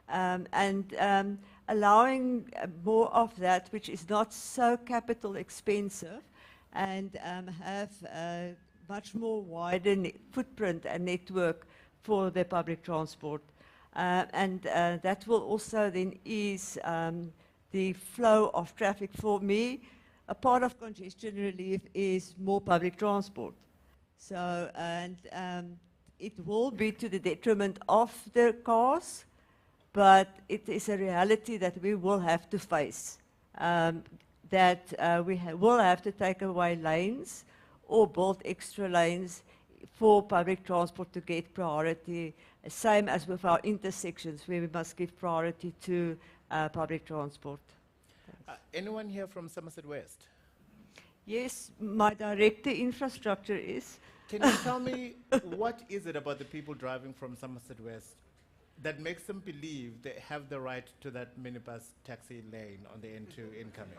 and allowing more of that which is not so capital expensive, and have a much more wider footprint and network for the public transport. And that will also then ease the flow of traffic. For me, a part of congestion relief is more public transport. So, and it will be to the detriment of the cars, but it is a reality that we will have to face, that we will have to take away lanes or build extra lanes for public transport to get priority, same as with our intersections where we must give priority to public transport. Anyone here from Somerset West? Yes, my director infrastructure is. Can you tell me what is it about the people driving from Somerset West that makes them believe they have the right to that minibus taxi lane on the N2 incoming?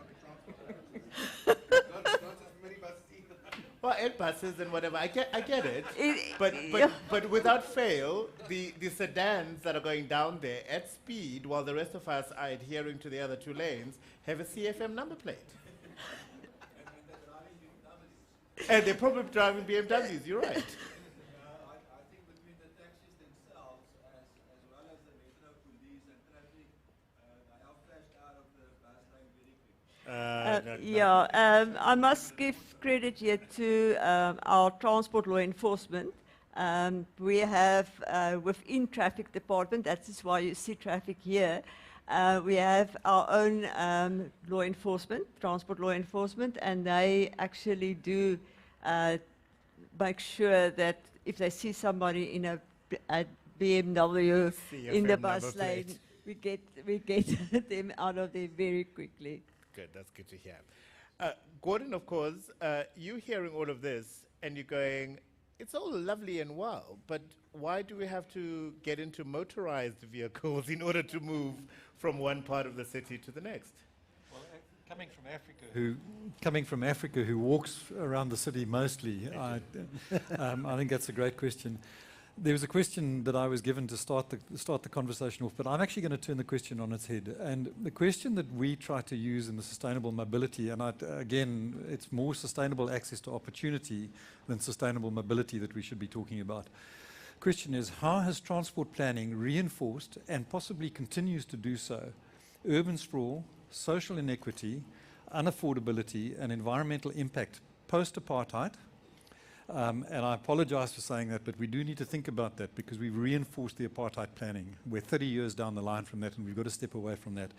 Well, air buses and whatever, I get it. But without fail, the sedans that are going down there at speed, while the rest of us are adhering to the other two lanes, have a CFM number plate. And they're probably driving BMWs, you're right. I must give credit here to our transport law enforcement We have within traffic department, that is why you see traffic here, we have our own law enforcement, transport law enforcement, and they actually do make sure that if they see somebody in a BMW in the bus lane, we get them out of there very quickly. Good, that's good to hear. Gordon, of course, you hearing all of this and you're going, it's all lovely and well, but why do we have to get into motorized vehicles in order to move from one part of the city to the next? Well, coming from Africa, who walks around the city mostly, I think that's a great question. There was a question that I was given to start the conversation off, but I'm actually going to turn the question on its head. And the question that we try to use in the sustainable mobility, and again, it's more sustainable access to opportunity than sustainable mobility that we should be talking about. The question is, how has transport planning reinforced and possibly continues to do so urban sprawl, social inequity, unaffordability, and environmental impact post-apartheid? And I apologize for saying that, but we do need to think about that because we've reinforced the apartheid planning. We're 30 years down the line from that, and we've got to step away from that.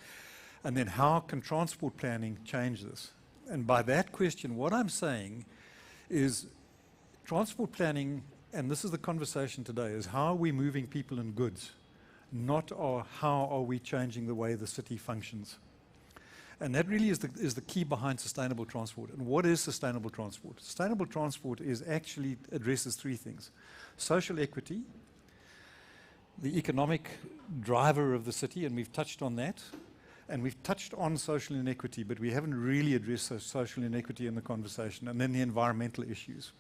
And then how can transport planning change this? And by that question, what I'm saying is transport planning, and this is the conversation today, is how are we moving people and goods, not how are we changing the way the city functions. And that really is the key behind sustainable transport. And what is sustainable transport? Sustainable transport actually addresses three things: social equity, the economic driver of the city, and we've touched on that, and we've touched on social inequity, but we haven't really addressed social inequity in the conversation, and then the environmental issues.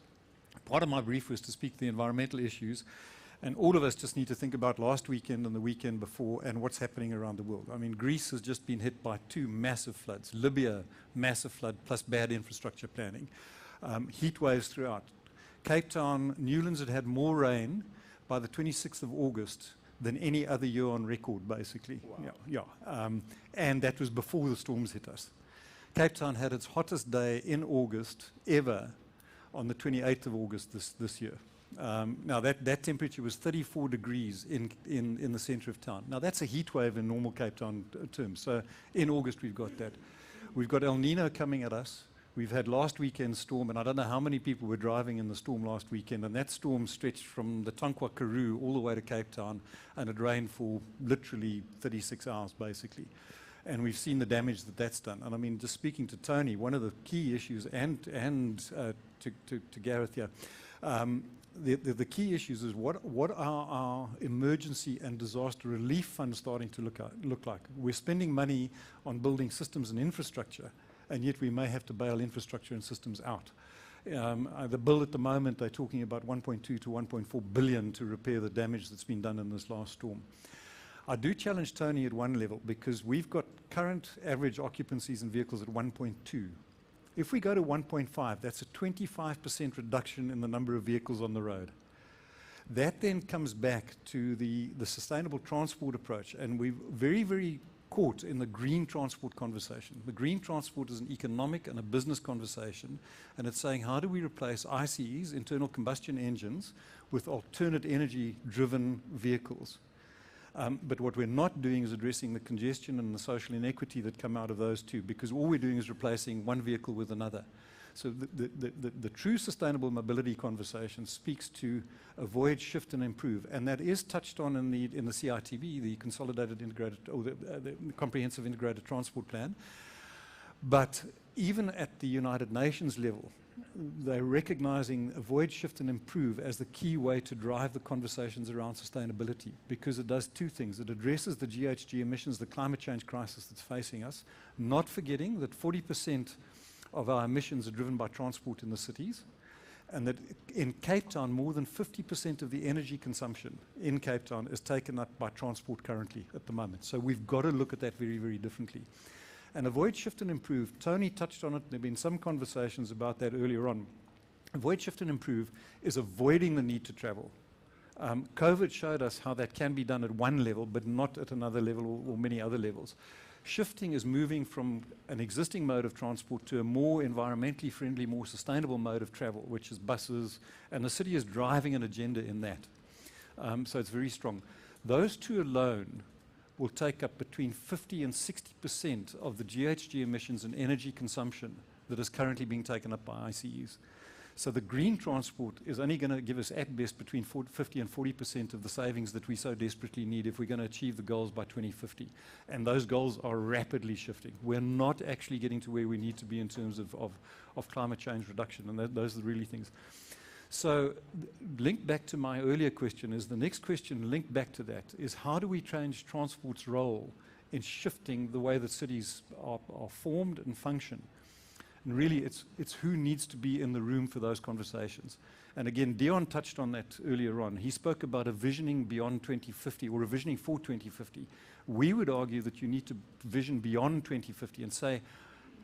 Part of my brief was to speak to the environmental issues, and all of us just need to think about last weekend and the weekend before and what's happening around the world. I mean, Greece has just been hit by 2 massive floods. Libya, massive flood, plus bad infrastructure planning. Heat waves throughout. Cape Town, Newlands had more rain by the 26th of August than any other year on record, basically. Wow. And that was before the storms hit us. Cape Town had its hottest day in August ever on the 28th of August this year. Now that temperature was 34 degrees in the center of town. Now that's a heat wave in normal Cape Town terms. So in August we've got that. We've got El Nino coming at us. We've had last weekend's storm, and I don't know how many people were driving in the storm last weekend, and that storm stretched from the Tankwa Karoo all the way to Cape Town, and it rained for literally 36 hours basically. And we've seen the damage that's done. And I mean, just speaking to Tony, one of the key issues, and to Gareth here, the key issues is what are our emergency and disaster relief funds starting to look like? We're spending money on building systems and infrastructure, and yet we may have to bail infrastructure and systems out. The bill at the moment, they're talking about 1.2 to 1.4 billion to repair the damage that's been done in this last storm. I do challenge Tony at one level because we've got current average occupancies in vehicles at 1.2. If we go to 1.5, that's a 25% reduction in the number of vehicles on the road. That then comes back to the sustainable transport approach, and we're very, very caught in the green transport conversation. The green transport is an economic and a business conversation, and it's saying how do we replace ICEs, internal combustion engines, with alternate energy-driven vehicles. But what we're not doing is addressing the congestion and the social inequity that come out of those two, because all we're doing is replacing one vehicle with another. So the true sustainable mobility conversation speaks to avoid, shift, and improve, and that is touched on in the CITB, the Consolidated Integrated, or the Comprehensive Integrated Transport Plan. But even at the United Nations level, they're recognizing avoid, shift, and improve as the key way to drive the conversations around sustainability, because it does two things. It addresses the GHG emissions, the climate change crisis that's facing us, not forgetting that 40% of our emissions are driven by transport in the cities, and that in Cape Town, more than 50% of the energy consumption in Cape Town is taken up by transport currently at the moment. So we've got to look at that very, very differently. And avoid, shift, and improve. Tony touched on it. There have been some conversations about that earlier on. Avoid, shift, and improve is avoiding the need to travel. COVID showed us how that can be done at one level, but not at another level or many other levels. Shifting is moving from an existing mode of transport to a more environmentally friendly, more sustainable mode of travel, which is buses, and the city is driving an agenda in that. So it's very strong. Those two alone will take up between 50 and 60% of the GHG emissions and energy consumption that is currently being taken up by ICEs. So the green transport is only going to give us at best between 50 and 40% of the savings that we so desperately need if we're going to achieve the goals by 2050. And those goals are rapidly shifting. We're not actually getting to where we need to be in terms of climate change reduction, and those are the really things. So linked back to my earlier question is the next question linked back to that is how do we change transport's role in shifting the way that cities are formed and function? And really, it's who needs to be in the room for those conversations. And again, Dion touched on that earlier on. He spoke about a visioning beyond 2050 or a visioning for 2050. We would argue that you need to vision beyond 2050 and say,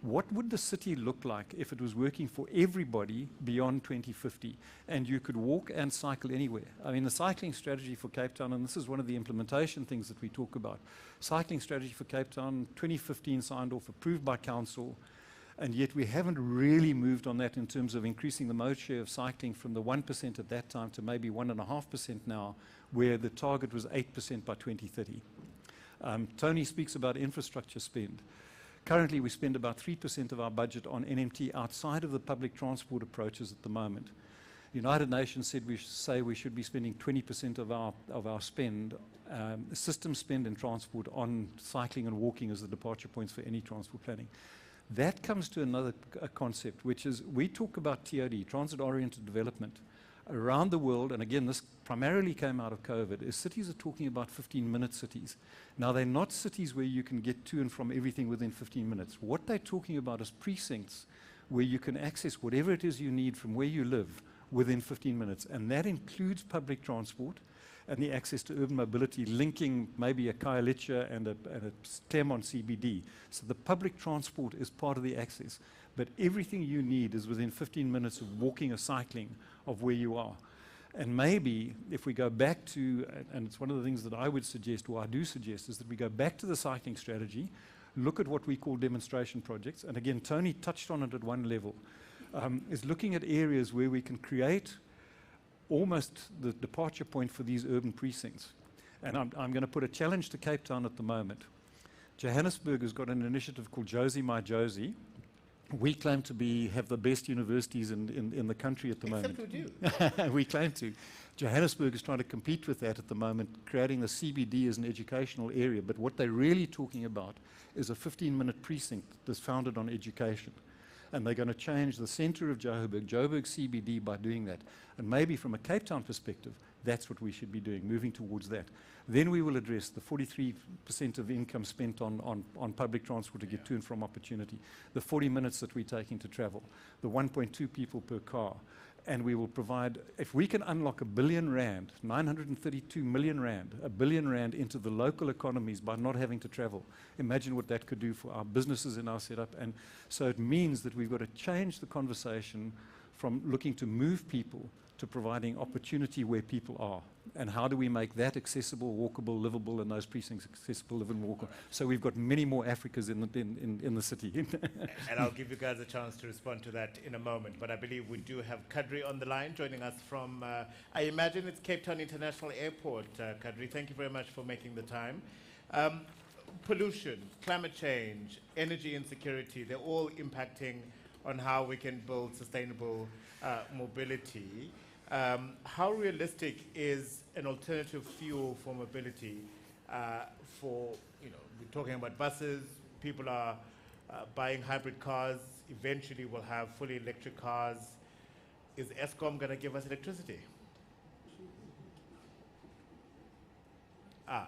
what would the city look like if it was working for everybody beyond 2050 and you could walk and cycle anywhere? I mean, the cycling strategy for Cape Town, and this is one of the implementation things that we talk about, cycling strategy for Cape Town, 2015 signed off, approved by council, and yet we haven't really moved on that in terms of increasing the mode share of cycling from the 1% at that time to maybe 1.5% now, where the target was 8% by 2030. Tony speaks about infrastructure spend. Currently, we spend about 3% of our budget on NMT outside of the public transport approaches at the moment. The United Nations said we should be spending 20% of our spend, system spend in transport on cycling and walking as the departure points for any transport planning. That comes to another concept, which is we talk about TOD, transit-oriented development, around the world, and again, this primarily came out of COVID, is cities are talking about 15-minute cities. Now, they're not cities where you can get to and from everything within 15 minutes. What they're talking about is precincts where you can access whatever it is you need from where you live within 15 minutes, and that includes public transport and the access to urban mobility, linking maybe a Khayelitsha and a Claremont CBD. So the public transport is part of the access, but everything you need is within 15 minutes of walking or cycling of where you are. And maybe if we go back to, and it's one of the things that I would suggest, or I do suggest, is that we go back to the cycling strategy, look at what we call demonstration projects, and again, Tony touched on it at one level, is looking at areas where we can create almost the departure point for these urban precincts. And I'm going to put a challenge to Cape Town at the moment. Johannesburg has got an initiative called Josie My Josie. We claim to have the best universities in the country at the moment. Except we do. We claim to. Johannesburg is trying to compete with that at the moment, creating the CBD as an educational area. But what they're really talking about is a 15-minute precinct that's founded on education. And they're going to change the center of Joburg CBD by doing that. And maybe from a Cape Town perspective, that's what we should be doing, moving towards that. Then we will address the 43% of income spent on public transport to get to and from opportunity, the 40 minutes that we're taking to travel, the 1.2 people per car. And we will provide, if we can unlock R1 billion, 932 million rand, R1 billion into the local economies by not having to travel, imagine what that could do for our businesses in our setup. And so it means that we've got to change the conversation from looking to move people to providing opportunity where people are. And how do we make that accessible, walkable, livable, and those precincts accessible, livable, walkable? So we've got many more Africas in the city. And I'll give you guys a chance to respond to that in a moment. But I believe we do have Kadri on the line joining us from, I imagine it's Cape Town International Airport. Kadri, thank you very much for making the time. Pollution, climate change, energy insecurity, they're all impacting on how we can build sustainable mobility. How realistic is an alternative fuel for mobility we're talking about buses, people are buying hybrid cars, eventually we'll have fully electric cars. Is Eskom going to give us electricity? Can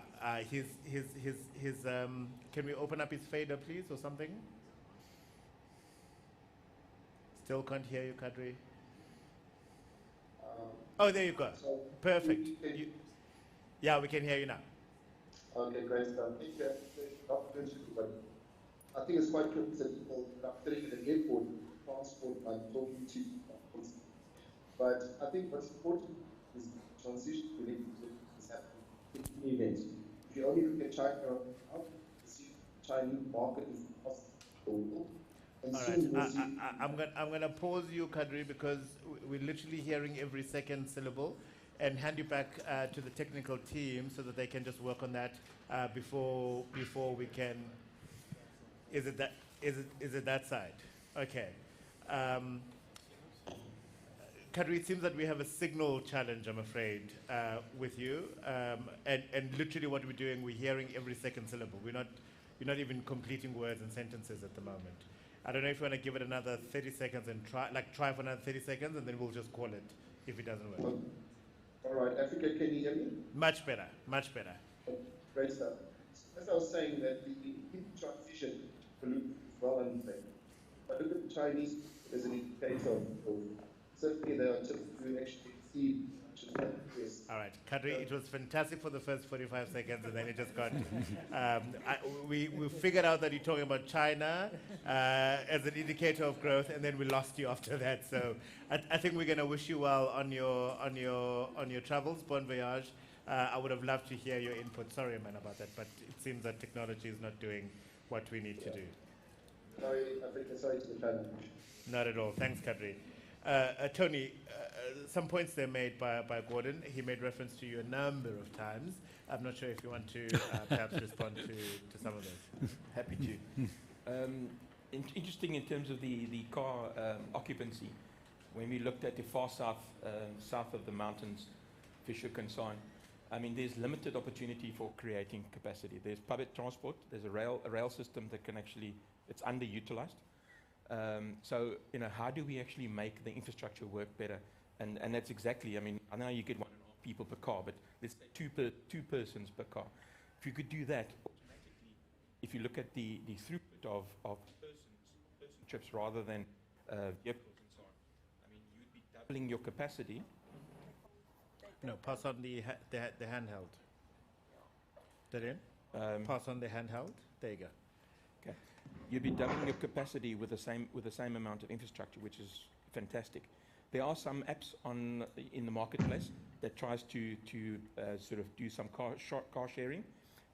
we open up his fader, please, or something? Still can't hear you, Kadri. Oh, there you go. Perfect. Yeah, we can hear you now. Okay, great stuff. I think it's quite clear that people are sitting in an airport, transport, like talking to. But I think what's important is transition to electric is happening in events. If you only look at China right now, the Chinese market is possible. And All soon we'll right, see. I'm gonna pause you, Kadri, because we're literally hearing every second syllable, and hand you back to the technical team so that they can just work on that before we can. Is it that side? Okay. Kadri, it seems that we have a signal challenge, I'm afraid, with you. And literally what we're doing, we're hearing every second syllable. You're not even completing words and sentences at the moment. I don't know if you want to give it another 30 seconds and try for another 30 seconds, and then we'll just call it if it doesn't work. All right, Africa, can you hear me? Much better, much better. Great stuff. As I was saying, that the transition pollute is well underway. But look at the Chinese as an indicator of certainly they are to actually exceed. All right, Kadri, it was fantastic for the first 45 seconds, and then it just got. We figured out that you're talking about China as an indicator of growth, and then we lost you after that. So I think we're going to wish you well on your travels. Bon voyage. I would have loved to hear your input. Sorry, man, about that, but it seems that technology is not doing what we need to do. Sorry, Africa, sorry to the challenge. Not at all. Thanks, Kadri. Tony, some points there made by Gordon. He made reference to you a number of times. I'm not sure if you want to perhaps respond to some of those. Happy to. Interesting in terms of the car occupancy. When we looked at the far south, south of the mountains, Fisher Consign, I mean, there's limited opportunity for creating capacity. There's public transport. There's a rail system that can actually, it's underutilized. So, you know, how do we actually make the infrastructure work better? And that's exactly, I mean, I know you get 1.5 people per car, but let's say two persons per car. If you could do that, automatically, if you look at the throughput of person trips rather than vehicles and so on, I mean, you'd be doubling your capacity. No, pass on the handheld. That in? Pass on the handheld. There you go. Okay. You'd be doubling your capacity with the same amount of infrastructure, which is fantastic. There are some apps in the marketplace that tries to sort of do some car sharing,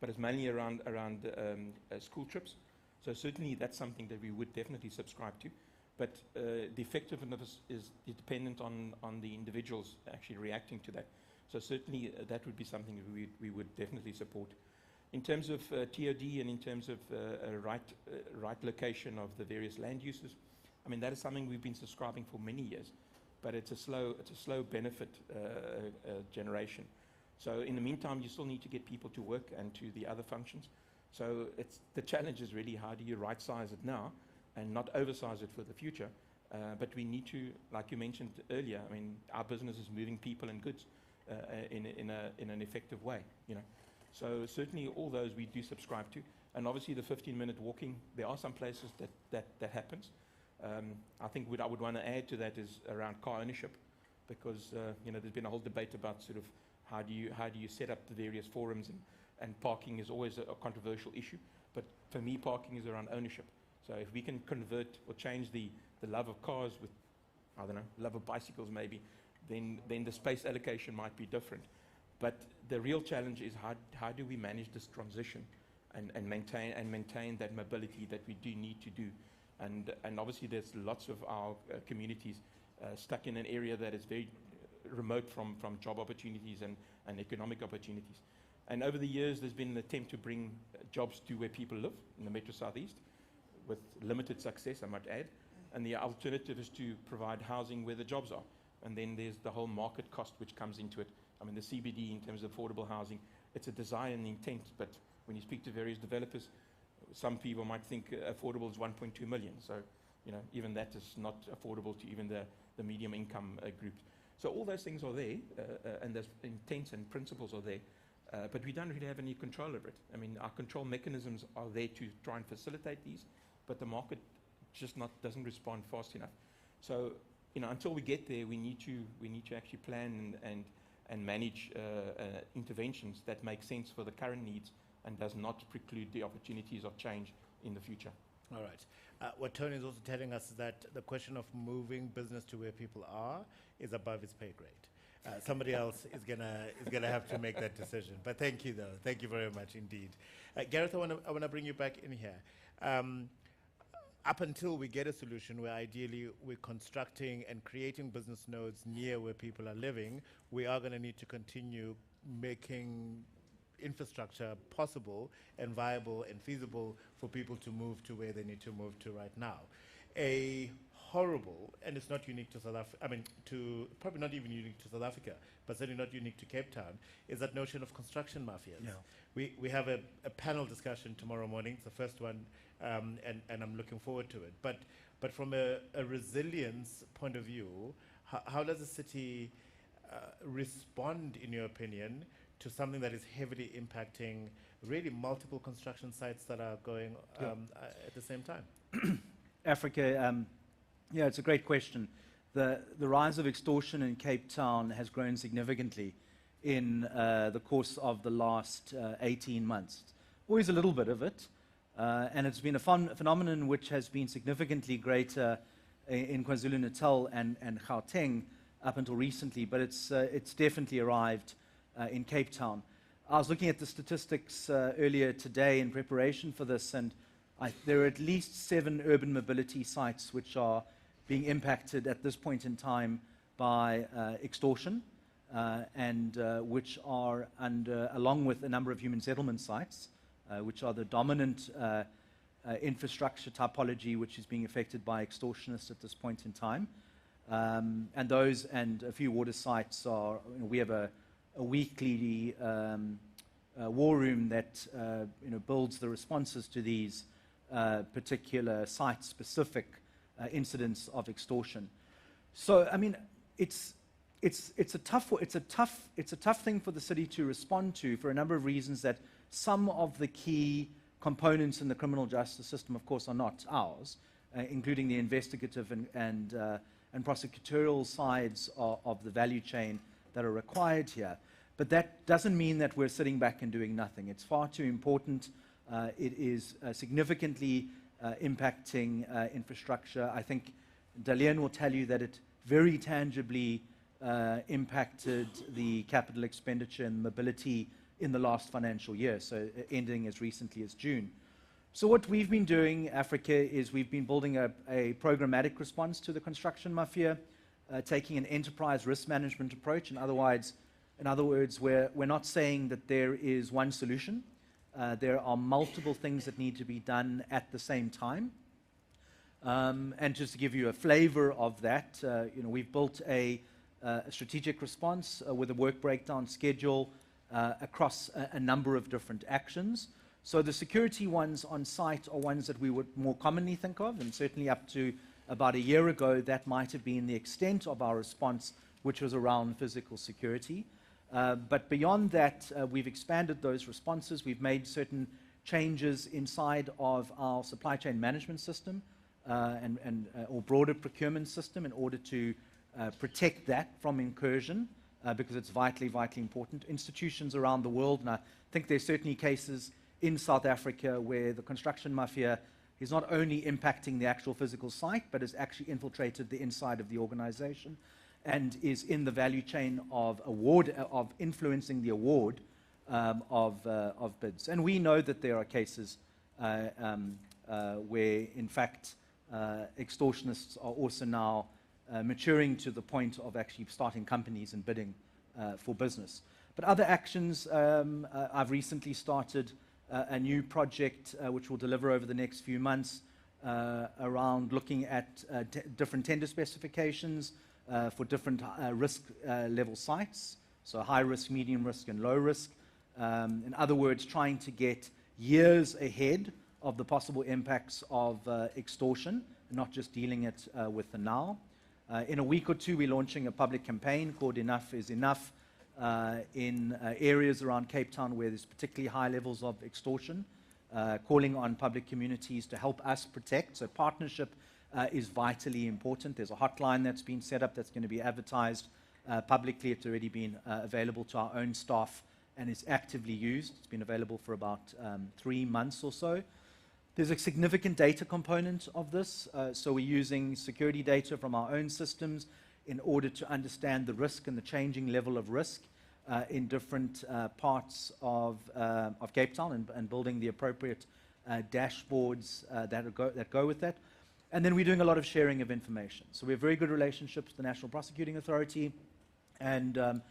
but it's mainly around school trips. So certainly that's something that we would definitely subscribe to. But the effectiveness is dependent on the individuals actually reacting to that. So certainly that would be something we would definitely support. In terms of TOD and in terms of right location of the various land uses, I mean, that is something we've been subscribing for many years, but it's a slow benefit generation. So in the meantime, you still need to get people to work and to the other functions. So the challenge is really how do you right size it now and not oversize it for the future. But we need to, like you mentioned earlier, I mean, our business is moving people and goods in an effective way, you know. So certainly all those we do subscribe to. And obviously the 15-minute walking, there are some places that happens. I think what I would want to add to that is around car ownership, because you know, there's been a whole debate about sort of how do you set up the various forums, and parking is always a controversial issue. But for me, parking is around ownership. So if we can convert or change the love of cars with, I don't know, love of bicycles maybe, then the space allocation might be different. But the real challenge is how do we manage this transition and maintain that mobility that we do need to do. And obviously there's lots of our communities stuck in an area that is very remote from job opportunities and economic opportunities. And over the years there's been an attempt to bring jobs to where people live in the Metro Southeast, with limited success, I might add. And the alternative is to provide housing where the jobs are. And then there's the whole market cost which comes into it. I mean, the CBD in terms of affordable housing, it's a desire and intent, but when you speak to various developers, some people might think affordable is 1.2 million. So, you know, even that is not affordable to even the medium income groups. So all those things are there, and those intents and principles are there, but we don't really have any control over it. I mean, our control mechanisms are there to try and facilitate these, but the market just doesn't respond fast enough. So, you know, until we get there, we need to actually plan and manage interventions that make sense for the current needs and does not preclude the opportunities of change in the future. All right. What Tony is also telling us is that the question of moving business to where people are is above his pay grade. Somebody else is gonna have to make that decision. But thank you, though. Thank you very much indeed. Gareth, I wanna bring you back in here. Up until we get a solution where ideally we're constructing and creating business nodes near where people are living, we are going to need to continue making infrastructure possible and viable and feasible for people to move to where they need to move to right now. A horrible, and it's not unique to South Africa, I mean, probably not even unique to South Africa, but certainly not unique to Cape Town, is that notion of construction mafias. Yeah. We have a panel discussion tomorrow morning. It's the first one, and I'm looking forward to it. But from a resilience point of view, how does the city respond, in your opinion, to something that is heavily impacting really multiple construction sites that are going at the same time? Africa, yeah, it's a great question. The rise of extortion in Cape Town has grown significantly in the course of the last 18 months. Always a little bit of it, and it's been a phenomenon which has been significantly greater in KwaZulu-Natal and Gauteng up until recently, but it's definitely arrived in Cape Town. I was looking at the statistics earlier today in preparation for this, and there are at least 7 urban mobility sites which are being impacted at this point in time by extortion, and which are under, along with a number of human settlement sites, which are the dominant infrastructure typology which is being affected by extortionists at this point in time. And those and a few water sites are, we have a weekly war room that builds the responses to these particular site-specific incidents of extortion. So, I mean, it's a tough thing for the city to respond to for a number of reasons. That some of the key components in the criminal justice system, of course, are not ours, including the investigative and prosecutorial sides of the value chain that are required here. But that doesn't mean that we're sitting back and doing nothing. It's far too important. It is significantly impacting infrastructure. I think Dalian will tell you that it very tangibly impacted the capital expenditure and mobility in the last financial year, so ending as recently as June. So what we've been doing, Africa, is we've been building a programmatic response to the construction mafia, taking an enterprise risk management approach. In other words, we're not saying that there is one solution. There are multiple things that need to be done at the same time. And just to give you a flavor of that, we've built a strategic response with a work breakdown schedule across a number of different actions. So the security ones on site are ones that we would more commonly think of, and certainly up to about a year ago, that might have been the extent of our response, which was around physical security. But beyond that, we've expanded those responses. We've made certain changes inside of our supply chain management system or broader procurement system in order to protect that from incursion, because it's vitally, vitally important. Institutions around the world, and I think there's certainly cases in South Africa where the construction mafia is not only impacting the actual physical site, but has actually infiltrated the inside of the organization and is in the value chain of influencing the award of bids. And we know that there are cases where, in fact, extortionists are also now maturing to the point of actually starting companies and bidding for business. But other actions, I've recently started a new project which will deliver over the next few months around looking at different tender specifications for different risk level sites, so high risk, medium risk, and low risk. In other words, trying to get years ahead of the possible impacts of extortion, not just dealing it with the now. In a week or two, we're launching a public campaign called Enough is Enough in areas around Cape Town where there's particularly high levels of extortion, calling on public communities to help us protect. So partnership is vitally important. There's a hotline that's been set up that's going to be advertised publicly. It's already been available to our own staff and is actively used. It's been available for about 3 months or so. There's a significant data component of this. So we're using security data from our own systems in order to understand the risk and the changing level of risk in different parts of Cape Town and building the appropriate dashboards that go with that. And then we're doing a lot of sharing of information. So we have very good relationships with the National Prosecuting Authority, and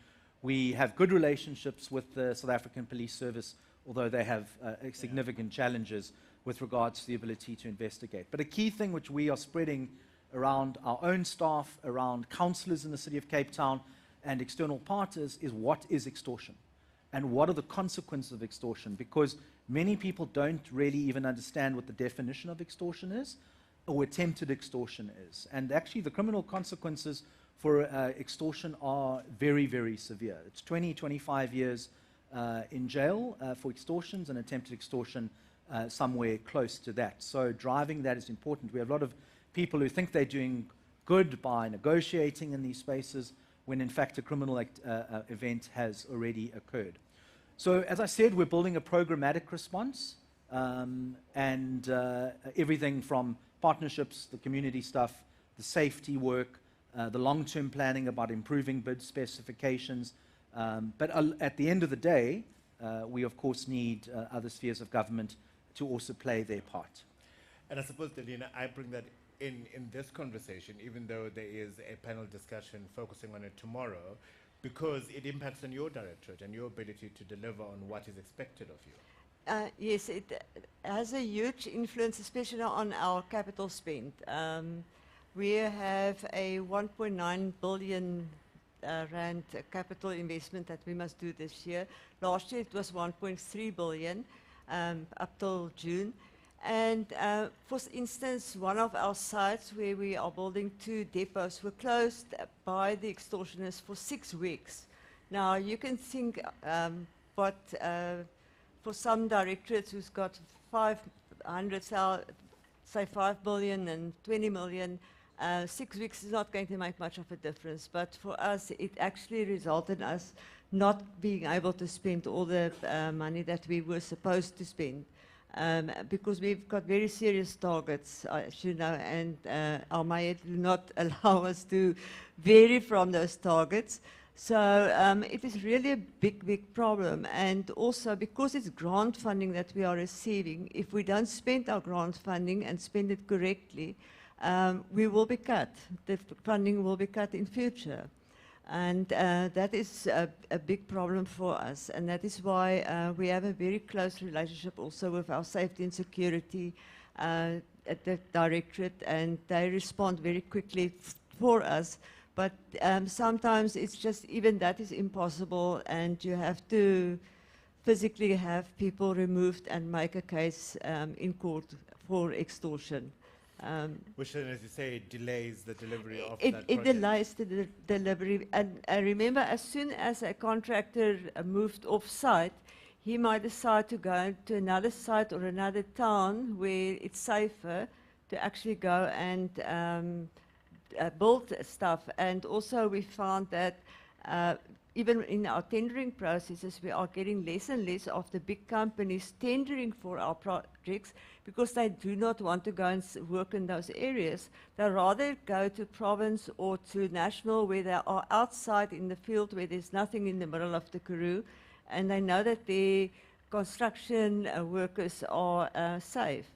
we have good relationships with the South African Police Service, although they have significant challenges with regards to the ability to investigate. But a key thing which we are spreading around our own staff, around councillors in the city of Cape Town, and external partners is what is extortion and what are the consequences of extortion, because many people don't really even understand what the definition of extortion is or attempted extortion is. And actually the criminal consequences for extortion are very, very severe. It's 20, 25 years in jail for extortions, and attempted extortion somewhere close to that. So driving that is important. We have a lot of people who think they're doing good by negotiating in these spaces, when in fact a criminal event has already occurred. So as I said, we're building a programmatic response, and everything from partnerships, the community stuff, the safety work, the long-term planning about improving bid specifications. But at the end of the day, we of course need other spheres of government to also play their part. And I suppose, Delina, I bring that in this conversation, even though there is a panel discussion focusing on it tomorrow, because it impacts on your directorate and your ability to deliver on what is expected of you. Yes, it has a huge influence, especially on our capital spend. We have a 1.9 billion rand capital investment that we must do this year. Last year it was 1.3 billion up till June. And for instance, one of our sites where we are building 2 depots were closed by the extortionists for 6 weeks. Now you can think what for some directorates who's got 500,000, say 5 billion and 20 million, 6 weeks is not going to make much of a difference. But for us, it actually resulted in us not being able to spend all the money that we were supposed to spend. Because we've got very serious targets, as you know, and our mayor do not allow us to vary from those targets. So it is really a big, big problem. And also because it's grant funding that we are receiving, if we don't spend our grant funding and spend it correctly, we will be cut. The funding will be cut in future. And that is a big problem for us. And that is why we have a very close relationship also with our safety and security at the directorate, and they respond very quickly for us. But sometimes it's just, even that is impossible, and you have to physically have people removed and make a case in court for extortion. Which then, as you say, delays the delivery of that It project. delays the delivery. And I remember as soon as a contractor moved off-site, he might decide to go to another site or another town where it's safer to actually go and build stuff. And also we found that even in our tendering processes, we are getting less and less of the big companies tendering for our projects because they do not want to go and work in those areas. They rather go to province or to national, where they are outside in the field where there's nothing in the middle of the Karoo, and they know that the construction workers are safe.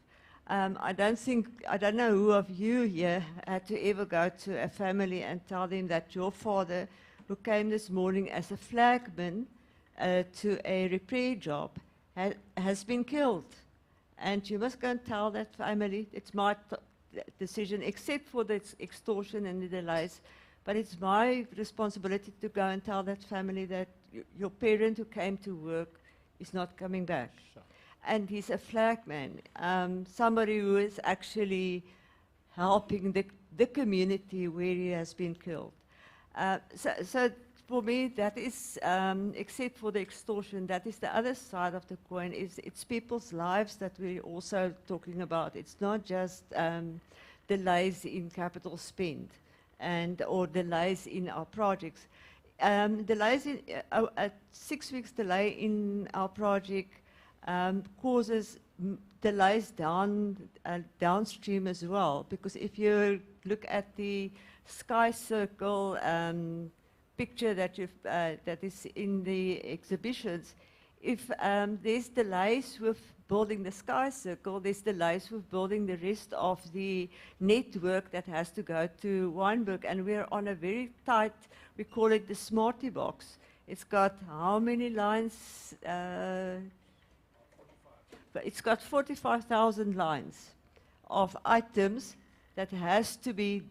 I don't know who of you here had to ever go to a family and tell them that your father, who came this morning as a flagman to a repair job, has been killed. And you must go and tell that family, it's my decision, except for the extortion and the delays, but it's my responsibility to go and tell that family that your parent who came to work is not coming back. Sure. And he's a flagman, somebody who is actually helping the community where he has been killed. So for me, that is, except for the extortion, that is the other side of the coin. It's people's lives that we're also talking about. It's not just delays in capital spend or delays in our projects. Delays in a 6 weeks delay in our project causes delays downstream as well, because if you're look at the Sky Circle picture that is in the exhibitions, if there's delays with building the Sky Circle, there's delays with building the rest of the network that has to go to Wynberg, and we're on a very tight, we call it the Smarty Box. It's got how many lines? It's got 45,000 lines of items that has to be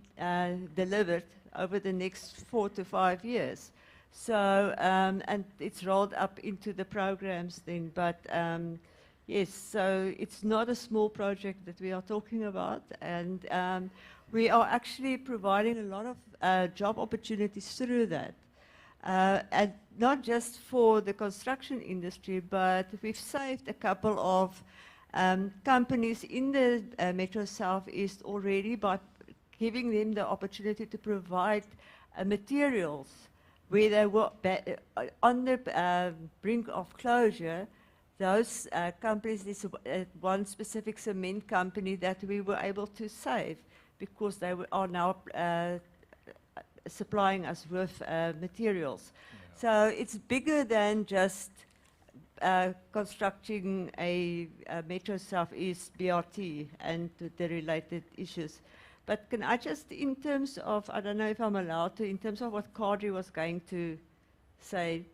delivered over the next 4 to 5 years. So, and it's rolled up into the programs then, but yes, so it's not a small project that we are talking about, and we are actually providing a lot of job opportunities through that. And not just for the construction industry, but we've saved a couple of companies in the Metro Southeast already by giving them the opportunity to provide materials where they were on the brink of closure. Those companies, this one specific cement company that we were able to save because they are now supplying us with materials. So it's bigger than just constructing a Metro Southeast BRT and the related issues. But can I just, in terms of, I don't know if I'm allowed to, in terms of what Kadri was going to say,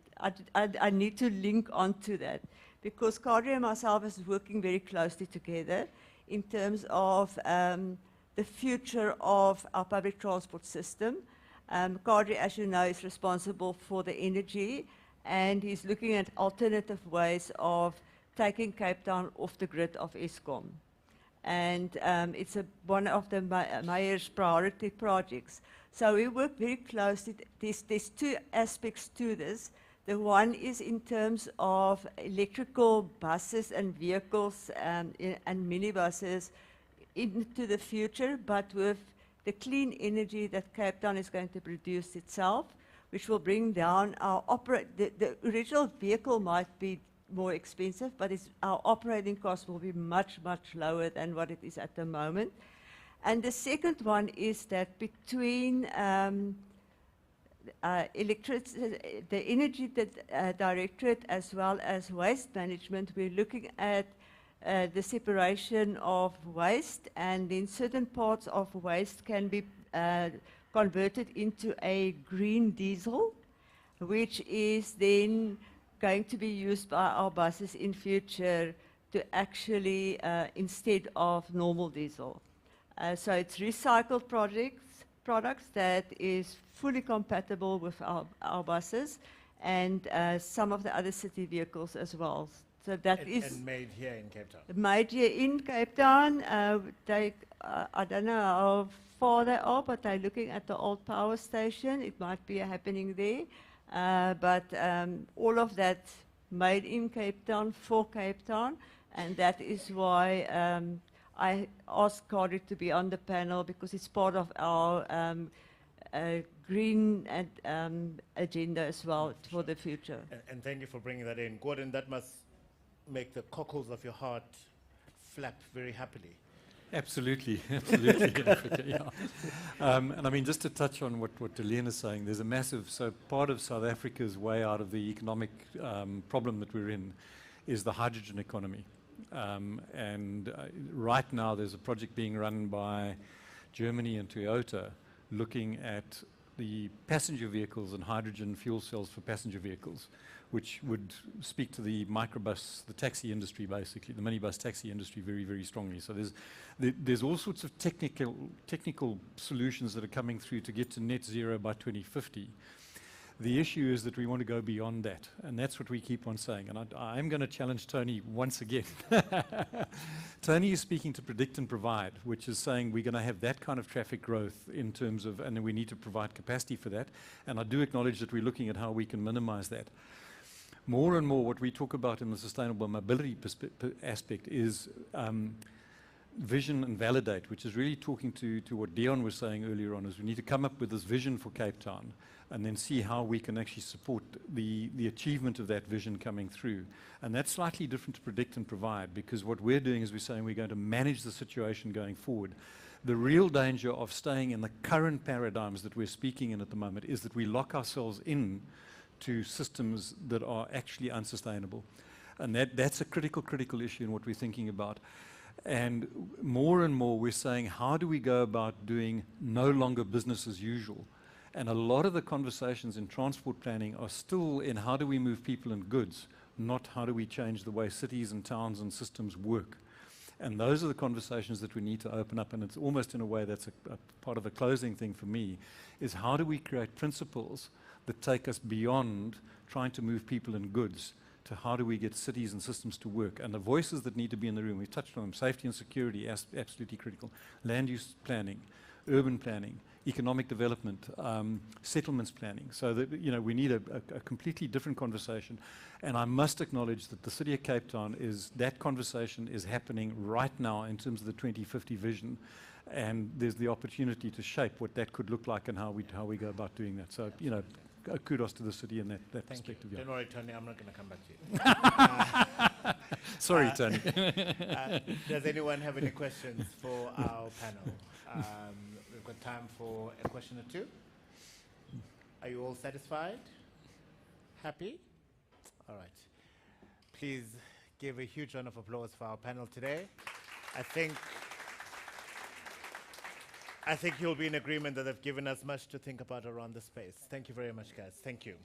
I need to link onto that, because Kadri and myself is working very closely together in terms of the future of our public transport system. Kadri, as you know, is responsible for the energy, and he's looking at alternative ways of taking Cape Town off the grid of Eskom. And it's one of the mayor's priority projects. So we work very closely. There's two aspects to this. The one is in terms of electrical buses and vehicles and minibuses into the future, but with the clean energy that Cape Town is going to produce itself, which will bring down our the original vehicle might be more expensive, but our operating cost will be much, much lower than what it is at the moment. And the second one is that between the Energy Directorate as well as waste management, we're looking at the separation of waste, and then certain parts of waste can be converted into a green diesel, which is then going to be used by our buses in future to actually, instead of normal diesel. So it's recycled products that is fully compatible with our buses and some of the other city vehicles as well. So that is and made here in Cape Town. Made here in Cape Town. I don't know how far they are, but they're looking at the old power station. It might be happening there. But all of that made in Cape Town for Cape Town, and that is why I asked Kadri to be on the panel, because it's part of our green agenda as well for the future. And thank you for bringing that in. Gordon, that must make the cockles of your heart flap very happily. Absolutely, absolutely, Africa, yeah. And I mean, just to touch on what Deleen is saying, there's a massive, so part of South Africa's way out of the economic problem that we're in is the hydrogen economy. And right now there's a project being run by Germany and Toyota looking at the passenger vehicles and hydrogen fuel cells for passenger vehicles, which would speak to the microbus, the taxi industry basically, the minibus taxi industry very, very strongly. So there's all sorts of technical solutions that are coming through to get to net zero by 2050. The issue is that we want to go beyond that, and that's what we keep on saying. And I'm going to challenge Tony once again. Tony is speaking to predict and provide, which is saying we're going to have that kind of traffic growth in terms of, and we need to provide capacity for that. And I do acknowledge that we're looking at how we can minimize that. More and more what we talk about in the sustainable mobility aspect is vision and validate, which is really talking to what Dion was saying earlier on, is we need to come up with this vision for Cape Town and then see how we can actually support the achievement of that vision coming through. And that's slightly different to predict and provide, because what we're doing is we're saying we're going to manage the situation going forward. The real danger of staying in the current paradigms that we're speaking in at the moment is that we lock ourselves in to systems that are actually unsustainable. And that's a critical issue in what we're thinking about. And more we're saying, how do we go about doing no longer business as usual? And a lot of the conversations in transport planning are still in how do we move people and goods, not how do we change the way cities and towns and systems work. And those are the conversations that we need to open up, and it's almost in a way that's a part of a closing thing for me, is how do we create principles that take us beyond trying to move people and goods to how do we get cities and systems to work. And the voices that need to be in the room, we've touched on them, safety and security, absolutely critical, land use planning, urban planning, economic development, settlements planning. So that, you know, we need a completely different conversation. And I must acknowledge that the City of Cape Town that conversation is happening right now in terms of the 2050 vision. And there's the opportunity to shape what that could look like and how we go about doing that. So, you know, kudos to the city in that perspective. Don't worry, Tony, I'm not going to come back to you. Sorry, Tony. Does anyone have any questions for our panel? We've got time for a question or two. Are you all satisfied? Happy? All right. Please give a huge round of applause for our panel today. I think you'll be in agreement that they've given us much to think about around the space. Thank you very much, guys. Thank you.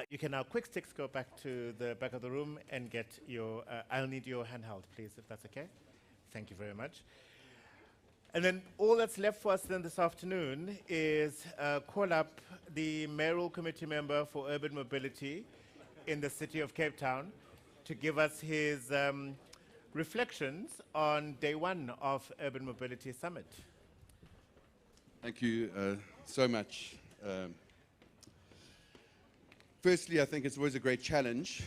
You can now quick sticks go back to the back of the room and get your, I'll need your handheld, please, if that's okay. Thank you very much. And then all that's left for us then this afternoon is call up the mayoral committee member for urban mobility in the city of Cape Town to give us his reflections on day one of Urban Mobility Summit. Thank you so much. Firstly, I think it's always a great challenge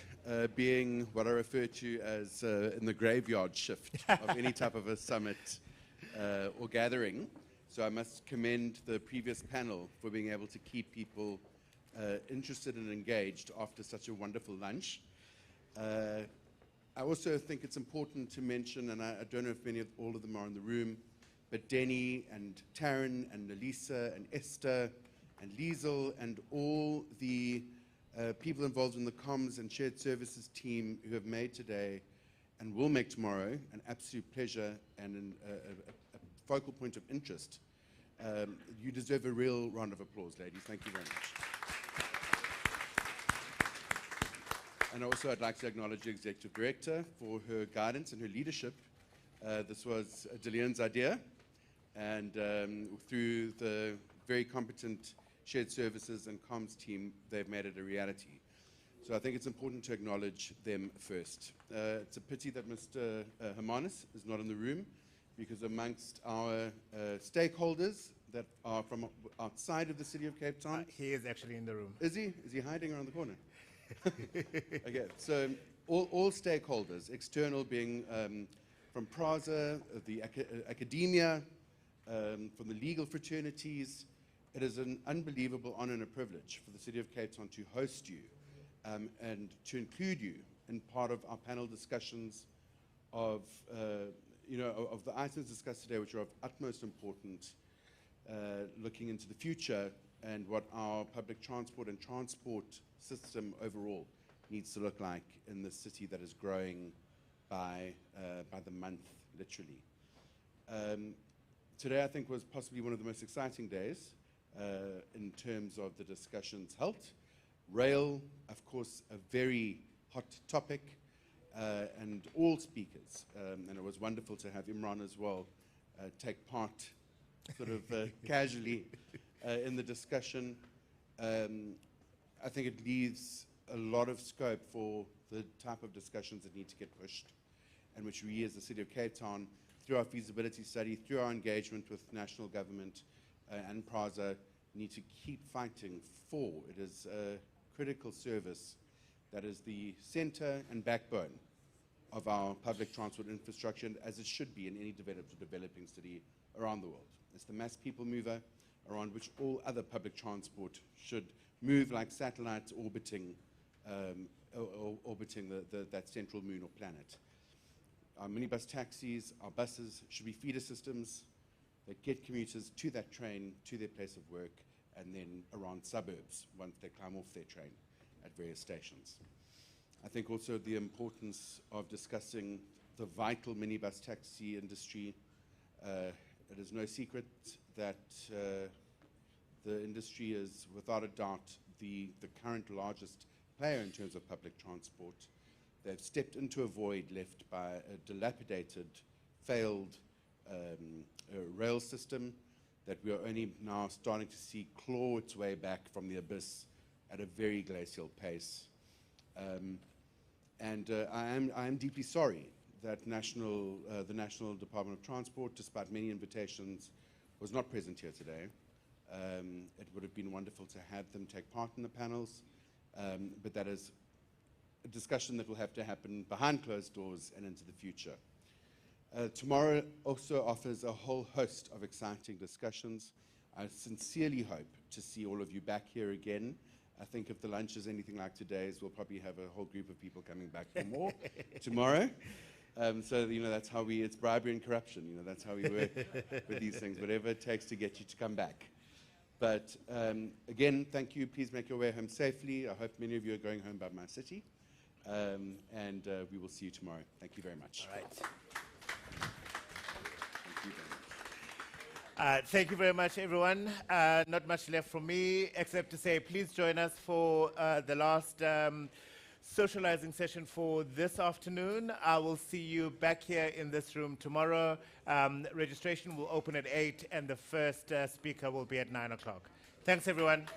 being what I refer to as in the graveyard shift of any type of a summit or gathering. So I must commend the previous panel for being able to keep people interested and engaged after such a wonderful lunch. I also think it's important to mention, and I don't know if all of them are in the room, but Denny and Taryn and Elisa and Esther and Liesel and all the people involved in the comms and shared services team who have made today and will make tomorrow an absolute pleasure and a focal point of interest. You deserve a real round of applause, ladies. Thank you very much. And also I'd like to acknowledge the Executive Director for her guidance and her leadership. This was Deleon's idea, and through the very competent shared services and comms team, they've made it a reality. So I think it's important to acknowledge them first. It's a pity that Mr. Hermanus is not in the room, because amongst our stakeholders that are from outside of the city of Cape Town. He is actually in the room. Is he? Is he hiding around the corner? Okay, so all stakeholders, external being from PRASA, the academia, from the legal fraternities. It is an unbelievable honor and a privilege for the City of Cape Town to host you and to include you in part of our panel discussions of, of the items discussed today, which are of utmost importance, looking into the future and what our public transport and transport system overall needs to look like in the city that is growing by the month, literally. Today, I think, was possibly one of the most exciting days in terms of the discussions held. Rail, of course, a very hot topic, and all speakers. And it was wonderful to have Imran as well take part sort of casually in the discussion. I think it leaves a lot of scope for the type of discussions that need to get pushed, and which we as the City of Cape Town, through our feasibility study, through our engagement with national government and PRASA, need to keep fighting for. It is a critical service that is the center and backbone of our public transport infrastructure, as it should be in any developed or developing city around the world. It's the mass people mover around which all other public transport should move, like satellites orbiting, orbiting that central moon or planet. Our minibus taxis, our buses should be feeder systems that get commuters to that train, to their place of work, and then around suburbs once they climb off their train at various stations. I think also the importance of discussing the vital minibus taxi industry. It is no secret that the industry is, without a doubt, the current largest player in terms of public transport. They've stepped into a void left by a dilapidated, failed rail system that we are only now starting to see claw its way back from the abyss at a very glacial pace. I am deeply sorry that the National Department of Transport, despite many invitations, was not present here today. It would have been wonderful to have them take part in the panels, but that is a discussion that will have to happen behind closed doors and into the future. Tomorrow also offers a whole host of exciting discussions. I sincerely hope to see all of you back here again. I think if the lunch is anything like today's, we'll probably have a whole group of people coming back for more tomorrow. So, that's how it's bribery and corruption. That's how we work with these things, whatever it takes to get you to come back. But again, thank you. Please make your way home safely. I hope many of you are going home by my city. And we will see you tomorrow. Thank you very much. All right. Thank you very much, everyone. Not much left from me, except to say please join us for the last socializing session for this afternoon. I will see you back here in this room tomorrow. Registration will open at 8, and the first speaker will be at 9 o'clock. Thanks, everyone.